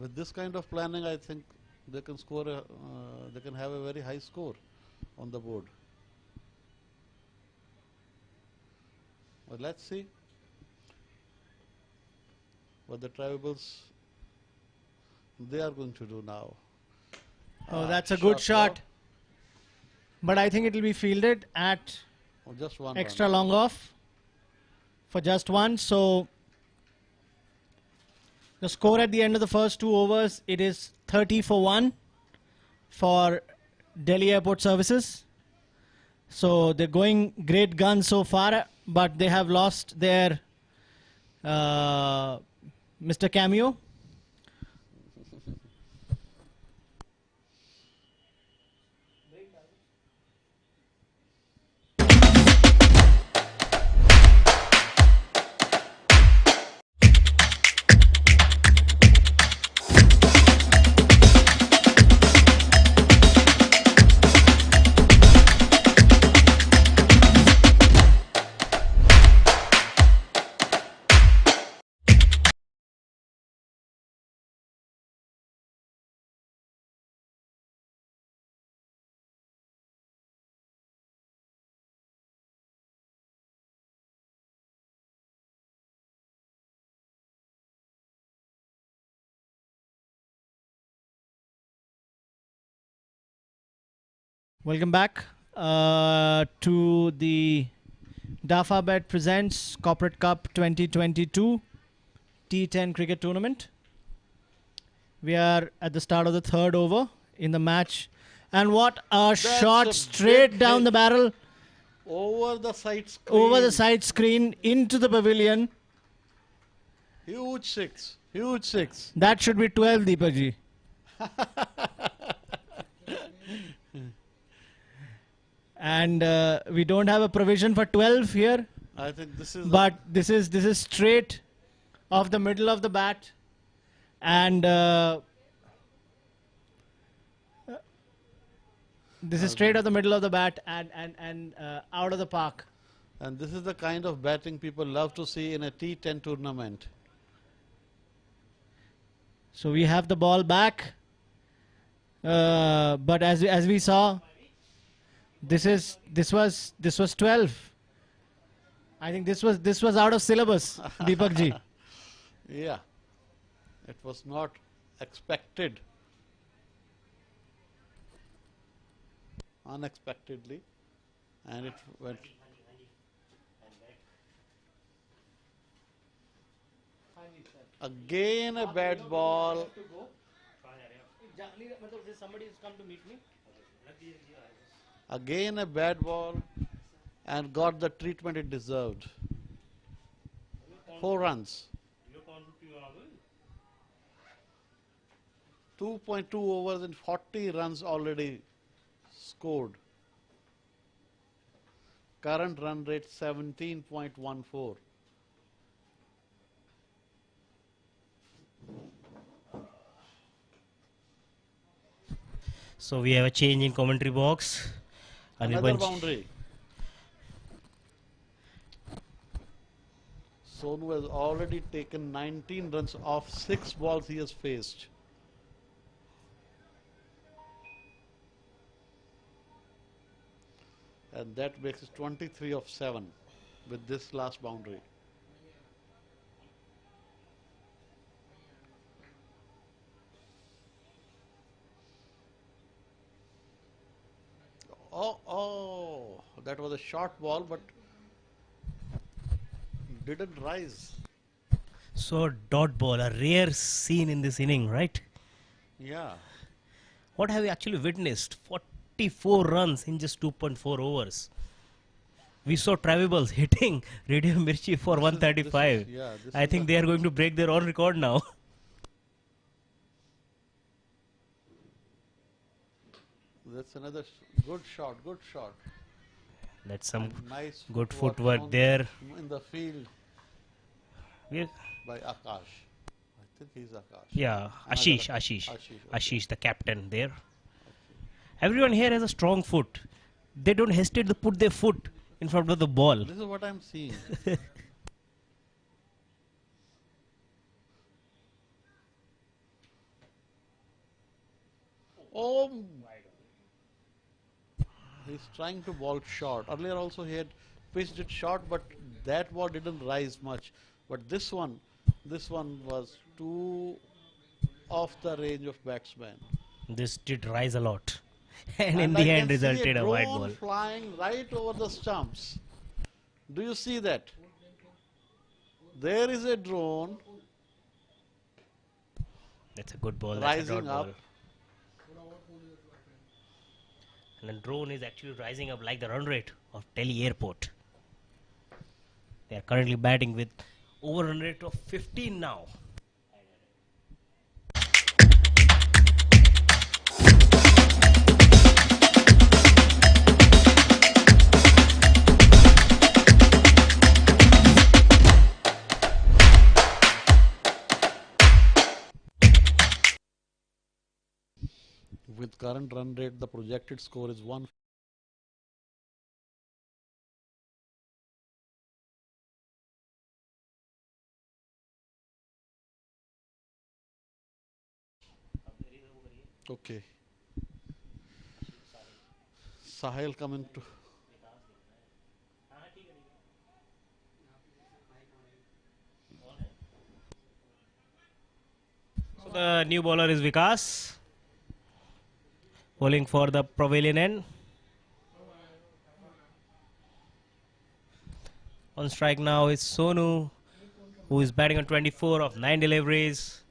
with this kind of planning, I think they can score. They can have a very high score on the board. Well, let's see what the Tribals they are going to do now. Oh, that's a good shot. But I think it will be fielded at just one extra run. long off for just one. So the score at the end of the first two overs, it is 30 for 1 for Delhi Airport Services. So they're going great guns so far, but they have lost their Mr. Cameo. Welcome back to the DafaBet presents Corporate Cup 2022 T10 cricket tournament. We are at the start of the third over in the match. And what a shot a straight big down hit. the barrel. Over the side screen. Over the side screen into the pavilion. Huge six. Huge six. That should be 12, Deepakji. And we don't have a provision for 12 here. I think this is. But this is straight off the middle of the bat. And this is straight off the middle of the bat and out of the park. And this is the kind of batting people love to see in a T10 tournament. So we have the ball back. But as we saw, this was 12. I think this was out of syllabus, Deepak ji. Yeah, it was not expected. Unexpectedly, and it went. Again a bad ball. Somebody has come to meet me. Again a bad ball, and got the treatment it deserved. 4 runs. 2.2 overs and 40 runs already scored. Current run rate 17.14. So we have a change in commentary box. Another boundary. Sonu has already taken 19 runs off 6 balls he has faced. And that makes it 23 of 7 with this last boundary. Oh, that was a short ball, but didn't rise. So dot ball, a rare scene in this inning, right? Yeah. What have we actually witnessed? 44 runs in just 2.4 overs. We saw Travibles hitting Radio Mirchi for 135. I think they are going to break their own record now. That's another good shot, good shot. That's some And nice good footwork footwork there. in the field Yeah. by Akash. I think he's Akash. Yeah, Ashish. Ashish, the captain there. Everyone here has a strong foot. They don't hesitate to put their foot in front of the ball. This is what I'm seeing. Oh, he's trying to ball short. Earlier also he had pitched it short, but that ball didn't rise much. But this one was too off the range of batsman. This did rise a lot. And in I the can end see resulted a white drone ball. flying right over the stumps. Do you see that? There is a drone That's a good ball. That's a rising dot up. ball. And the drone is actually rising up like the run rate of Delhi Airport. They are currently batting with over run rate of 15 now. With current run rate, the projected score is 1. Okay. Sahil coming to. So the new bowler is Vikas. Bowling for the pavilion end. On strike now is Sonu, who is batting on 24 of 9 deliveries.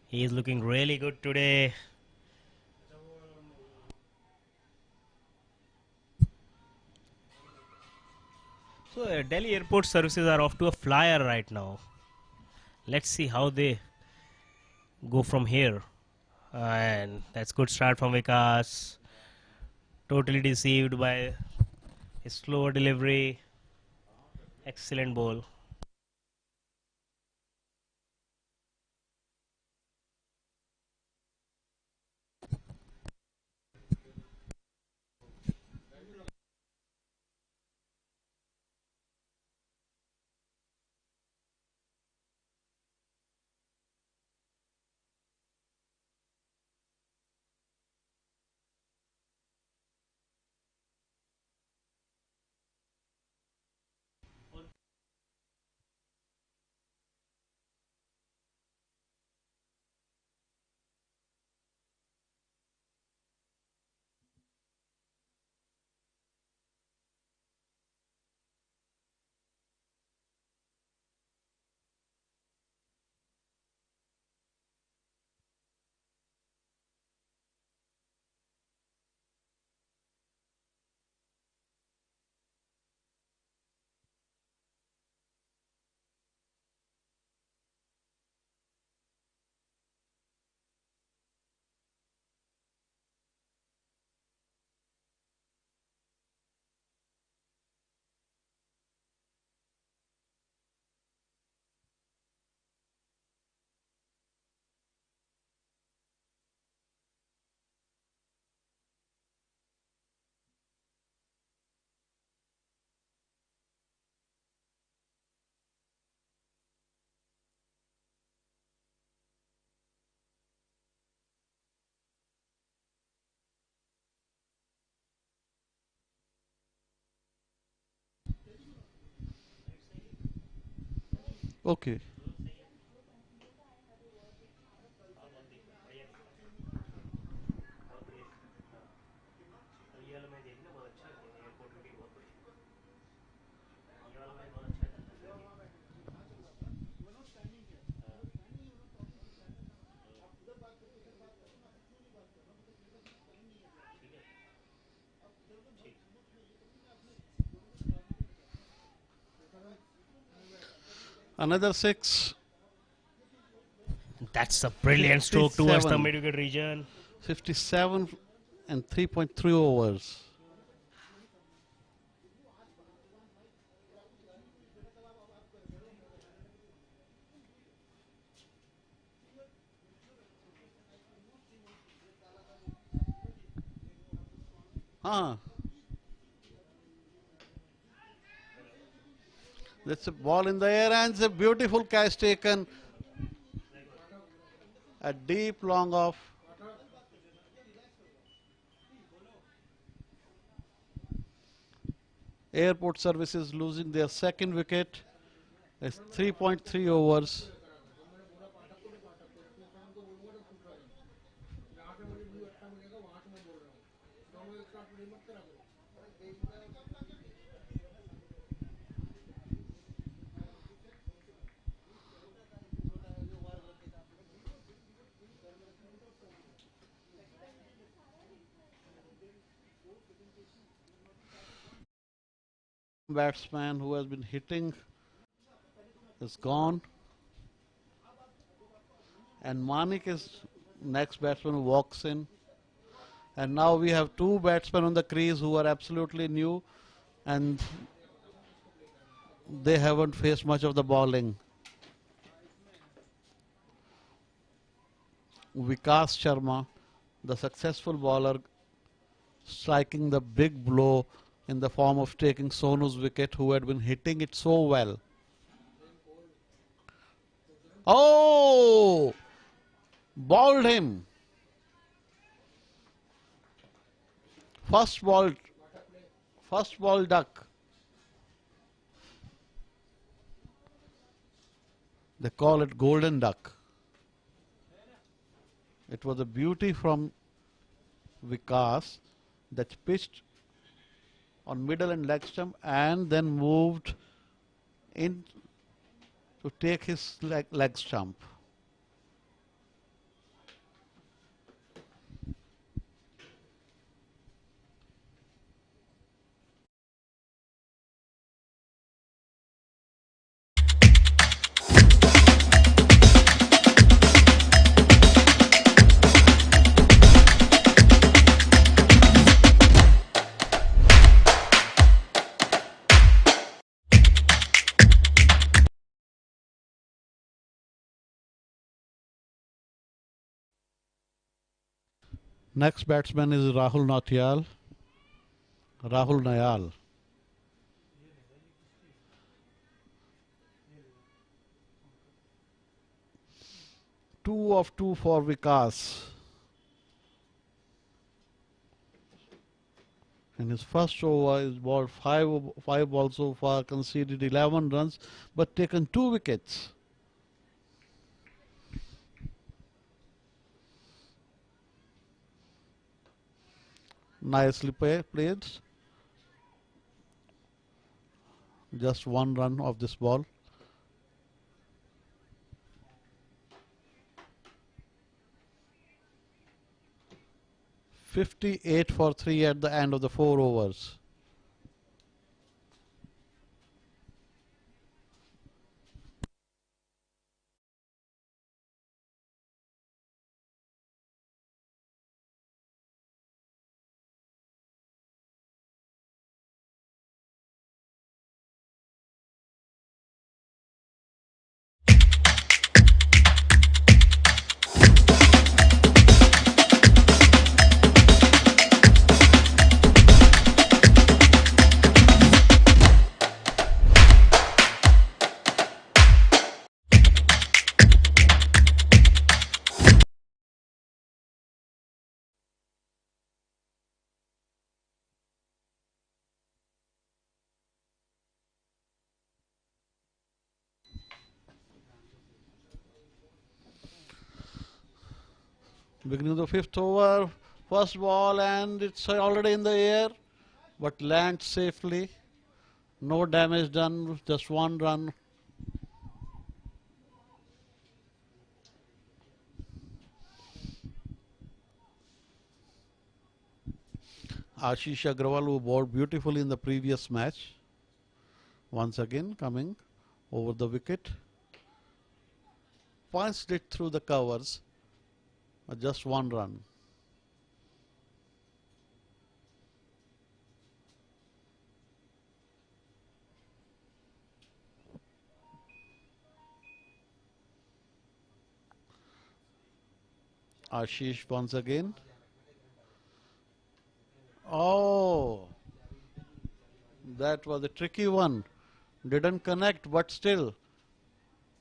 He is looking really good today. So Delhi airport services are off to a flyer right now. Let's see how they go from here. And that's good start from Vikas. Totally deceived by his slower delivery. Excellent ball. Okay. Another 6. That's a brilliant stroke towards the mid-wicket region. 57 and 3.3 overs. That's a ball in the air and it's a beautiful catch taken. A deep long off. Airport Services losing their second wicket. It's 3.3 overs. Batsman who has been hitting is gone. And Manik is next batsman who walks in. And now we have two batsmen on the crease who are absolutely new and they haven't faced much of the bowling. Vikas Sharma, the successful bowler, striking the big blow in the form of taking Sonu's wicket, who had been hitting it so well. Oh! Bowled him. First ball duck. They call it golden duck. It was a beauty from Vikas that pitched on middle and leg stump and then moved in to take his leg stump. Next batsman is Rahul Nautiyal. Rahul Nayal. Two of two for Vikas. In his first over, he's bowled five balls so far, conceded 11 runs, but taken 2 wickets. Nicely played. Just 1 run of this ball. "58 for 3" at the end of the 4 overs. Beginning of the 5th over, first ball, and it's already in the air, but lands safely. No damage done, just 1 run. Ashish Agrawal, who bowled beautifully in the previous match, once again coming over the wicket. Punched it through the covers, just 1 run. Ashish once again. Oh, that was a tricky one. Didn't connect, but still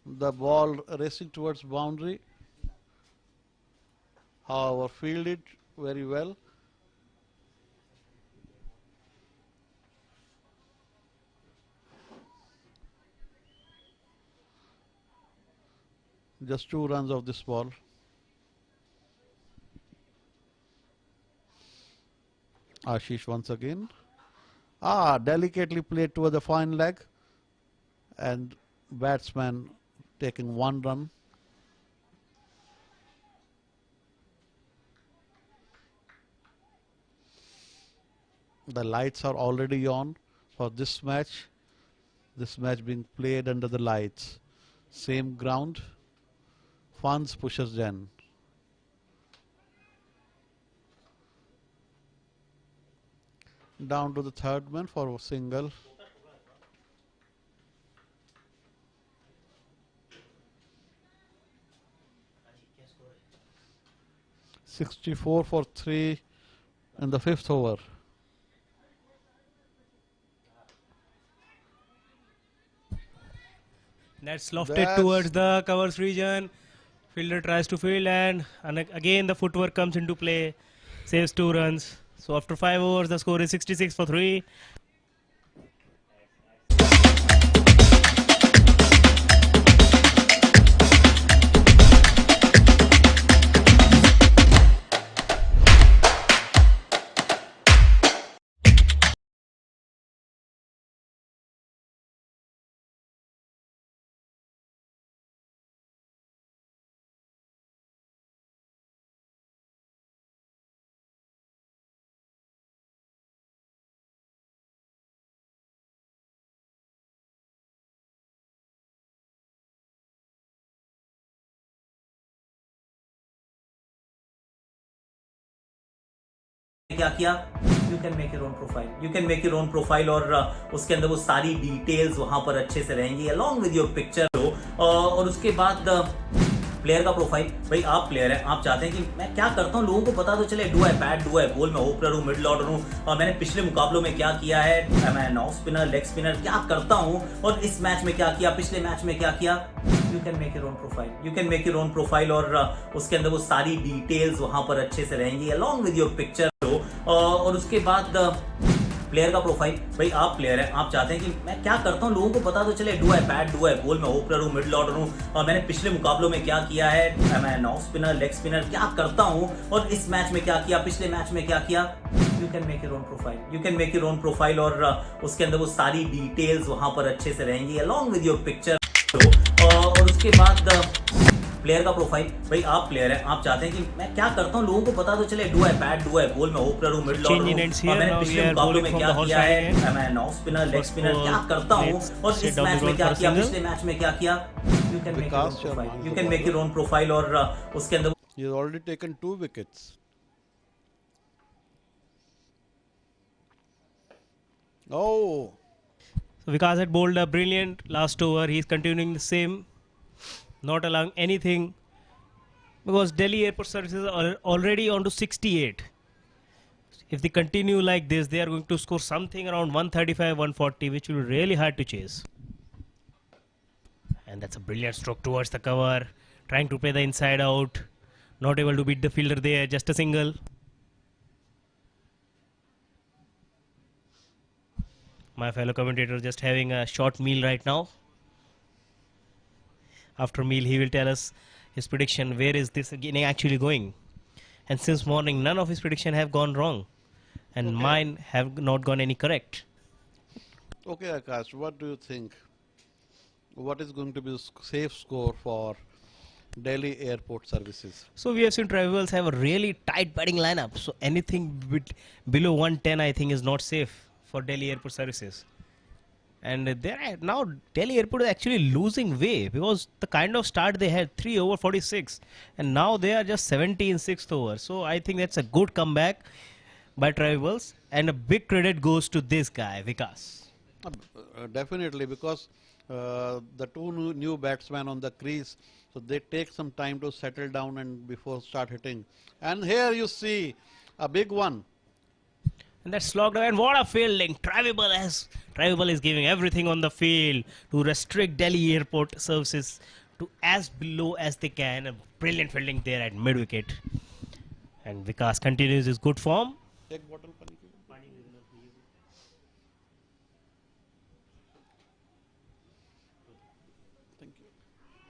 the ball racing towards boundary. However, fielded very well. Just 2 runs of this ball. Ashish once again. Delicately played toward the fine leg, and batsman taking 1 run. The lights are already on for this match. This match being played under the lights. Same ground. Fans pushes in. Down to the 3rd man for a single. "64 for 3" in the 5th over. That's lofted towards the covers region. Fielder tries to field, and again the footwork comes into play. Saves 2 runs. So after 5 overs, the score is 66 for 3. क्या किया, you can make your own profile, you can make your own profile और उसके अंदर वो सारी details वहां पर अच्छे से रहेंगी अलॉन्ग विद योर पिक्चर और उसके बाद प्लेयर का प्रोफाइल। भाई आप प्लेयर हैं, आप चाहते हैं कि मैं क्या करता हूँ लोगों को पता तो चले, do I bat, do eye ball, मैं ओपनर हूँ, मिडिल ऑर्डर हूँ, और मैंने पिछले मुकाबलों में क्या किया है, मैं ऑफ स्पिनर, लेग स्पिनर क्या करता हूँ और इस मैच में क्या किया, पिछले मैच में क्या किया। You can make your own profile, you can make your own profile और उसके अंदर वो सारी डिटेल्स वहां पर अच्छे से रहेंगी अलॉन्ग विद योर पिक्चर और उसके बाद प्लेयर का प्रोफाइल। भाई आप प्लेयर हैं, आप चाहते हैं कि मैं क्या करता हूँ लोगों को पता तो चले, do I bat, do eye ball, मैं ओपनर हूँ, मिडिल ऑर्डर हूँ, और मैंने पिछले मुकाबलों में क्या किया है, मैं ऑफ स्पिनर, लेग स्पिनर क्या करता हूँ और इस मैच में क्या किया, पिछले मैच में क्या किया। You can make your own profile, you can make your own profile और उसके अंदर वो सारी डिटेल्स वहां पर अच्छे से रहेंगी अलॉन्ग विद योर पिक्चर और उसके बाद प्लेयर का प्रोफाइल। भाई आप प्लेयर हैं, आप चाहते हैं कि मैं क्या करता हूँ लोगों को पता तो चले, do I bat, do eye ball, मैं ओपनर हूँ, मिडिल ऑर्डर हूँ, और मैंने पिछले मुकाबलों में क्या किया है, मैं ऑफ स्पिनर, लेग स्पिनर क्या करता हूँ और इस मैच में क्या किया, पिछले मैच में क्या किया। You can make your own profile, you can make your own profile और उसके अंदर He has already taken 2 wickets. Oh. So Vikas had bowled a brilliant last over. He's continuing the same, not allowing anything, because Delhi Airport Services are already on to 68. If they continue like this, they are going to score something around 135, 140, which will be really hard to chase. And that's a brilliant stroke towards the cover, trying to play the inside out, not able to beat the fielder there, just a single. My fellow commentator just having a short meal right now. After meal, he will tell us his prediction. Where is this inning actually going? And since morning, none of his prediction have gone wrong, and mine have not gone any correct. Okay, Akash, what do you think? What is going to be the safe score for Delhi Airport Services? So we have seen Travels have a really tight batting lineup. So anything below 110, I think, is not safe for Delhi Airport Services. And now Delhi Airport is actually losing way because the kind of start they had, 3 over 46, and now they are just 70 in 6th over. So I think that's a good comeback by Travels, and a big credit goes to this guy, Vikas. Definitely, because the two new batsmen on the crease, so they take some time to settle down and before start hitting. And here you see a big one. And that's slogged away, and what a fielding! Travell is giving everything on the field to restrict Delhi Airport Services to as below as they can. A brilliant fielding there at mid wicket. And Vikas continues his good form. Take bottle,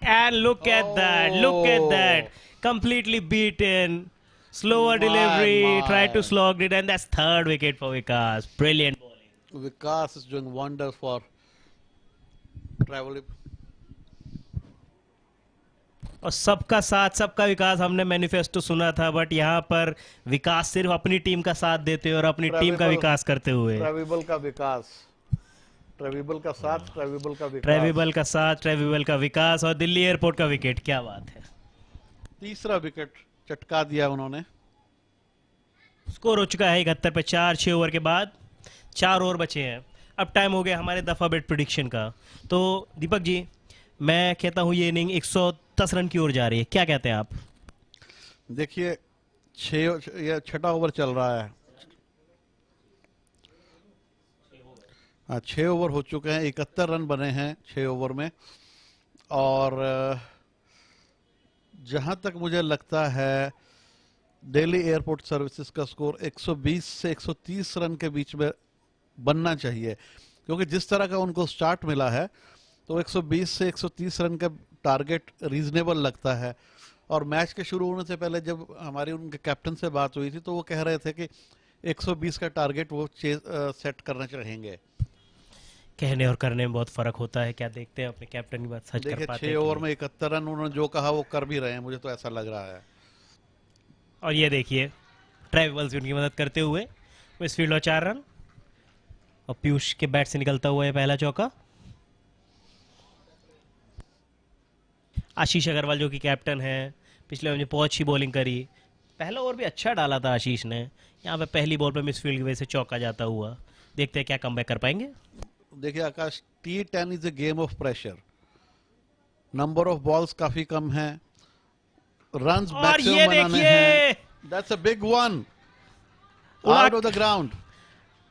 And look at that, look at that. Completely beaten. Slower delivery, tried to slog it, and that's third wicket for Vikas. Brilliant bowling. Vikas is doing wonders for Travel. और सबका साथ, सबका विकास हमने manifesto सुना था, but यहाँ पर विकास सिर्फ अपनी टीम का साथ देते हुए और अपनी टीम का विकास करते हुए। ट्रेविबल का विकास, ट्रेविबल का साथ, ट्रेविबल का विकास, ट्रेविबल का साथ, ट्रेविबल का विकास और दिल्ली एयरपोर्ट का विकेट। क्या बात है, तीसरा विकेट चटका दिया उन्होंने। स्कोर हो चुका है 71 पे 4, 6 ओवर के बाद 4 ओवर बचे हैं। अब टाइम हो गया हमारे दफा बेट प्रेडिक्शन का। तो दीपक जी, मैं कहता हूँ ये इनिंग 110 रन की ओर जा रही है, क्या कहते हैं आप? देखिए, 6 ओवर चल रहा है। 6 ओवर हो चुके हैं, 71 रन बने हैं 6 ओवर में, और जहां तक मुझे लगता है दिल्ली एयरपोर्ट सर्विसेज का स्कोर 120 से 130 रन के बीच में बनना चाहिए, क्योंकि जिस तरह का उनको स्टार्ट मिला है तो 120 से 130 रन का टारगेट रीजनेबल लगता है। और मैच के शुरू होने से पहले जब हमारी उनके कैप्टन से बात हुई थी तो वो कह रहे थे कि 120 का टारगेट वो सेट करना चाहेंगे। कहने और करने में बहुत फर्क होता है। क्या देखते हैं अपने कैप्टन की बात सच कर पाते हैं? 6 ओवर में 71 रन उन्होंने जो कहा वो कर भी रहे हैं, मुझे तो ऐसा लग रहा है। और ये देखिए ट्रेवल्स उनकी मदद करते हुए इस फील्ड और 4 रन, और पीयूष के बैट से निकलता हुआ है पहला चौका। आशीष अग्रवाल जो कि कैप्टन है, पिछले मैच में बहुत अच्छी बॉलिंग करी, पहला ओवर भी अच्छा डाला था आशीष ने, यहाँ पे पहली बॉल पे मिसफील्ड की वजह से चौका जाता हुआ। देखते हैं क्या कमबैक कर पाएंगे। देखिए आकाश, T10 is a game of pressure, number of balls काफी कम है, रन्स और ये मैक्सिमम बनाने हैं। देखिए दैट्स अ बिग वन, उड़ा आउट ऑफ द ग्राउंड,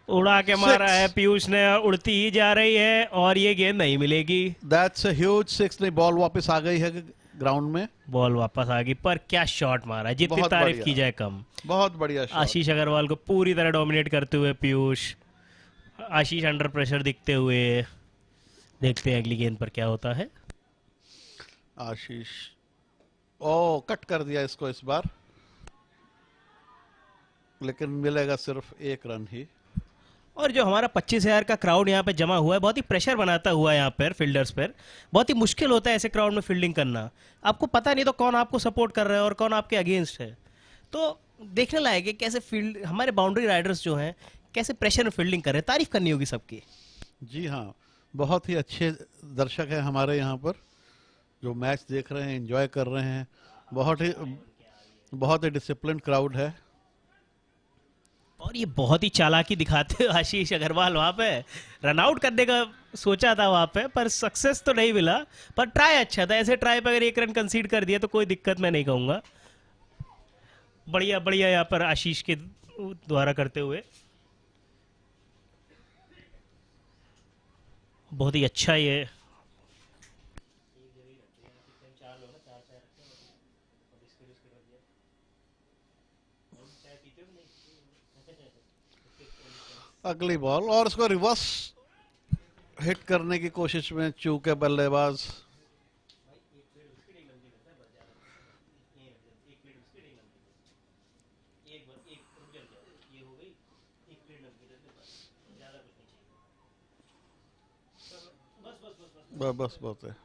उड़ा के मारा है Six. पीयूष ने, उड़ती ही जा रही है और ये गेंद नहीं मिलेगी। That's a huge six. नहीं, बॉल वापस आ गई है ग्राउंड में, बॉल वापस आ गई, पर क्या शॉट मारा, जितनी बहुत तारीफ बढ़िया। की जाए कम। बहुत बढ़िया शॉट। आशीष अग्रवाल को पूरी तरह डोमिनेट करते हुए पीयूष, आशीष अंडर प्रेशर दिखते हुए। देखते हैं अगली गेंद पर क्या होता है। आशीष ओ कट कर दिया इसको इस बार, लेकिन मिलेगा सिर्फ एक रन ही। और जो हमारा 25,000 का क्राउड यहाँ पे जमा हुआ है, बहुत ही प्रेशर बनाता हुआ है यहाँ पर फील्डर्स पर। बहुत ही मुश्किल होता है ऐसे क्राउड में फील्डिंग करना, आपको पता नहीं तो कौन आपको सपोर्ट कर रहा है और कौन आपके अगेंस्ट है। तो देखने लायक है कैसे फील्ड हमारे बाउंड्री राइडर्स जो हैं कैसे प्रेशर में फील्डिंग कर रहे हैं, तारीफ करनी होगी सबकी। जी हाँ, बहुत ही अच्छे दर्शक हैं हमारे यहाँ पर, जो मैच देख रहे हैं, एंजॉय कर रहे हैं। बहुत ही डिसिप्लिन क्राउड है। और ये बहुत ही चालाकी दिखाते हुए आशीष अग्रवाल वहां पे रन आउट करने का सोचा था वहां पे, पर सक्सेस तो नहीं मिला, पर ट्राई अच्छा था। ऐसे ट्राई पे अगर एक रन कंसीड कर दिया तो कोई दिक्कत मैं नहीं कहूंगा। बढ़िया बढ़िया यहाँ पर आशीष के द्वारा करते हुए बहुत ही अच्छा ये। अगली बॉल और उसको रिवर्स हिट करने की कोशिश में चूके बल्लेबाज। बस बहुत है।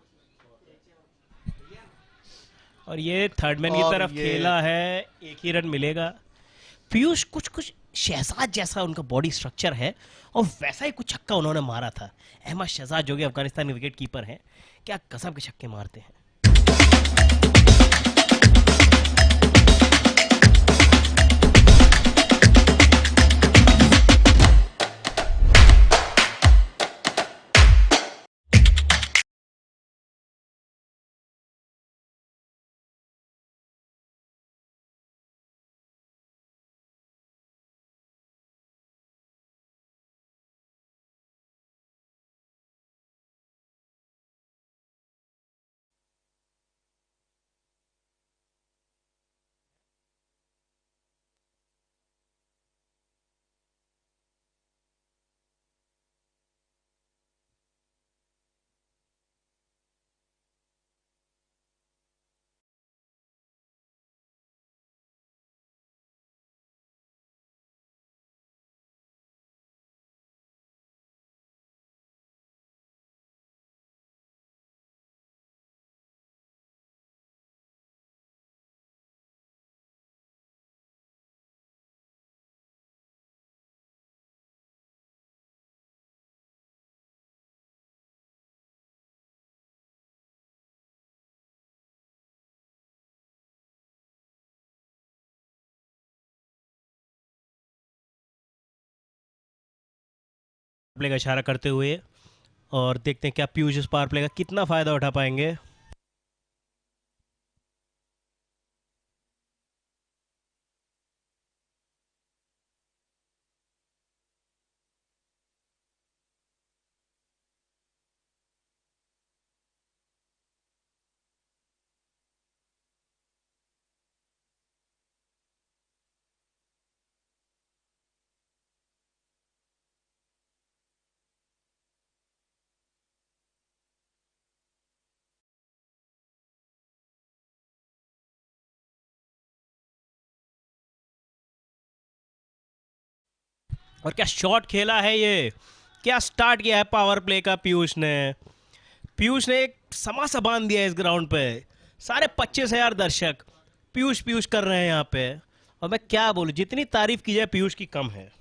और ये थर्ड मैन की और तरफ खेला है, एक ही रन मिलेगा। पीयूष कुछ कुछ शहजाद जैसा उनका बॉडी स्ट्रक्चर है और वैसा ही कुछ छक्का उन्होंने मारा था। अहमद शहजाद जो कि अफगानिस्तान के विकेट कीपर हैं, क्या गजब के छक्के मारते हैं। प्ले का इशारा करते हुए, और देखते हैं क्या पीयूष इस पावर प्ले का कितना फायदा उठा पाएंगे। और क्या शॉट खेला है ये, क्या स्टार्ट किया है पावर प्ले का पीयूष ने। पीयूष ने एक समा सा बांध दिया इस ग्राउंड पे। सारे 25,000 दर्शक पीयूष पीयूष कर रहे हैं यहाँ पे, और मैं क्या बोलूं, जितनी तारीफ की जाए पीयूष की कम है।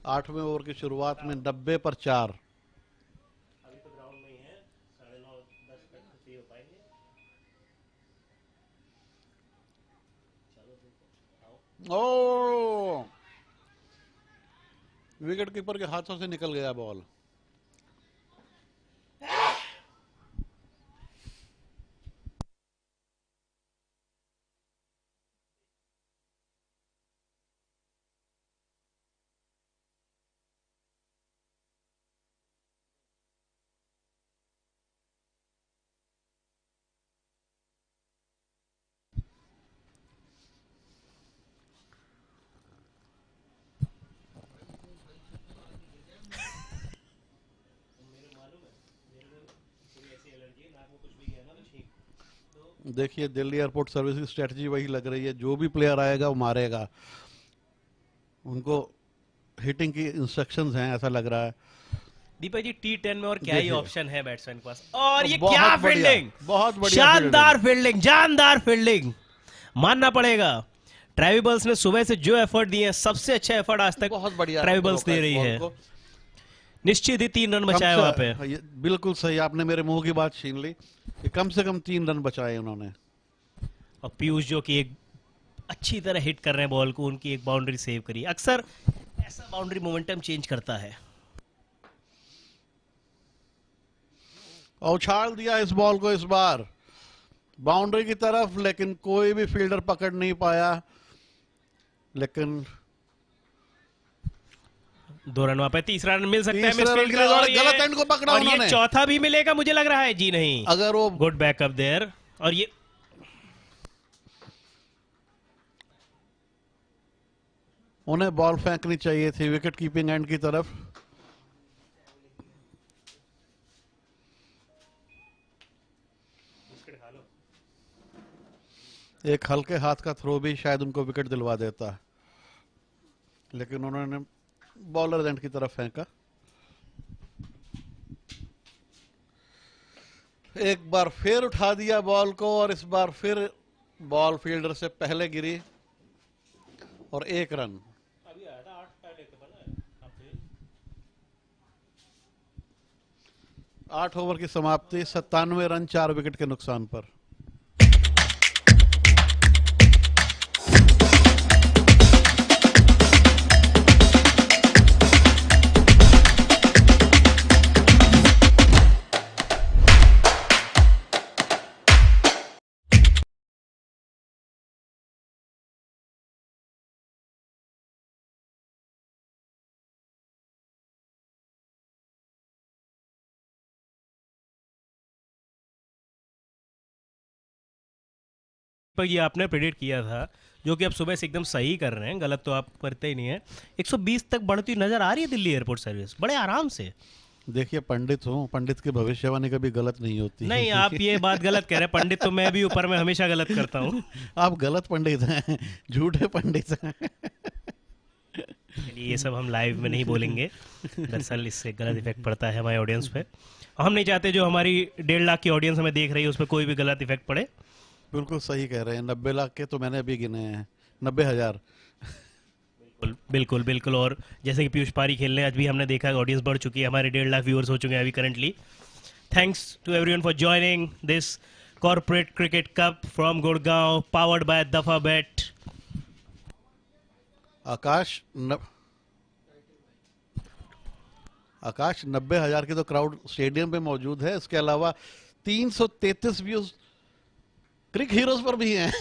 8वें ओवर की शुरुआत में 90 पर 4। ओ विकेट कीपर के हाथों से निकल गया बॉल। देखिए दिल्ली एयरपोर्ट सर्विस की स्ट्रेटजी वही लग रही है, जो भी प्लेयर आएगा वो मारेगा। उनको हिटिंग की इंस्ट्रक्शंस हैं ऐसा लग रहा है। दीपक जी T10 में और क्या ही देखिए। ऑप्शन है बैट्समैन के पास, और ये बहुत क्या बढ़िया, फील्डिंग, बहुत बढ़िया शानदार फील्डिंग, जानदार फील्डिंग, मानना पड़ेगा। ट्राइबल्स ने सुबह से जो एफर्ट दिए हैं, सबसे अच्छा एफर्ट आज तक बहुत बढ़िया ट्राइबल्स दे रही है। निश्चित ही 3 रन बचाए वहां पे। बिल्कुल सही, आपने मेरे मुंह की बात छीन ली कि कम से कम 3 रन बचाए उन्होंने। और पीयूष जो कि एक अच्छी तरह हिट कर रहे हैं बॉल को, उनकी एक बाउंड्री सेव करी। अक्सर ऐसा बाउंड्री मोमेंटम चेंज करता है। और उछाल दिया इस बॉल को इस बार बाउंड्री की तरफ, लेकिन कोई भी फील्डर पकड़ नहीं पाया। लेकिन 2 रन वहां पे, तीसरा रन मिल सकता है तीसरे मिडफील्ड रन के का, लिए और गलत ये- एंड को पकड़ा और ये उन्होंने। चौथा भी मिलेगा मुझे लग रहा है। जी नहीं, अगर वो गुड बैकअप देयर, और ये उन्हें बॉल फेंकनी चाहिए थी विकेट कीपिंग एंड की तरफ। एक हल्के हाथ का थ्रो भी शायद उनको विकेट दिलवा देता, लेकिन उन्होंने बॉलर एंड की तरफ फेंका। एक बार फिर उठा दिया बॉल को, और इस बार फिर बॉल फील्डर से पहले गिरी और 1 रन। 8 ओवर की समाप्ति, 97 रन 4 विकेट के नुकसान पर। दीपक जी आपने प्रेडिक्ट किया था, जो कि अब सुबह से एकदम सही कर रहे हैं, गलत तो आप करते ही नहीं है। 120 तक बढ़ती नजर आ रही है दिल्ली एयरपोर्ट सर्विस बड़े आराम से। देखिए पंडित हूँ, पंडित की भविष्यवाणी कभी गलत नहीं होती। नहीं, आप ये बात गलत कह रहे हैं। पंडित तो मैं भी ऊपर में हमेशा गलत करता हूँ। आप गलत पंडित हैं, झूठे पंडित हैं। ये सब हम लाइव में नहीं बोलेंगे, दरअसल इससे गलत इफेक्ट पड़ता है हमारे ऑडियंस पे। हम नहीं चाहते जो हमारी 1.5 लाख की ऑडियंस हमें देख रही है उस पर कोई भी गलत इफेक्ट पड़े। बिल्कुल सही कह रहे हैं, 90 लाख के तो मैंने अभी गिने हैं, 90,000। बिल्कुल बिल्कुल। और जैसे कि पीयूष पारी खेलने आज भी हमने देखा ऑडियंस बढ़ चुकी है, हमारे 1.5 लाख व्यूअर्स हो चुके हैं अभी currently. Thanks to everyone for joining this corporate cricket cup from Gurgaon, powered by Dafabet. आकाश 90,000 की तो क्राउड स्टेडियम पे मौजूद है। इसके अलावा 333 व्यूज क्रिक हीरोज पर भी हैं।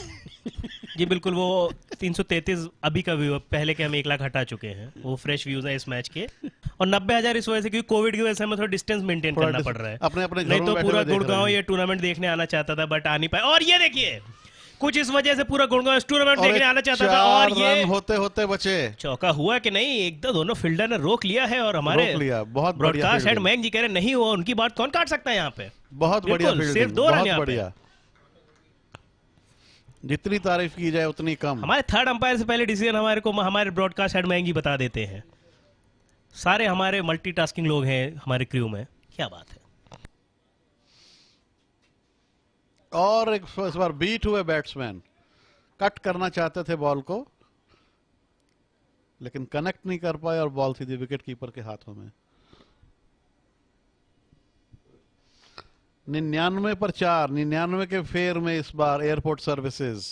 जी बिल्कुल, वो 333 अभी का व्यू, पहले के हम 1 लाख हटा चुके हैं, वो फ्रेश व्यूज हैं इस मैच के। और 90,000 इस वजह से क्योंकि कोविड की वजह से हमें थोड़ा डिस्टेंस मेंटेन करना पड़ रहा है। अपने नहीं तो पूरा गुड़गांव ये टूर्नामेंट देखने आना चाहता था, बट आ नहीं पाया। और ये देखिए कुछ इस वजह से पूरा गुड़गांव इस टूर्नामेंट देखने आना चाहता था, और ये होते होते बचे। चौका हुआ कि नहीं, एक दो दोनों फील्डर ने रोक लिया है, और हमारे रोक लिया, बहुत ब्रॉडकास्ट हेड मयंक जी कह रहे नहीं हुआ, उनकी बात कौन काट सकता है यहाँ पे। बहुत बढ़िया फील्डिंग, सिर्फ 2 रन यहाँ पे। जितनी तारीफ की जाए उतनी कम। हमारे थर्ड अंपायर से पहले डिसीजन हमारे ब्रॉडकास्ट हेड मयंक जी बता देते हैं। सारे हमारे मल्टीटास्किंग लोग हैं हमारे क्रू में, क्या बात है। और एक इस बार बीट हुए बैट्समैन कट करना चाहते थे बॉल को, लेकिन कनेक्ट नहीं कर पाए और बॉल सीधी विकेट कीपर के हाथों में। 99 पर 4, 99 के फेयर में इस बार एयरपोर्ट सर्विसेज।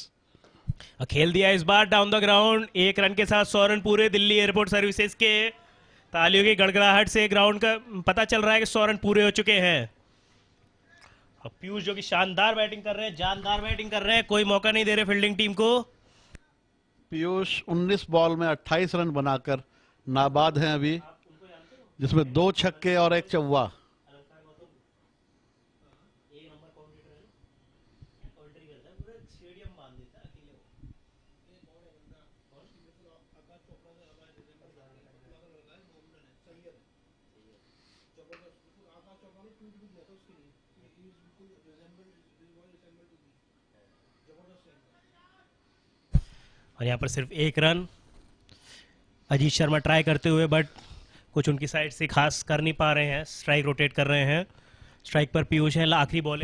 खेल दिया इस बार डाउन द ग्राउंड, 1 रन के साथ 100 रन पूरे दिल्ली एयरपोर्ट सर्विसेज के। तालियों की गड़गड़ाहट से ग्राउंड का पता चल रहा है कि 100 रन पूरे हो चुके हैं। और पीयूष जो कि शानदार बैटिंग कर रहे हैं, जानदार बैटिंग कर रहे हैं, कोई मौका नहीं दे रहे फील्डिंग टीम को। पीयूष 19 बॉल में 28 रन बनाकर नाबाद हैं अभी, जिसमें 2 छक्के और 1 चौवा। और यहाँ पर सिर्फ 1 रन अजीत शर्मा ट्राई करते हुए, बट कुछ उनकी साइड से खास कर नहीं पा रहे हैं। स्ट्राइक रोटेट कर रहे हैं, स्ट्राइक पर पीयूष है। आखिरी बॉल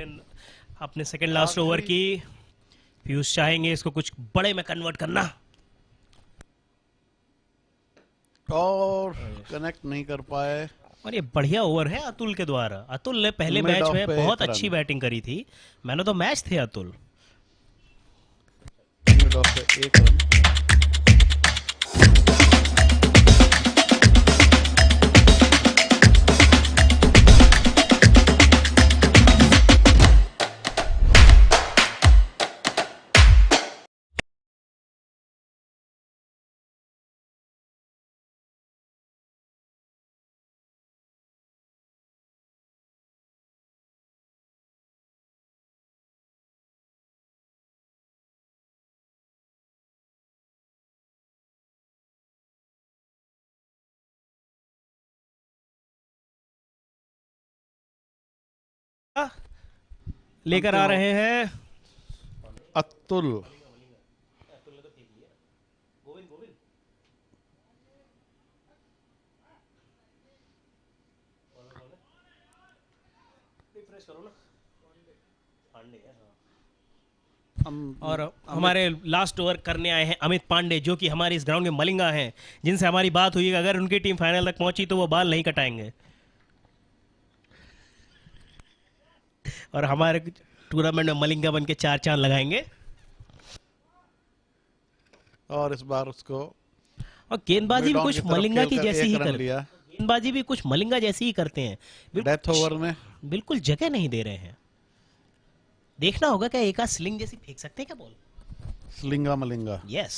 अपने सेकंड लास्ट ओवर की। पीयूष चाहेंगे इसको कुछ बड़े में कन्वर्ट करना, और कनेक्ट नहीं कर पाए। और ये बढ़िया ओवर है अतुल के द्वारा। अतुल ने पहले मिड मैच ऑफ में पे बहुत 1 अच्छी रन। बैटिंग करी थी, मैन ऑफ द मैच थे अतुल। मिड ऑफ पे 1 रन। लेकर आ रहे हैं अतुल। और हमारे लास्ट ओवर करने आए हैं अमित पांडे, जो कि हमारे इस ग्राउंड के मलिंगा हैं, जिनसे हमारी बात हुई है अगर उनकी टीम फाइनल तक पहुंची तो वो बाल नहीं कटाएंगे। और हमारे टूर्नामेंट में मलिंगा बन के 4 चांद लगाएंगे। और इस बार उसको और गेंदबाजी भी मिड ऑन कुछ की तरफ मलिंगा की खेलकर जैसी 1 ही रन करते लिया। हैं, गेंदबाजी भी कुछ मलिंगा जैसी ही करते हैं। डेथ ओवर में बिल्कुल जगह नहीं दे रहे हैं। देखना होगा क्या एक आध स्लिंग जैसी फेंक सकते हैं क्या बॉल। स्लिंगा मलिंगा। यस।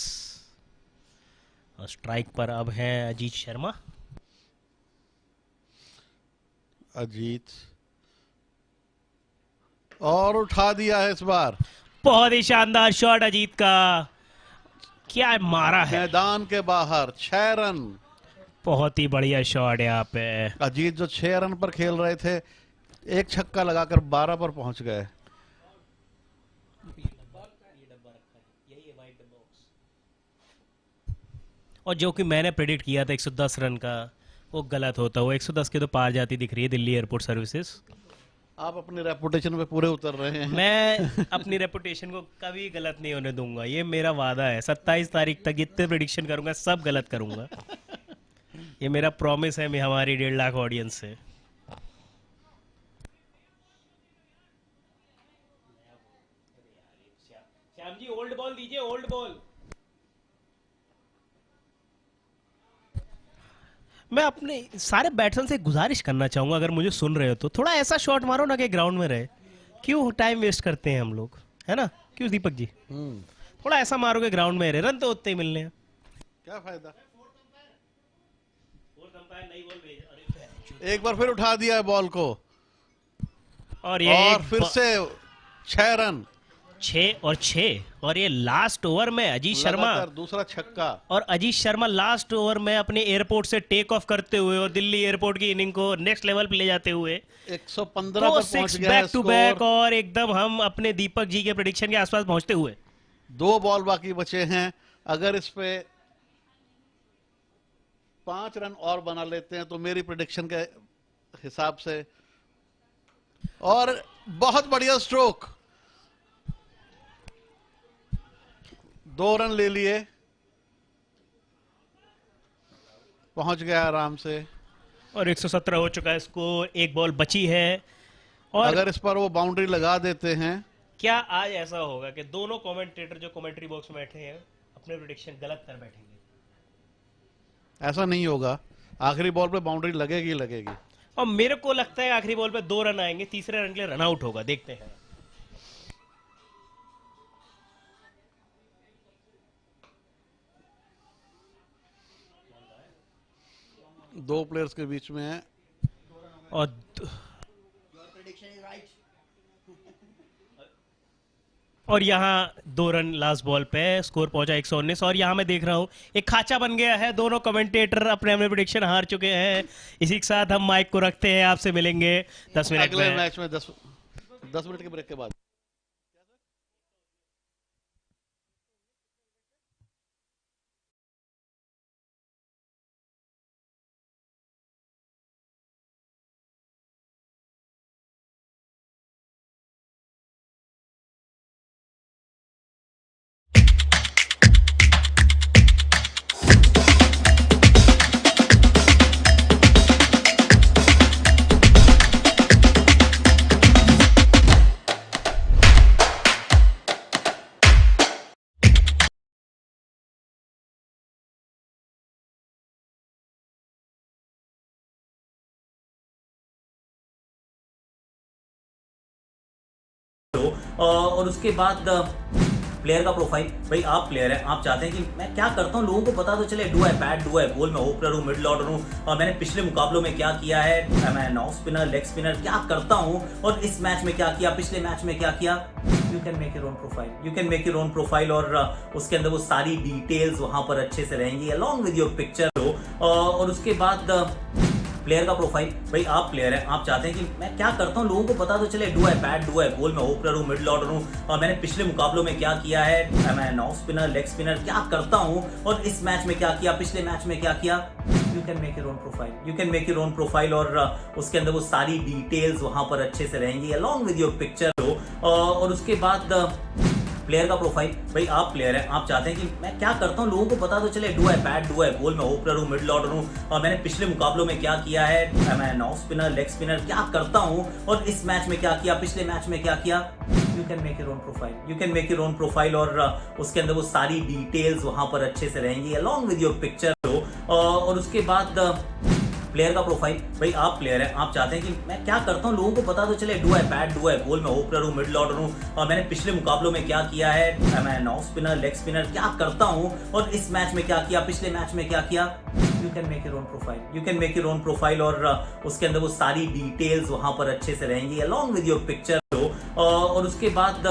और स्ट्राइक पर अब है अजीत शर्मा। अजीत और उठा दिया है इस बार। बहुत ही शानदार शॉट अजीत का, क्या मारा है मैदान के बाहर। 6 रन। बहुत ही बढ़िया शॉट यहाँ पे। अजीत जो 6 रन पर खेल रहे थे, 1 छक्का लगाकर 12 पर पहुंच गए। और जो कि मैंने प्रेडिक्ट किया था 110 रन का, वो गलत होता। वो 110 के तो पार जाती दिख रही है दिल्ली एयरपोर्ट सर्विसेज। आप अपनी रेपुटेशन पे पूरे उतर रहे हैं। मैं अपनी रेपुटेशन को कभी गलत नहीं होने दूंगा, ये मेरा वादा है। 27 तारीख तक जितने प्रेडिक्शन करूंगा सब गलत करूंगा। ये मेरा प्रॉमिस है मैं हमारी 1.5 लाख ऑडियंस से। श्याम जी ओल्ड बॉल दीजिए, ओल्ड बॉल। मैं अपने सारे बैट्समैन से गुजारिश करना चाहूंगा, अगर मुझे सुन रहे हो तो थोड़ा ऐसा शॉट मारो ना कि ग्राउंड में रहे। क्यों टाइम वेस्ट करते हैं हम लोग, है ना? क्यों दीपक जी? थोड़ा ऐसा मारो कि ग्राउंड में रहे, रन तो उतने ही मिलने हैं। क्या फायदा। एक बार फिर उठा दिया है बॉल को। और ये फिर से 6 रन। 6 और 6। और ये लास्ट ओवर में अजीत शर्मा, दूसरा छक्का। और अजीत शर्मा लास्ट ओवर में अपने एयरपोर्ट से टेक ऑफ करते हुए और दिल्ली एयरपोर्ट की इनिंग को नेक्स्ट लेवल पे ले जाते हुए 115 पर पहुंच गया है बैक टू बैक, और एकदम हम अपने दीपक जी के प्रेडिक्शन के आसपास पहुंचते हुए। 2 बॉल बाकी बचे हैं। अगर इस पे 5 रन और बना लेते हैं तो मेरी प्रेडिक्शन के हिसाब से, और बहुत बढ़िया स्ट्रोक। 2 रन ले लिए, पहुंच गया आराम से। और 117 हो चुका है स्कोर, 1 बॉल बची है और अगर इस पर वो बाउंड्री लगा देते हैं, क्या आज ऐसा होगा कि दोनों कमेंटेटर जो कमेंट्री बॉक्स में बैठे हैं अपने प्रेडिक्शन गलत कर बैठेंगे? ऐसा नहीं होगा। आखिरी बॉल पे बाउंड्री लगेगी ही लगेगी। और मेरे को लगता है आखिरी बॉल पे 2 रन आएंगे, तीसरे रन के लिए रन आउट होगा, देखते हैं। दो प्लेयर्स के बीच में है और यहाँ 2 रन लास्ट बॉल पे, स्कोर पहुंचा 119। और यहाँ मैं देख रहा हूँ एक खाचा बन गया है, दोनों कमेंटेटर अपने अपने प्रेडिक्शन हार चुके हैं। इसी के साथ हम माइक को रखते हैं, आपसे मिलेंगे 10 मिनट अगले में। मैच में 10 मिनट के ब्रेक के बाद। और उसके बाद प्लेयर का प्रोफाइल, भाई आप प्लेयर हैं, आप चाहते हैं कि मैं क्या करता हूँ लोगों को पता तो चले, do I bat, do eye ball, मैं ओपनर हूँ, मिडिल ऑर्डर हूँ, और मैंने पिछले मुकाबलों में क्या किया है, मैं ऑफ स्पिनर, लेग स्पिनर क्या करता हूँ, और इस मैच में क्या किया, पिछले मैच में क्या किया। You can make your own profile, you can make your own profile, और उसके अंदर वो सारी डिटेल्स वहां पर अच्छे से रहेंगी अलॉन्ग विद योर पिक्चर। और उसके बाद प्लेयर का प्रोफाइल, भाई आप प्लेयर हैं, आप चाहते हैं कि मैं क्या करता हूँ लोगों को पता तो चले, do I bat, do eye ball, मैं ओपनर हूँ, मिडिल ऑर्डर हूँ, और मैंने पिछले मुकाबलों में क्या किया है, मैं ऑफ स्पिनर, लेग स्पिनर क्या करता हूँ, और इस मैच में क्या किया, पिछले मैच में क्या किया। You can make your own profile, you can make your own profile, और उसके अंदर वो सारी डिटेल्स वहां पर अच्छे से रहेंगी अलॉन्ग विद योर पिक्चर। और उसके बाद प्लेयर का प्रोफाइल, भाई आप प्लेयर हैं, आप चाहते हैं कि मैं क्या करता हूँ लोगों को पता तो चले, do I bat, do eye ball, मैं ओपनर हूँ, मिडिल ऑर्डर हूँ, और मैंने पिछले मुकाबलों में क्या किया है, मैं ऑफ स्पिनर, लेग स्पिनर क्या करता हूँ, और इस मैच में क्या किया, पिछले मैच में क्या किया। You can make your own profile, you can make your own profile, और उसके अंदर वो सारी डिटेल्स वहां पर अच्छे से रहेंगी अलॉन्ग विद योर पिक्चर। और उसके बाद प्लेयर का प्रोफाइल, भाई आप प्लेयर हैं, आप चाहते हैं कि मैं क्या करता हूँ लोगों को पता तो चले, do I bat, do eye ball, मैं ओपनर हूँ, मिडिल ऑर्डर हूँ, और मैंने पिछले मुकाबलों में क्या किया है, मैं ऑफ स्पिनर, लेग स्पिनर क्या करता हूँ, और इस मैच में क्या किया, पिछले मैच में क्या किया। You can make your own profile, you can make your own profile, और उसके अंदर वो सारी डिटेल्स वहां पर अच्छे से रहेंगी अलॉन्ग विद योर पिक्चर। और उसके बाद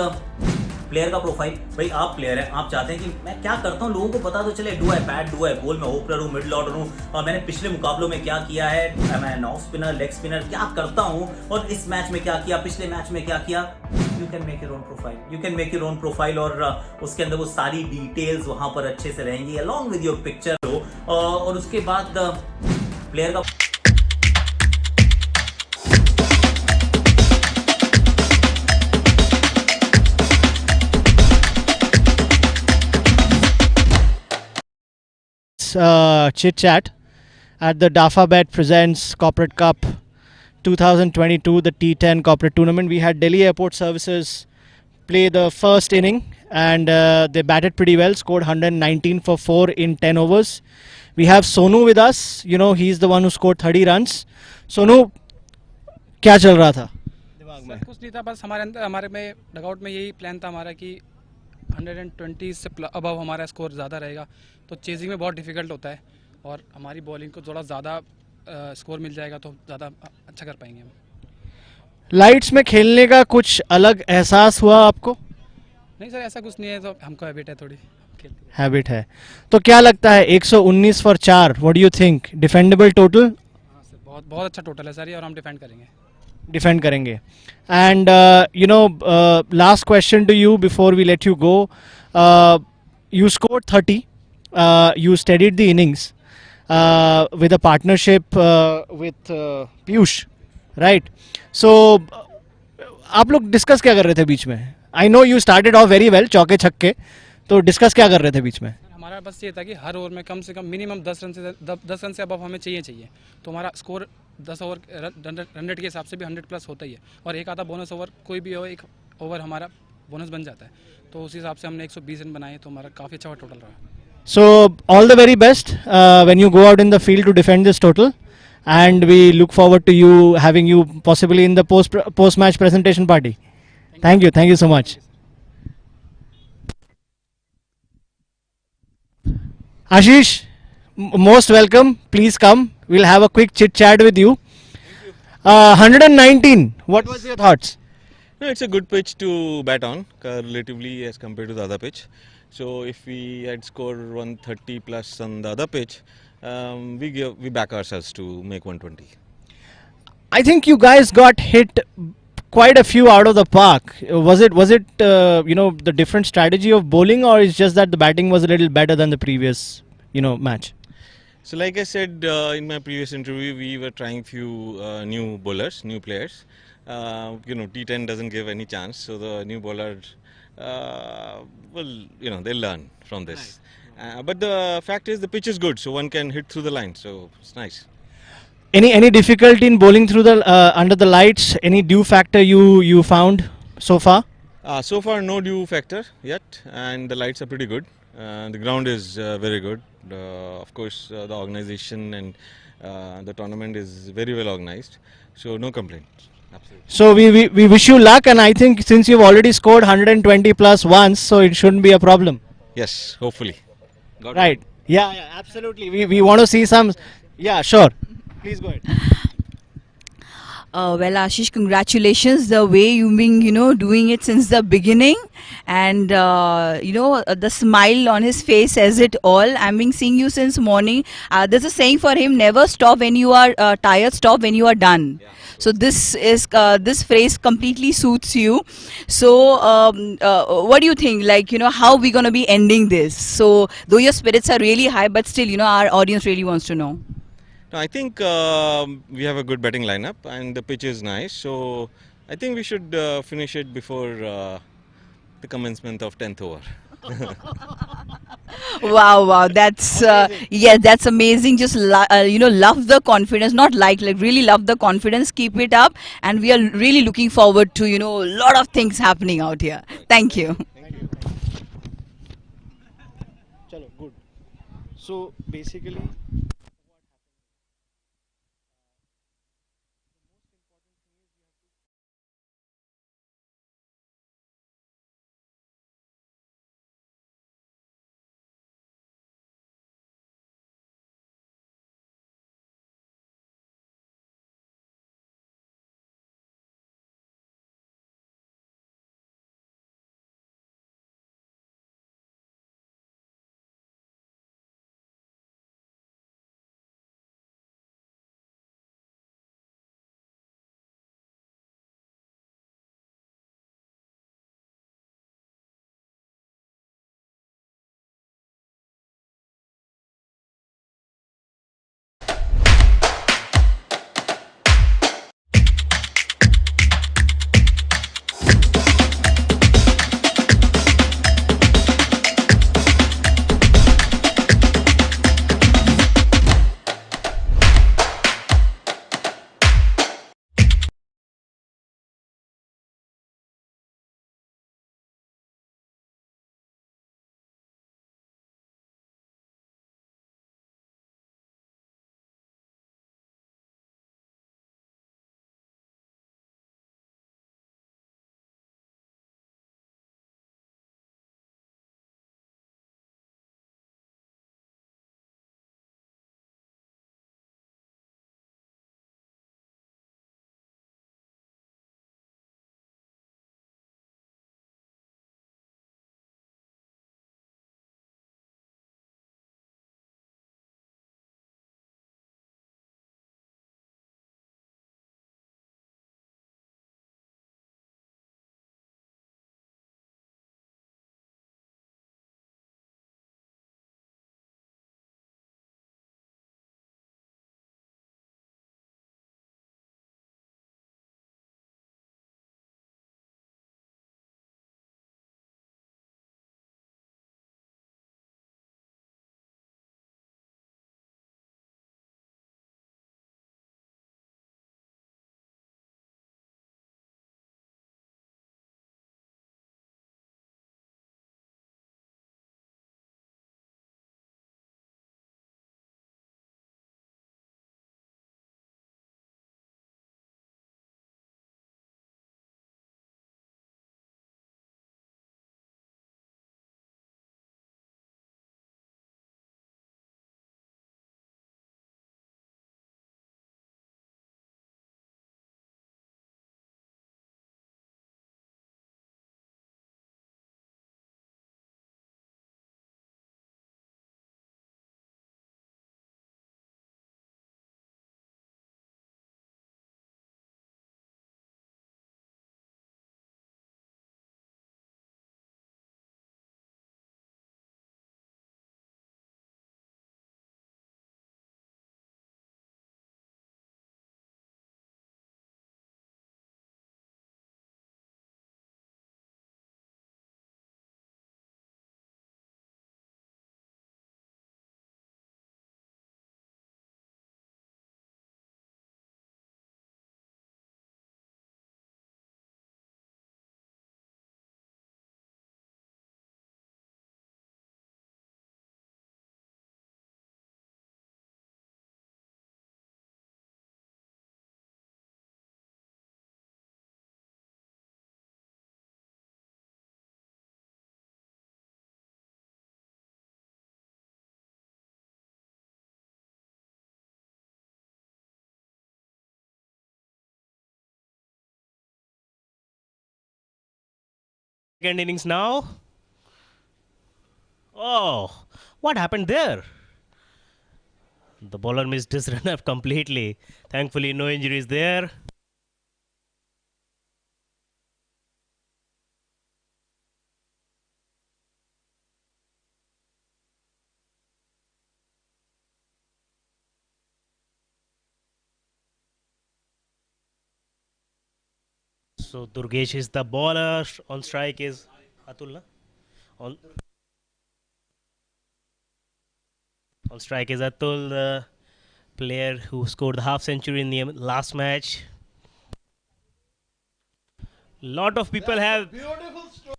प्लेयर का प्रोफाइल, भाई आप प्लेयर हैं, आप चाहते हैं कि मैं क्या करता हूँ लोगों को पता तो चले, do I bat, do eye ball, मैं ओपनर हूँ, मिडिल ऑर्डर हूँ, और मैंने पिछले मुकाबलों में क्या किया है, मैं ऑफ स्पिनर, लेग स्पिनर क्या करता हूँ, और इस मैच में क्या किया, पिछले मैच में क्या किया। You can make your own profile, you can make your own profile, और उसके अंदर वो सारी डिटेल्स वहां पर अच्छे से रहेंगी अलॉन्ग विद योर पिक्चर। और उसके बाद प्लेयर का chit chat at the DAFA presents Corporate Cup 2022, the T10 corporate tournament. We had Delhi Airport Services play the first inning, and they batted pretty well, scored 119 for 4 in 10 overs. We have Sonu with us. You know, he's the one who scored 30 runs. Sonu, क्या चल रहा था दिमाग में? Sir कुछ नहीं था, बस हमारे में डगआउट में यही प्लान था हमारा कि 120 से अबव हमारा स्कोर ज़्यादा रहेगा, तो चेजिंग में बहुत डिफिकल्ट होता है, और हमारी बॉलिंग को थोड़ा ज़्यादा स्कोर मिल जाएगा तो ज़्यादा अच्छा कर पाएंगे हम। लाइट्स में खेलने का कुछ अलग एहसास हुआ आपको? नहीं सर, ऐसा कुछ नहीं है, तो हमको हैबिट है, थोड़ी हैबिट है। तो क्या लगता है 119 for 4, what do you think, defendable total? हाँ सर, बहुत बहुत अच्छा टोटल है सर ये, और हम डिफेंड करेंगे। डिफेंड करेंगे। And you know, last question to you before we let you go. You scored 30. You steadied the innings with a partnership with Piyush, right? So आप लोग डिस्कस क्या कर रहे थे बीच में? I know you started off very well, चौके छक्के, तो डिस्कस क्या कर रहे थे बीच में? हमारा हमारा बस ये था कि हर ओवर में कम से कम मिनिमम 10 रन से अबव हमें चाहिए। तो हमारा स्कोर 10 ओवर रन रेट के हिसाब से भी 100 प्लस होता ही है, और एक आधा बोनस ओवर कोई भी हो, एक ओवर हमारा बोनस बन जाता है। तो उस हिसाब से हमने 120 रन बनाए, तो हमारा काफ़ी अच्छा टोटल रहा। So all the very best when you go out in the field to defend this total, and we look forward to you having you possibly in the post match presentation party. Thank you so much. Ashish, most welcome. Please come. We'll have a quick chit chat with you. 119. What was your thoughts? No, it's a good pitch to bat on, relatively as compared to the other pitch. So if we had scored 130 plus on the other pitch, we back ourselves to make 120. I think you guys got hit quite a few out of the park. Was it the different strategy of bowling, or is just that the batting was a little better than the previous match? So like I said in my previous interview, we were trying few new bowlers, new players. T10 doesn't give any chance, so the new bowler they'll learn from this. But the fact is the pitch is good, so one can hit through the line, so it's nice. Any difficulty in bowling through the under the lights? Any dew factor you found so far? So far no dew factor yet, and the lights are pretty good. The ground is very good. Of course, the organization and the tournament is very well organized, so no complaints. Absolutely. So we wish you luck, and I think since you've already scored 120 plus once, so it shouldn't be a problem. Yes, hopefully. Right. Yeah, absolutely. We want to see some. Yeah, sure. Please go ahead. Well, Ashish, congratulations. The way you've been, doing it since the beginning, and the smile on his face says it all. I've been seeing you since morning. There's a saying for him: never stop when you are tired. Stop when you are done. So this phrase completely suits you. So what do you think? How we gonna be ending this? So though your spirits are really high, but still, our audience really wants to know. No, I think we have a good batting lineup and the pitch is nice. So I think we should finish it before the commencement of 10th over. Wow, that's that's amazing. Just love the confidence, not like really love the confidence. Keep it up, and we are really looking forward to a lot of things happening out here. Thank you. Chalo, good. So basically. Second innings now. Oh, what happened there? The bowler missed his run up completely. Thankfully, no injuries there. So Durgesh is the bowler. On strike is Atul. Na? On strike is Atul, the player who scored the half century in the last match. Lot of people have. Beautiful stroke.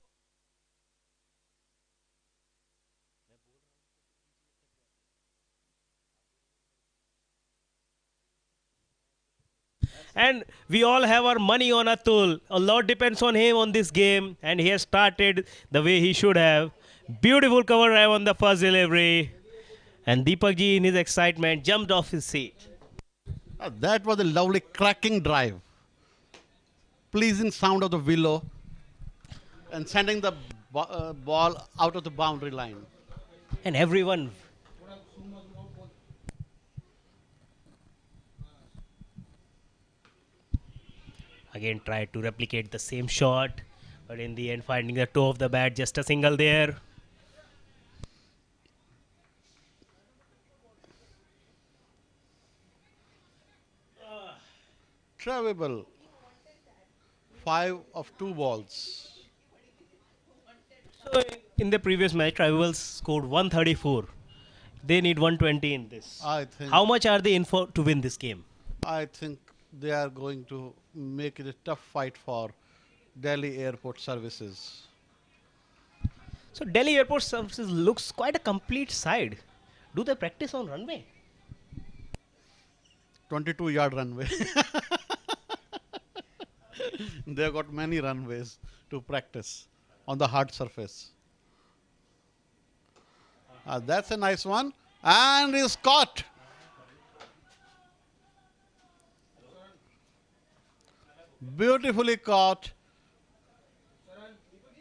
And we all have our money on Atul. A lot depends on him on this game, and he has started the way he should have. Beautiful cover drive on the first delivery. And Deepak ji, in his excitement, jumped off his seat. That was a lovely cracking drive. Pleasing sound of the willow and sending the ball out of the boundary line. And everyone. Again tried to replicate the same shot, but in the end finding the toe of the bat, just a single there. Travelable. 5 of 2 balls. So in the previous match, Tribals scored 134. They need 120 in this. I think. How much are they in for to win this game? I think they are going to make it a tough fight for Delhi Airport Services. So Delhi Airport Services looks quite a complete side. Do they practice on runway? 22-yard runway. They've got many runways to practice on the hard surface. That's a nice one. And is caught. Beautifully caught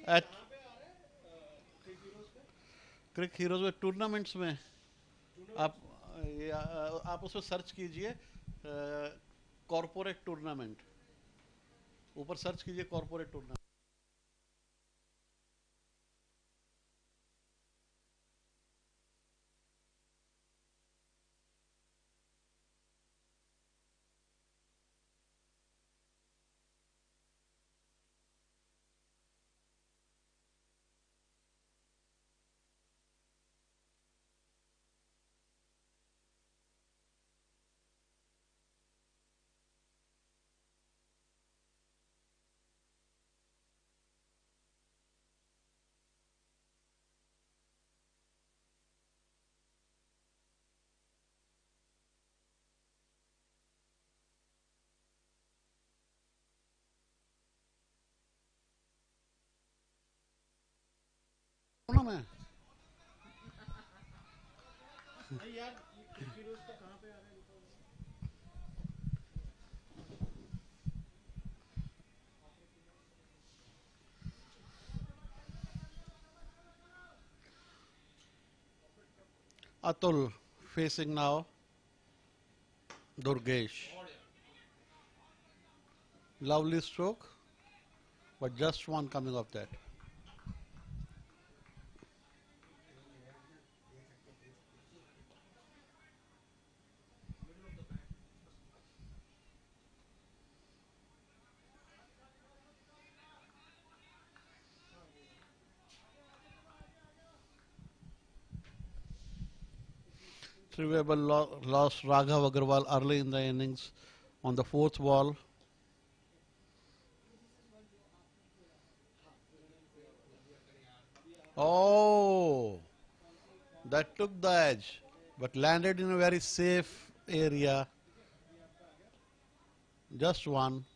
at CricHeroes में tournaments में आप उसमें search कीजिए corporate tournament ऊपर search कीजिए corporate tournament में Atul facing now Durgesh. Lovely stroke, but just one coming off that. Trivable lost Raghav Agarwal early in the innings on the 4th ball. Oh, that took the edge, but landed in a very safe area. Just one.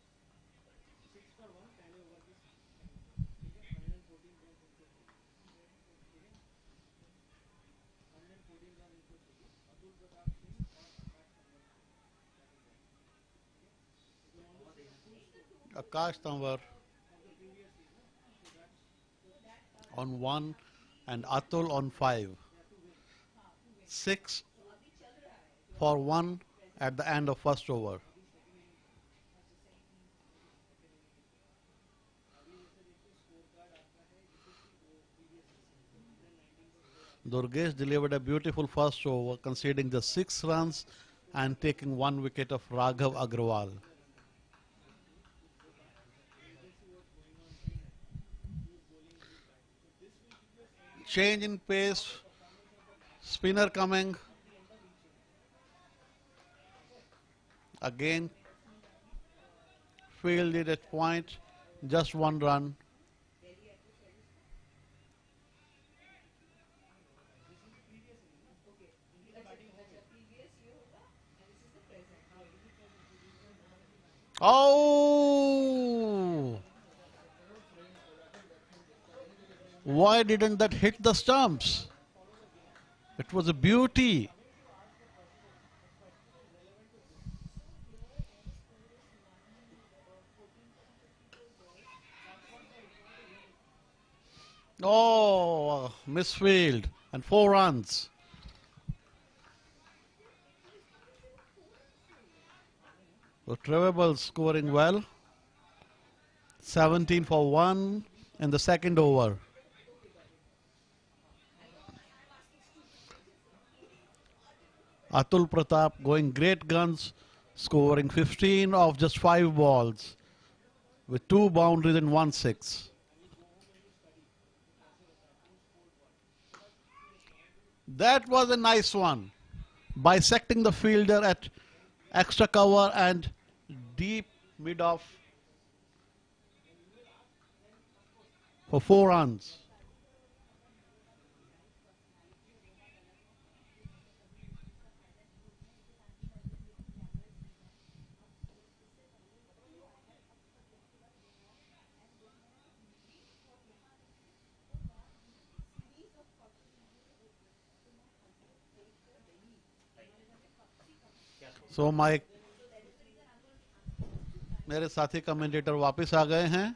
Akash Tamwar. on 1 and Atul on 5. 6 for 1 at the end of first over. Durgesh delivered a beautiful first over, conceding just 6 runs and taking 1 wicket of Raghav Agrawal. Change in pace, spinner coming. Again, fielded at point, just 1 run. Oh! Why didn't that hit the stumps? It was a beauty. Oh, misfield and 4 runs. So Trevor scoring well. 17 for 1 in the second over. Atul Pratap going great guns, scoring 15 off just 5 balls with 2 boundaries and 1 6. That was a nice one. Bisecting the fielder at extra cover and deep mid-off for 4 runs. So मेरे साथी commentator वापस आ गए हैं.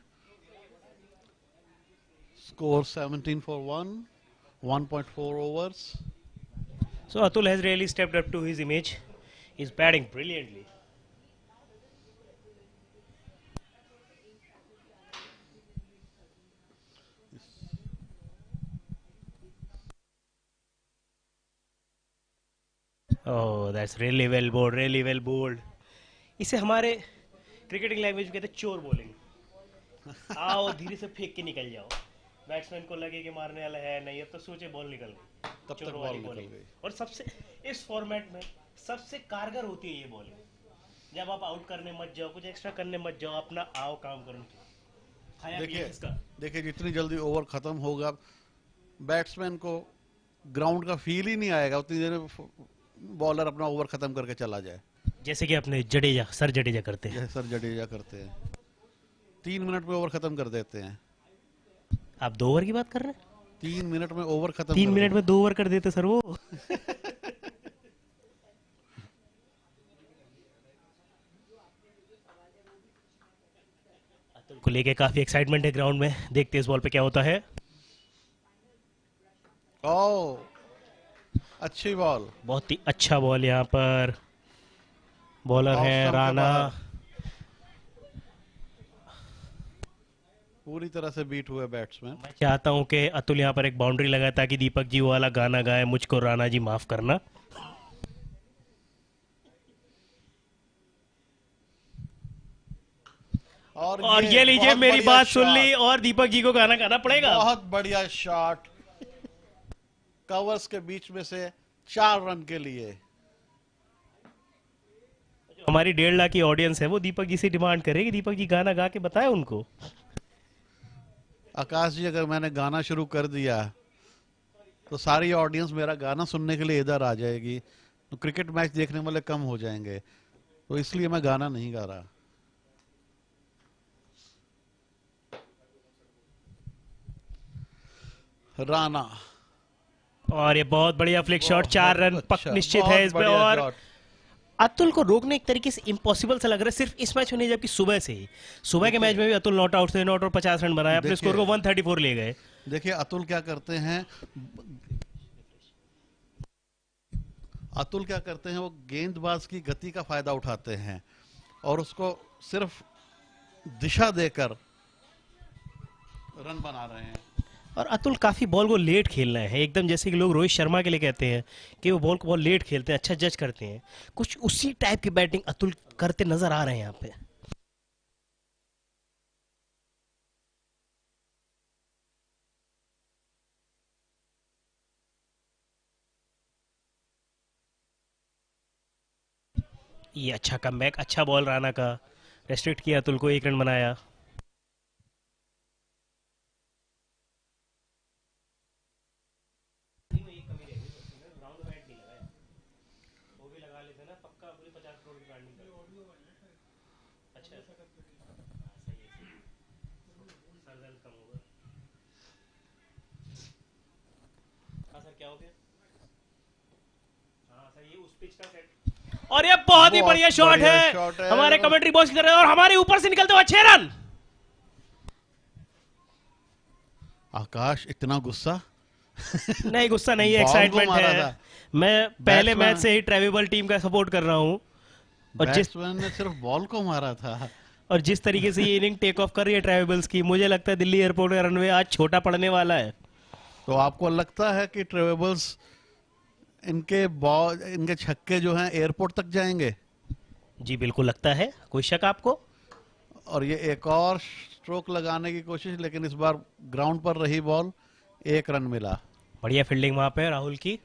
Score 17 for 1, 1.4 overs. So Atul has really stepped up to his image. He's batting brilliantly. Oh, that's really well bowled, really well bowled. इसे हमारे cricketing language में कहते हैं चोर बॉलिंग. आओ धीरे से फेंक के निकल जाओ. बैट्समैन को लगे कि मारने वाला है नहीं, अब तो सोचे बॉल निकल गई. तब तक बॉल निकल गई. और सबसे इस फॉर्मेट में सबसे कारगर होती है ये बॉलिंग. जब आप आउट करने मत जाओ, कुछ एक्स्ट्रा करने मत जाओ, अपना आओ काम करो. देखिए जितनी जल्दी ओवर खत्म होगा बैट्समैन को ग्राउंड का फील ही नहीं आएगा उतनी देर में बॉलर अपना ओवर खत्म करके चला जाए. जैसे कि अपने सर जडेजा करते हैं. सर जडेजा करते हैं. 3 मिनट में ओवर खत्म कर देते हैं. आप 2 ओवर की बात कर रहे हैं? 3 मिनट में ओवर खत्म. 3 मिनट में 2 ओवर कर देते सर वो. अतुल को लेके काफी एक्साइटमेंट है ग्राउंड में. देखते हैं इस बॉल पे क्या होता है. ओह, अच्छी बॉल. बहुत ही अच्छा बॉल यहाँ पर. बॉलर है राणा. पूरी तरह से बीट हुए बैट्समैन. मैं चाहता हूं कि अतुल यहाँ पर एक बाउंड्री लगाए ताकि दीपक जी वाला गाना गाए, मुझको राणा जी माफ करना. और ये लीजिए मेरी बात सुन ली और दीपक जी को गाना गाना पड़ेगा. बहुत बढ़िया शॉट. कवर्स के बीच में से 4 रन के लिए. हमारी 1.5 लाख की ऑडियंस है वो दीपक जी से डिमांड करेगी दीपक जी गाना गा के बताए उनको. आकाश जी अगर मैंने गाना शुरू कर दिया तो सारी ऑडियंस मेरा गाना सुनने के लिए इधर आ जाएगी, तो क्रिकेट मैच देखने वाले कम हो जाएंगे, तो इसलिए मैं गाना नहीं गा रहा. राणा और ये बहुत बढ़िया फ्लिक शॉट. 4 रन पक निश्चित है इस पे. और अतुल को रोकना एक तरीके से इम्पॉसिबल सा लग रहा है, सिर्फ इस मैच में नहीं जबकि सुबह से ही। सुबह के मैच में भी अतुल नॉट आउट थे, नॉट और 50 रन बनाए, अपने स्कोर को 134 ले गए। देखिए अतुल क्या करते हैं, वो गेंदबाज की गति का फायदा उठाते हैं और उसको सिर्फ दिशा देकर रन बना रहे हैं। और अतुल काफी बॉल को लेट खेल रहे हैं, एकदम जैसे कि लोग रोहित शर्मा के लिए कहते हैं कि वो बॉल को बहुत लेट खेलते हैं, अच्छा जज करते हैं। कुछ उसी टाइप की बैटिंग अतुल करते नजर आ रहे हैं यहाँ पे। ये अच्छा कमबैक, अच्छा बॉल राणा का, रेस्ट्रिक्ट किया अतुल को, 1 रन बनाया। और ये बहुत ही बढ़िया शॉट है, हमारे कमेंट्री बॉक्स कर रहे हैं, और हमारे ऊपर से निकलते हुए 6 रन। आकाश इतना गुस्सा नहीं, गुस्सा नहीं है, एक्साइटमेंट है। मैं पहले मैच से ही ट्रेविबल टीम का सपोर्ट कर रहा हूं, और बैट्समैन ने सिर्फ बॉल को मारा था। और जिस तरीके से ये इनिंग टेक ऑफ कर रही है ट्रेविबल्स की, मुझे लगता है दिल्ली एयरपोर्ट का रनवे आज छोटा पड़ने वाला है। तो आपको लगता है कि ट्रेविबल्स इनके छक्के जो हैं एयरपोर्ट तक जाएंगे? जी बिल्कुल लगता है, कोई शक आपको? और ये एक और स्ट्रोक लगाने की कोशिश, लेकिन इस बार ग्राउंड पर रही बॉल, 1 रन मिला। बढ़िया फील्डिंग वहां पे राहुल की।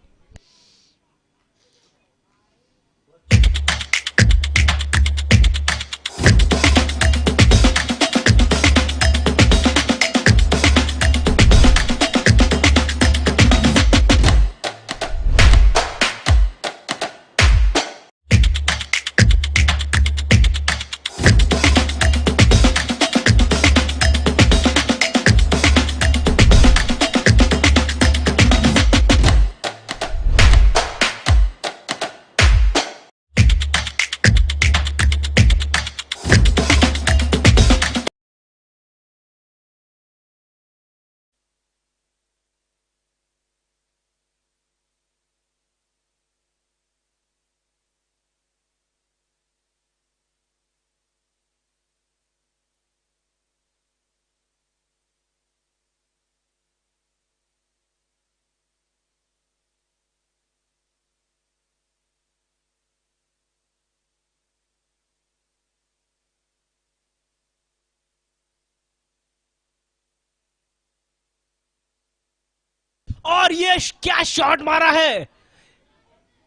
और ये क्या शॉट मारा है,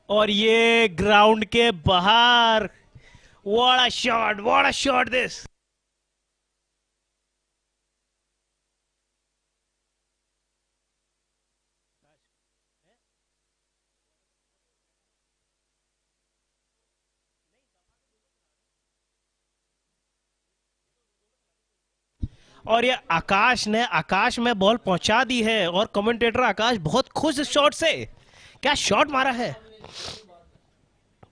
और ये ग्राउंड के बाहर। What a shot this. और ये आकाश में बॉल पहुंचा दी है, और कमेंटेटर आकाश बहुत खुश इस शॉट से। क्या शॉट मारा है,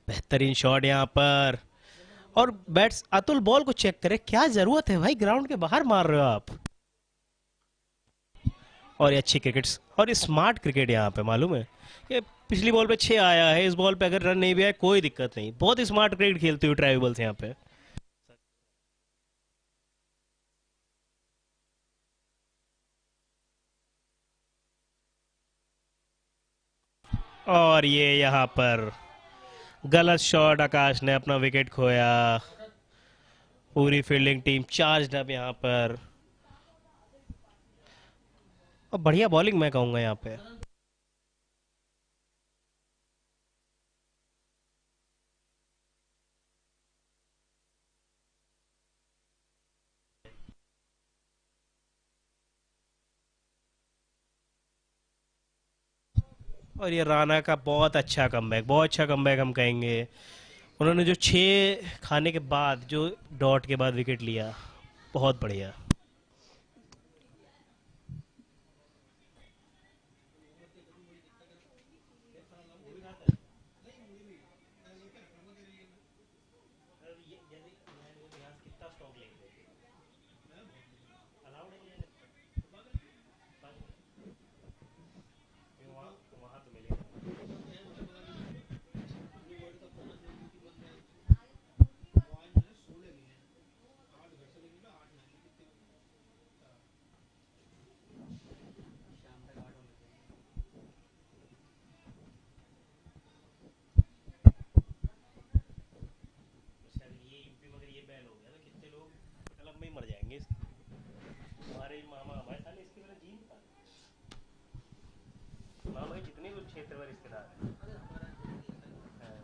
बेहतरीन शॉट यहाँ पर। और बैट्स अतुल बॉल को चेक करे, क्या जरूरत है भाई, ग्राउंड के बाहर मार रहे हो आप। और ये अच्छी क्रिकेट और स्मार्ट क्रिकेट यहाँ पे, मालूम है ये पिछली बॉल पे 6 आया है, इस बॉल पे अगर रन नहीं भी आए कोई दिक्कत नहीं। बहुत स्मार्ट क्रिकेट खेलती हुई ट्राइबल्स यहाँ पे। और ये यहाँ पर गलत शॉट, आकाश ने अपना विकेट खोया। पूरी फील्डिंग टीम चार्ज अब यहाँ पर, और बढ़िया बॉलिंग मैं कहूंगा यहाँ पे। और ये राणा का बहुत अच्छा कमबैक हम कहेंगे। उन्होंने जो 6 खाने के बाद, जो डॉट के बाद विकेट लिया, बहुत बढ़िया। हुए रिश्तेदार हैं। हाँ,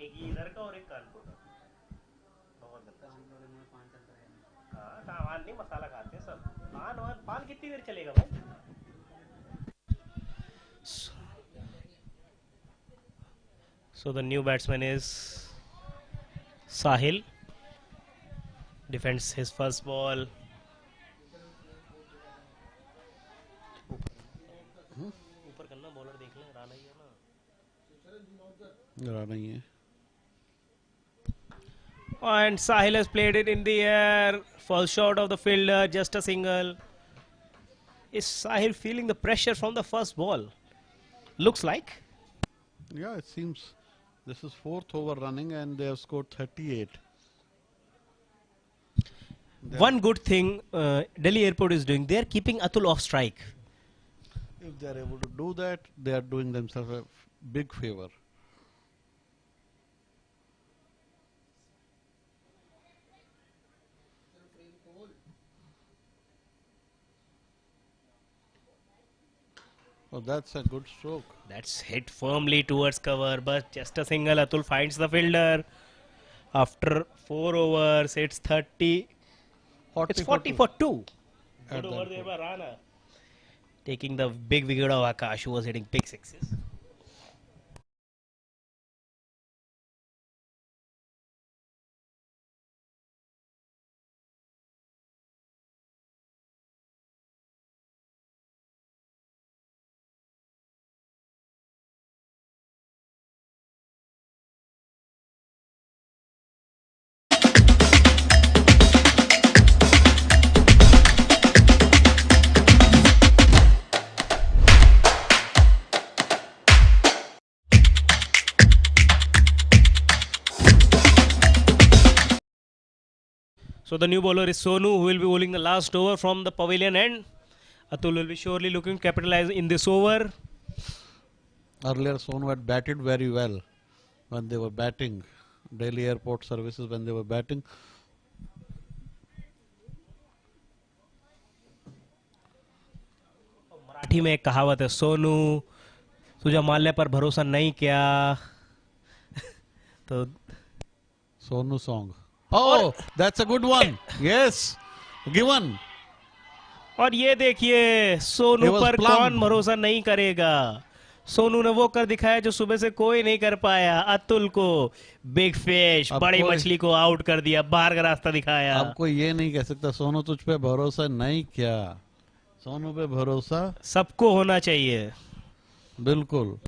एक ये इधर का और एक कानपुर का। बहुत गंदा। हाँ पान नहीं मसाला खाते हैं सब। पान कितनी देर चलेगा भाई? So the new batsman is Sahil. Defends his first ball. ऊपर करना बॉलर देख लें राना ही है ना राना ही है and Sahil has played it in the air falls short of the fielder just a single is Sahil feeling the pressure from the first ball looks like yeah it seems this is 4th over running and they have scored 38 one good thing Delhi Airport is doing they are keeping Atul off strike if they are able to do that they are doing themselves a big favor oh that's a good stroke that's hit firmly towards cover but just a single Atul finds the fielder after 4 overs it's 30 it's 40 for 2 good over there by Rana taking the big wicket of Akash who was hitting big sixes So the new bowler is Sonu who will be bowling the last over from the pavilion end. Atul will be surely looking to capitalize in this over. Earlier Sonu had batted very well when they were batting. Delhi Airport Services when they were batting. Marathi में एक कहावत है सोनू तुझे मारने पर भरोसा नहीं किया तो Sonu song. Oh, that's a good one. Yes, given. और ये देखिए सोनू पर कौन भरोसा नहीं करेगा सोनू ने वो कर दिखाया जो सुबह से कोई नहीं कर पाया अतुल को बिग फिश बड़ी मछली को आउट कर दिया बाहर का रास्ता दिखाया अब कोई ये नहीं कह सकता सोनू तुझ पे भरोसा नहीं किया सोनू पे भरोसा सबको होना चाहिए बिल्कुल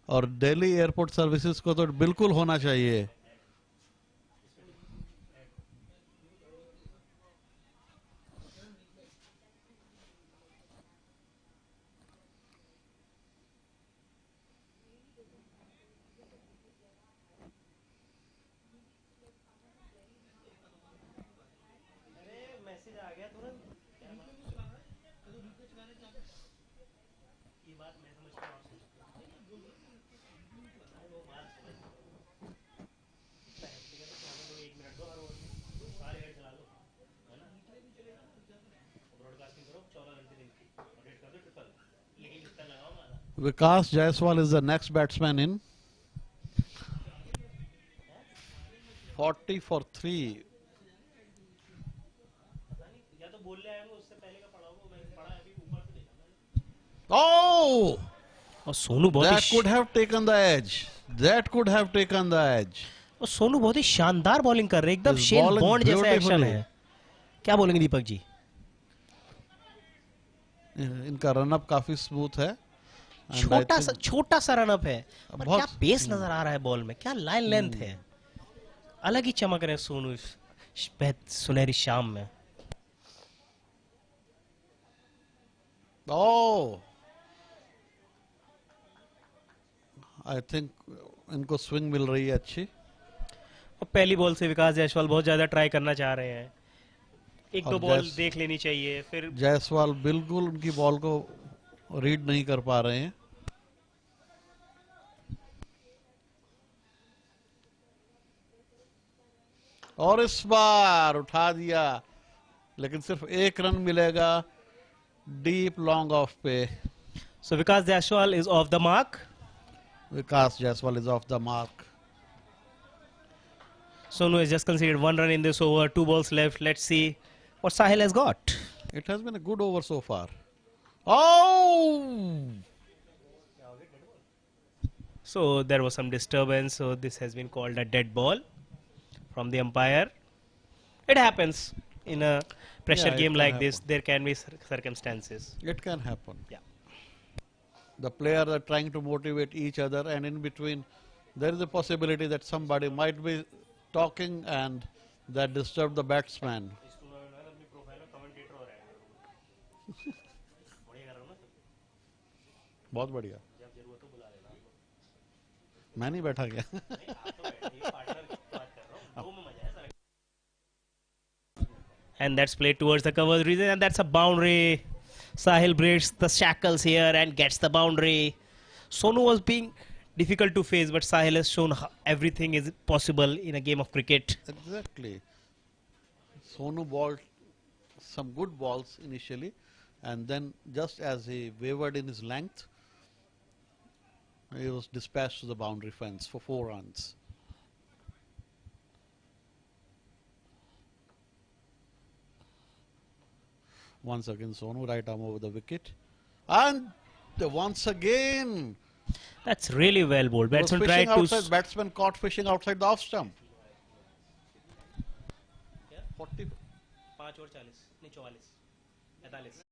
और दिल्ली एयरपोर्ट सर्विसेज को तो बिल्कुल होना चाहिए Vikas Jaiswal is the next batsman in 40 for 3 oh Sonu बहुत that could have taken the edge that could have taken the edge और सोनू बहुत ही शानदार बॉलिंग कर रहे हैं एकदम शेन बॉन्ड जैसा एक्शन है क्या बोलेंगे दीपक जी इनका रनअप काफी स्मूथ है छोटा सा रनअप है पर क्या पेस नजर आ रहा है बॉल में क्या लाइन लेंथ है अलग ही चमक रहे हैं सोनू इस सुनहरी शाम में oh I think इनको स्विंग मिल रही है अच्छी और पहली बॉल से विकास जायसवाल बहुत ज्यादा ट्राई करना चाह रहे हैं एक दो बॉल देख लेनी चाहिए फिर जायसवाल बिल्कुल उनकी बॉल को रीड नहीं कर पा रहे हैं और इस बार उठा दिया लेकिन सिर्फ एक रन मिलेगा डीप लॉन्ग ऑफ पे So Vikas Jaiswal is off the mark. Vikas Jaiswal is off the mark. Sonu has just conceded 1 run in this over, 2 balls left. Let's see what Sahil has got. It has been a good over so far. Oh! So there was some disturbance, so this has been called a dead ball from the umpire. It happens in a pressure Yeah, it game can like happen. this. There can be circumstances. It can happen. Yeah. The players are trying to motivate each other, and in between, there is a possibility that somebody might be talking and that disturb the batsman. बहुत बढ़िया मैं नहीं बैठा गया And that's played towards the covered region, and that's a boundary. Sahil breaks the shackles here and gets the boundary. Sonu was being difficult to face, but Sahil has shown everything is possible in a game of cricket. Exactly. Sonu bowled some good balls initially, and then just as he wavered in his length, he was dispatched to the boundary fence for 4 runs. Once again, Sonu right arm over the wicket, and once again, That's really well bowled. he was Batsman fishing tried to. outside. Batsman caught fishing outside the off stump. 40. 5 और 40 नहीं 44 45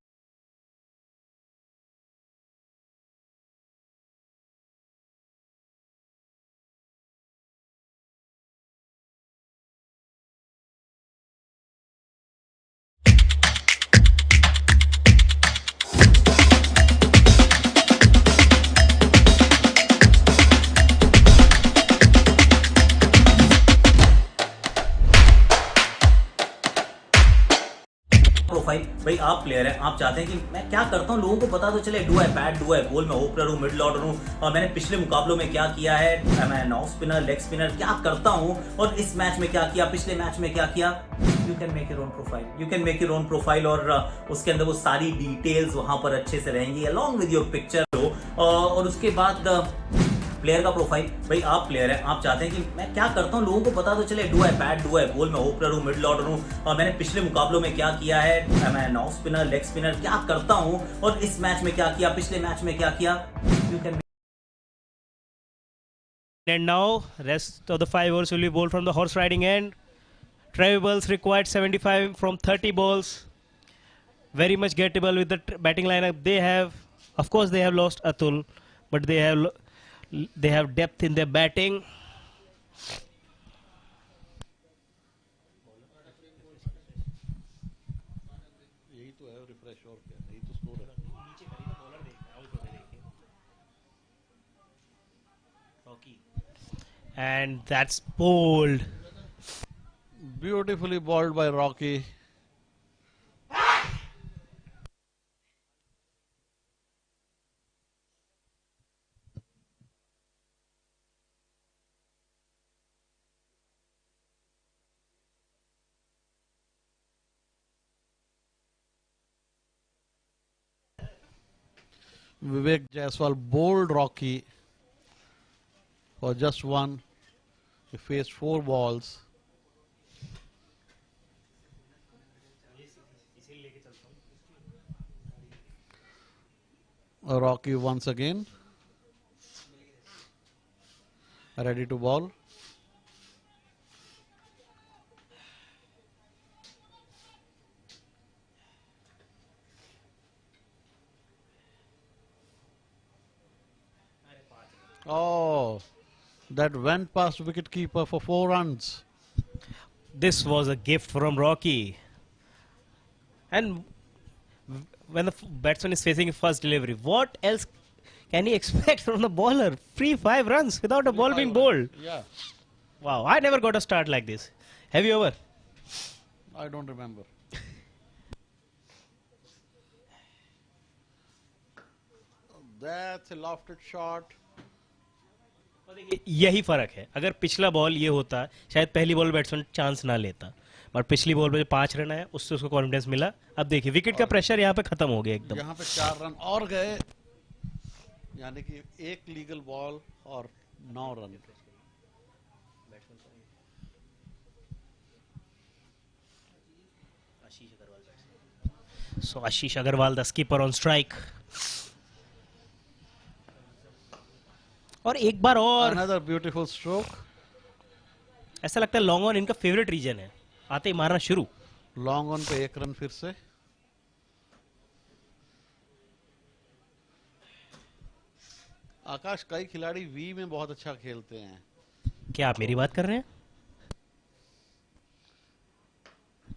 profile भाई आप player हैं, आप चाहते हैं कि मैं क्या करता हूँ लोगों को पता तो चले, do I bat do eye ball, मैं ओपनर हूँ मिडिल ऑर्डर हूँ, और मैंने पिछले मुकाबलों में क्या किया है, मैं ऑफ स्पिनर लेग स्पिनर क्या करता हूँ और इस मैच में क्या किया, पिछले मैच में क्या किया. You can make your own profile, you can make your own profile, और उसके अंदर वो सारी डिटेल्स वहां पर अच्छे से रहेंगी अलॉन्ग विद योर पिक्चर. और उसके बाद प्लेयर का प्रोफाइल भाई आप प्लेयर हैं, आप चाहते हैं कि मैं क्या करता हूँ लोगों को पता तो चले, do I bat do eye ball, मैं ओपनर हूँ मिडिल ऑर्डर हूँ, और मैंने पिछले मुकाबलों में क्या किया है, मैं ऑफ स्पिनर लेग स्पिनर क्या करता हूँ और इस मैच में क्या किया, पिछले मैच में क्या किया. You can. And now rest of the 5 overs will be bowled from the horse riding end. Travel required 75 from 30 balls. Very much gettable with the batting lineup they have. Of course they have lost Atul, but they have depth in their batting. यही तो है refresh और क्या, यही तो score है. And that's bowled. Beautifully bowled by Rocky. Vivek Jaiswal bowled Rocky for just 1. He faced 4 balls. Rocky once again ready to bowl. Oh, that went past wicketkeeper for 4 runs. This was a gift from Rocky. And when the batsman is facing first delivery, what else can he expect from the bowler? Free 5 runs without a ball being bowled. Yeah. Wow, I never got a start like this. Have you ever? I don't remember. That's a lofted shot. यही फर्क है. अगर पिछला ball ये होता शायद पहली ball batsman chance ना लेता, और पिछली बॉल पे जो 5 रन है उससे उसको कॉन्फिडेंस मिला. अब देखिए विकेट का प्रेशर यहाँ पे खत्म हो गया एकदम. यहाँ पे 4 रन और गए. यानी कि एक लीगल बॉल और 9 run. So Ashish Agarwal the skipper on strike. और एक बार और अनदर ब्यूटीफुल स्ट्रोक। ऐसा लगता है लॉन्ग ऑन इनका फेवरेट रीजन है, आते ही मारना शुरू। लॉन्ग ऑन पे 1 रन फिर से। आकाश, कई खिलाड़ी वी में बहुत अच्छा खेलते हैं। क्या आप मेरी बात कर रहे हैं?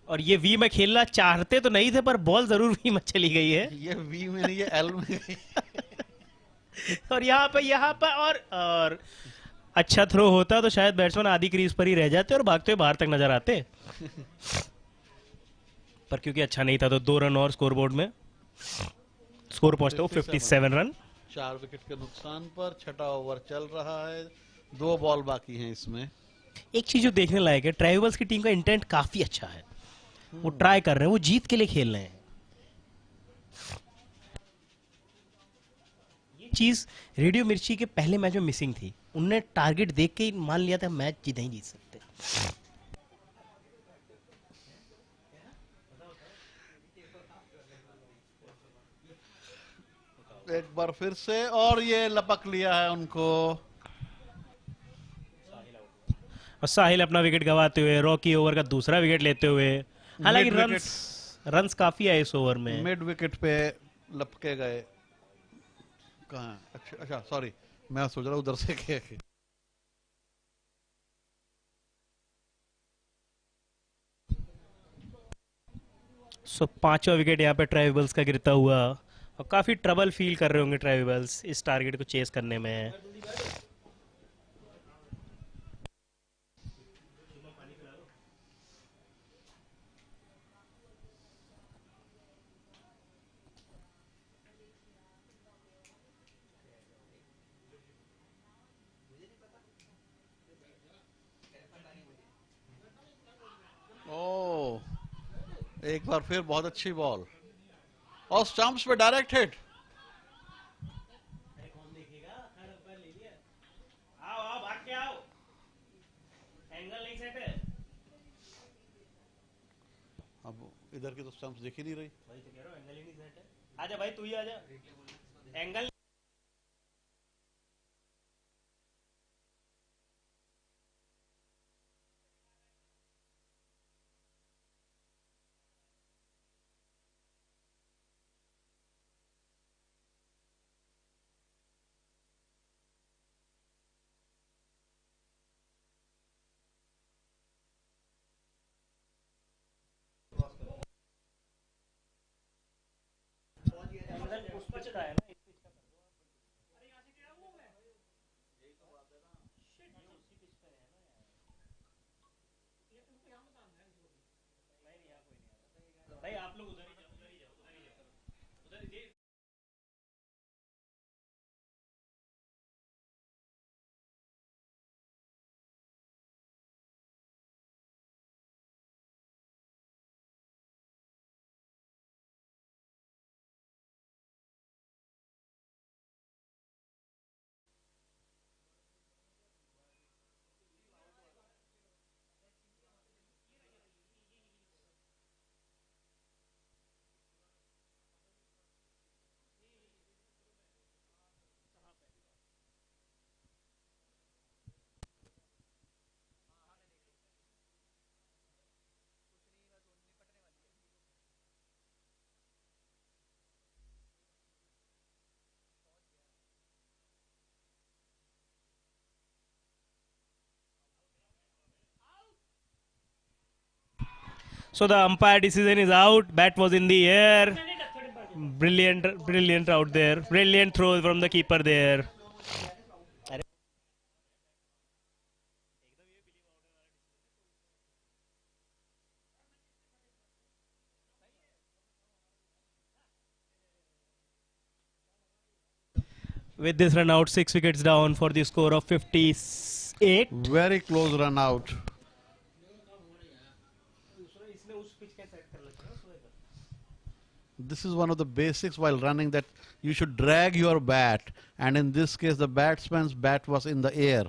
और ये वी में खेलना चाहते तो नहीं थे, पर बॉल जरूर वी में चली गई है। ये वी में नहीं, ये एल में गई। और यहाँ पे और अच्छा थ्रो होता तो शायद बैट्समैन आधी क्रीज पर ही रह जाते और भागते हुए बाहर तक नजर आते। पर क्योंकि अच्छा नहीं था तो 2 रन और स्कोर बोर्ड में। स्कोर पहुंचता हो 57 रन। 4 विकेट के नुकसान पर 6वां ओवर चल रहा है, 2 बॉल बाकी हैं इसमें। एक चीज जो देखने लायक है, ट्राइबल्स की टीम का इंटेंट काफी अच्छा है। वो ट्राई कर रहे हैं, वो जीत के लिए खेल रहे हैं। ये चीज रेडियो मिर्ची के पहले मैच में मिसिंग थी। उनने टारगेट देख के ही मान लिया था मैच जीत नहीं जीत सकते। एक बार फिर से, और ये लपक लिया है उनको। और साहिल अपना विकेट गवाते हुए, रॉकी ओवर का दूसरा विकेट लेते हुए। हालांकि रन्स काफी आए इस ओवर में। मिड विकेट पे लपके गए। कहाँ? अच्छा सॉरी, मैं सोच रहा उधर से क्या। सो 5वां विकेट यहाँ पे ट्राइबल्स का गिरता हुआ, और काफी ट्रबल फील कर रहे होंगे ट्राइबल्स इस टारगेट को चेस करने में। ओह, एक बार फिर बहुत अच्छी बॉल और स्टंप्स पे डायरेक्ट हिट। अब इधर की तो स्टंप्स दिख ही नहीं रही। आजा भाई, तू ही आजा। एंगल भाई, आप लोग उधर ही जाओ, उधर ही जाओ, उधर ही जाओ, उधर ही। So the umpire decision is out. Bat was in the air. Brilliant out there. Brilliant throw from the keeper there. With this run out, 6 wickets down for the score of 58. Very close run out. this is one of the basics while running, that you should drag your bat, and in this case the batsman's bat was in the air.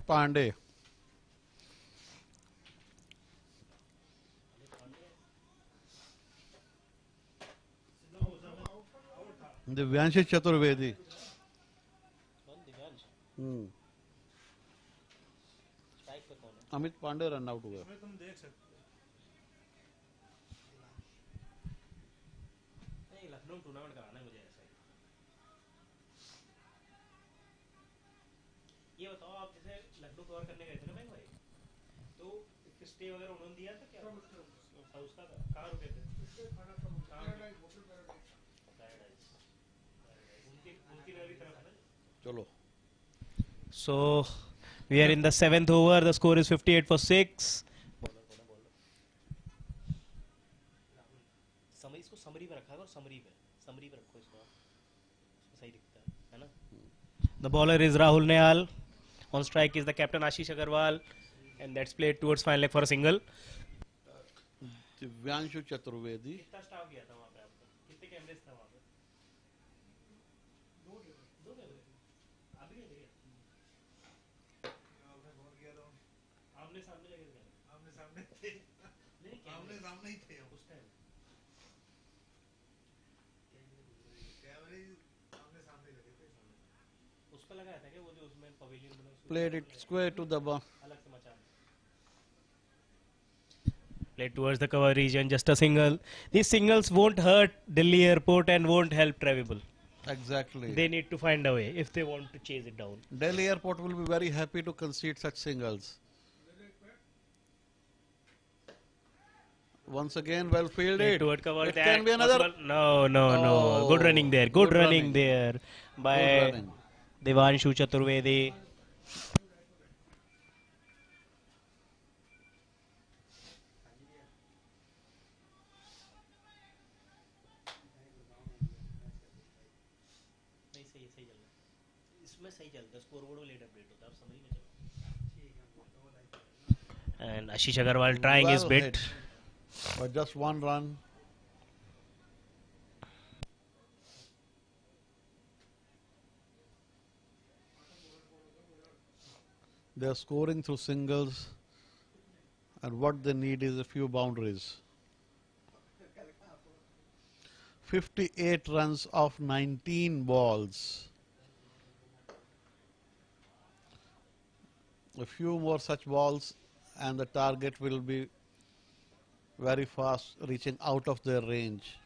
Pandey. Divyansh Chaturvedi. Amit Pandey run out हुए. तुम देख सकते हो. नहीं, Lucknow tournament कराना है मुझे ऐसा ही. ये बताओ, आप जैसे लखनऊ कवर करने गए थे ना भाई, तो स्टे वगैरह उन्होंने दिया था क्या? उसका कहाँ रुके थे? चलो. So we are in the 7th over. The score is 58 for 6. इसको समरी पे रखा है, और समरी पे रखो इसको, सही दिखता है ना? The bowler is Rahul Nehal. On strike is the captain Ashish Agarwal, and that's played towards fine leg for a single. Divyanshu Chaturvedi. कितना स्टाफ गया था वहाँ पे आपका? कितने कैमरेस था वहाँ पे? दो कैमरे. अभी नहीं लगे. आमने सामने लगे थे. आमने सामने थे. नहीं, आमने सामने ही थे उस टाइम. कैमरे आमने सामने लगे थे. उस पर लगाया था क्या, वो जो उसमें पवेलियन बना? Played it square to the ball. अलग से मचा. Played towards the cover region, just a single. These singles won't hurt Delhi Airport and won't help Travel. Exactly. They need to find a way if they want to chase it down. Delhi Airport will be very happy to concede such singles. Once again, well fielded. Toward cover. It can be another. No. Oh, Good running there. Good running there by Devanshu Chaturvedi. And Ashish Agarwal trying his bit. Hit, but just one run. They are scoring through singles, and what they need is a few boundaries. 58 runs off 19 balls. A few more such balls and the target will be very fast, reaching out of their range.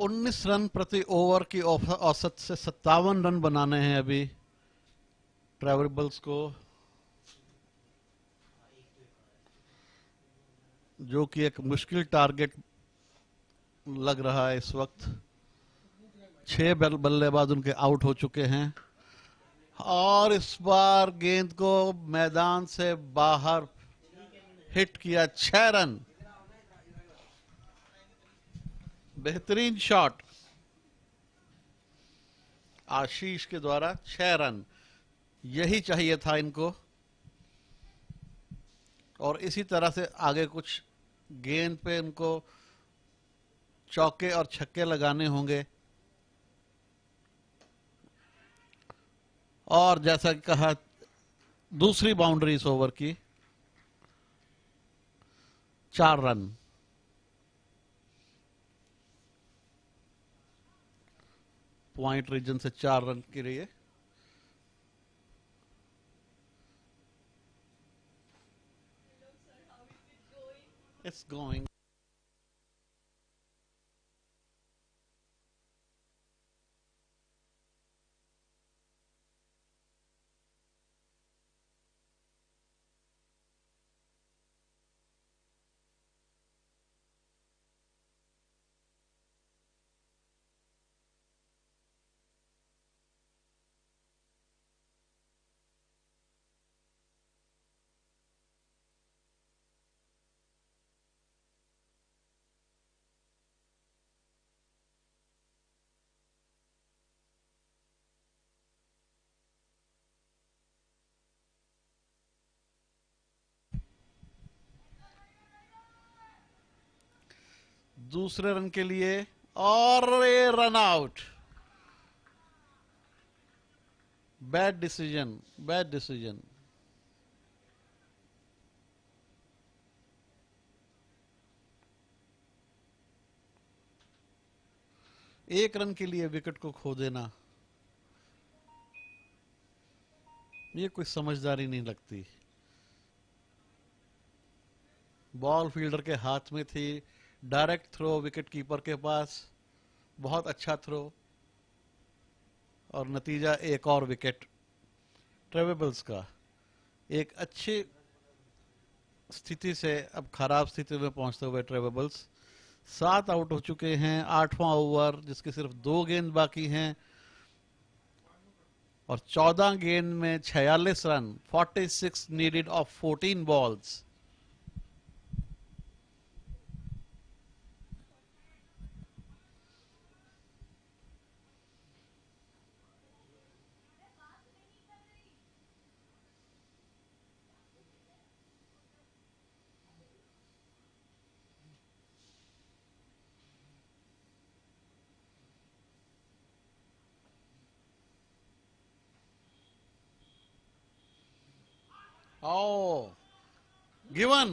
उन्नीस run प्रति over की औसत से 57 run बनाने हैं अभी travels को. जो कि एक मुश्किल टारगेट लग रहा है इस वक्त। 6 बल्लेबाज उनके आउट हो चुके हैं और इस बार गेंद को मैदान से बाहर हिट किया। 6 रन, बेहतरीन शॉट आशीष के द्वारा। 6 रन, यही चाहिए था इनको। और इसी तरह से आगे कुछ गेंद पे उनको चौके और छक्के लगाने होंगे। और जैसा कि कहा, दूसरी बाउंड्री इस ओवर की, 4 रन। पॉइंट रीजन से 4 रन के लिए इट्स गोइंग। दूसरे रन के लिए और ये run out. Bad decision, bad decision. एक रन के लिए विकेट को खो देना, ये कोई समझदारी नहीं लगती। बॉल फील्डर के हाथ में थी, डायरेक्ट थ्रो विकेट कीपर के पास, बहुत अच्छा थ्रो, और नतीजा एक और विकेट ट्रेवेबल्स का। एक अच्छी स्थिति से अब खराब स्थिति में पहुंचते हुए ट्रेवेबल्स 7 आउट हो चुके हैं। 8वां ओवर जिसके सिर्फ 2 गेंद बाकी हैं और 14 गेंद में 46 run, 46 needed off 14 balls. Oh, given.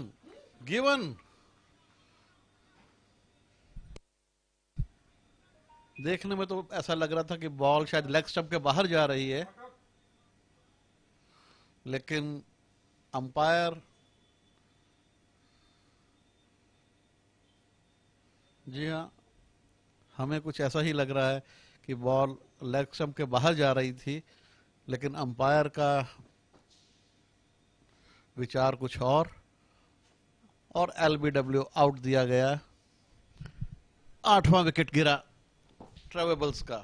देखने में तो ऐसा लग रहा था कि बॉल शायद लेग स्टंप के बाहर जा रही है, लेकिन अंपायर जी हाँ, हमें कुछ ऐसा ही लग रहा है कि बॉल लेग स्टंप के बाहर जा रही थी, लेकिन अंपायर का विचार कुछ और एलबीडब्ल्यू आउट दिया गया। 8वां विकेट गिरा ट्रेवेबल्स का।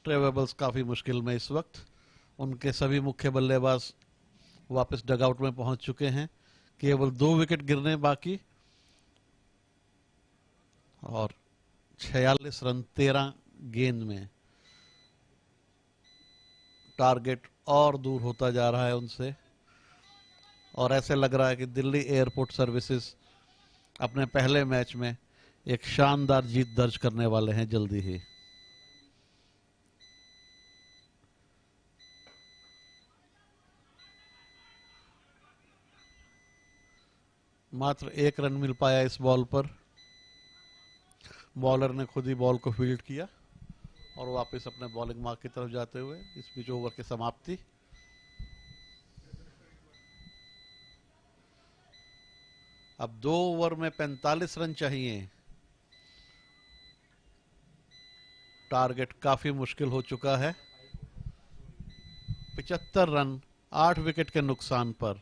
ट्रेवेबल्स काफी मुश्किल में इस वक्त। उनके सभी मुख्य बल्लेबाज वापस डगआउट में पहुंच चुके हैं। केवल 2 विकेट गिरने बाकी और 46 रन 13 गेंद में। टारगेट और दूर होता जा रहा है उनसे और ऐसे लग रहा है कि दिल्ली एयरपोर्ट सर्विसेज अपने पहले मैच में एक शानदार जीत दर्ज करने वाले हैं जल्दी ही। मात्र 1 रन मिल पाया इस बॉल पर। बॉलर ने खुद ही बॉल को फील्ड किया और वापस अपने बॉलिंग मार्क की तरफ जाते हुए इस बीच ओवर की समाप्ति। अब 2 ओवर में 45 रन चाहिए। टारगेट काफी मुश्किल हो चुका है। 75 रन 8 विकेट के नुकसान पर।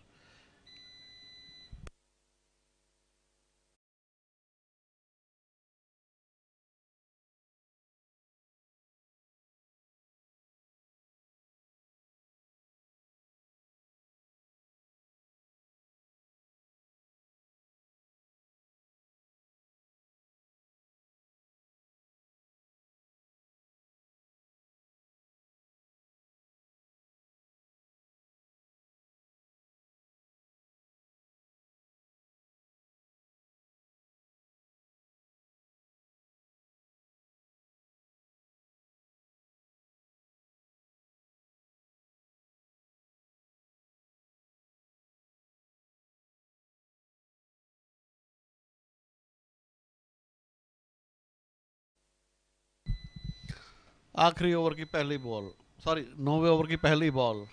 आखिरी ओवर की पहली बॉल, सॉरी 9वें ओवर की पहली बॉल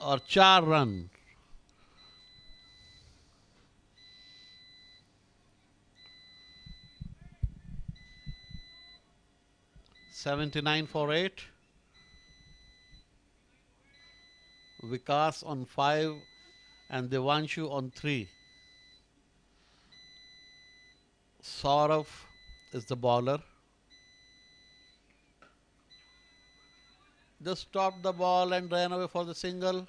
और 4 run. $79 for 8. Vikas on 5 and Devanshu on 3. Saurav is the bowler. Just stopped the ball and ran away for the single.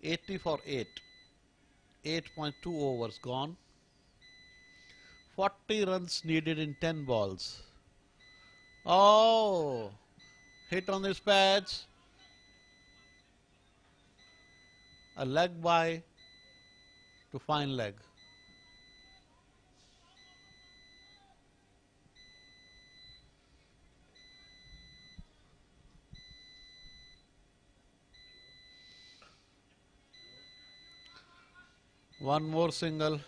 $80 for 8. 8.2 overs gone. 40 runs needed in 10 balls. Oh, hit on his pads. A leg by to fine leg. One more single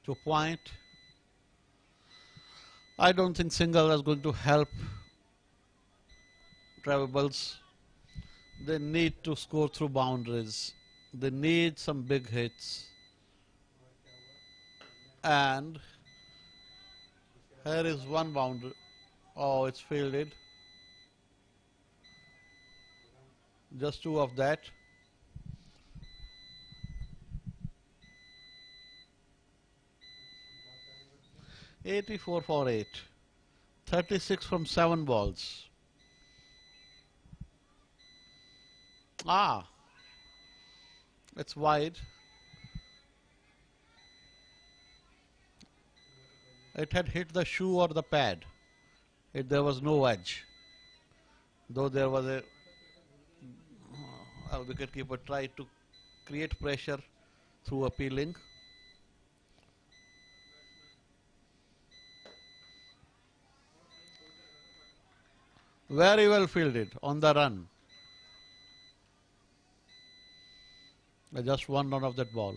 to point. I don't think single is going to help Travel. They need to score through boundaries. They need some big hits. And here is one boundary. Oh, it's fielded. Just 2 of that. $84 for 8. 36 from 7 balls. Ah, it's wide. It had hit the shoe or the pad. There was no edge. Though there was a wicketkeeper tried to create pressure through appealing. Very well fielded on the run. Just 1 run of that ball.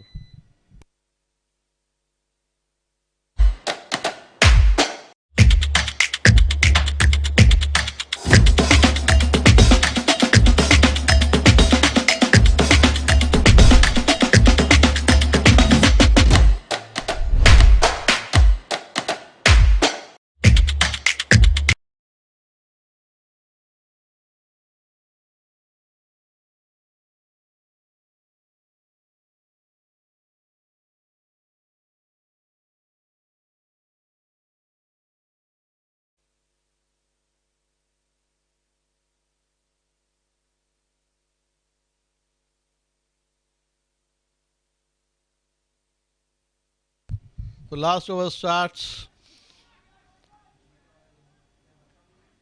The last over starts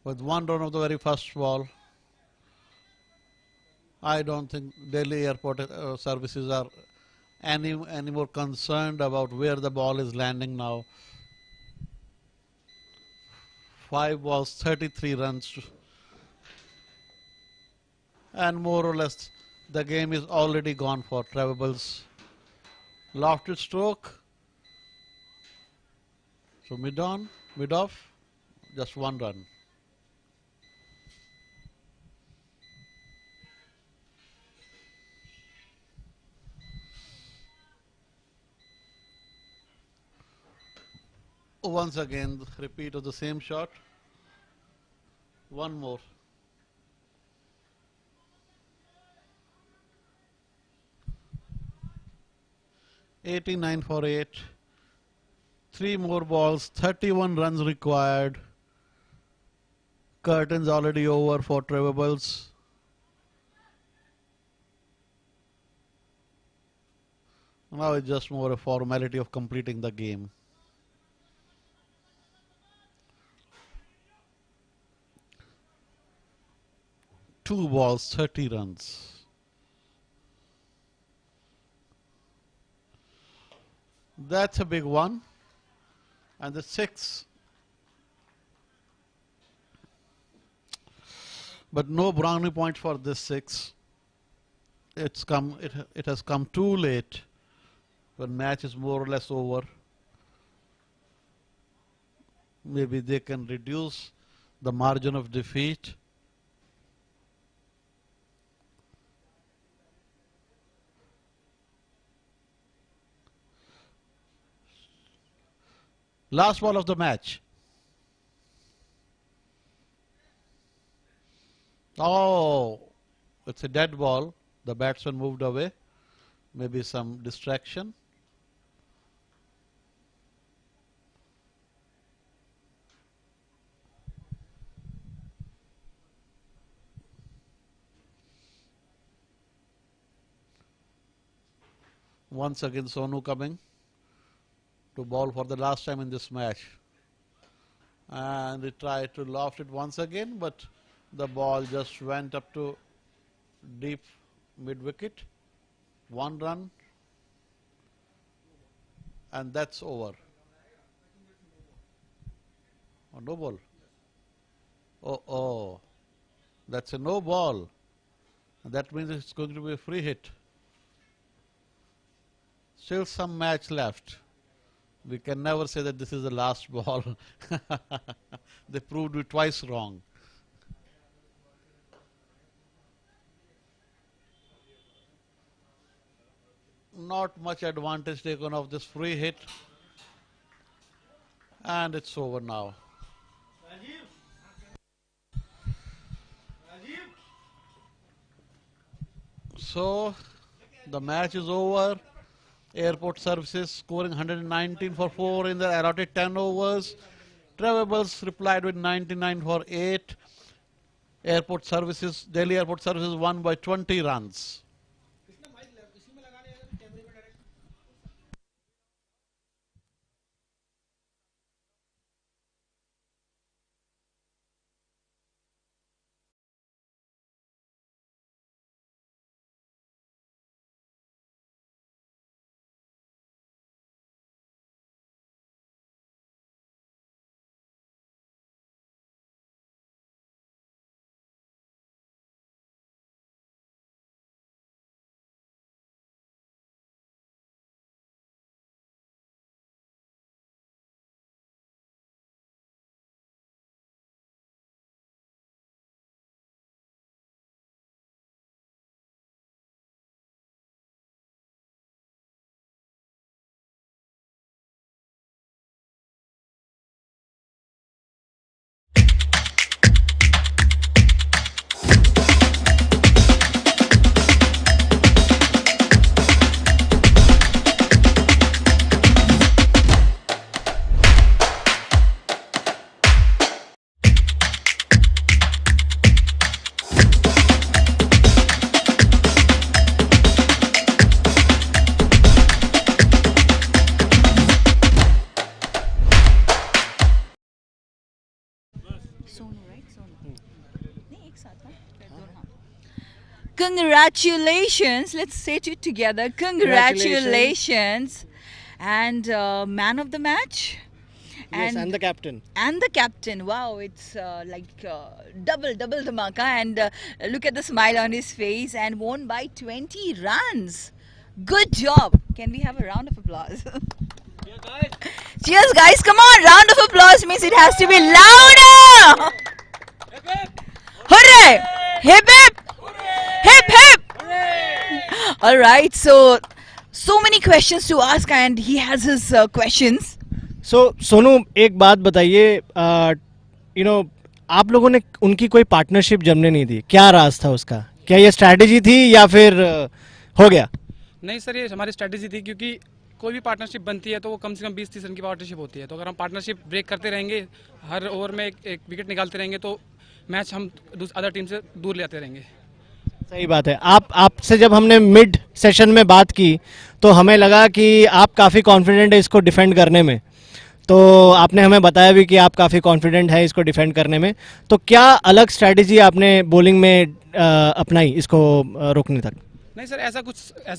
with 1 run of the very first ball. I don't think Delhi airport services are any more concerned about where the ball is landing now. 5 balls, 33 runs. And more or less the game is already gone for Travables. Lofted stroke. So mid off. just 1 run. Once again, repeat of the same shot. One more. $89 for 8. 3 more balls, 31 runs required. Curtains already over for Trevables. Now it's just more a formality of completing the game. Two balls, 30 runs. That's a big one. And the 6. But no brownie point for this 6. It has come too late. The match is more or less over. Maybe they can reduce the margin of defeat. Last ball of the match. Oh, it's a dead ball. The batsman moved away. Maybe some distraction. Once again Sonu coming to bowl for the last time in this match. And he tried to loft it once again, but the ball just went up to deep mid-wicket. 1 run. And that's over. Oh, no ball. Oh, that's a no ball. That means it's going to be a free hit. Still some match left. We can never say that this is the last ball. They proved it twice wrong. Not much advantage taken of this free hit. And it's over now. So the match is over. Airport Services scoring 119 for 4 in the allotted 10 overs. Trevables replied with 99 for 8. Delhi Airport Services won by 20 runs. Congratulations. Let's say it together. Congratulations. And man of the match. Yes, and the captain. And the captain. Wow, it's double dhamaka. And look at the smile on his face. And won by 20 runs. Good job. Can we have a round of applause? Cheers, guys! Come on, round of applause means it has to be louder. Hooray! Hip hip! Hip hip! All right, so many questions to ask, and he has his questions. So Sonu एक बात बताइए, you know आप लोगों ने उनकी कोई partnership जमने नहीं दी, क्या राज था उसका? क्या ये स्ट्रैटेजी थी या फिर हो गया? नहीं सर, ये हमारी स्ट्रैटेजी थी, क्योंकि कोई भी पार्टनरशिप बनती है तो वो कम से कम 20-30 रन की पार्टनरशिप होती है। तो अगर हम पार्टनरशिप ब्रेक करते रहेंगे, हर ओवर में एक विकेट निकालते रहेंगे, तो मैच हम अदर टीम से दूर ले आते रहेंगे। सही बात है। आपसे जब हमने मिड सेशन में बात की तो हमें लगा कि आप काफ़ी कॉन्फिडेंट है इसको डिफेंड करने में, तो आपने हमें बताया भी कि आप काफ़ी कॉन्फिडेंट है इसको डिफेंड करने में। तो क्या अलग स्ट्रैटेजी आपने बॉलिंग में अपनाई इसको रोकने तक? नहीं सर, ऐसा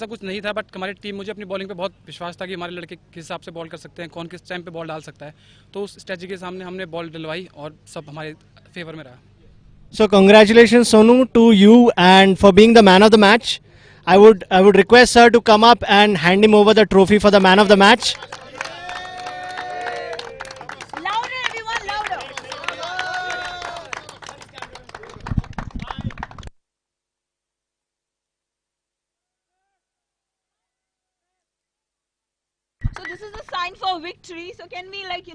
कुछ नहीं था, बट हमारी टीम, मुझे अपनी बॉलिंग पे बहुत विश्वास था कि हमारे लड़के किस हिसाब से बॉल कर सकते हैं, कौन किस टाइम पे बॉल डाल सकता है। तो उस स्ट्रेटजी के सामने हमने बॉल डलवाई और सब हमारे फेवर में रहा। So congratulations Sonu to you and for being the man of the match. I would request sir to come up and hand him over the trophy for the man of the match. Louder, everyone, louder. So this is a sign for victory. So can we, like,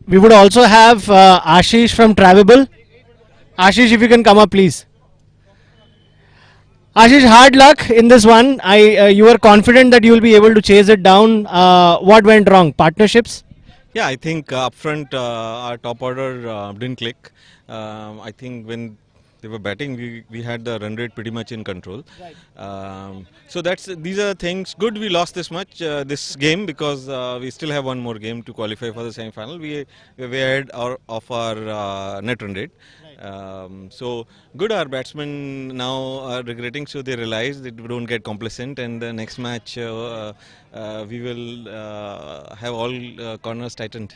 We would also have Ashish from Travable. Ashish, if you can come up, please. Ashish, hard luck in this one. You were confident that you will be able to chase it down. What went wrong? Partnerships? Yeah, I think up front our top order didn't click. I think when they were batting, we had the run rate pretty much in control. So these are things. Good, we lost this game because we still have one more game to qualify for the semi-final. We were ahead of our net run rate. So good, our batsmen now are regretting, so they realize that we don't get complacent, and the next match we will have all corners tightened.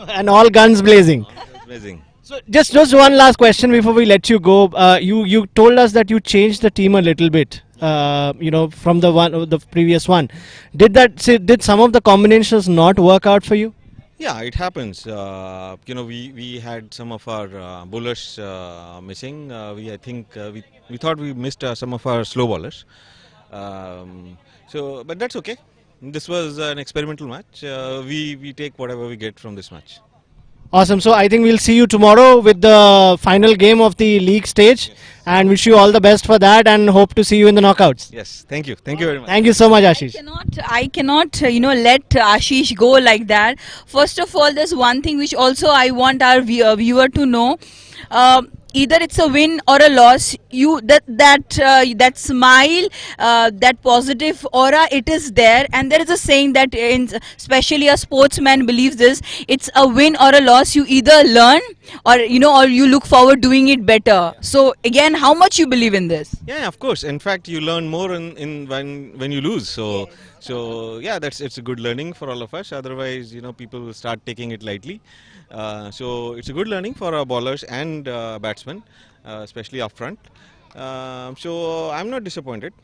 And all guns blazing. Blazing. So just one last question before we let you go. You told us that you changed the team a little bit. From the previous one. Did some of the combinations not work out for you? Yeah, it happens. We had some of our bowlers missing. I think we thought we missed some of our slow bowlers. But that's okay. This was an experimental match. We take whatever we get from this match. Awesome. So I think we'll see you tomorrow with the final game of the league stage, and wish you all the best for that, and hope to see you in the knockouts. Yes. Thank you. Thank you very much. Thank you so much, Ashish. I cannot, let Ashish go like that. First of all, there's one thing which also I want our viewer to know. Either it's a win or a loss, that smile, that positive aura, it is there. And there is a saying that especially a sportsman believes this: it's a win or a loss, you either learn or you look forward doing it better. So again, how much you believe in this? Yeah, of course. In fact, you learn more when you lose. So yeah, it's a good learning for all of us. Otherwise, people will start taking it lightly. So it's a good learning for our bowlers and batsmen, especially up front. So I'm not disappointed.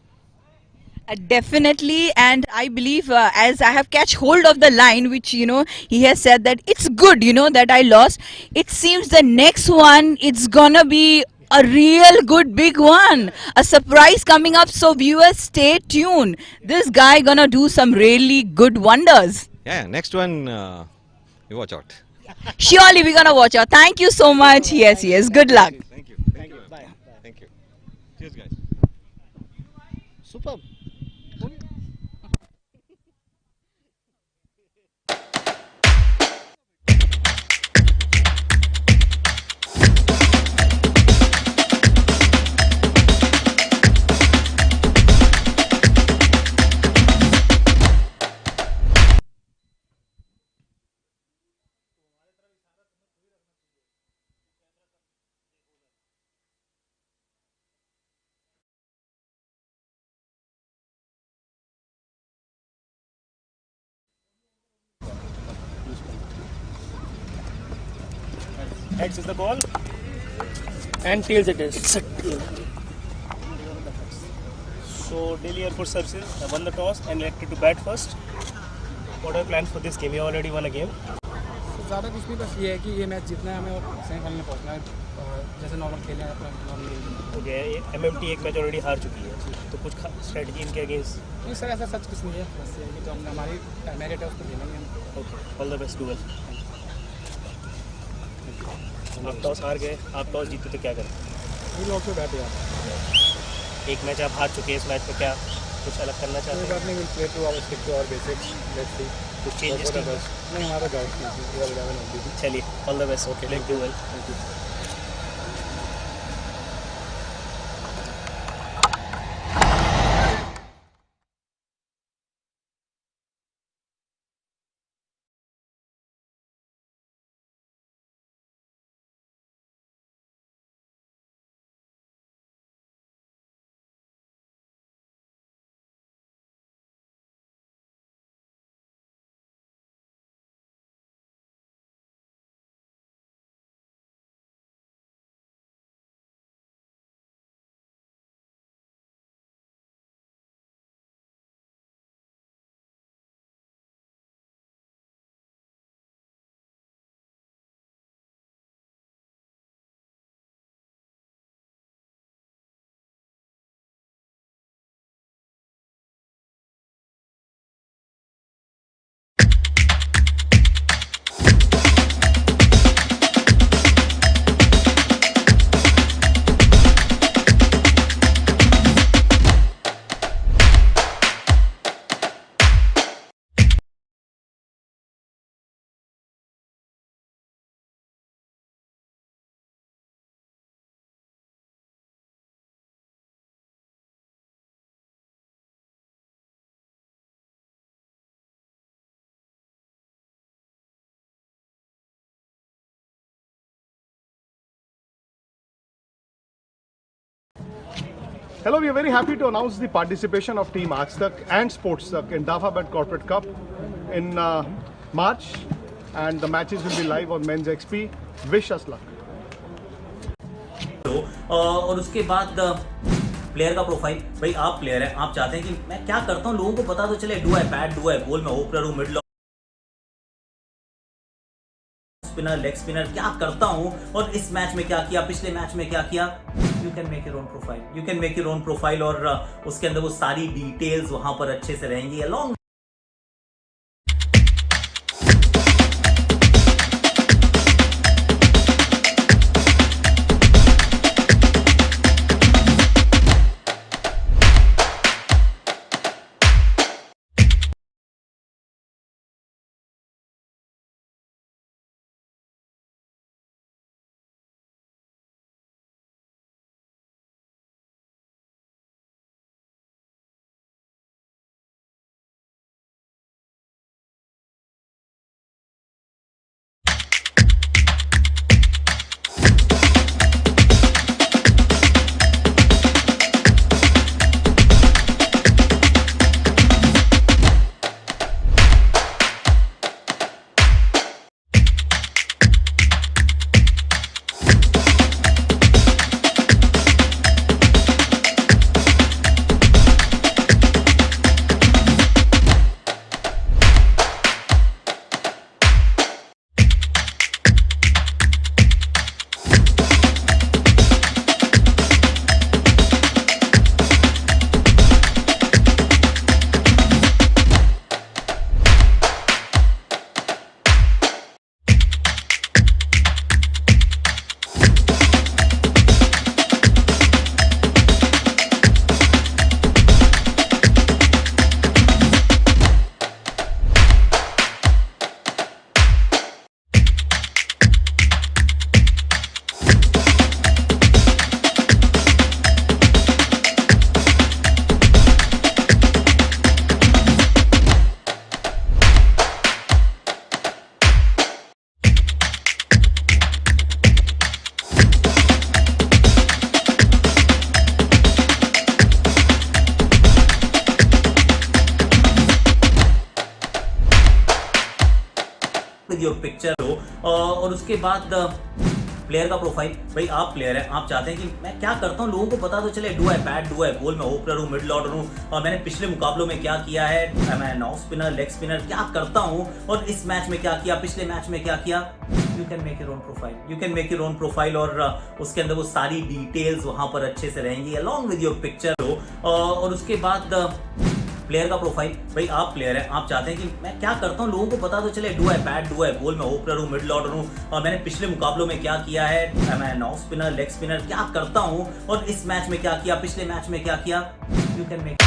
Definitely, and I believe as I have catch hold of the line, which he has said that it's good that I lost. It seems the next one, it's gonna be a real good big one, a surprise coming up. So viewers, stay tuned. This guy gonna do some really good wonders. Yeah, next one, you watch out. Surely we're gonna watch out. Thank you so much. Yes, good luck. Thank you. Bye. Thank you. Cheers, guys. Superb. Heads is the call. And tails it is. It's a tail. So Delhi Air Force Services have won the toss and elected to bat first. What are your plans for this game? You already won a game. ज़्यादा कुछ नहीं, बस ये है कि ये match जीतना है हमें और सेमीफाइनल में पहुंचना है, जैसे नॉर्मल खेले हैं अपना नॉर्मल। ओके, MMT एक मैच ऑलरेडी हार चुकी है, तो कुछ स्ट्रेटजी इनके अगेंस्ट? नहीं सर, ऐसा सच कुछ नहीं है, बस ये है कि जो हमने हमारी मेरिट है उसको खेलेंगे हम। Okay, all the best to well. आप टॉस हार गए, आप टॉस जीते तो क्या करें? ये लोग क्यों बैठे यार, एक मैच आप हार चुके हैं, इस मैच में क्या कुछ अलग करना चाहते हैं? कोई बात नहीं, will play to our stick to our basics, let's see कुछ चेंजेस नहीं, हमारा गाइड। चलिए, all the best. Okay, let's do well. Thank you. Hello, we are very happy to announce the participation of Team Aajtak and Sportstuck in Dafabad Corporate Cup in March, and the matches will be live on Men's XP. Wish us luck. और उसके बाद player का profile, भाई आप player हैं, आप चाहते हैं कि मैं क्या करता हूँ लोगों को पता तो चले, do I bat, do eye ball, मैं ओपनर हूँ, मिडल स्पिनर, लेग स्पिनर, क्या करता हूं और इस मैच में क्या किया, पिछले मैच में क्या किया। You can make your own profile, you can make your own profile, और उसके अंदर वो सारी डिटेल्स वहां पर अच्छे से रहेंगी अलॉन्ग। विद योर पिक्चर हो, और उसके बाद प्लेयर का प्रोफाइल, भाई आप प्लेयर हैं, आप चाहते हैं कि मैं क्या करता हूँ लोगों को पता तो चले, do I bat, do eye ball, मैं ओपनर हूँ, मिडिल ऑर्डर हूँ, और मैंने पिछले मुकाबलों में क्या किया है, मैं ऑफ स्पिनर, लेग स्पिनर क्या करता हूँ, और इस मैच में क्या किया, पिछले मैच में क्या किया. You can make your own profile, you can make your own profile, और उसके अंदर वो सारी डिटेल्स वहां पर अच्छे से रहेंगी अलॉन्ग विद योर पिक्चर हो. और उसके बाद प्लेयर का प्रोफाइल, भाई आप प्लेयर हैं, आप चाहते हैं कि मैं क्या करता हूँ लोगों को पता तो चले, do I bat, do eye ball, मैं ओपनर हूँ, मिडिल ऑर्डर हूँ, और मैंने पिछले मुकाबलों में क्या किया है, मैं ऑफ स्पिनर, लेग स्पिनर क्या करता हूँ, और इस मैच में क्या किया, पिछले मैच में क्या किया. You can make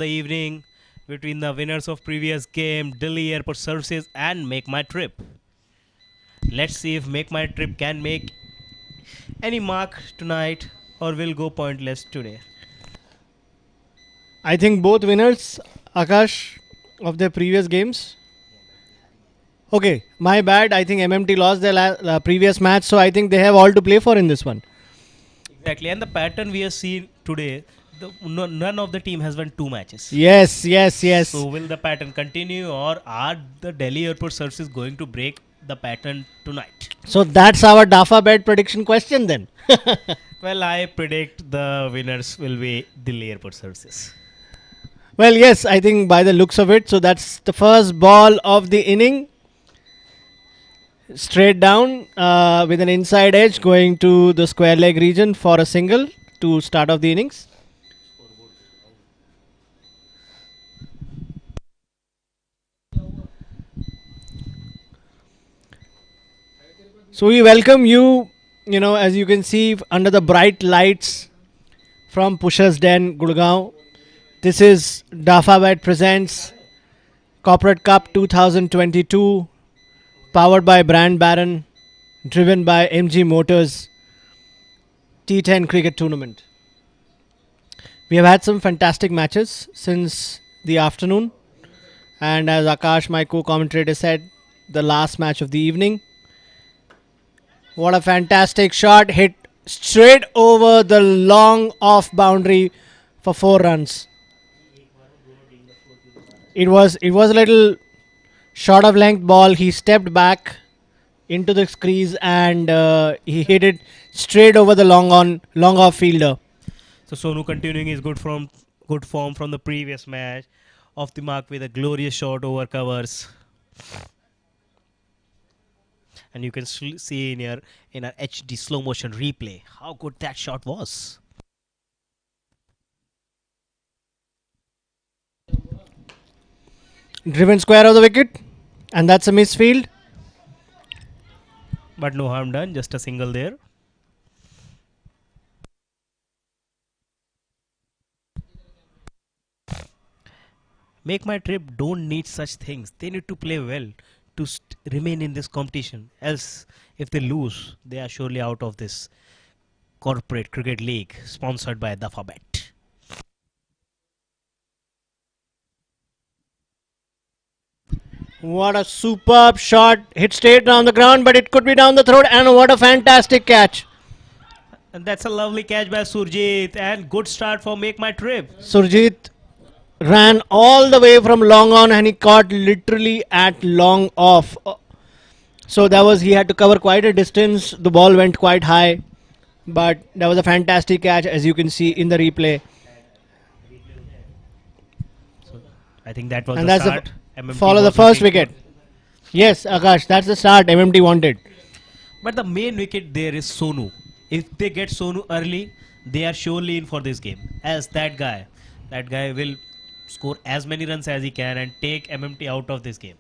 the evening between the winners of previous game, Delhi Airport Services and Make My Trip. Let's see if Make My Trip can make any mark tonight or will go pointless today. I think both winners, Akash, of their previous games. Okay, my bad. I think MMT lost their previous match, so I think they have all to play for in this one. Exactly, and the pattern we have seen today, none of the team has won 2 matches. Yes, yes, yes. So will the pattern continue, or are the Delhi Airport Services going to break the pattern tonight? So that's our DAFA bet prediction question then. Well, I predict the winners will be Delhi Airport Services. Well, yes, I think by the looks of it. So that's the first ball of the inning. Straight down with an inside edge going to the square leg region for a single to start off the innings. So we welcome you, as you can see under the bright lights from Pusher's Den, Gurgaon. This is DAFABet presents Corporate Cup 2022, powered by Brand Baron, driven by MG Motors, T10 cricket tournament. We have had some fantastic matches since the afternoon, and as Akash, my co-commentator, said, the last match of the evening. What a fantastic shot, hit straight over the long off boundary for 4 runs. It was a little short of length ball. He stepped back into the crease and he hit it straight over the long off fielder. So Sonu continuing his good form from the previous match, off the mark with a glorious shot over covers. And you can see in our HD slow motion replay how good that shot was. Driven square of the wicket, and that's a misfield. But no harm done, just a single there. Make My Trip don't need such things. They need to play well to remain in this competition. Else, if they lose, they are surely out of this corporate cricket league sponsored by DAFABet. What a superb shot. Hit straight down the ground, but it could be down the throat. And what a fantastic catch. And that's a lovely catch by Surjit. And good start for Make My Trip. Surjit ran all the way from long on and he caught literally at long off. So he had to cover quite a distance. The ball went quite high. But that was a fantastic catch, as you can see in the replay. So I think that was and the that's start. Follow the first wicket. Yes, Akash, that's the start MMT wanted. But the main wicket there is Sonu. If they get Sonu early, they are surely in for this game. As that guy will score as many runs as he can and take MMT out of this game.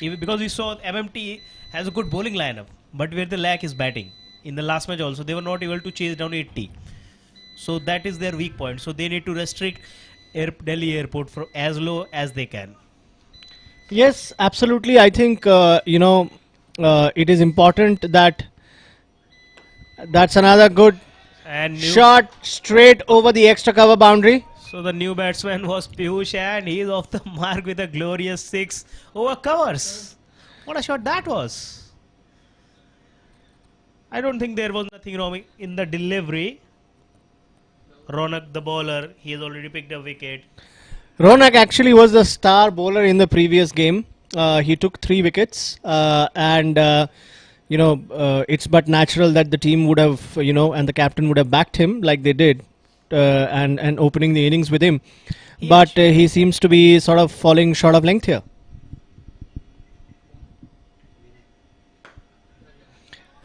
Even because we saw MMT has a good bowling lineup, but where the lack is batting. In the last match also, they were not able to chase down 80. So that is their weak point. So they need to restrict Delhi Airport for as low as they can. Yes, absolutely. I think, it is important that's another good shot straight over the extra cover boundary. So the new batsman was Piyush and he is off the mark with a glorious 6 over covers. What a shot that was. I don't think there was nothing wrong in the delivery. Ronak, the bowler, he has already picked a wicket. Ronak actually was the star bowler in the previous game. He took 3 wickets it's but natural that the team would have, and the captain would have backed him like they did and opening the innings with him. But he seems to be sort of falling short of length here.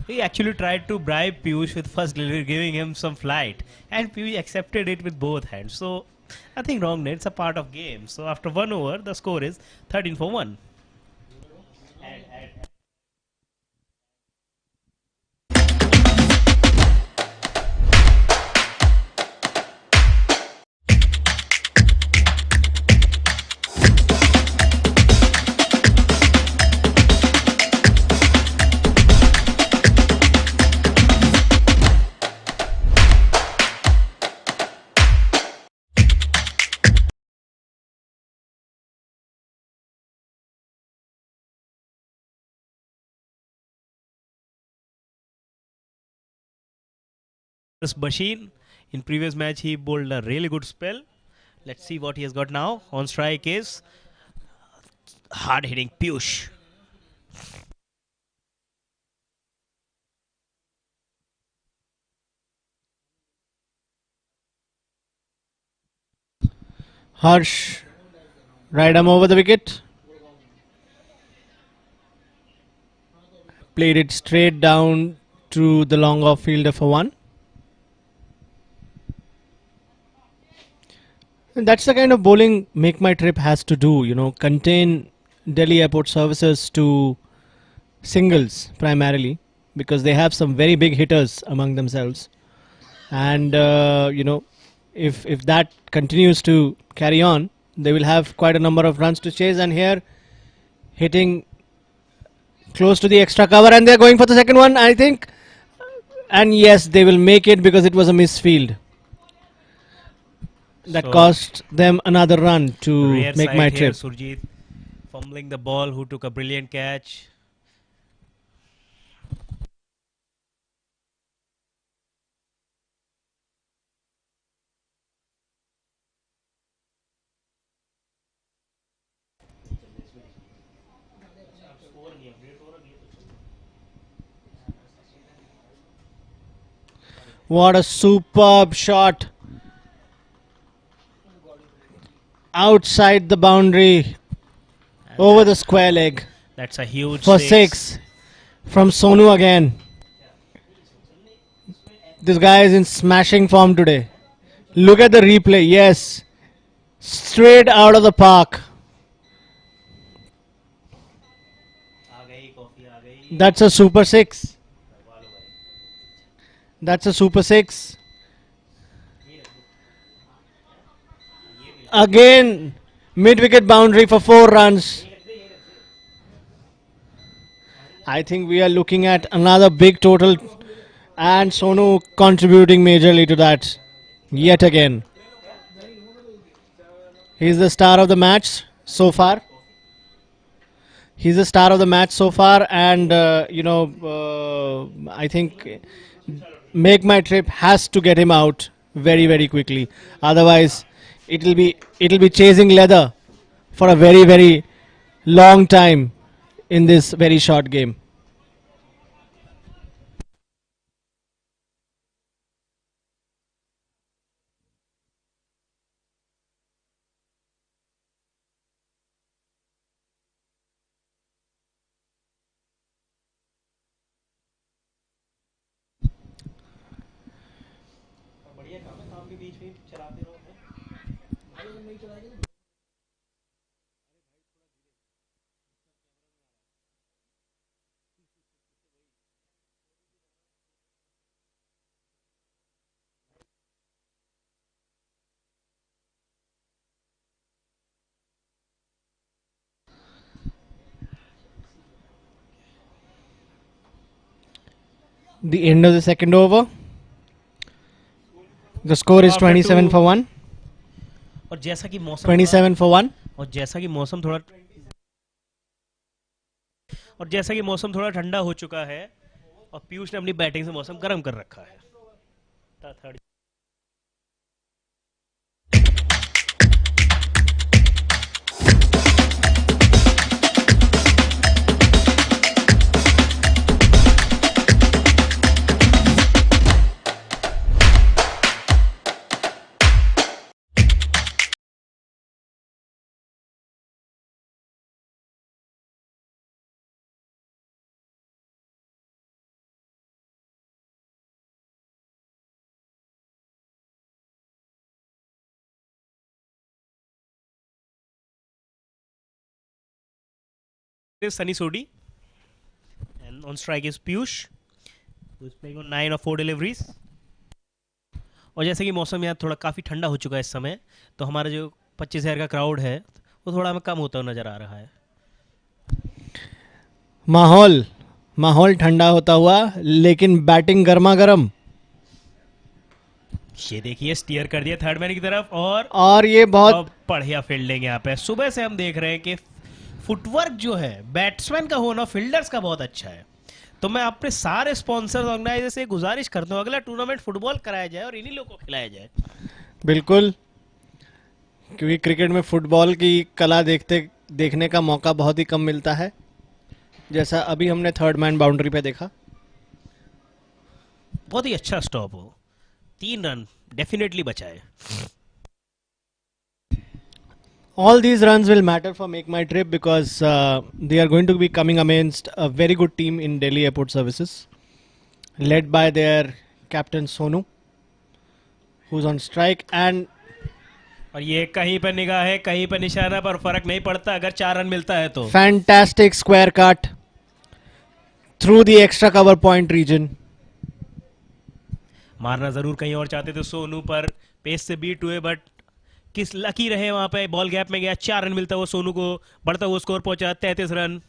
He actually tried to bribe Piyush with first delivery, giving him some flight. And Piyush accepted it with both hands. So, nothing wrong there. It's a part of game. So, after 1 over, the score is 13 for 1. This machine. In previous match, he bowled a really good spell. Let's see what he has got now. On strike is hard hitting Piyush. Harsh, right arm over the wicket. Played it straight down to the long off fielder for one. And that's the kind of bowling Make My Trip has to do, contain Delhi Airport Services to singles primarily, because they have some very big hitters among themselves. And, if that continues to carry on, they will have quite a number of runs to chase. And here, hitting close to the extra cover, and they're going for the second one, I think. And yes, they will make it because it was a misfield. That cost them another run to Rare make side my here, trip. Surjit fumbling the ball, who took a brilliant catch. What a superb shot. Outside the boundary. Over the square leg. That's a huge for six. From Sonu again. This guy is in smashing form today. Look at the replay. Yes. Straight out of the park. That's a super six. That's a super six. Again, mid-wicket boundary for 4 runs. I think we are looking at another big total, and Sonu contributing majorly to that yet again. He's the star of the match so far. He's the star of the match so far, and I think Make My Trip has to get him out very, very quickly. Otherwise, it'll be chasing leather for a very, very long time in this very short game. The end of the second over. The score is 27 for 1. और जैसा कि मौसम 27 for 1. और जैसा कि मौसम थोड़ा ठंडा हो चुका है और पीयूष ने अपनी बैटिंग से मौसम गर्म कर रखा है. Is Sunny Sodi, and on strike is Piyush, who is playing on 9 or 4 deliveries. और जैसे कि मौसम यहाँ थोड़ा काफ़ी ठंडा हो चुका है इस समय, तो हमारा जो 25,000 का क्राउड है वो थोड़ा हमें कम होता हुआ नज़र आ रहा है. माहौल ठंडा होता हुआ, लेकिन बैटिंग गर्मा गर्म. ये देखिए स्टीयर कर दिया थर्ड मैन की तरफ, और ये बहुत बढ़िया फील्डिंग यहाँ पे. सुबह से हम देख रहे हैं कि फुटवर्क जो है बैट्समैन का होना फील्डर्स का बहुत अच्छा है. तो मैं अपने सारे स्पॉन्सर्स ऑर्गेनाइजर से गुजारिश करता हूँ अगला टूर्नामेंट फुटबॉल कराया जाए और इन्हीं लोगों को खिलाया जाए। बिल्कुल, क्योंकि क्रिकेट में फुटबॉल की कला देखने का मौका बहुत ही कम मिलता है, जैसा अभी हमने थर्ड मैन बाउंड्री पे देखा। बहुत ही अच्छा स्टॉप हो, 3 रन डेफिनेटली बचाए। All these runs will matter for Make My Trip because they are going to be coming against a very good team in Delhi Airport Services, led by their captain Sonu, who's on strike. And और ये कहीं पर निगाह है, कहीं पर निशाना, पर फर्क नहीं पड़ता अगर 4 रन मिलता है तो। fantastic square cut through the extra cover point region. मारना जरूर कहीं और चाहते थे सोनू, पर पेस से बीट हुए, बट किस लकी रहे वहां पे, बॉल गैप में गया, 4 रन मिलता वो सोनू को, बढ़ता हुआ स्कोर पहुंचा 33 run.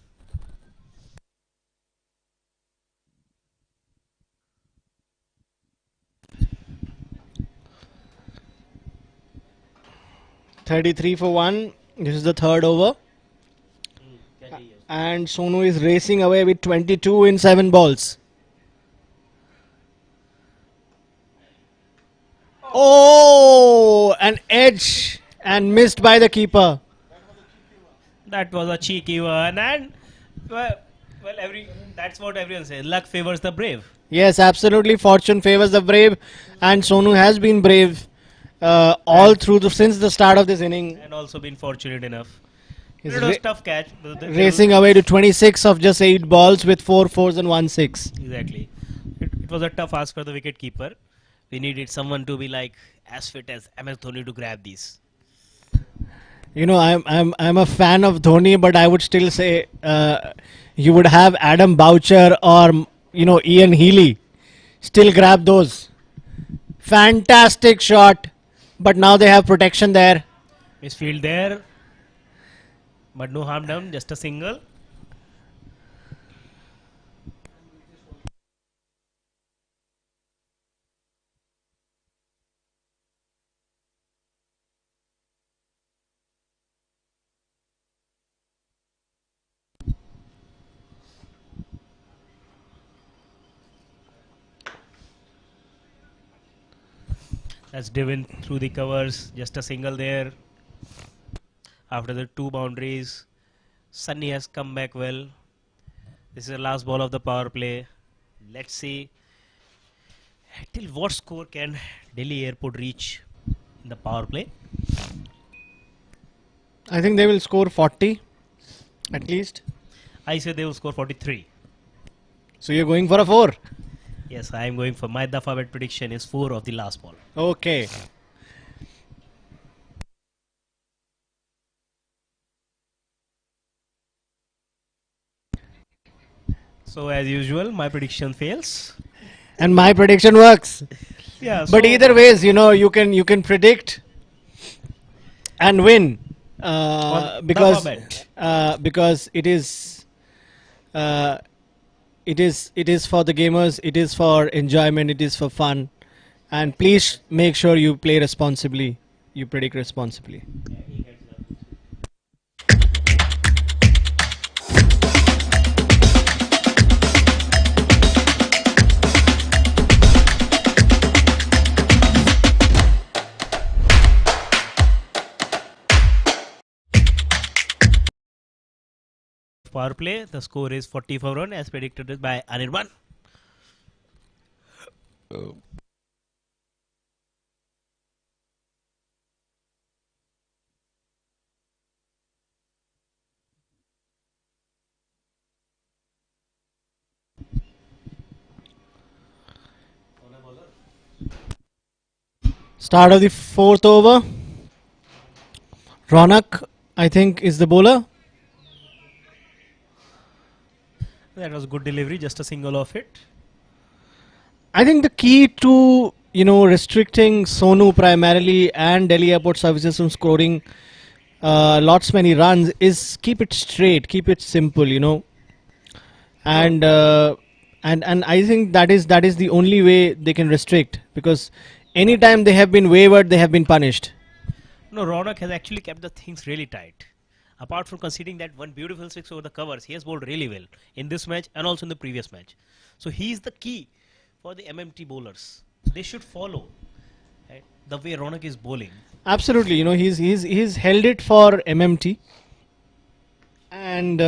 $33 for 1. This is the third over. And Sonu is racing away with 22 in 7 balls. Oh, an edge and missed by the keeper. That was a cheeky one, and well, that's what everyone says. Luck favors the brave. Yes, absolutely. Fortune favors the brave, and Sonu has been brave all through since the start of this inning. And also been fortunate enough. He's It was tough catch. Racing away to 26 of just 8 balls with 4 fours and 1 6. Exactly. It was a tough ask for the wicket keeper. We needed someone to be like as fit as MS Dhoni to grab these. You know, I'm a fan of Dhoni, but I would still say you would have Adam Boucher or Ian Healy still grab those. Fantastic shot, but now they have protection there. Misfield there, but no harm done. Just a single. That's driven through the covers, just a single there. After the 2 boundaries, Sunny has come back well. This is the last ball of the power play. Let's see till what score can Delhi Airport reach in the power play. I think they will score 40 at least. I say they will score 43. So you're going for a 4? Yes, I am going for my Dafa bet prediction is 4 of the last ball. Okay. So as usual, my prediction fails. And my prediction works. Yeah. But either ways, you can predict and win because it is for the gamers, it is for enjoyment, it is for fun, and please make sure you play responsibly, you predict responsibly. Power play, the score is 44 run as predicted by Anirban. Start of the 4th over. Ronak, I think, is the bowler. That was good delivery, just a single off it. I think the key to restricting Sonu primarily and Delhi Airport Services from scoring lots many runs is keep it straight, keep it simple, and I think that is the only way they can restrict, because anytime they have been wavered, they have been punished. No, Ronak has actually kept the things really tight. apart from conceding that one beautiful six over the covers, he has bowled really well in this match and also in the previous match. So he is the key for the MMT bowlers. They should follow the way Ronak is bowling. Absolutely, you know, he's held it for MMT, and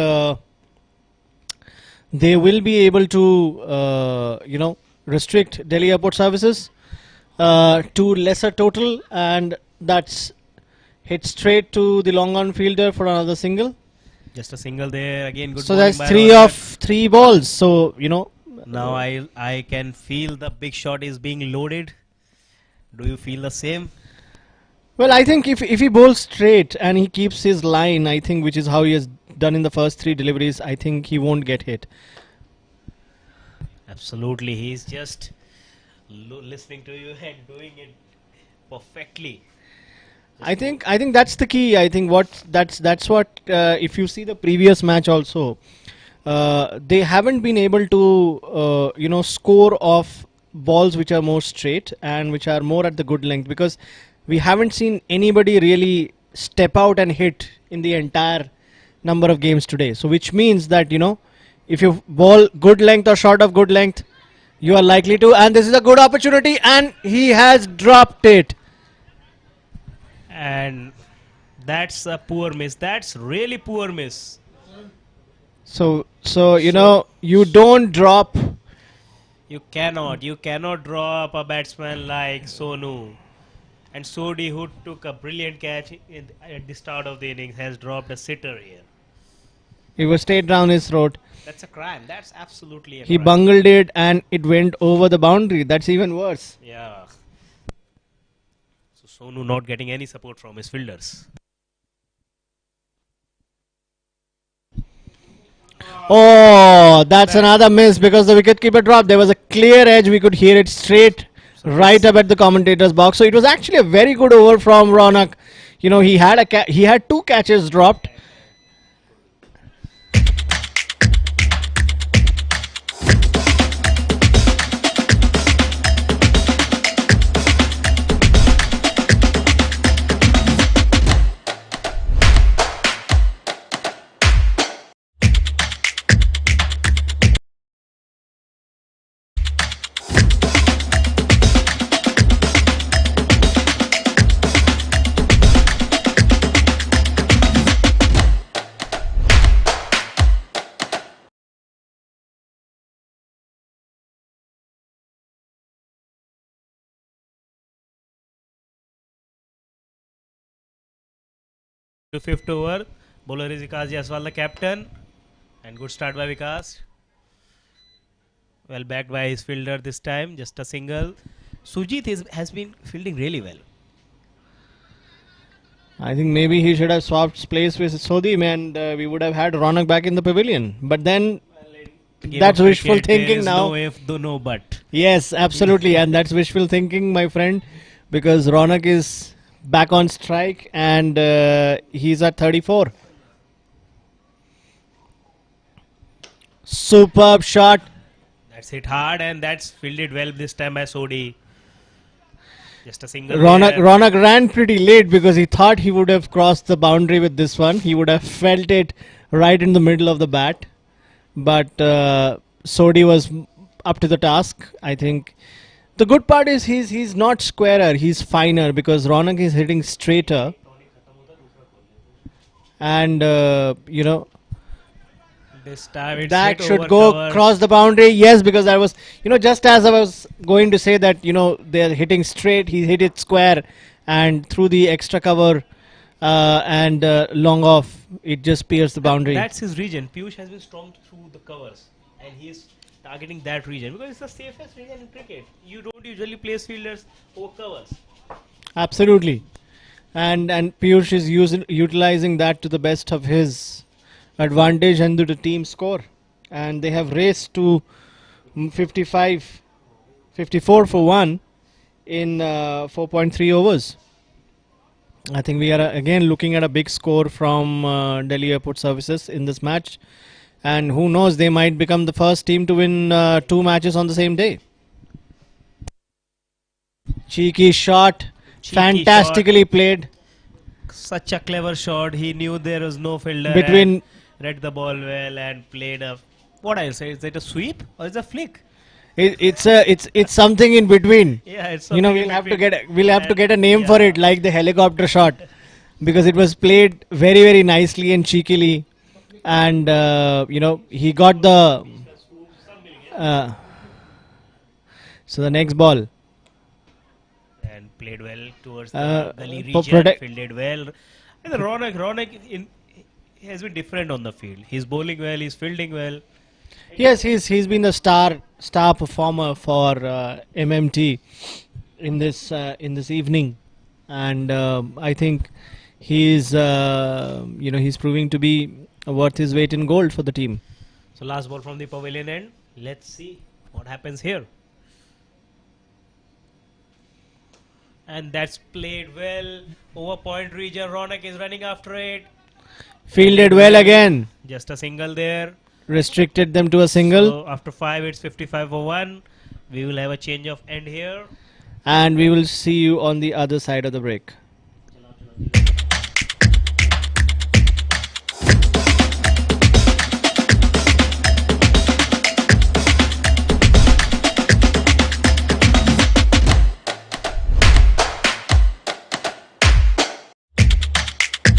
they will be able to restrict Delhi Airport Services to lesser total, and that's hit straight to the long on fielder for another single. Just a single there again. Good. So bowling that's by 3 Ronak. of 3 balls. So Now I can feel the big shot is being loaded. Do you feel the same? Well, I think if he bowls straight and he keeps his line, I think, which is how he has done in the first 3 deliveries, I think he won't get hit. Absolutely, he's just listening to you and doing it perfectly. I think that's the key. I think that's what if you see the previous match also, they haven't been able to score off balls which are more straight and which are more at the good length, because we haven't seen anybody really step out and hit in the entire number of games today. So which means that if you ball good length or short of good length, you are likely to, and this is a good opportunity, and he has dropped it. And that's a poor miss. That's really poor miss. So you don't drop. You cannot drop a batsman like Sonu. And Sodhi, who took a brilliant catch at the start of the innings, has dropped a sitter here. He was straight down his throat. That's a crime. That's absolutely a He crime. bungled it and it went over the boundary. That's even worse. Yeah. So Sonu not getting any support from his fielders. Oh, that's another miss because the wicketkeeper dropped. There was a clear edge. We could hear it straight right up at the commentator's box. So it was actually a very good over from Ronak. He had 2 catches dropped. To 5th over, bowler is Vikas Jaiswal, the captain, and good start by Vikas. Well backed by his fielder this time, just a single. Sujit has been fielding really well. I think maybe he should have swapped place with Sodhi, and we would have had Ronak back in the pavilion. But then that's wishful thinking now. No if, no but. Yes, absolutely, and that's wishful thinking, my friend, because Ronak is back on strike and he's at 34. Superb shot. That's hit hard and that's fielded well this time by Sodhi. Just a single. Ronak ran pretty late because he thought he would have crossed the boundary with this one. He would have felt it right in the middle of the bat. But Sodhi was up to the task, I think. The good part is he's not squarer, he's finer, because Ronak is hitting straighter. And, this time it's that hit should over go cover. cross the boundary. Yes, because I was, just as I was going to say that, they're hitting straight, he hit it square and through the extra cover and long off, it just pierced the boundary. That's his region. Piyush has been strong through the covers and he's targeting that region because it's the safest region in cricket. You don't usually place fielders over covers. Absolutely. And Piyush is utilizing that to the best of his advantage and to the team score. And they have raced to 54 for 1 in 4.3 overs. I think we are again looking at a big score from Delhi Airport Services in this match. And who knows, they might become the first team to win 2 matches on the same day. Cheeky shot, fantastically played. Such a clever shot. He knew there was no fielder. Between- and read the ball well and played a. What I'll say, is it a sweep or is it a flick? It's something in between. Yeah, it's you know, something in we'll have to between. get a name for it, like the helicopter shot, because it was played very, very nicely and cheekily, and you know, he got the so the next ball And played well towards Uh, the gully for region. protect- Fielded well. And the Ronak he has been different on the field. He's bowling well. He's fielding well. yes, he's been the star performer for MMT in this evening, and I think he's you know, he's proving to be worth his weight in gold for the team. So last ball from the pavilion end. Let's see what happens here. And that's played well. Over point region. Ronak is running after it. Fielded well again. Just a single there. Restricted them to a single, So after 5, it's 55 for 1. We will have a change of end here. and we will see you on the other side of the break.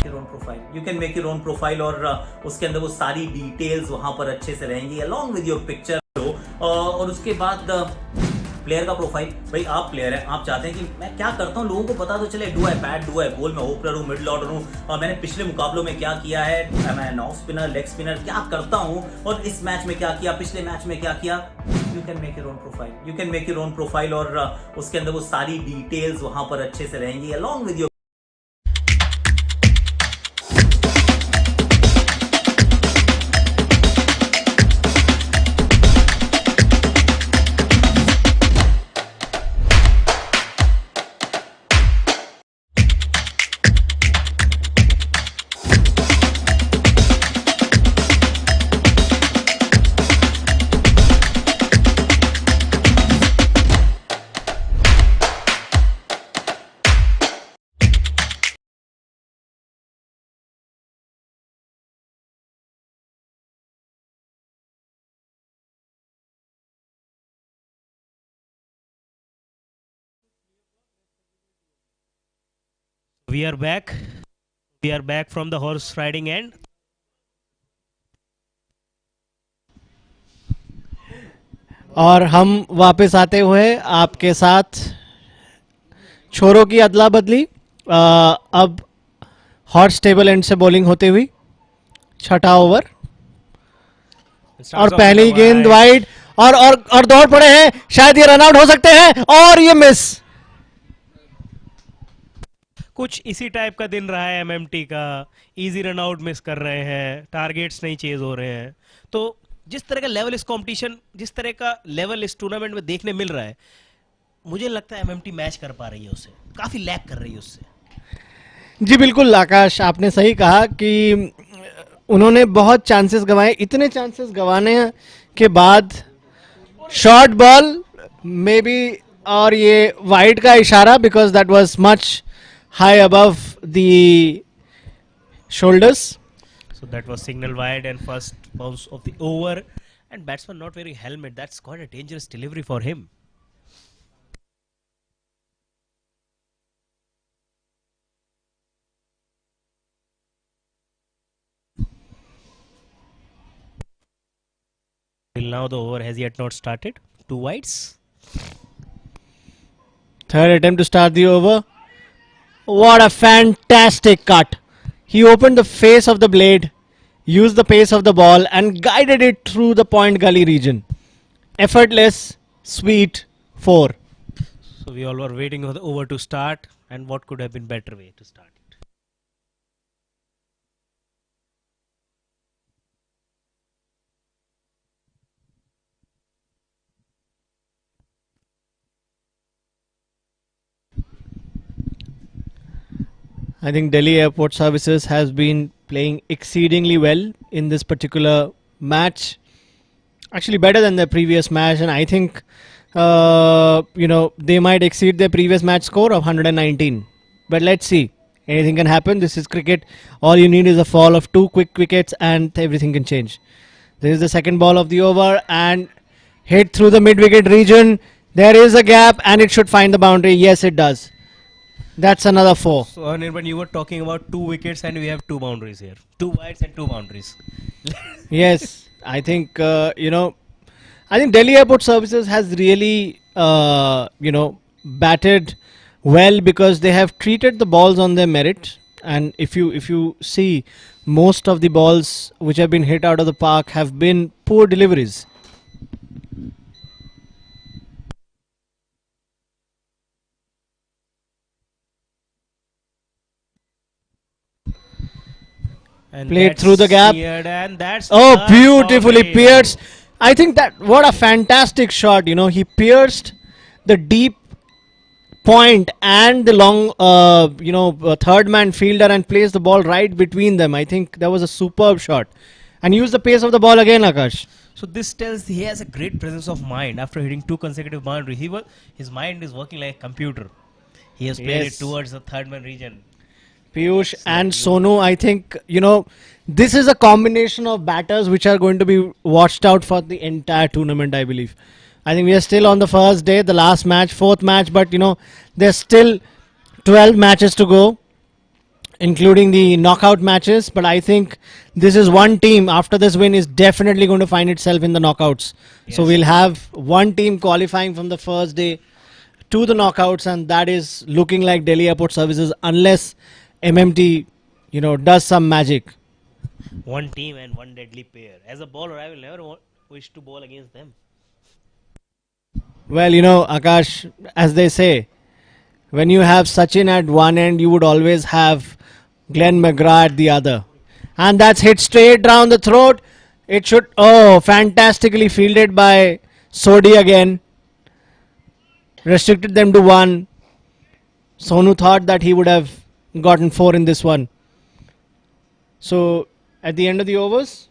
your own profile. You can make your own profile और उसके अंदर वो सारी details वहां पर अच्छे से रहेंगी along with your picture. और उसके बाद प्लेयर का प्रोफाइल. भाई आप प्लेयर हैं, आप चाहते हैं कि मैं क्या करता हूँ लोगों को पता तो चले. Do I bat, do eye ball, मैं ओपनर हूँ, मिडल ऑर्डर हूँ, मैंने पिछले मुकाबलों में क्या किया है, मैं ऑफ स्पिनर, लेग स्पिनर, क्या करता हूँ और इस मैच में क्या किया, पिछले मैच में क्या किया. You can make your own profile. You can make your own profile और उसके अंदर वो सारी डिटेल्स वहां पर अच्छे से रहेंगी along with your We are back. We are back from the horse riding end. और हम वापस आते हुए आपके साथ छोरों की अदला बदली. अब हॉर्स टेबल एंड से बॉलिंग होते हुई छठा ओवर, और पहली गेंद वाइड, और दौड़ पड़े हैं, शायद ये रन आउट हो सकते हैं, और ये मिस. कुछ इसी टाइप का दिन रहा है एमएमटी का. इजी रन आउट मिस कर रहे हैं, टारगेट्स नहीं चेज हो रहे हैं. तो जिस तरह का लेवल इस कंपटीशन, जिस तरह का लेवल इस टूर्नामेंट में देखने मिल रहा है, मुझे लगता है एमएमटी मैच कर पा रही है उससे, काफी लैग कर रही है उससे. जी बिल्कुल आकाश, आपने सही कहा कि उन्होंने बहुत चांसेस गंवाए. इतने चांसेस गंवाने के बाद शॉर्ट बॉल मे बी, और ये वाइड का इशारा, because that was much high above the shoulders. So that was signal wide and first bounce of the over, and batsman not wearing helmet. That's quite a dangerous delivery for him. Till now the over has yet not started. Two wides. Third attempt to start the over. What a fantastic cut. He opened the face of the blade, used the pace of the ball and guided it through the point gully region. Effortless, sweet 4. So we all were waiting for the over to start, and what could have been better way to start it. I think Delhi Airport Services has been playing exceedingly well in this particular match. Actually better than their previous match, and I think you know, they might exceed their previous match score of 119. But let's see. Anything can happen. This is cricket. All you need is a fall of 2 quick wickets and everything can change. This is the second ball of the over and hit through the mid-wicket region. There is a gap and it should find the boundary. Yes, it does. That's another 4. So Anirban, you were talking about 2 wickets and we have 2 boundaries here. 2 wides and 2 boundaries. Yes, I think, I think Delhi Airport Services has really, batted well because they have treated the balls on their merit. And if you see, most of the balls which have been hit out of the park have been poor deliveries. And Played through the gap. And that's Oh, beautifully boundary. pierced. I think that what a fantastic shot. He pierced the deep point and the long, third man fielder and placed the ball right between them. I think that was a superb shot. And used the pace of the ball again, Akash. So this tells he has a great presence of mind after hitting 2 consecutive boundaries. His mind is working like a computer. He has played Yes. it towards the third man region. Piyush and Sonu, I think, this is a combination of batters which are going to be watched out for the entire tournament, I believe. I think we are still on the first day, the last match, 4th match, but, there's still 12 matches to go, including the knockout matches. But I think this is one team, after this win, is definitely going to find itself in the knockouts. So we'll have one team qualifying from the first day to the knockouts, and that is looking like Delhi Airport Services, unless MMT, does some magic. One team and one deadly pair. As a bowler, I will never wish to bowl against them. Well, Akash, as they say, when you have Sachin at one end, you would always have Glenn McGrath at the other. And that's hit straight down the throat. It should, fantastically fielded by Sodhi again. Restricted them to 1. Sonu thought that he would have gotten 4 in this one. So, at the end of the overs,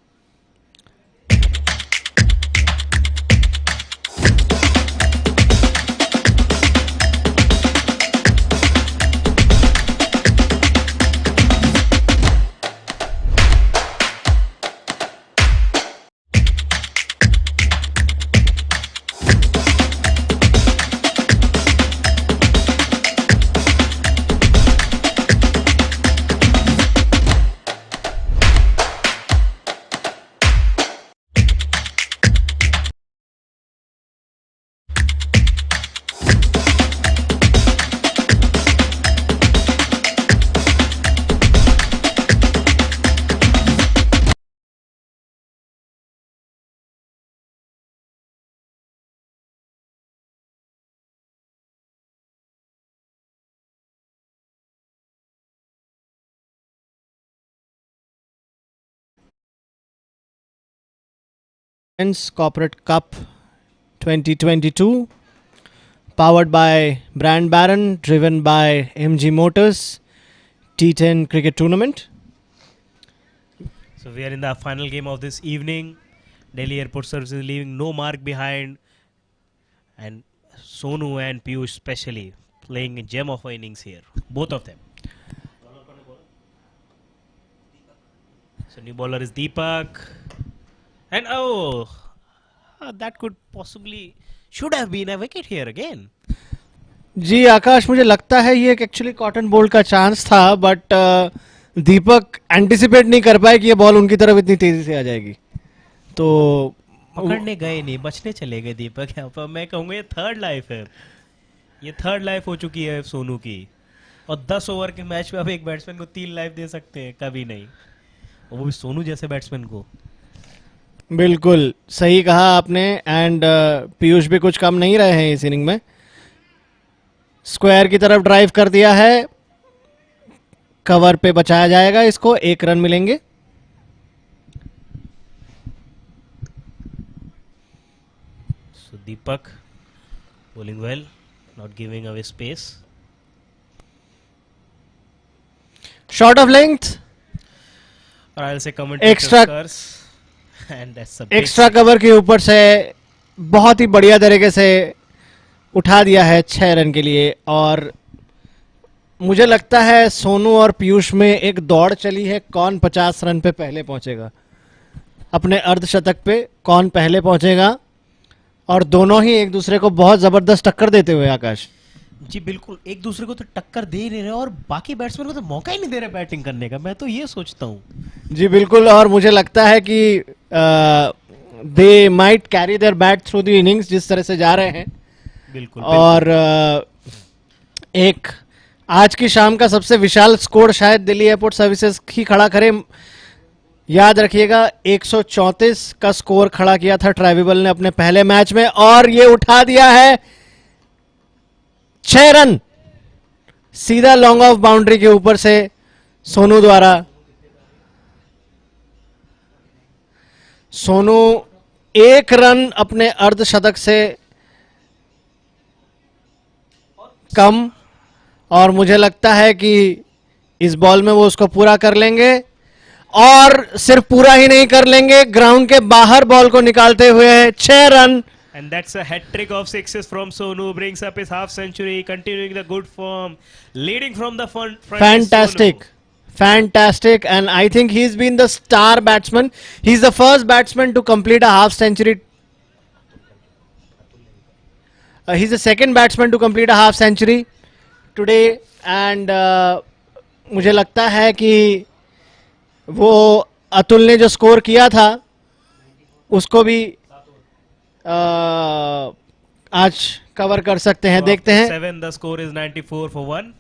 Corporate Cup 2022, powered by Brand Baron, driven by MG Motors, T-10 cricket tournament. So we are in the final game of this evening. Delhi Airport Services leaving no mark behind. And Sonu and Piyush especially playing a gem of innings here. Both of them. So new bowler is Deepak. And that could possibly, should have been a wicket here again. जी आकाश, मुझे लगता है ये actually cotton bolt का chance था, but Deepak anticipate नहीं कर पाए कि ये बॉल उनकी तरफ इतनी तेजी से आ जाएगी. तो पकड़ने गए नहीं, बचने चले गए दीपक. यहाँ पर मैं कहूँगा ये थर्ड लाइफ है. ये थर्ड लाइफ हो चुकी है सोनू की. और 10 ओवर के मैच में अब एक बैट्समैन को 3 लाइफ दे सकते हैं, कभी नहीं. और वो भी सोनू जैसे बैट्समैन को. बिल्कुल सही कहा आपने. एंड पीयूष भी कुछ कम नहीं रहे हैं इस इनिंग में. स्क्वायर की तरफ ड्राइव कर दिया है. कवर पे बचाया जाएगा इसको. 1 रन मिलेंगे. So Deepak bowling well, not giving away space. Short of length. Or I'll say commentator Extra curse. And that's a big extra cover के ऊपर से बहुत ही बढ़िया तरीके से उठा दिया है 6 रन के लिए. और मुझे लगता है सोनू और पीयूष में एक दौड़ चली है, कौन 50 रन पे पहले पहुंचेगा, अपने अर्धशतक पे कौन पहले पहुंचेगा, और दोनों ही एक दूसरे को बहुत जबरदस्त टक्कर देते हुए आकाश। जी बिल्कुल, एक दूसरे को तो टक्कर दे ही नहीं रहे और बाकी बैट्समैन को तो मौका ही नहीं दे रहे बैटिंग करने का, मैं तो ये सोचता हूँ। जी बिल्कुल, और मुझे लगता है कि they might carry their bat through the innings जिस तरह से जा रहे हैं। बिल्कुल, और एक आज की शाम का सबसे विशाल स्कोर शायद दिल्ली एयरपोर्ट सर्विसेज ही खड़ा करे। याद रखिएगा 134 का स्कोर खड़ा किया था ट्रेविबल ने अपने पहले मैच में, और ये उठा दिया है 6 रन सीधा लॉन्ग ऑफ बाउंड्री के ऊपर से सोनू द्वारा। सोनू 1 रन अपने अर्धशतक से कम, और मुझे लगता है कि इस बॉल में वो उसको पूरा कर लेंगे, और सिर्फ पूरा ही नहीं कर लेंगे, ग्राउंड के बाहर बॉल को निकालते हुए 6 run. And that's a hat trick of sixes from Sonu, brings up his half century, continuing the good form, leading from the front. Fantastic. Fantastic, and I think he's been the star batsman. He's the first batsman to complete a half century. He's the second batsman to complete a half century today, and मुझे लगता है कि वो अतुल ने जो score किया था उसको भी आज कवर कर सकते हैं, देखते हैं। 7, the score is 94 for 1.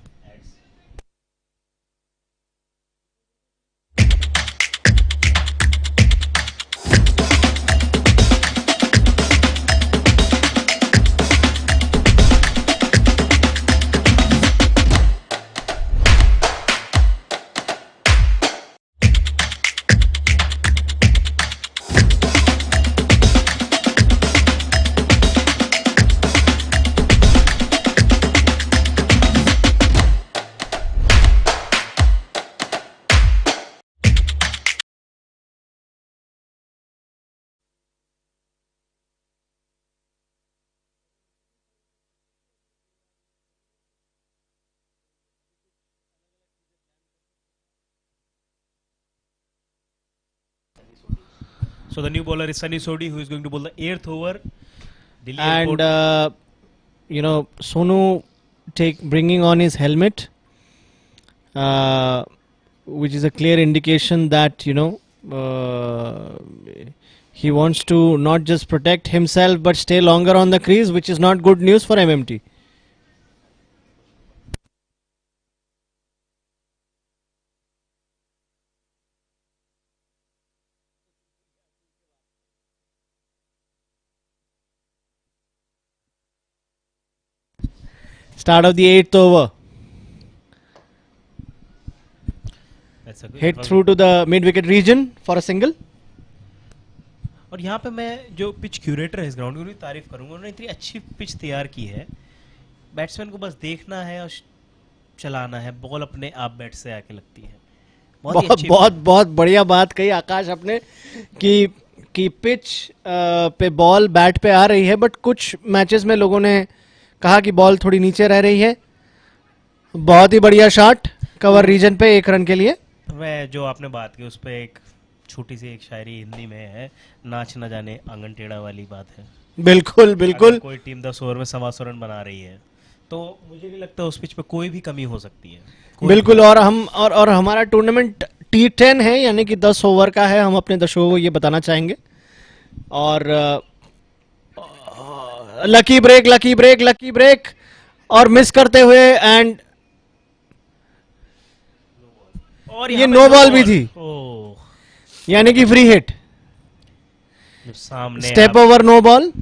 So the new bowler is Sunny Sodhi, who is going to bowl the 8th over. Delhi And Airport. Sonu bringing on his helmet, which is a clear indication that he wants to not just protect himself but stay longer on the crease, which is not good news for MMT. Start of the 8th over. That's a good Hit through to the mid-wicket region for a single. और यहाँ पे मैं जो pitch curator है इस ground की उनकी तारीफ करूंगा, उन्होंने इतनी अच्छी पिच तैयार की है, बैट्समैन को बस देखना है और चलाना है, बॉल अपने आप बैट से आके लगती है। बहुत बढ़िया बात कही आकाश आपने कि पिच पे बॉल बैट पे आ रही है, बट कुछ मैचेस में लोगों ने कहा कि बॉल थोड़ी नीचे रह रही है। बहुत ही बढ़िया शॉट कवर रीजन पे 1 रन के लिए। मैं जो आपने बात की उस पर एक छोटी सी एक शायरी हिंदी में है, नाच न जाने आंगन टेढ़ा वाली बात है। बिल्कुल बिल्कुल। कोई टीम 10 ओवर में 125 रन बना रही है तो मुझे नहीं लगता उस पिच पे कोई भी कमी हो सकती है। बिल्कुल, और हमारा टूर्नामेंट T10 है, यानी कि 10 ओवर का है। हम अपने दर्शकों को ये बताना चाहेंगे। और लकी ब्रेक और मिस करते हुए, एंड ये नो बॉल भी थी, यानी कि फ्री हिट। सामने स्टेप ओवर नो बॉल,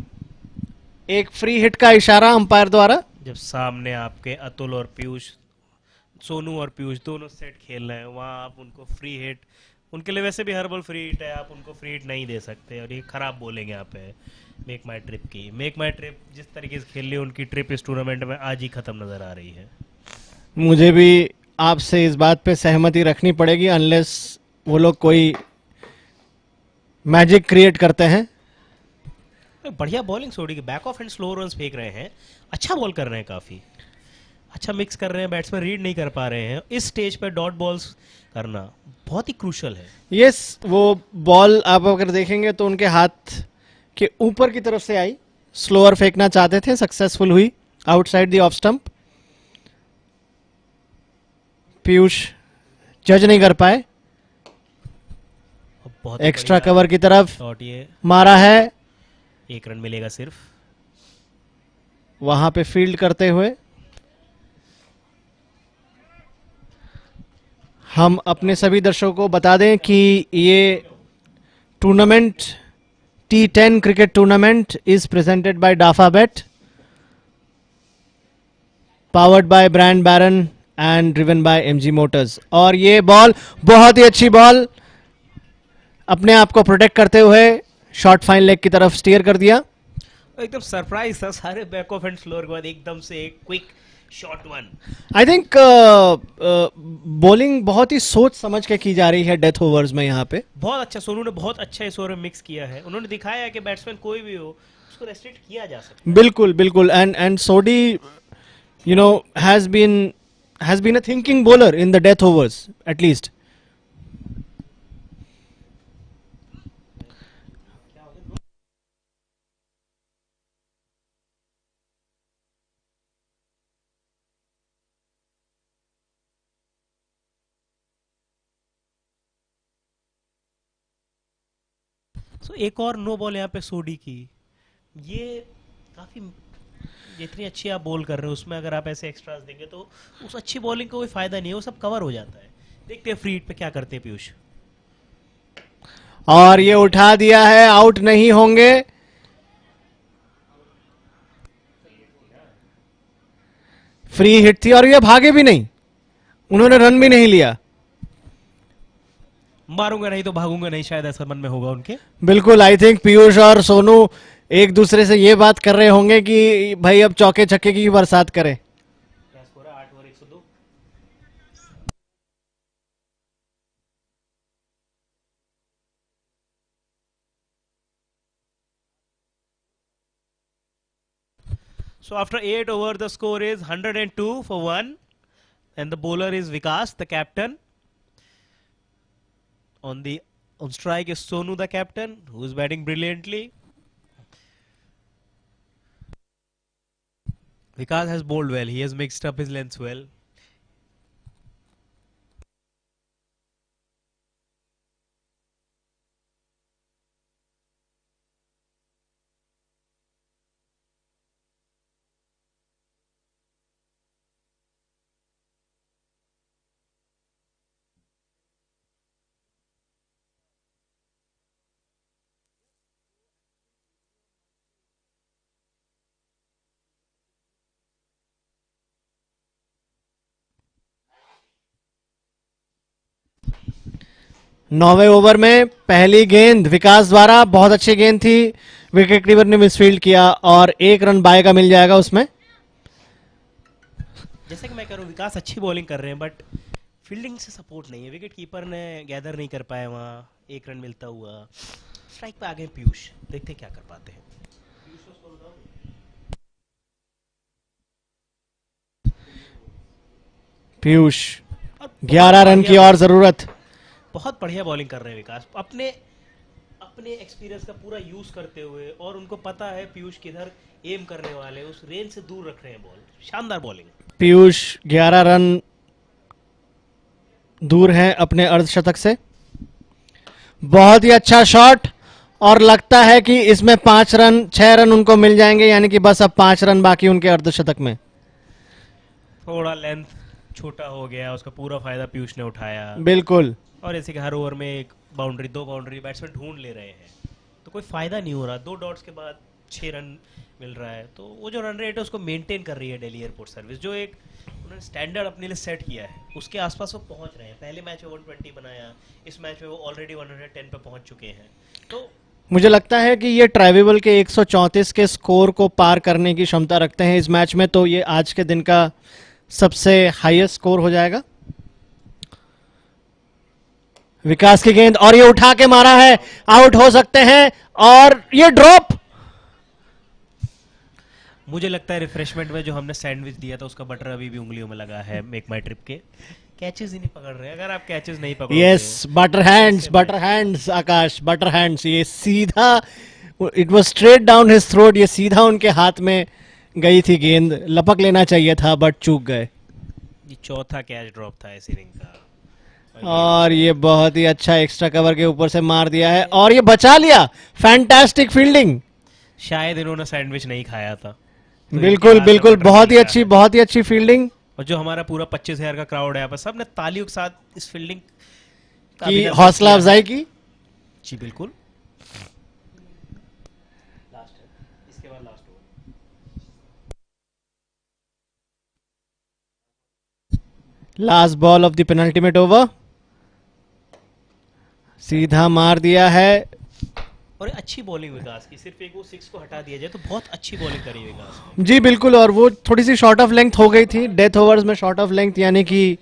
एक फ्री हिट का इशारा अंपायर द्वारा। जब सामने आपके अतुल और पीयूष, सोनू और पीयूष दोनों सेट खेल रहे हैं, वहां आप उनको फ्री हिट, उनके लिए वैसे भी हर बॉल फ्री हिट है, आप उनको फ्री हिट नहीं दे सकते। और ये खराब बोलेंगे यहाँ पे मेक माई ट्रिप की। मेक माई ट्रिप जिस तरीके से खेल रही है, उनकी ट्रिप इस टूर्नामेंट में आज ही खत्म नजर आ रही है। मुझे भी आपसे इस बात पे सहमति रखनी पड़ेगी, अनलेस वो लोग कोई मैजिक क्रिएट करते हैं। बढ़िया बॉलिंग सोडी की, back of and slow runs फेंक रहे हैं, अच्छा बॉल कर रहे हैं काफी। अच्छा मिक्स कर रहे हैं, बैट्समैन रीड नहीं कर पा रहे हैं, इस स्टेज पे डॉट बॉल्स करना बहुत ही क्रूशल है। यस, वो बॉल आप अगर देखेंगे तो उनके हाथ के ऊपर की तरफ से आई, स्लोअर फेंकना चाहते थे, सक्सेसफुल हुई outside the off stump. Piyush जज नहीं कर पाए, बहुत एक्स्ट्रा कवर की तरफ शॉट ये मारा है, 1 रन मिलेगा सिर्फ। वहां पे फील्ड करते हुए हम अपने सभी दर्शकों को बता दें कि ये tournament T10 cricket tournament is presented by Dafabet, powered by Brand Baron and driven by MG Motors. और ये बॉल बहुत ही अच्छी बॉल, अपने आप को प्रोटेक्ट करते हुए शॉर्ट फाइन लेग की तरफ स्टीयर कर दिया। एकदम सरप्राइज था, सारे बैक ऑफ एंड स्लोअर के बाद एकदम से एक quick shot one. I think bowling बहुत ही सोच समझ के की जा रही है डेथ ओवर्स में यहाँ पे। बहुत अच्छा, सोनू ने बहुत अच्छा इस ओवर में मिक्स किया है। उन्होंने दिखाया है कि बैट्समैन कोई भी हो उसको रेस्ट्रिक्ट किया जा सकता है। बिल्कुल बिल्कुल, and Sodhi you know has been a thinking bowler in the death overs at least. So एक और नो बॉल यहाँ पे सोडी की, ये काफी, जितनी अच्छी आप बॉल कर रहे हो उसमें अगर आप ऐसे एक्स्ट्रास देंगे तो उस अच्छी बॉलिंग का कोई फायदा नहीं है, वो सब कवर हो जाता है। देखते हैं फ्री हिट पे क्या करते हैं पीयूष। और ये उठा दिया है, आउट नहीं होंगे। फ्री हिट थी और ये भागे भी नहीं, उन्होंने रन भी नहीं लिया। मारूंगा नहीं तो भागूंगा नहीं, शायद ऐसा मन में होगा उनके। बिल्कुल, आई थिंक पीयूष और सोनू एक दूसरे से ये बात कर रहे होंगे कि भाई अब चौके छक्के की बरसात करें। क्या स्कोर है? 8 over 102। So after 8 over, the score is 102 for 1, and the bowler is Vikas, the captain. On strike is Sonu, the captain, who is batting brilliantly. Vikas has bowled well. He has mixed up his lengths well. नौवें over में पहली गेंद विकास द्वारा, बहुत अच्छी गेंद थी, wicket keeper ने मिसफील्ड किया और 1 रन बाय का मिल जाएगा उसमें। जैसे कि मैं कह रहा हूँ, विकास अच्छी बॉलिंग कर रहे हैं बट फील्डिंग से सपोर्ट नहीं है। विकेट कीपर ने गैदर नहीं कर पाया, वहाँ 1 रन मिलता हुआ। स्ट्राइक पे आ गए पीयूष, देखते क्या कर पाते हैं। पीयूष 11 रन की और जरूरत। बहुत बढ़िया बॉलिंग कर रहे हैं विकास, अपने एक्सपीरियंस का पूरा यूज करते हुए, और उनको पता है पीयूष किधर एम करने वाले, उस रेंज से दूर रख रहे हैं बॉल। शानदार बॉलिंग। पीयूष 11 रन दूर हैं अपने अर्धशतक से। बहुत ही अच्छा शॉट, और लगता है कि इसमें 6 रन उनको मिल जाएंगे, यानी कि बस अब 5 रन बाकी उनके अर्धशतक में। थोड़ा लेंथ छोटा हो गया, उसका पूरा फायदा पीयूष ने उठाया। बिल्कुल। और ऐसे कि हर ओवर में 1 बाउंड्री 2 बाउंड्री बैट्समैन ढूंढ ले रहे हैं, तो कोई फायदा नहीं हो रहा। 2 डॉट्स के बाद 6 रन मिल रहा है, तो वो जो रन रेट है उसको मेंटेन कर रही है दिल्ली एयरपोर्ट सर्विस। जो एक उन्होंने स्टैंडर्ड अपने लिए सेट किया है, उसके आसपास वो पहुंच रहे हैं। पहले मैच में 120 बनाया, इस मैच में वो ऑलरेडी 110 पे पहुंच चुके हैं। तो मुझे लगता है कि ये ट्राइवेबल के 134 के स्कोर को पार करने की क्षमता रखते हैं इस मैच में, तो ये आज के दिन का सबसे हाईएस्ट स्कोर हो जाएगा। विकास की गेंद, और ये उठा के मारा है, आउट हो सकते हैं, और ये ड्रॉप। मुझे लगता है रिफ्रेशमेंट में जो हमने सैंडविच दिया था उसका बटर अभी भी उंगलियों में लगा है मेक माई ट्रिप के. कैचेस ही नहीं पकड़ रहे. अगर आप कैचेस नहीं पकड़ोगे. यस, बटर हैंड्स आकाश, बटर हैंड्स. ये सीधा, it was straight down his throat. ये सीधा उनके हाथ में गई थी गेंद. लपक लेना चाहिए था बट चूक गए. ये चौथा कैच ड्रॉप था इस इनिंग का. और ये बहुत ही अच्छा एक्स्ट्रा कवर के ऊपर से मार दिया है और ये बचा लिया. Fantastic fielding. शायद इन्होंने सैंडविच नहीं खाया था. बिल्कुल बिल्कुल, बहुत ही अच्छी फील्डिंग. और जो हमारा पूरा 25,000 का क्राउड है, सब ने तालियों के साथ इस फील्डिंग की हौसला अफजाई की. जी बिल्कुल. Last ball of the penultimate over. सीधा मार दिया है. और अच्छी बॉलिंग विकास की. सिर्फ एक वो 6 को हटा दिया जाए तो बहुत अच्छी बॉलिंग करी विकास. जी बिल्कुल. और वो थोड़ी सी शॉर्ट ऑफ लेंथ हो गई थी. डेथ ओवर्स में शॉर्ट ऑफ लेंथ यानी कि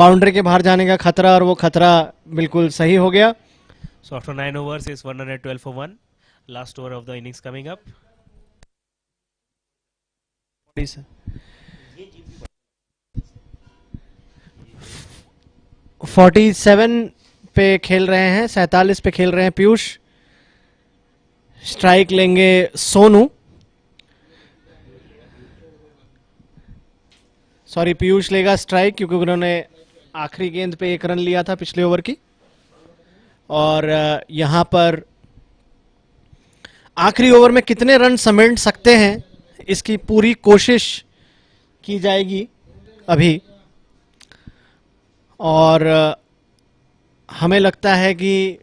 बाउंड्री के बाहर जाने का खतरा, और वो खतरा बिल्कुल सही हो गया. So after 9 overs is 112 for 1. Last over of the innings coming up. 47 पे खेल रहे हैं, 47 पे खेल रहे हैं पीयूष. स्ट्राइक लेंगे सोनू. सॉरी, पीयूष लेगा स्ट्राइक क्योंकि उन्होंने आखिरी गेंद पे 1 रन लिया था पिछले ओवर की. और यहां पर आखिरी ओवर में कितने रन समेट सकते हैं इसकी पूरी कोशिश की जाएगी अभी. और हमें लगता है कि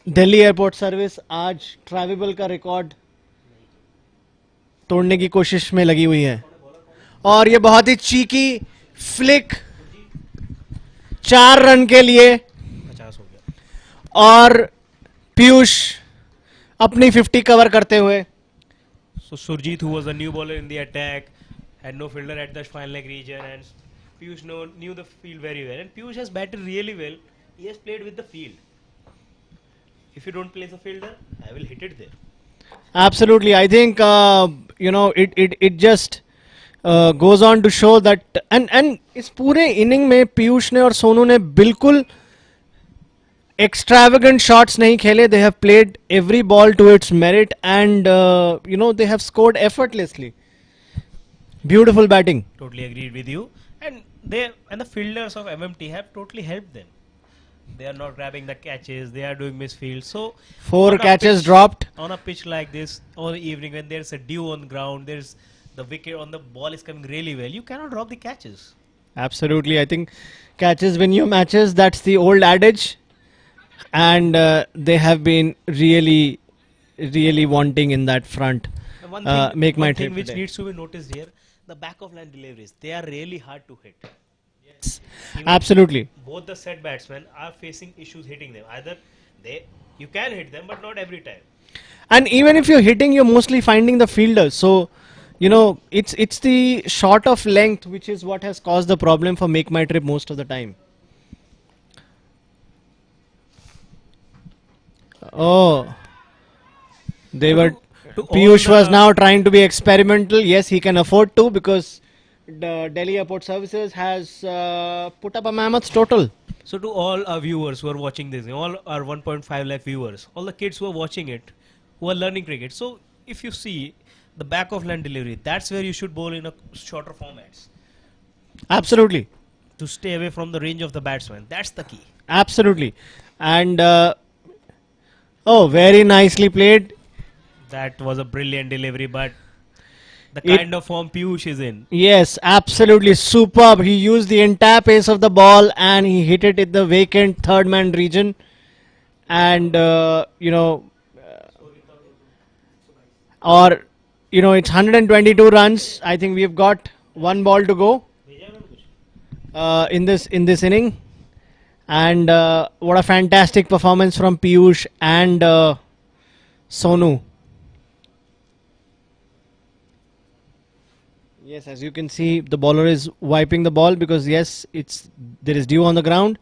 दिल्ली एयरपोर्ट सर्विस आज ट्रैवेबल का रिकॉर्ड तोड़ने की कोशिश में लगी हुई है. और ये बहुत ही चीकी फ्लिक 4 रन के लिए. 50 हो गया. और पीयूष अपनी 50 कवर करते हुए. So Surjit, who was a new bowler in the attack, had no fielder at the final leg region, and Piyush knew the field very well. And Piyush has batted really well. He has played with the field. If you don't place a fielder, I will hit it there. Absolutely, I think it just goes on to show that and इस पूरे inning में पीयूष ने और सोनू ने बिल्कुल extravagant shots नहीं खेले. They have played every ball to its merit and they have scored effortlessly. Beautiful batting. Totally agreed with you. And the fielders of MMT have totally helped them. They are not grabbing the catches. They are doing misfield. So 4 catches dropped on a pitch like this on the evening when there's a dew on the ground. There's the wicket on the ball is coming really well. You cannot drop the catches. Absolutely, I think catches win your matches. That's the old adage. And they have been really, really wanting in that front. One thing which needs to be noticed here, the back of line deliveries, they are really hard to hit. Yes. Absolutely. Both the set batsmen are facing issues hitting them. Either you can hit them, but not every time. And even if you're hitting, you're mostly finding the fielders. So, it's the short of length which is what has caused the problem for Make My Trip most of the time. Oh, Piyush was now trying to be experimental. Yes, he can afford to because the Delhi Airport Services has put up a mammoth total. So to all our viewers who are watching this, all our 1.5 lakh viewers, all the kids who are watching it, who are learning cricket. So if you see the back of line delivery, that's where you should bowl in a shorter formats. Absolutely. To stay away from the range of the batsman. That's the key. Absolutely. And very nicely played. That was a brilliant delivery, but the kind of form Piyush is in. Yes, absolutely superb. He used the entire pace of the ball and he hit it in the vacant third man region. And, it's 122 runs. I think we've got 1 ball to go in this inning. And what a fantastic performance from Piyush and Sonu. Yes, as you can see, the bowler is wiping the ball because yes, there is dew on the ground.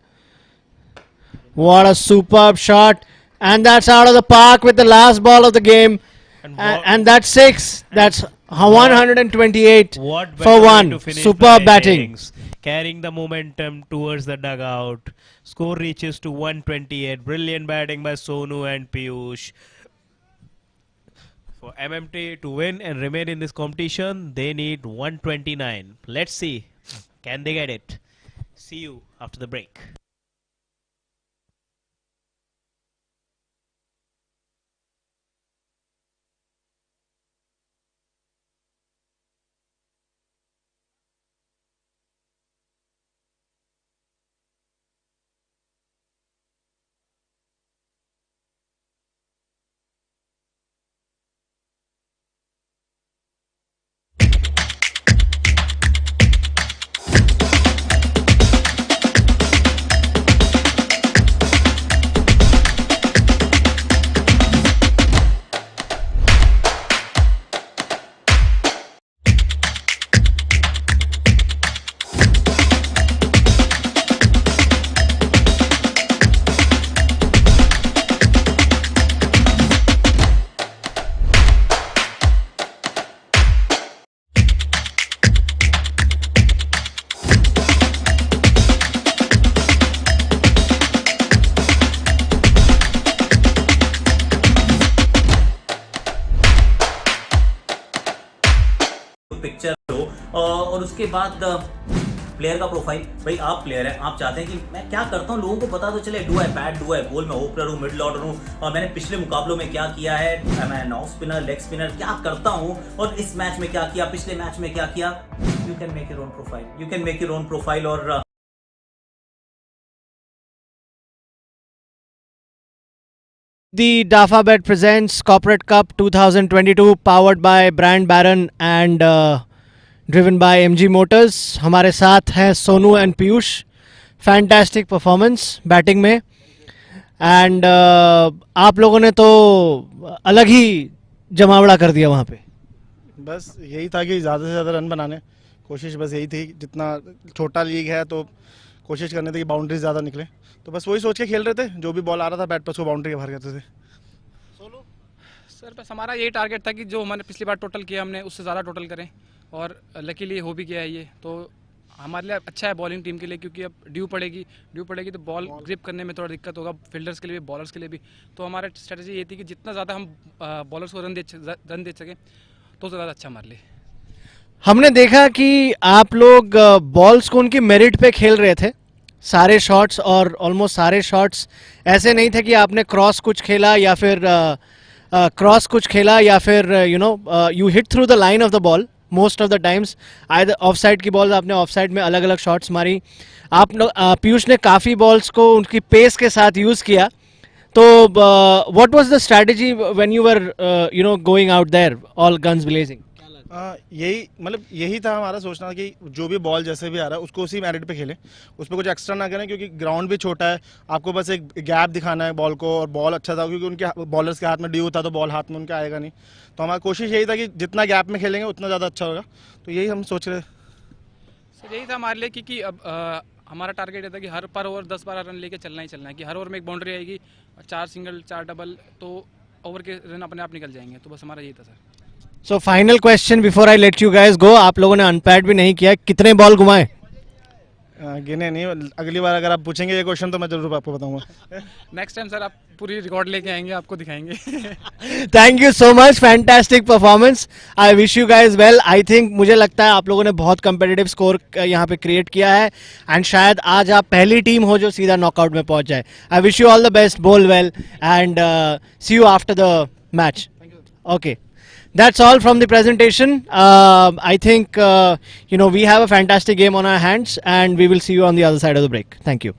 What a superb shot, and that's out of the park with the last ball of the game. And that's 6. That's 128 What for better way 1. to finish Superb the batting. innings. Carrying the momentum towards the dugout. Score reaches to 128. Brilliant batting by Sonu and Piyush. For MMT to win and remain in this competition, they need 129. Let's see. Can they get it? See you after the break. Picture लो और उसके बाद player का profile. भाई आप player हैं, आप चाहते हैं कि मैं क्या करता हूँ लोगों को पता तो चले, do I bat, do eye ball, मैं ओपनर हूँ, मिडिल ऑर्डर हूँ, और मैंने पिछले मुकाबलों में क्या किया है, मैं ऑफ स्पिनर, लेग स्पिनर, क्या करता हूँ और इस मैच में क्या किया, पिछले मैच में क्या किया। You can make your own profile, you can make your own profile. और The DafaBet presents Corporate Cup 2022 powered by Brand Baron and driven by MG Motors. हमारे साथ हैं Sonu and Piyush. Fantastic performance batting में and आप लोगों ने तो अलग ही जमावड़ा कर दिया वहाँ पे. बस यही था कि ज़्यादा से ज़्यादा रन बनाने, कोशिश बस यही थी. जितना छोटा लीग है तो कोशिश करनी थी कि बाउंड्रीज ज़्यादा निकले, तो बस वही सोच के खेल रहे थे. जो भी बॉल आ रहा था बैट पर उसको बाउंड्री के बाहर करते थे. सर बस हमारा यही टारगेट था कि जो हमने पिछली बार टोटल किया हमने उससे ज़्यादा टोटल करें, और लकीली हो भी गया है ये. तो हमारे लिए अच्छा है बॉलिंग टीम के लिए, क्योंकि अब ड्यू पड़ेगी तो बॉल ग्रिप करने में थोड़ा दिक्कत होगा फील्डर्स के लिए भी, बॉलर्स के लिए भी. तो हमारा स्ट्रेटजी ये थी कि जितना ज़्यादा हम बॉलर्स को रन दे सकें तो ज़्यादा अच्छा हमारे लिए. हमने देखा कि आप लोग बॉल्स को उनकी मेरिट पे खेल रहे थे. सारे शॉट्स और ऑलमोस्ट सारे शॉट्स ऐसे नहीं थे कि आपने क्रॉस कुछ खेला या फिर you know you hit through the line of the ball. Most of the times either of side की बॉल्स आपने ऑफ साइड में अलग अलग शॉट्स मारी. आप लोग पीयूष ने काफ़ी बॉल्स को उनकी पेस के साथ यूज़ किया. तो what was the strategy when you were you know going out there all guns blazing? यही था हमारा सोचना कि जो भी बॉल जैसे भी आ रहा है उसको उसी मेरिट पे खेलें, उस पर कुछ एक्स्ट्रा ना करें, क्योंकि ग्राउंड भी छोटा है. आपको बस एक गैप दिखाना है बॉल को, और बॉल अच्छा था क्योंकि उनके बॉलर्स के हाथ में ड्यू था तो बॉल हाथ में उनके आएगा नहीं. तो हमारी कोशिश यही था कि जितना गैप में खेलेंगे उतना ज़्यादा अच्छा होगा. तो यही हम सोच रहे थे. सर यही था हमारे लिए, क्योंकि अब हमारा टारगेट ये था कि हर पर ओवर 10-12 रन लेके चलना ही चलना है, कि हर ओवर में एक बाउंड्री आएगी, 4 सिंगल 4 डबल, तो ओवर के रन अपने आप निकल जाएंगे. तो बस हमारा यही था sir. So final question before I let you guys go. आप लोगों ने अनपैड भी नहीं किया, कितने बॉल घुमाए? गिने नहीं, अगली बार अगर आप पूछेंगे ये क्वेश्चन तो मैं जरूर आपको बताऊंगा. नेक्स्ट टाइम सर आप पूरी रिकॉर्ड लेके आएंगे, आपको दिखाएंगे. Thank you so much, fantastic performance. I wish you guys well. I think मुझे लगता है आप लोगों ने बहुत कंपेटिटिव स्कोर यहाँ पे क्रिएट किया है, एंड शायद आज आप पहली टीम हो जो सीधा नॉकआउट में पहुंच जाए. I wish you all the best, bowl well, and see you after the match. Okay, that's all from the presentation. I think you know, we have a fantastic game on our hands, and we will see you on the other side of the break. Thank you.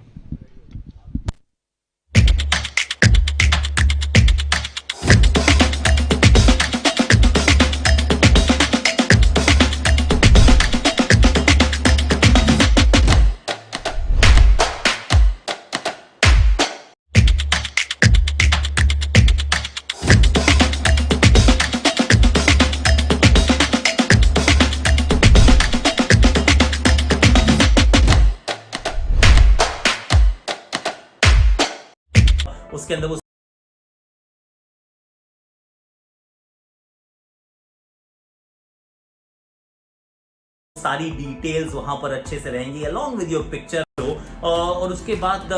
उसके अंदर वो सारी details वहां पर अच्छे से रहेंगी along with your picture. और उसके बाद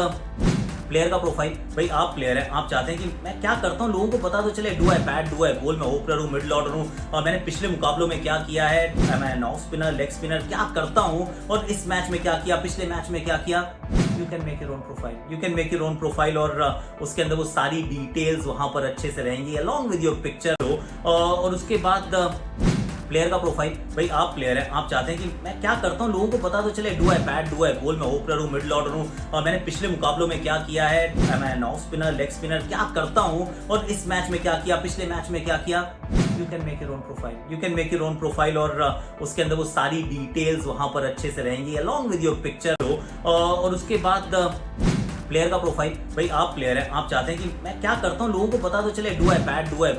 प्लेयर का प्रोफाइल, भाई आप प्लेयर हैं, आप चाहते हैं कि मैं क्या करता हूँ लोगों को पता तो चले, do I bat, do eye ball, मैं ओपनर हूँ, मिडिल ऑर्डर हूँ, मैंने पिछले मुकाबलों में क्या किया है, मैं ऑफ स्पिनर, लेग स्पिनर क्या करता हूँ, और इस मैच में क्या किया, पिछले मैच में क्या किया। You can make your own profile, you can make your own profile, और उसके अंदर वो सारी डिटेल्स वहां पर अच्छे से रहेंगी अलॉन्ग विद योर पिक्चर। और उसके बाद प्लेयर का प्रोफाइल, भाई आप प्लेयर हैं, आप चाहते हैं कि मैं क्या करता हूँ लोगों को पता तो चले, do I bat, do eye ball, मैं ओपनर हूँ, मिडिल ऑर्डर हूँ, मैंने पिछले मुकाबलों में क्या किया है, मैं ऑफ स्पिनर, लेग स्पिनर क्या करता हूँ, और इस मैच में क्या किया, पिछले मैच में क्या किया। You can make your own profile, you can make your own profile, और उसके अंदर वो सारी डिटेल्स वहां पर अच्छे से रहेंगी अलॉन्ग विद योर पिक्चर। और उसके बाद प्लेयर का प्रोफाइल, भाई आप प्लेयर हैं, आप चाहते हैं कि मैं क्या करता हूँ लोगों को पता तो चले, do I bat, do eye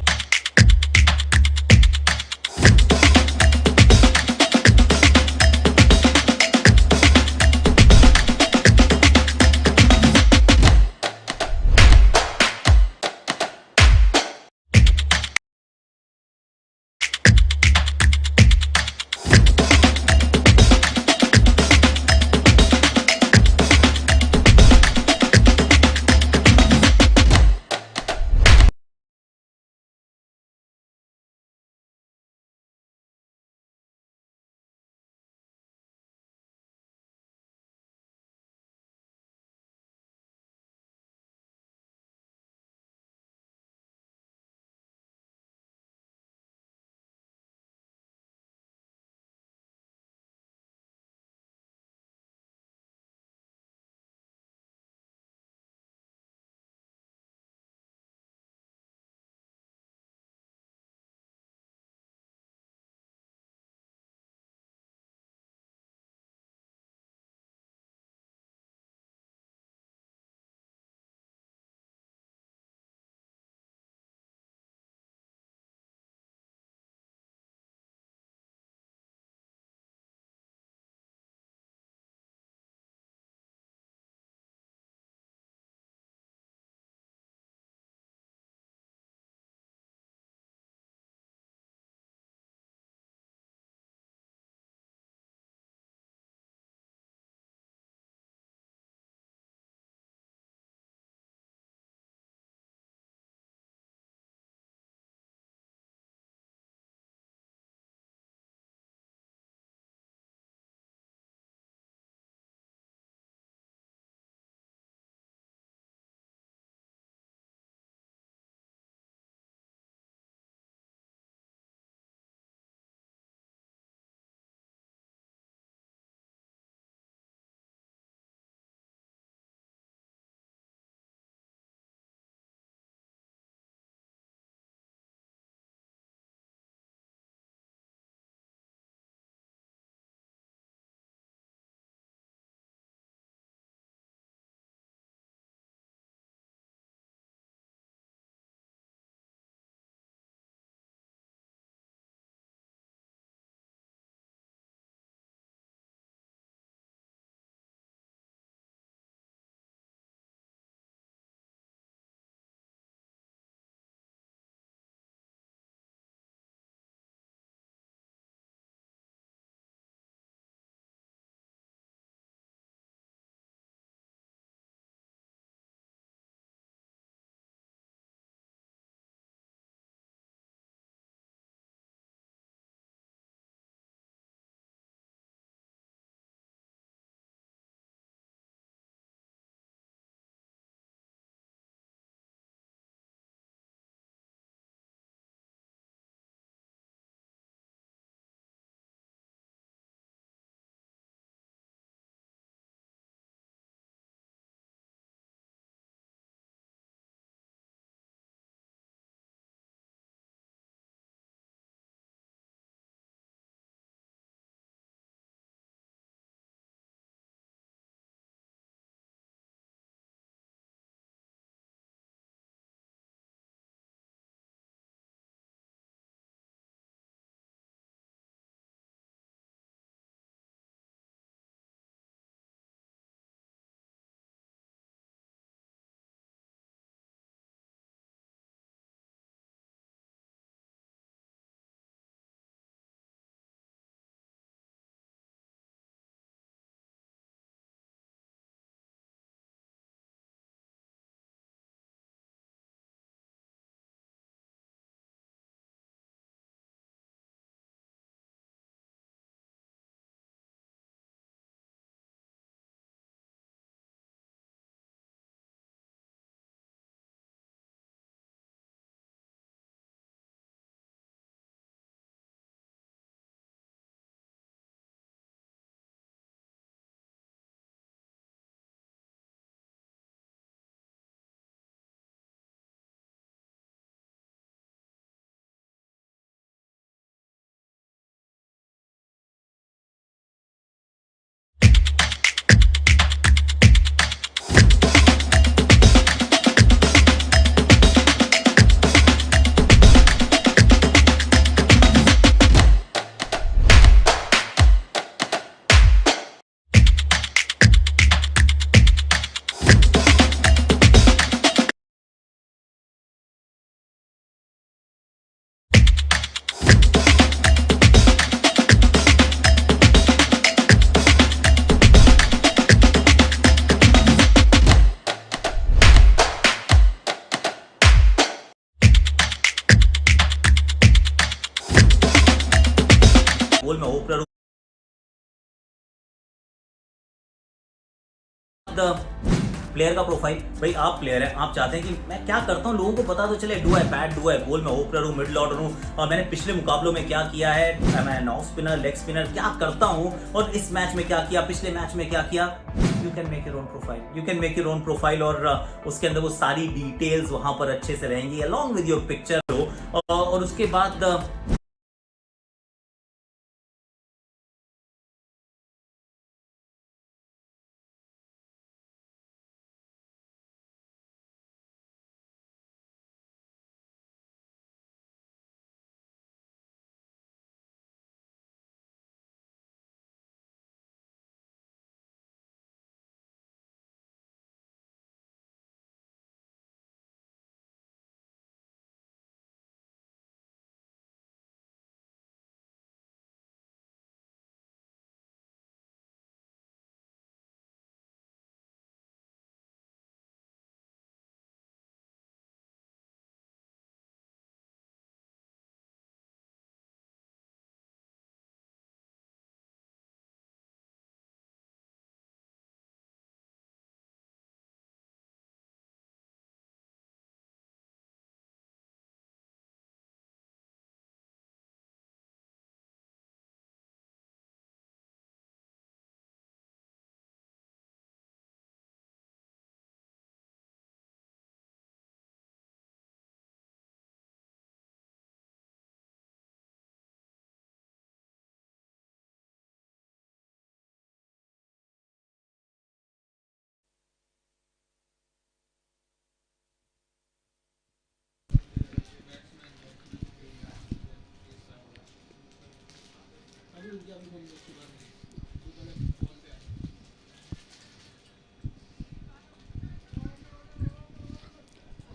ball में ओपनर हूँ। प्लेयर का प्रोफाइल, भाई आप प्लेयर हैं, आप चाहते हैं कि मैं क्या करता हूँ लोगों को पता तो चले, do I bat, do eye ball, मैं ओपनर हूँ, मिडिल ऑर्डर हूँ, और मैंने पिछले मुकाबलों में क्या किया है, मैं ऑफ स्पिनर, लेग स्पिनर क्या करता हूँ, और इस मैच में क्या किया, पिछले मैच में क्या किया। You can make your own profile, you can make your own profile, और उसके अंदर वो सारी डिटेल्स वहां पर अच्छे से रहेंगी अलॉन्ग विद योर पिक्चर हो, और उसके बाद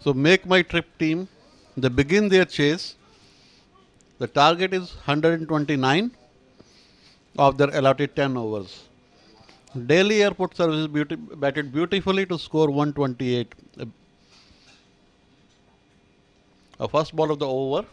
So make my trip team, they begin their chase. The target is 129 of their allotted 10 overs. Delhi Airport Services batted beautifully to score 128. A first ball of the over.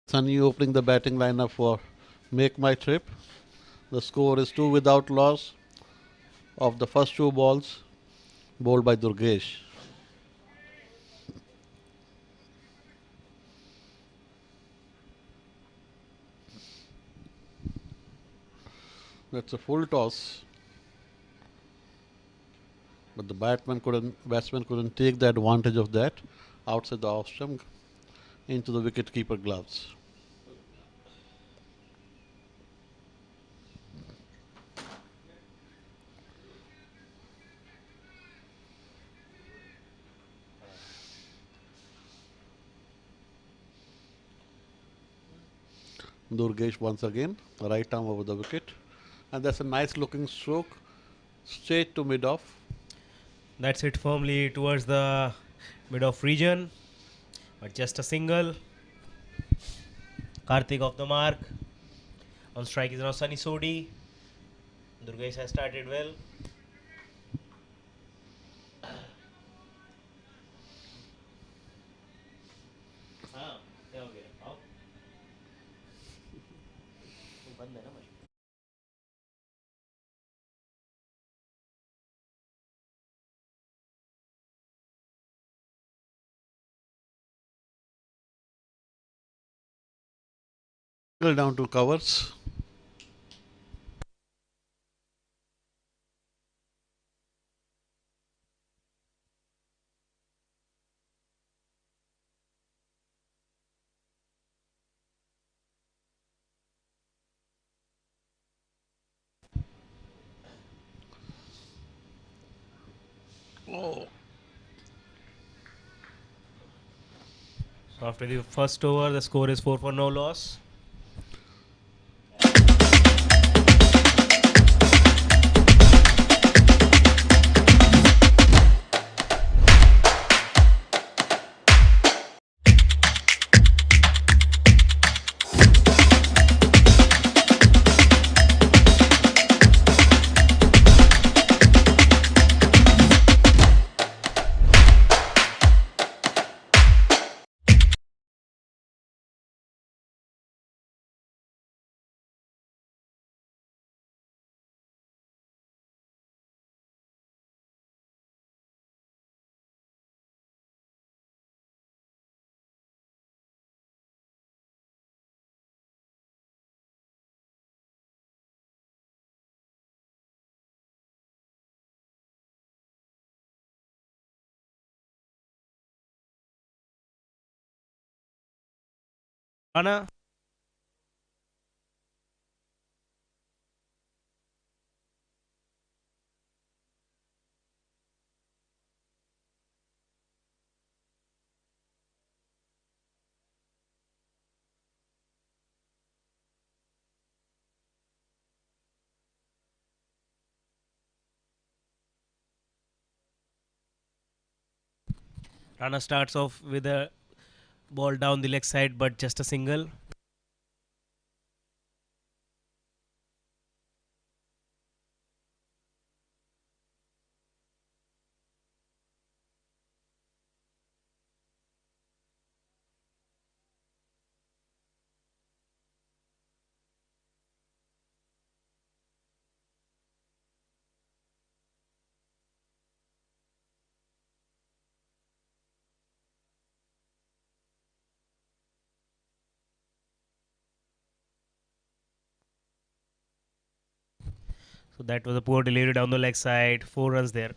Sunny opening the batting lineup for Make My Trip. The score is 2 without loss of the first two balls bowled by Durgesh. That's a full toss, but the batsman couldn't take the advantage of that outside the off stump into the wicket keeper gloves. Durgesh once again, right arm over the wicket. And that's a nice looking stroke, straight to mid-off. That's it firmly towards the mid-off region, but just a single. Karthik off the mark. On strike is now Sunny Sodi. Durgesh has started well. Down to covers. Oh. So after the first over, the score is 4 for no loss. Anna. Rana starts off with a ball down the leg side, but just a single. So that was a poor delivery down the leg side. 4 runs there.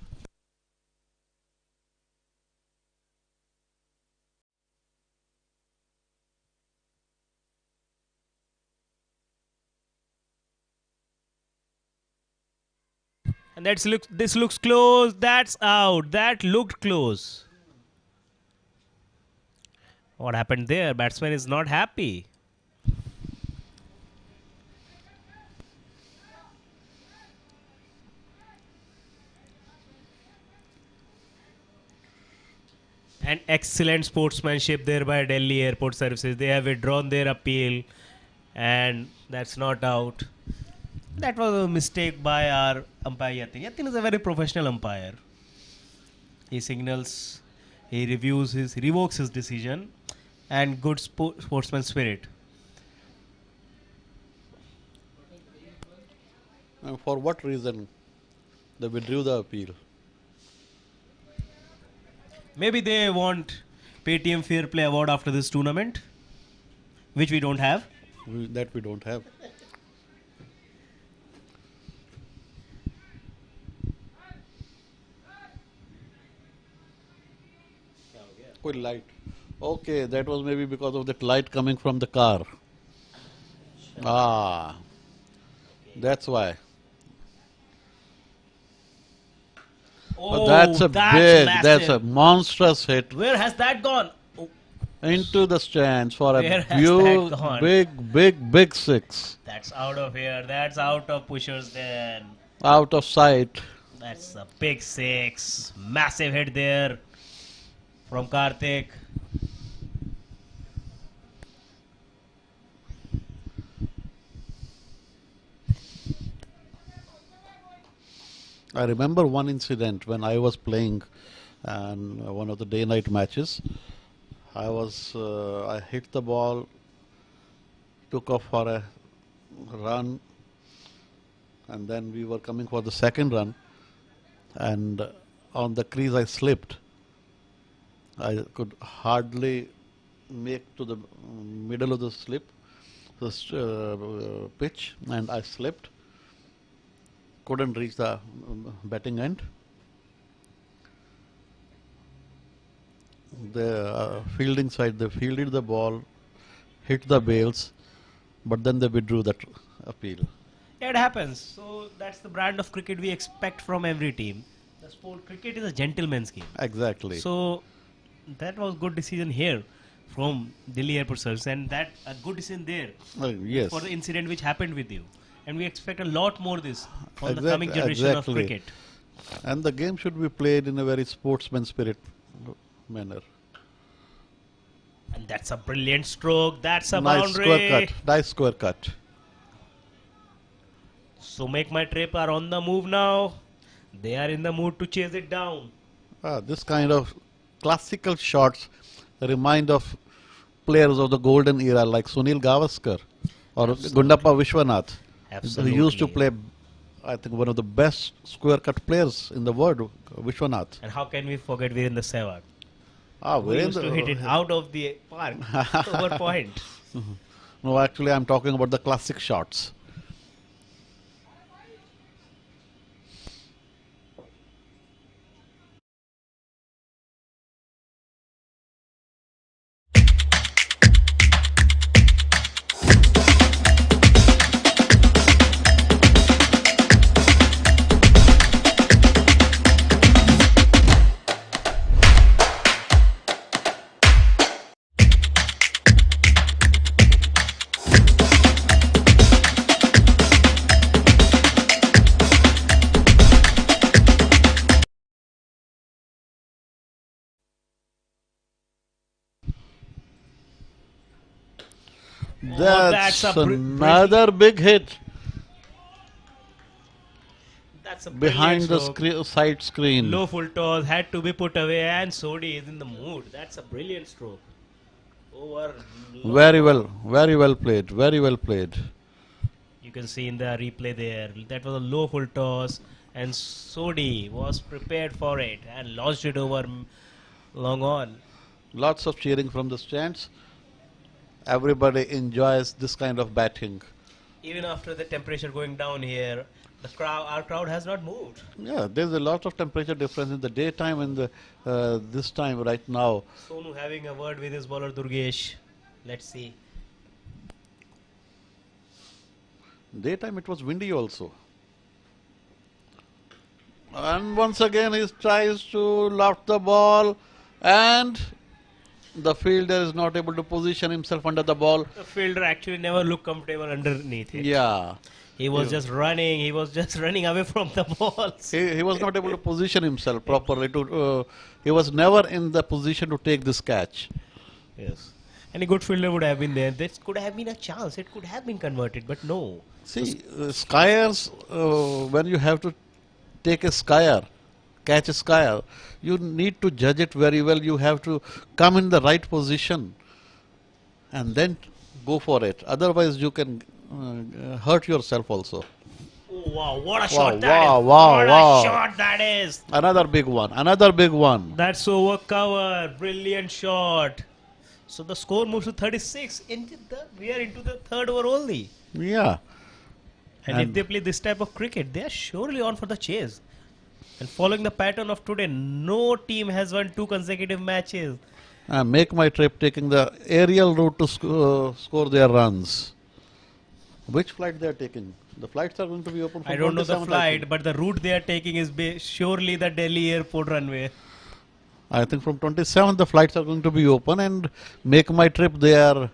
And this looks close. That's out. That looked close. What happened there? Batsman is not happy. And excellent sportsmanship there by Delhi Airport Services. They have withdrawn their appeal, and that's not out. That was a mistake by our umpire Yatin. Yatin is a very professional umpire. He signals, he revokes his decision, and good sportsman spirit. And for what reason they withdrew the appeal? Maybe they want Paytm Fair Play Award after this tournament, which we don't have. That we don't have. Good light. Okay, that was maybe because of that light coming from the car. Ah, that's why. Oh, But that's a that's big, massive. that's a monstrous hit. Where has that gone? Oh. into the stands for Where a has that gone? big six. That's out of here. That's out of pushers then. Out of sight. That's a big six. Massive hit there from Karthik. I remember one incident when I was playing and one of the day-night matches. I hit the ball, took off for a run, and then we were coming for the second run, and on the crease I slipped. I could hardly make to the middle of the pitch, and I slipped. Couldn't reach the batting end. The fielding side, they fielded the ball, hit the bails, but then they withdrew that appeal. Yeah, it happens. So that's the brand of cricket we expect from every team. The sport cricket is a gentleman's game. Exactly. So that was good decision here from Delhi Airport Service, and that a good decision there Yes. for the incident which happened with you. And we expect a lot more this from the coming generation of cricket. And the game should be played in a very sportsman spirit manner. And that's a brilliant stroke. That's a Nice boundary. square cut. Nice square cut. So Make My Trip are on the move now. They are in the mood to chase it down. This kind of classical shots remind of players of the golden era like Sunil Gavaskar or Gundappa Vishwanath. He used to play, I think, one of the best square cut players in the world, Vishwanath. And how can we forget Virendra Sehwag? We used to hit it out of the park, over point. No, actually, I'm talking about the classic shots. That's another big hit. That's a behind the stroke. side screen. Low full toss had to be put away, and Sodi is in the mood. That's a brilliant stroke. Over. Very well played. Very well played. You can see in the replay there. That was a low full toss, and Sodi was prepared for it and launched it over long on. Lots of cheering from the stands. Everybody enjoys this kind of batting. Even after the temperature going down here, our crowd has not moved. Yeah, there's a lot of temperature difference in the daytime and the this time right now. Sonu having a word with his bowler Durgesh. Let's see. Daytime it was windy also. And once again he tries to loft the ball, and the fielder is not able to position himself under the ball. The fielder actually never looked comfortable underneath it. Yeah. He was just running. He was just running away from the balls. He was not able to position himself properly. He was never in the position to take this catch. Yes. Any good fielder would have been there. This could have been a chance. It could have been converted, but no. See, skiers, when you have to take a skier, catch a skier, you need to judge it very well. You have to come in the right position and then go for it. Otherwise, you can hurt yourself also. Oh, wow, what a shot that is. Wow, what a shot that is. Another big one. Another big one. That's over cover. Brilliant shot. So the score moves to 36. We are into the third over only. Yeah. And if they play this type of cricket, they are surely on for the chase. And following the pattern of today, no team has won 2 consecutive matches. Make My Trip taking the aerial route to score their runs. Which flight they are taking? The flights are going to be open from I don't know the 27th, flight, but the route they are taking is surely the Delhi airport runway. I think from 27th the flights are going to be open, and Make My Trip, they are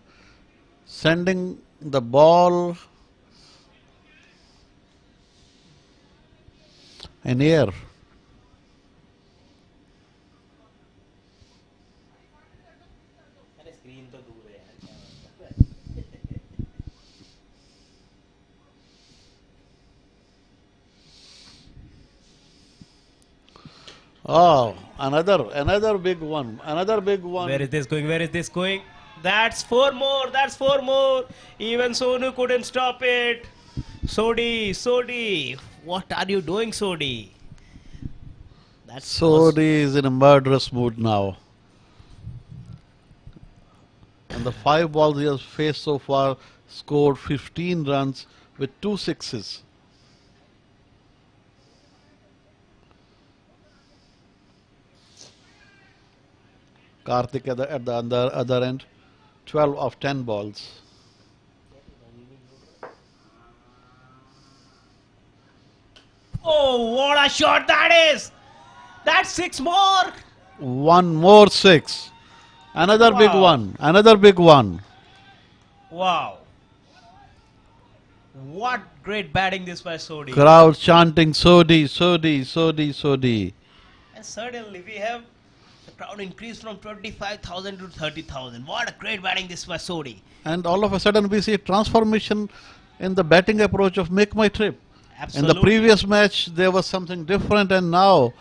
sending the ball in air. Oh, another big one. Another big one. Where is this going? Where is this going? That's four more. That's four more. Even Sonu couldn't stop it. Sodi, what are you doing, Sodi? Sodi is in a murderous mood now. And the 5 balls he has faced so far, scored 15 runs with 2 sixes. Karthik at the other end, 12 of 10 balls. Oh, what a shot that is! That's 6 more. One more 6. Another big Wow. one. Another big one. Wow. What great batting this by Sodi. Crowd chanting Sodi, Sodi, Sodi, Sodi. And suddenly we have the crowd increased from 25,000 to 30,000. What a great batting this by Sodi. And all of a sudden we see a transformation in the batting approach of Make My Trip. In Absolutely. the previous match there was something different, and now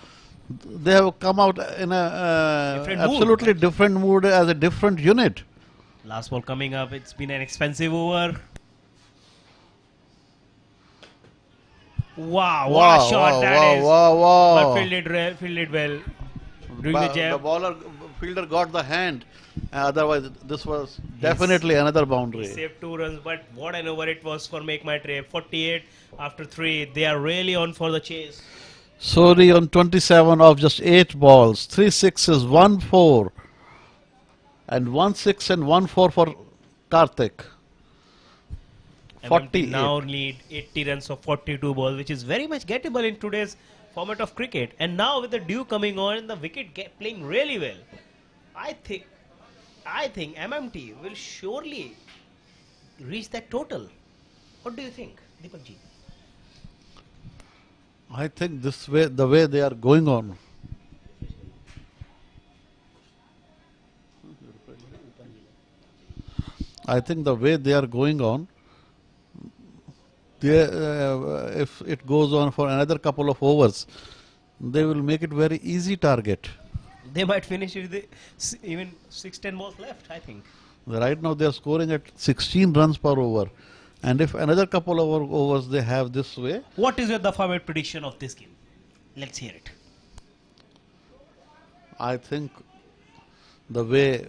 they have come out in a Different mood. absolutely different mood as a different unit. Last ball coming up. It's been an expensive over. Wow, what a shot that is. Wow. But fielded well. Doing the The jab. bowler fielder got the hand. Otherwise, this was definitely another boundary. Saved 2 runs, but what an over it was for Make My Trip. 48 after 3. They are really on for the chase. Sodi on 27 of just 8 balls, 3 sixes, 1 4, and 1 6 and 1 4 for Karthik. MMT 48. now lead 80 runs of 42 balls, which is very much gettable in today's format of cricket. And now with the dew coming on and the wicket playing really well, I think MMT will surely reach that total. What do you think, Deepak ji? I think this way, the way they are going on. I think the way they are going on, if it goes on for another couple of overs, they will make it very easy target. They might finish with even 6-10 balls left, I think. Right now they are scoring at 16 runs per over. And if another couple of overs they have this way. What is your the format prediction of this game? Let's hear it. I think the way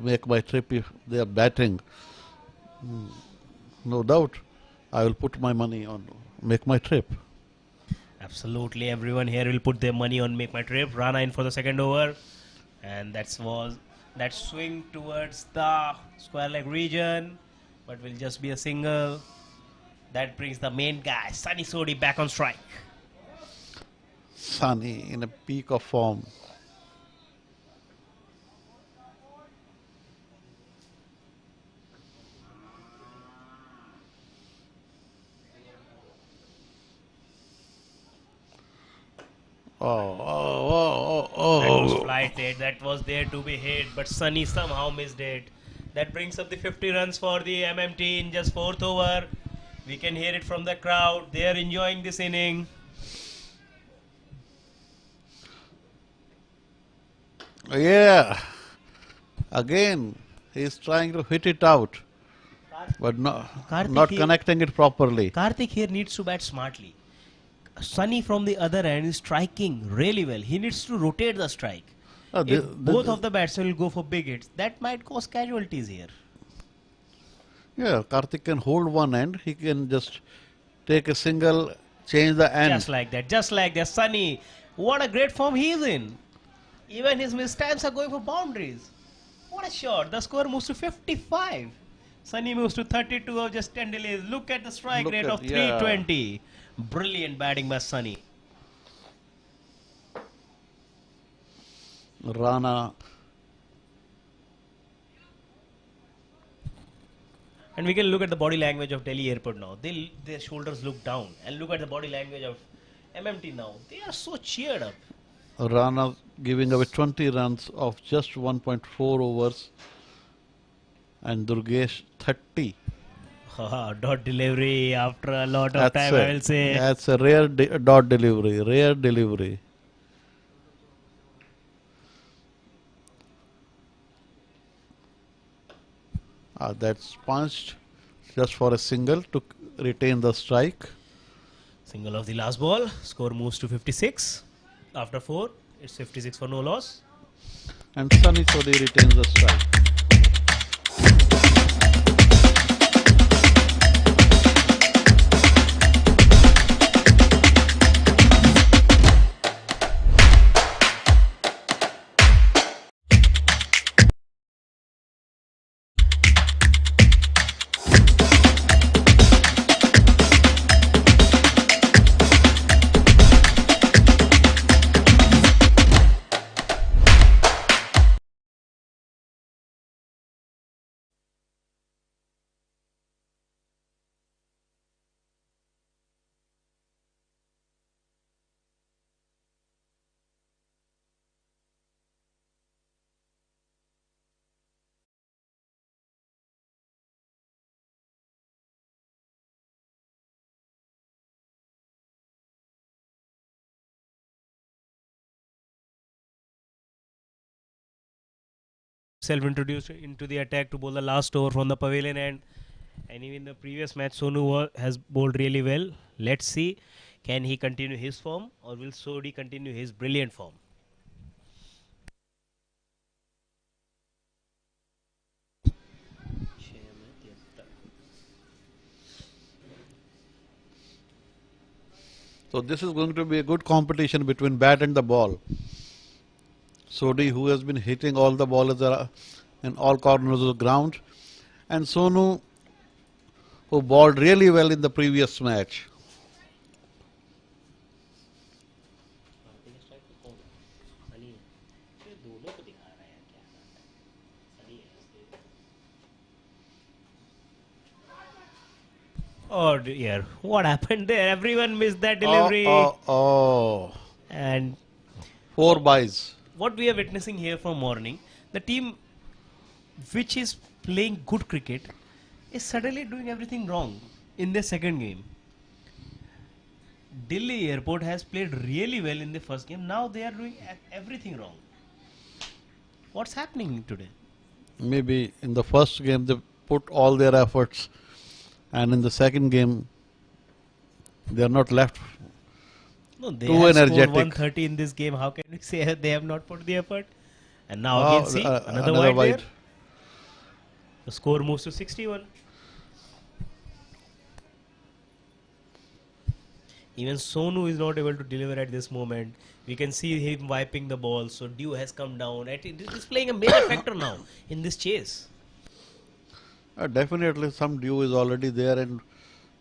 Make My Trip, if they are batting, no doubt I will put my money on Make My Trip. Absolutely, everyone here will put their money on Make My Trip. Rana in for the second over, and that swing towards the square leg region, but will just be a single. That brings the main guy, Sunny Sodi, back on strike. Sunny in a peak of form. That was flighted. That was there to be hit, but Sunny somehow missed it. That brings up the 50 runs for the MMT in just 4th over. We can hear it from the crowd. They are enjoying this inning. Yeah. Again, he is trying to hit it out, but not connecting it properly. Karthik here needs to bat smartly. Sunny from the other end is striking really well. He needs to rotate the strike. If both of the batsmen will go for big hits, that might cause casualties here. Yeah, Karthik can hold one end. He can just take a single, change the end. Just like that. Sunny, what a great form he is in. Even his mistimes are going for boundaries. What a shot. The score moves to 55. Sunny moves to 32 of just 10 delays. Look at the strike rate of 320. Brilliant batting by Sunny. Rana. And we can look at the body language of Delhi Airport now. Their shoulders look down. And look at the body language of MMT now. They are so cheered up. Rana giving away 20 runs of just 1.4 overs. And Durgesh 30. Dot delivery after a lot of time, I will say. That's a rare dot delivery. Rare delivery. That's punched just for a single to retain the strike. Single of the last ball. Score moves to 56. After 4, it's 56 for no loss. And Sunny Sodhi retains the strike. Self-introduced into the attack to bowl the last over from the pavilion end. And even the previous match, Sonu has bowled really well. Let's see, can he continue his form or will Sodhi continue his brilliant form? So this is going to be a good competition between bat and the ball. Sodhi, who has been hitting all the ballers in all corners of the ground, and Sonu, who bowled really well in the previous match. Oh dear, what happened there? Everyone missed that delivery. And 4 byes. What we are witnessing here from morning, the team which is playing good cricket is suddenly doing everything wrong in their second game. Delhi Airport has played really well in the first game. Now they are doing everything wrong. What's happening today? Maybe in the first game they put all their efforts, and in the second game they are not left No, they too have energetic. scored 130 in this game. How can we say they have not put the effort? And now again, see another wide there. The score moves to 61. Even Sonu is not able to deliver at this moment. We can see him wiping the ball. So dew has come down. It is playing a major factor now in this chase. Definitely some dew is already there and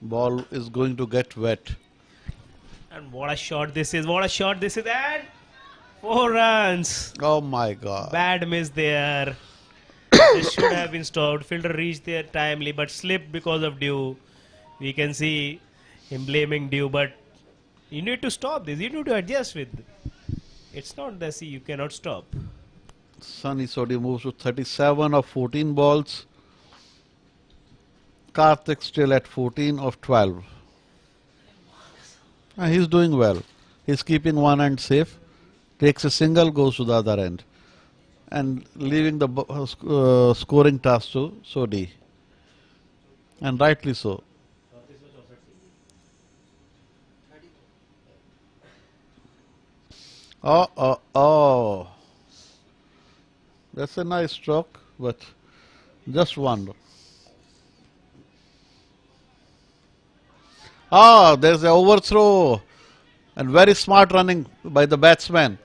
ball is going to get wet. And what a shot this is. What a shot this is. And 4 runs. Oh my God. Bad miss there. This should have been stopped. Fielder reached there timely but slipped because of dew. We can see him blaming dew, but you need to stop this. You need to adjust with. It's not that you cannot stop. Sunny Sodhi moves to 37 of 14 balls. Karthik still at 14 of 12. He's doing well. He's keeping one end safe. Takes a single, goes to the other end. And leaving the scoring task to Sodhi. And rightly so. Oh. That's a nice stroke, but just one. There's an overthrow. And very smart running by the batsman.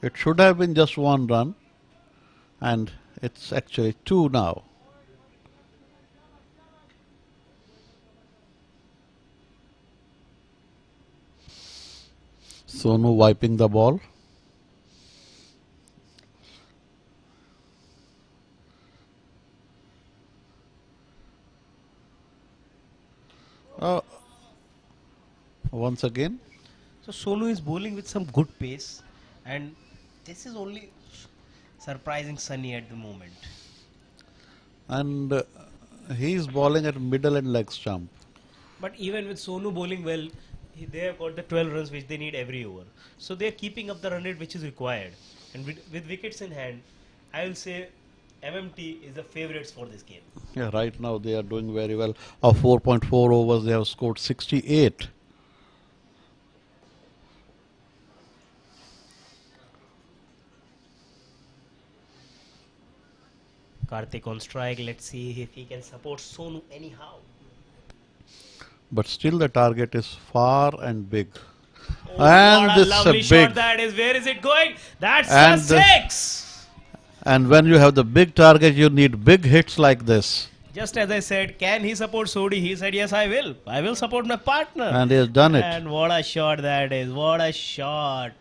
It should have been just 1 run. And it's actually 2 now. Sonu wiping the ball. Once again. So Sonu is bowling with some good pace, and this is only surprising Sunny at the moment. And he is bowling at middle and leg stump. But even with Sonu bowling well, they have got the 12 runs which they need every over. So they are keeping up the run rate which is required. And with wickets in hand, I will say MMT is the favourites for this game. Yeah, right now they are doing very well. Of 4.4 overs, they have scored 68. Karthik on strike. Let's see if he can support Sonu anyhow. But still the target is far and big. Oh, And what a this lovely is big. shot that is. Where is it going? That's And a six. And when you have the big target, you need big hits like this. Just as I said, can he support Sodi? He said, yes, I will. I will support my partner. And he has done it. And what a shot that is. What a shot.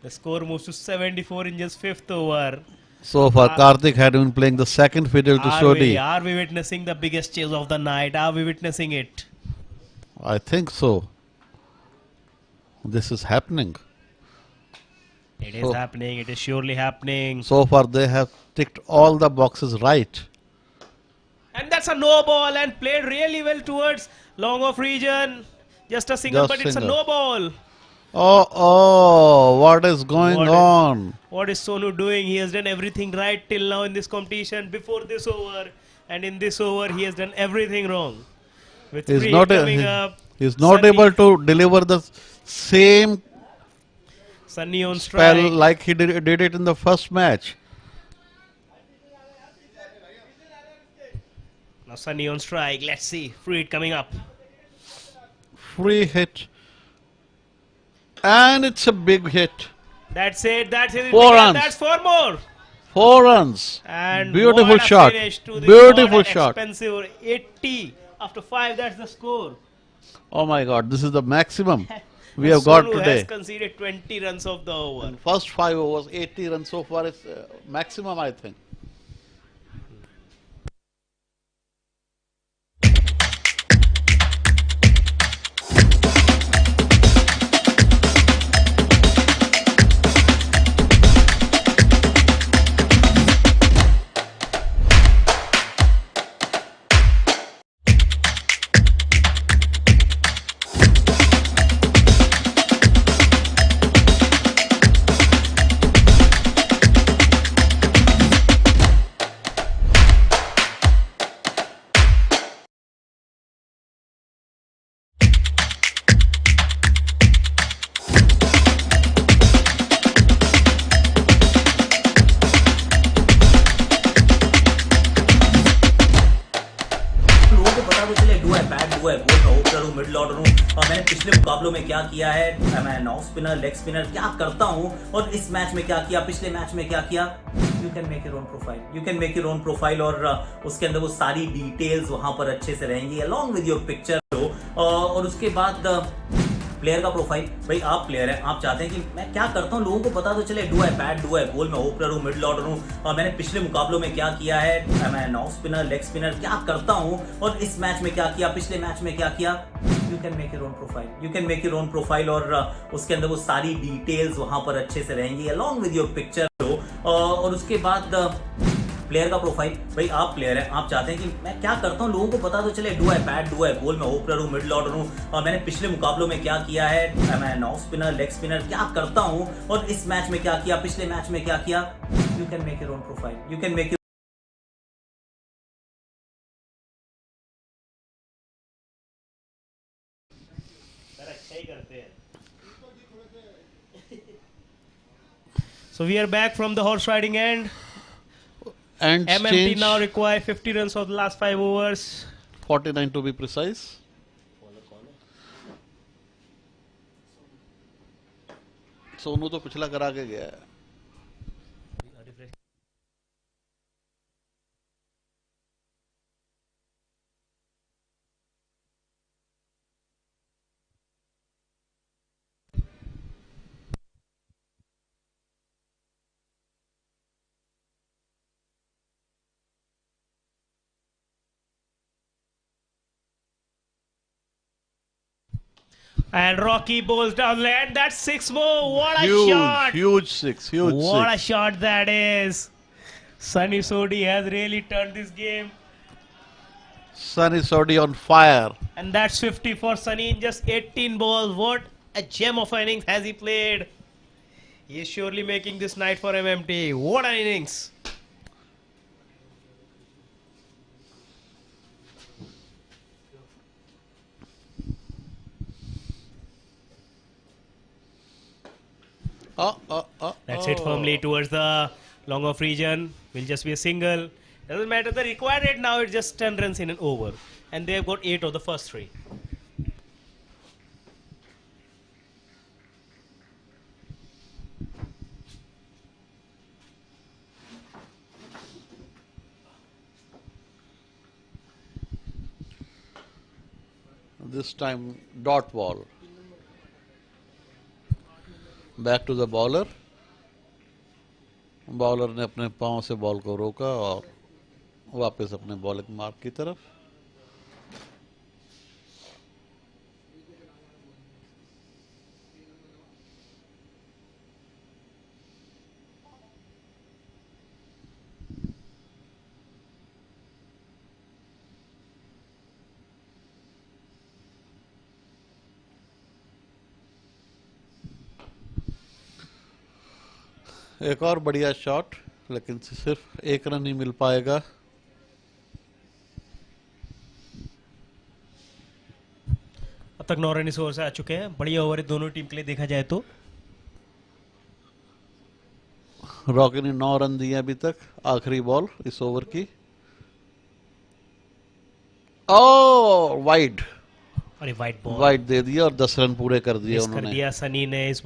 The score moves to 74 in just fifth over. So far, Karthik had been playing the second fiddle to Sodi. Are we witnessing the biggest chase of the night? Are we witnessing it? I think so. This is happening. It is happening. It is surely happening. So far, they have ticked all the boxes right. And that's a no ball and played really well towards long off region. Just a single, Just but it's a single. no ball. Oh, what is going on? What is Sonu doing? He has done everything right till now in this competition before this over. And in this over, he has done everything wrong. With He's three not, coming up, he's not Sunny- able to deliver the same Sunny on spell strike. like he did it in the first match. Now Sunny on strike. Let's see. Free hit coming up. Free hit. And it's a big hit. That's it. That's it. 4 runs. That's 4 more. 4 runs. And Beautiful what a shot. finish to this. Beautiful What an shot. Expensive 80 after 5. That's the score. Oh my God, this is the maximum we have got Sonu today. has conceded 20 runs of the over. In first 5 overs, 80 runs so far is maximum, I think. लोगों को पता तो चले do है bat do है बोल मैं opener हूँ मिडिल ऑर्डर हूँ और मैंने पिछले मुकाबलों में क्या किया है मैं ऑफ स्पिनर लेग स्पिनर क्या करता हूँ और इस मैच में क्या किया पिछले मैच में क्या किया you can make your own profile you can make your own profile और उसके अंदर वो सारी डिटेल्स वहां पर अच्छे से रहेंगी अलॉन्ग विद योर पिक्चर और उसके बाद प्लेयर का प्रोफाइल भाई आप प्लेयर हैं आप चाहते हैं कि मैं क्या करता हूं लोगों को पता तो चले डू है बैट डू है बोल मैं ओपनर हूं मिडिल ऑर्डर हूं और मैंने पिछले मुकाबलों में क्या किया है मैं ऑफ स्पिनर लेग स्पिनर क्या करता हूं और इस मैच में क्या किया पिछले मैच में क्या किया you can make your own profile you can make your own profile और उसके अंदर वो सारी डिटेल्स वहां पर अच्छे से रहेंगी अलॉन्ग विद योर पिक्चर और उसके बाद प्लेयर का प्रोफाइल भाई आप प्लेयर हैं आप चाहते हैं कि मैं क्या करता हूं लोगों को पता तो चले डू है बैट डू है बोल मैं ओपनर हूं मिडिल ऑर्डर हूं और मैंने पिछले मुकाबलों में क्या किया है मैं ऑफ स्पिनर लेग स्पिनर क्या करता हूं और इस मैच में क्या किया पिछले मैच में क्या किया you can make your own profile you can make So we are back from the horse riding end. And MMT change now require 50 runs of the last 5 overs. 49 to be precise. Sonu तो पिछला करा के गया है And Rocky bowls down land. That's 6 more. What a Huge, shot! huge six, huge What a six. shot that is. Sunny Sodi has really turned this game. Sunny Sodi on fire. And that's 50 for Sunny in just 18 balls. What a gem of an innings has he played. He is surely making this night for MMT. What an innings. That's it firmly towards the long off region. Will just be a single. Doesn't matter the required rate now. It's just 10 runs in an over. And they have got 8 of the first 3. This time dot ball. Back to the bowler. Bowler ने अपने पांव से ball को रोका और वापस अपने bowling mark की तरफ. एक और बढ़िया शॉट, लेकिन सिर्फ एक रन ही मिल पाएगा. अब तक 9 रन इस ओवर से आ चुके हैं. बढ़िया ओवर है दोनों टीम के लिए देखा जाए तो. रॉकी ने 9 रन दिए अभी तक. आखिरी बॉल इस ओवर की. ओ वाइड. अरे वाइड बॉल. वाइड दे दिया और 10 रन पूरे कर दिए मिस उन्होंने. कर दिया सनी ने. इस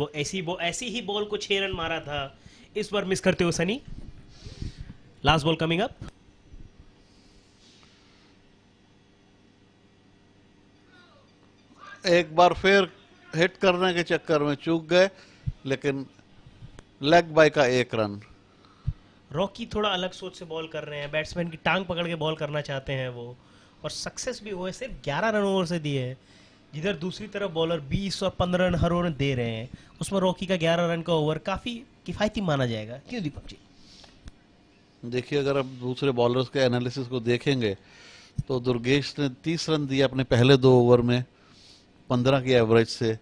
ऐसी ही बॉल को 6 रन मारा था. इस बार मिस करते हो Sunny. Last ball coming up. एक बार फिर हिट करने के चक्कर में चूक गए, लेकिन लेग बाय का 1 रन. रॉकी थोड़ा अलग सोच से बॉल कर रहे हैं. बैट्समैन की टांग पकड़ के बॉल करना चाहते हैं वो, और सक्सेस भी हुए. सिर्फ 11 रन ओवर से दिए हैं. जिधर दूसरी तरफ बॉलर 20 और 15 रन हर ओवर दे रहे हैं, उसमें रॉकी का 11 रन का ओवर काफी किफायती माना जाएगा. क्यों दीपक जी? देखिए, अगर आप दूसरे बॉलर्स के एनालिसिस को देखेंगे तो दुर्गेश ने 30 रन दिए अपने पहले 2 ओवर में 15 की एवरेज से.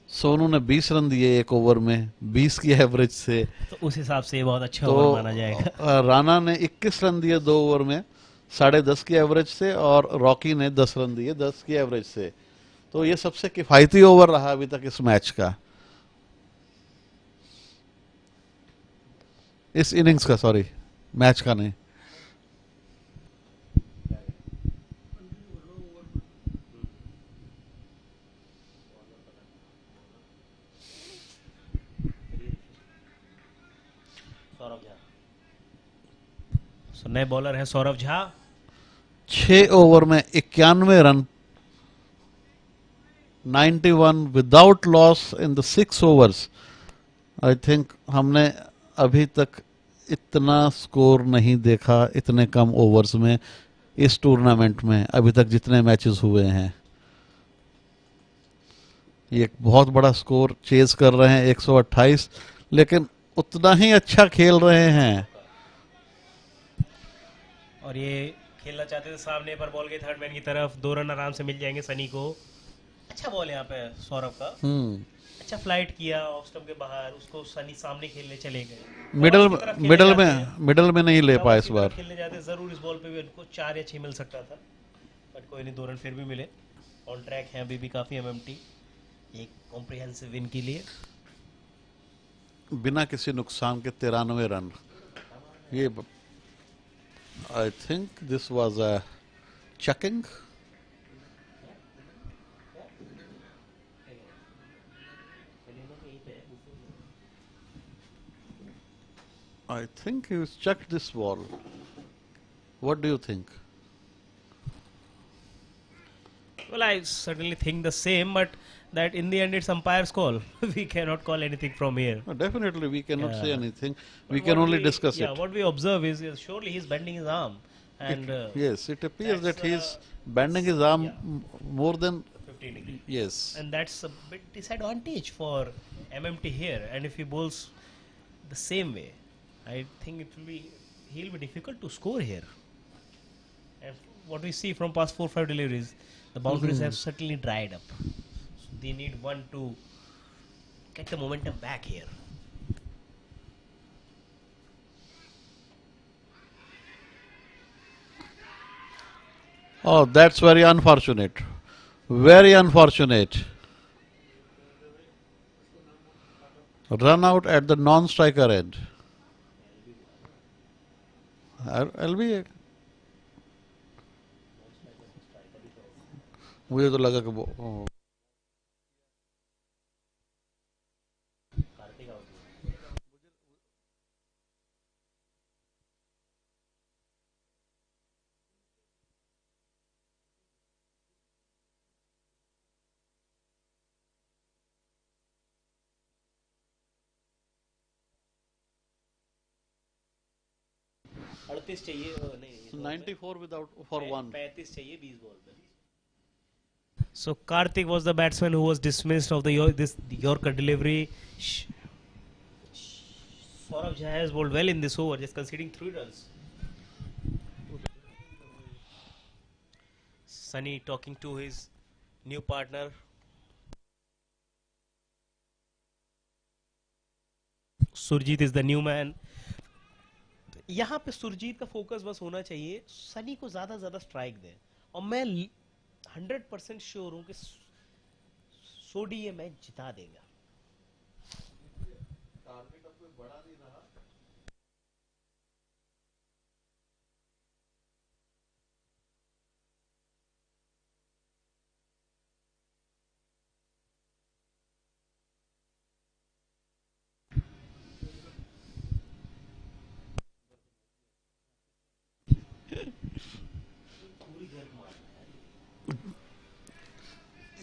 सोनू ने 20 रन दिए 1 ओवर में 20 की एवरेज से. तो उस हिसाब से बहुत अच्छा ओवर माना जाएगा. राणा ने 21 रन दिए 2 ओवर में 10.5 की एवरेज से, और रॉकी ने 10 रन दिए 10 की एवरेज से. तो ये सबसे किफायती ओवर रहा अभी तक इस मैच का, इस इनिंग्स का. सॉरी, मैच का नहीं. नए बॉलर है सौरभ झा. 6 ओवर में 91 run, 91 without loss in the 6 overs. I think हमने अभी तक इतना स्कोर नहीं देखा इतने कम ओवर्स में इस टूर्नामेंट में, अभी तक जितने मैचेस हुए हैं. ये एक बहुत बड़ा स्कोर चेज कर रहे हैं 128, लेकिन उतना ही अच्छा खेल रहे हैं. और ये खेलना चाहते थे सामने पर बॉल के थर्ड मैन की तरफ. 2 रन आराम से मिल जाएंगे सनी को. अच्छा बॉल यहाँ पे सौरभ का. अच्छा फ्लाइट किया ऑफ स्टंप के बाहर. उसको सनी सामने खेलने चले गए. मिडल में नहीं ले पाए इस बार. खेलने जाते जरूर इस बॉल पे भी उनको 4 या 6 मिल सकता था, बट कोई नहीं. 2 रन फिर भी मिले. ऑन ट्रैक है अभी भी काफी एमएमटी एक कॉम्प्रिहेंसिव विन के लिए. बिना किसी नुकसान के 93 रन. ये I think this was a checking. I think he checked this ball. What do you think? Well, I certainly think the same, but that in the end it's umpire's call. We cannot call anything from here. No, definitely we cannot say anything. We can only discuss it. What we observe is surely he's bending his arm. And yes, it appears that he is bending his arm more than 15 degree. Yes. And that's a bit disadvantage for MMT here. And if he bowls the same way, I think he'll be difficult to score here. And what we see from past 4-5 deliveries, the boundaries have certainly dried up. So they need one to get the momentum back here. Oh, that's very unfortunate. Very unfortunate. Run out at the non-striker end. LB मुझे तो लगा कि अड़तीस चाहिए नहीं 94 without for one. 35 चाहिए 20 ball पे. So Karthik was the batsman who was dismissed of the Yorker delivery. Saurabh Jha has bowled well in this over, just conceding 3 runs. Sunny talking to his new partner. Surjit is the new man. यहाँ पे सुरजीत का focus बस होना चाहिए सनी को ज्यादा ज्यादा strike दे और मैं 100% श्योर हूं कि सोडी ये मैच जिता देगा.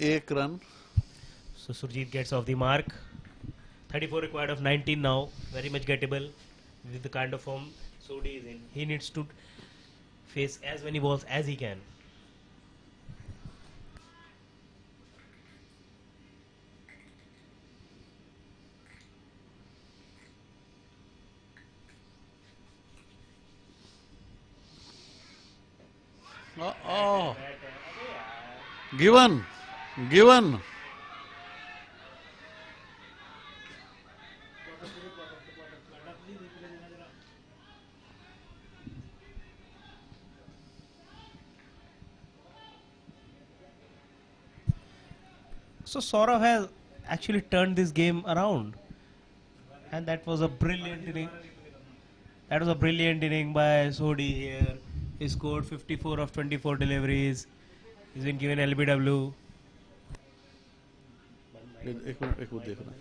एक run. So Surjit gets off the mark. 34 required of 19 now. Very much gettable with the kind of form Sodi is in. He needs to face as many balls as he can. Oh. Given. So Saurav has actually turned this game around, and that was a brilliant inning. That was a brilliant inning by Sodi here. He scored 54 of 24 deliveries. He's been given LBW. एक minute देखना.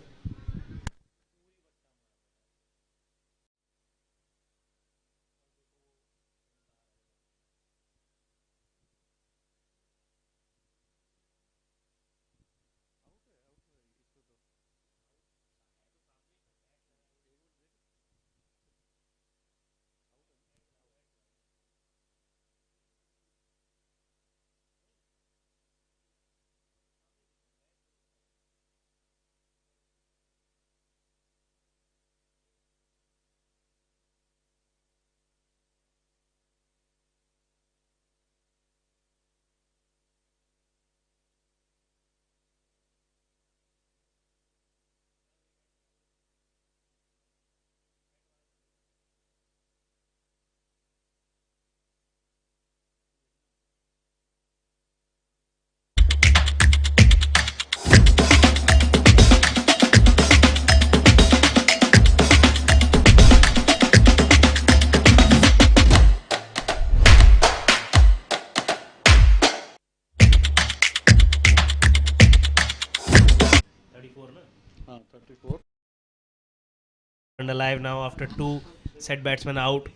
And alive now after 2 set batsmen out.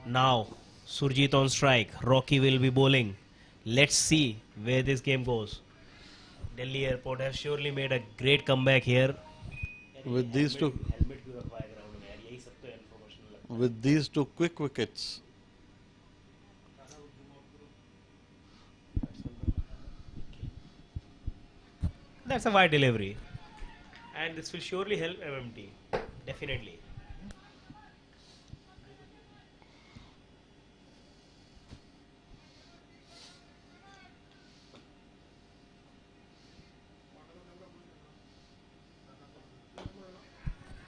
Now Surjit on strike. Rocky will be bowling. Let's see where this game goes. Delhi Airport has surely made a great comeback here. With these two quick wickets. That's a wide delivery. And this will surely help MMT. Definitely.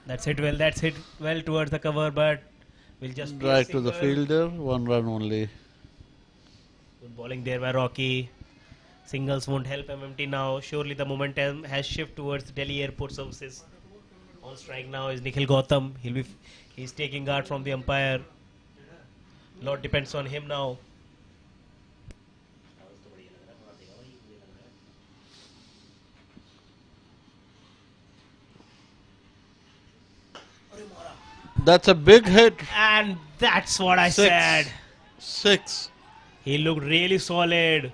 That's hit well. That's hit well towards the cover, but we'll just be a Right to the single. fielder, 1 run only. Good bowling there by Rocky. Singles won't help MMT now. Surely the momentum has shifted towards Delhi Airport Services. On strike now is Nikhil Gautam. He's taking guard from the umpire. Lot depends on him now. That's a big hit. And that's what I Six. said. 6. He looked really solid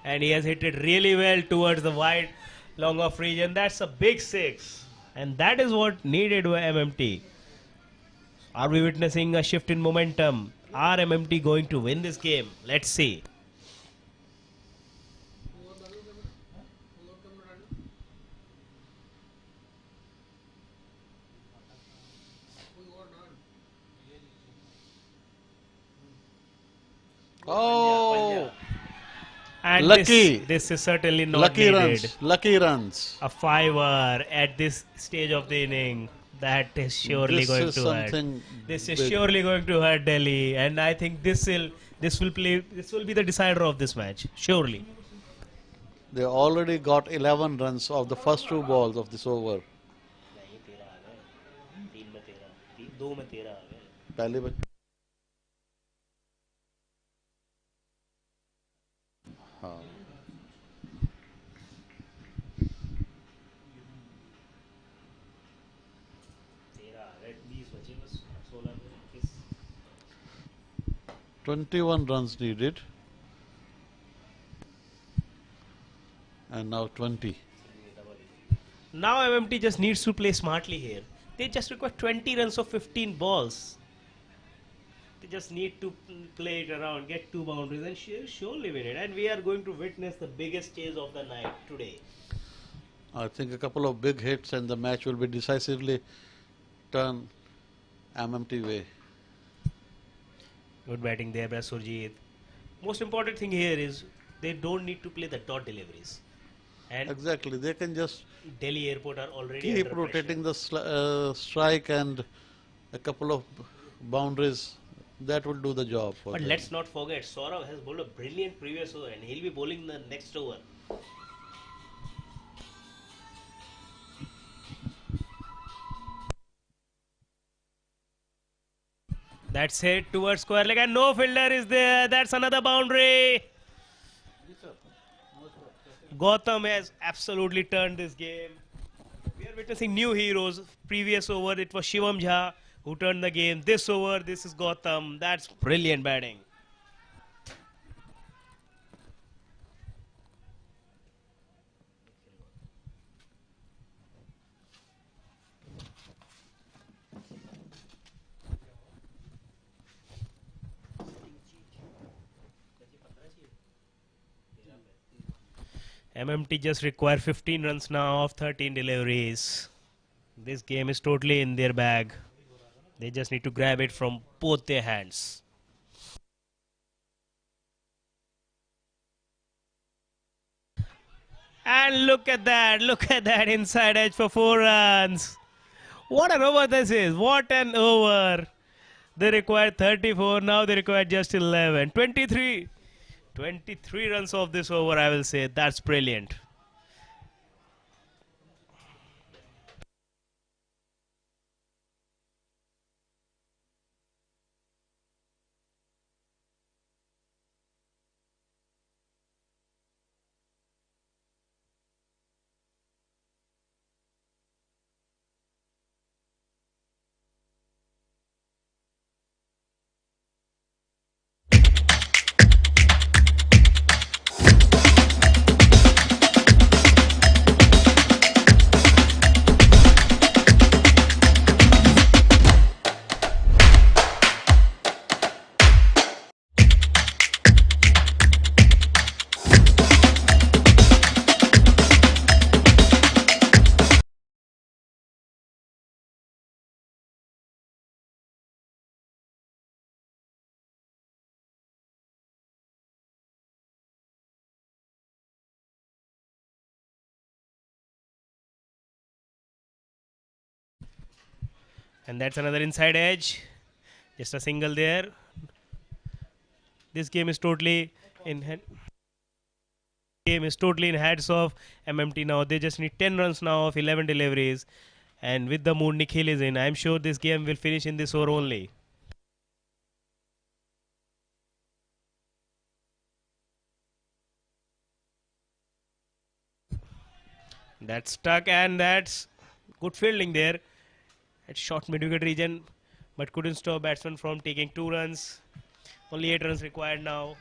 and he has hit it really well towards the wide long off region. That's a big 6. And that is what needed by MMT. Are we witnessing a shift in momentum? Are MMT going to win this game? Let's see. Oh, And lucky. This is certainly not Lucky needed. runs. Lucky runs. A 5-er at this stage of the inning. That is surely This going is to hurt. something This is big. surely going to hurt Delhi, and I think this will be the decider of this match. Surely. They already got 11 runs of the first 2 balls of this over. पहले बच हाँ 21 runs needed and now 20. Now MMT just needs to play smartly here. They just require 20 runs of 15 balls. They just need to play it around, get 2 boundaries, and surely win it. And we are going to witness the biggest chase of the night today. I think a couple of big hits and the match will be decisively turned MMT way. Good batting there by Surjit. Most important thing here is they don't need to play the dot deliveries. And Exactly, they can just Delhi Airport are already keep under rotating the strike and a couple of boundaries. That will do the job for But them. let's not forget, Saurav has bowled a brilliant previous over and he'll be bowling the next over. That's it towards square leg and no fielder is there. That's another boundary. Gautam has absolutely turned this game. We are witnessing new heroes. Previous over it was Shivam Jha who turned the game. This over, this is Gautam. That's brilliant batting. MMT just require 15 runs now of 13 deliveries. This game is totally in their bag. They just need to grab it from both their hands. And look at that inside edge for 4 runs. What an over this is, what an over. They required 34, now they require just 11. 23 runs of this over, I will say. That's brilliant. And that's another inside edge. Just a single there. This game is totally in hands of MMT now. They just need 10 runs now of 11 deliveries. And with the mood Nikhil is in, I'm sure this game will finish in this over only. That's stuck, and that's good fielding there at short mid-wicket region, but couldn't stop batsman from taking 2 runs. Only 8 runs required now.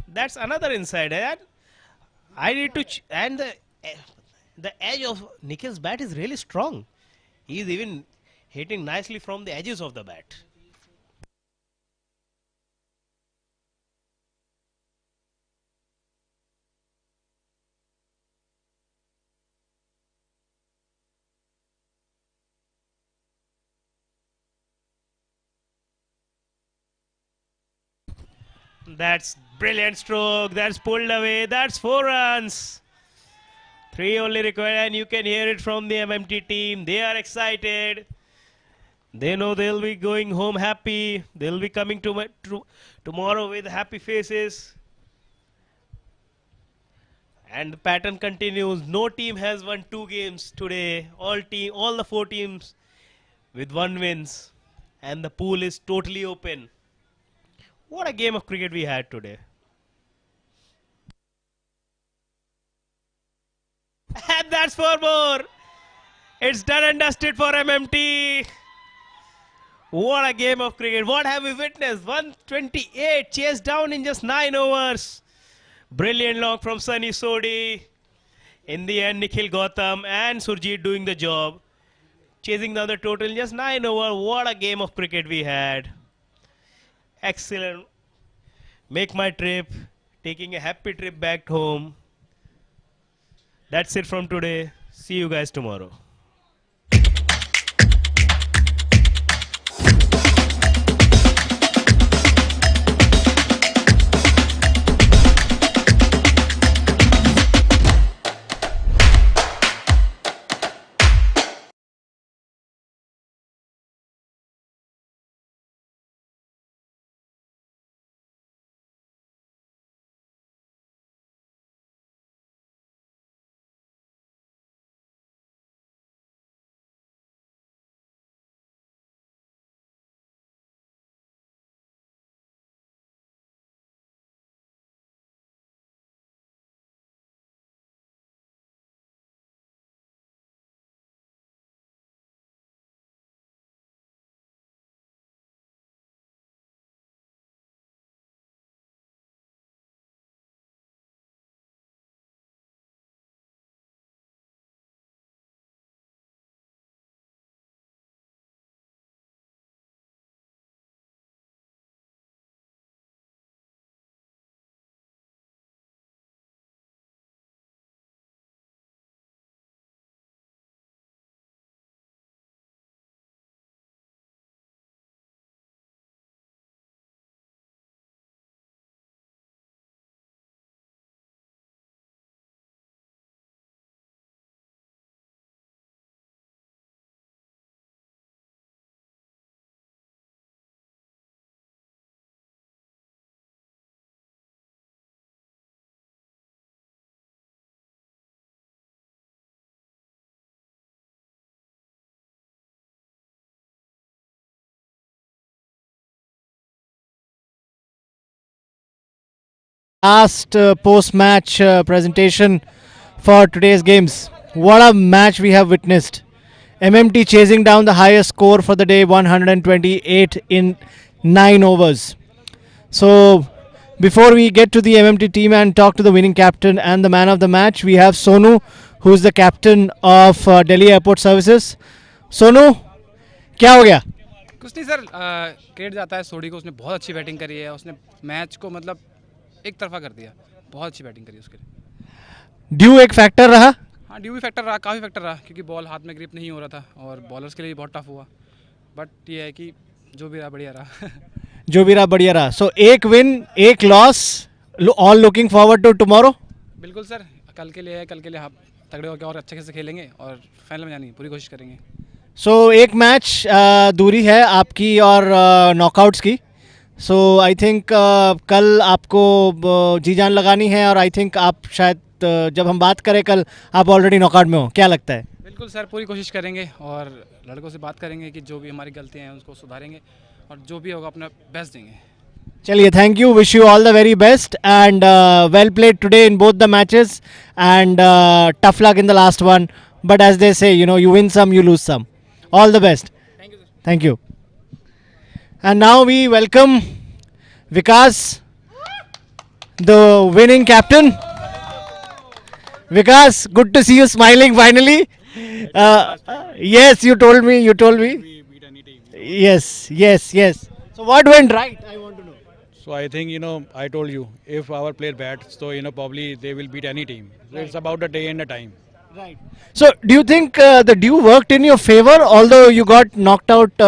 That's another inside. I need to and the edge of Nikhil's bat is really strong. He's even hitting nicely from the edges of the bat. That's brilliant stroke. That's pulled away. That's 4 runs. 3 only required, and you can hear it from the MMT team. They are excited. They know they'll be going home happy. They'll be coming tomorrow with happy faces. And the pattern continues. No team has won 2 games today. All the 4 teams with 1 wins. And the pool is totally open. What a game of cricket we had today. And that's 4 more. It's done and dusted for MMT. What a game of cricket. What have we witnessed? 128 chased down in just 9 overs. Brilliant long from Sunny Sodhi. In the end, Nikhil Gautam and Surjit doing the job. Chasing down the total in just 9 overs. What a game of cricket we had. Excellent. Make my trip. Taking a happy trip back home. That's it from today. See you guys tomorrow. Last post-match presentation for today's games. What a match we have witnessed. MMT chasing down the highest score for the day, 128 in 9 overs. So before we get to the MMT team and talk to the winning captain and the man of the match, we have Sonu, who is the captain of Delhi Airport Services. Sonu, क्या हो गया? कुछ नहीं sir, credit जाता है सोडी को. उसने बहुत अच्छी बैटिंग करी है. उसने मैच को मतलब एक तरफा कर दिया. बहुत अच्छी बैटिंग करी उसके लिए. ड्यू एक फैक्टर रहा? हाँ ड्यू भी फैक्टर रहा, काफ़ी फैक्टर रहा, क्योंकि बॉल हाथ में ग्रिप नहीं हो रहा था और बॉलर्स के लिए बहुत टफ हुआ, बट ये है कि जो भी रहा बढ़िया रहा। जो भी रहा बढ़िया रहा. So एक win, एक loss. All looking forward to tomorrow. बिल्कुल सर, कल के लिए है, कल के लिए हम तगड़े होकर और अच्छे से खेलेंगे और फाइनल में जाने की पूरी कोशिश करेंगे। So एक मैच दूरी है आपकी और नॉकआउट्स की. सो आई थिंक कल आपको जी जान लगानी है और आई थिंक आप शायद जब हम बात करें कल आप ऑलरेडी नॉकआउट में हो. क्या लगता है? बिल्कुल सर, पूरी कोशिश करेंगे और लड़कों से बात करेंगे कि जो भी हमारी गलतियाँ हैं उसको सुधारेंगे और जो भी होगा अपना बेस्ट देंगे. चलिए, thank you, wish you all the very best and well played today in both the matches and tough luck in the last one, but as they say you win some, you lose some. All the best. Thank you sir. Thank you. And now we welcome Vikas, the winning captain. Vikas, good to see you smiling finally. Yes, you told me. Yes. So what went right? I want to know. So I think, I told you, if our player bats, so, probably they will beat any team. So it's about the day and the time. Right. So do you think the dew worked in your favor, although you got knocked out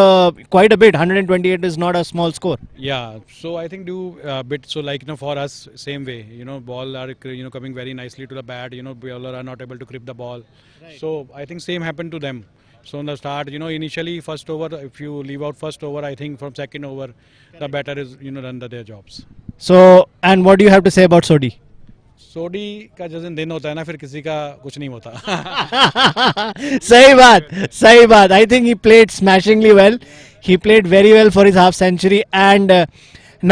quite a bit? 128 is not a small score. Yeah, so I think do bit, so like, for us, same way, ball are, coming very nicely to the bat, bowler are not able to grip the ball. Right. So I think same happened to them. So in the start, initially first over, if you leave out first over, I think from second over, the batter is, run their jobs. So, and what do you have to say about Sodi? सोडी का जिस दिन होता है ना, फिर किसी का कुछ नहीं होता. सही बात. I think he played smashingly well. He played very well for his half century, and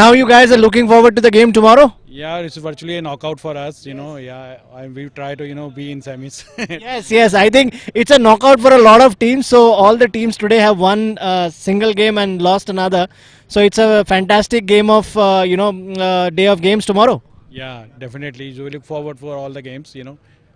now you guys are looking forward to the game tomorrow. Yeah, it's virtually a knockout for us, Yeah, and we try to, be in semis. Yes. I think it's a knockout for a lot of teams. So all the teams today have won a single game and lost another. So it's a fantastic game of, day of games tomorrow. Yeah, definitely. So we look forward for all the games,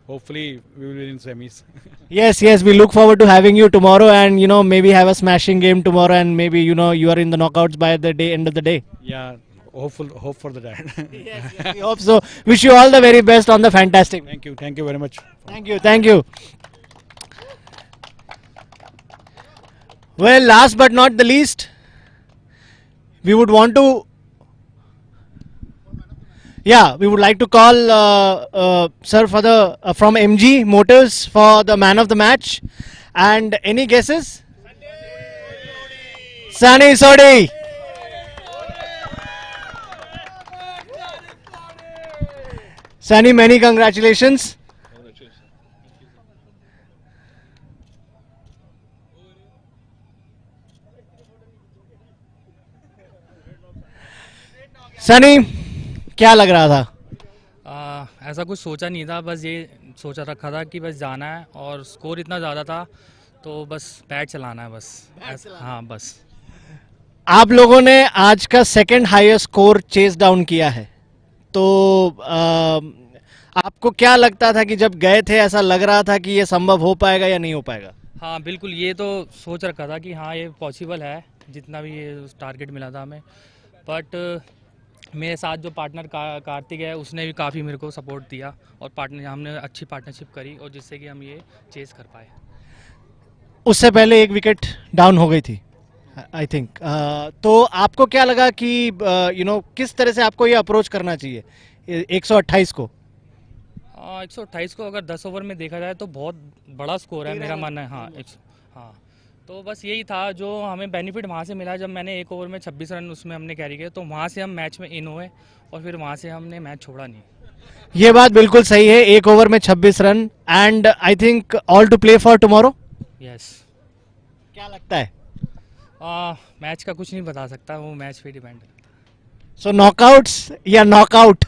Hopefully we will win in semis. Yes, we look forward to having you tomorrow and, maybe have a smashing game tomorrow and maybe, you are in the knockouts by the end of the day. Yeah, hope for the that. Yes, we hope so. Wish you all the very best on the fantastic. Thank you very much. Thank you. Well, last but not the least, we would like to call sir for the from MG Motors for the man of the match. And any guesses? Sunny Sodi. Sunny, many congratulations. Sunny, क्या लग रहा था? ऐसा कुछ सोचा नहीं था, बस ये सोचा रखा था कि बस जाना है और स्कोर इतना ज़्यादा था तो बस बैट चलाना है बस. हाँ बस. आप लोगों ने आज का second highest score chess down किया है, तो आपको क्या लगता था कि जब गए थे ऐसा लग रहा था कि ये संभव हो पाएगा या नहीं हो पाएगा? हाँ बिल्कुल, ये तो सोच रखा था कि हाँ ये पॉसिबल है, जितना भी ये टारगेट मिला था हमें. बट मेरे साथ जो पार्टनर कार्तिक है उसने भी काफ़ी मेरे को सपोर्ट दिया और हमने अच्छी पार्टनरशिप करी और जिससे कि हम ये चेस कर पाए. उससे पहले एक विकेट डाउन हो गई थी आई थिंक. तो आपको क्या लगा कि किस तरह से आपको ये अप्रोच करना चाहिए 128 को? 128 को अगर 10 ओवर में देखा जाए तो बहुत बड़ा स्कोर है, मेरा मानना है. हाँ, तो बस यही था जो हमें बेनिफिट वहाँ से मिला. जब मैंने एक ओवर में 26 रन उसमें हमने कैरी किए तो वहाँ से हम मैच में इन हुए और फिर वहाँ से हमने मैच छोड़ा नहीं. ये बात बिल्कुल सही है, एक ओवर में 26 run. And I think all to play for tomorrow. Yes. क्या लगता है? मैच का कुछ नहीं बता सकता, वो मैच पे डिपेंड है. सो नॉकआउट्स या नॉकआउट?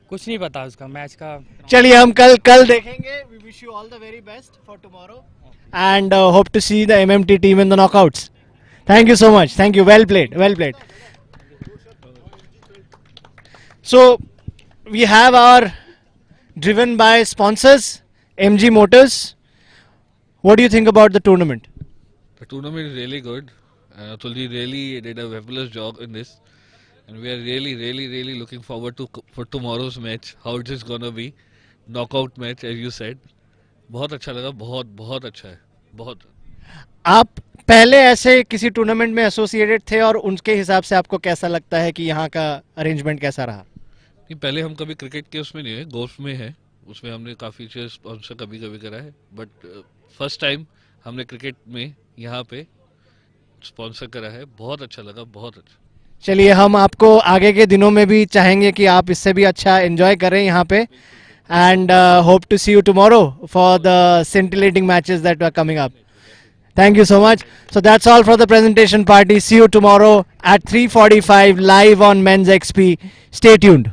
कुछ नहीं पता उसका मैच का. चलिए हम कल देखेंगे. We wish you all the very best for tomorrow and hope to see the MMT team in the knockouts. Thank you so much. Thank you. Well played. So we have our driven by sponsors, MG Motors. What do you think about the tournament? The tournament is really good. Tulji really did a fabulous job in this, and we are really looking forward to for tomorrow's match. How it is gonna be. Knockout match as you said, बहुत अच्छा लगा, बहुत बहुत अच्छा है, बहुत। आप पहले ऐसे किसी टूर्नामेंट में एसोसिएटेड थे और उनके हिसाब से आपको कैसा लगता है कि यहाँ का अरेंजमेंट कैसा रहा? नहीं, पहले हम कभी क्रिकेट के उसमें नहीं है, गोल्फ में है, उसमें हमने काफ़ी चीज़ स्पॉन्सर कभी कभी करा है, बट फर्स्ट टाइम हमने क्रिकेट में यहाँ पे स्पॉन्सर करा है, बहुत अच्छा लगा, बहुत अच्छा। चलिए, हम आपको आगे के दिनों में भी चाहेंगे कि आप इससे भी अच्छा एंजॉय करें यहाँ पे, and hope to see you tomorrow for the scintillating matches that are coming up. Thank you so much. So that's all for the presentation party. See you tomorrow at 3:45 live on Men's XP. Stay tuned.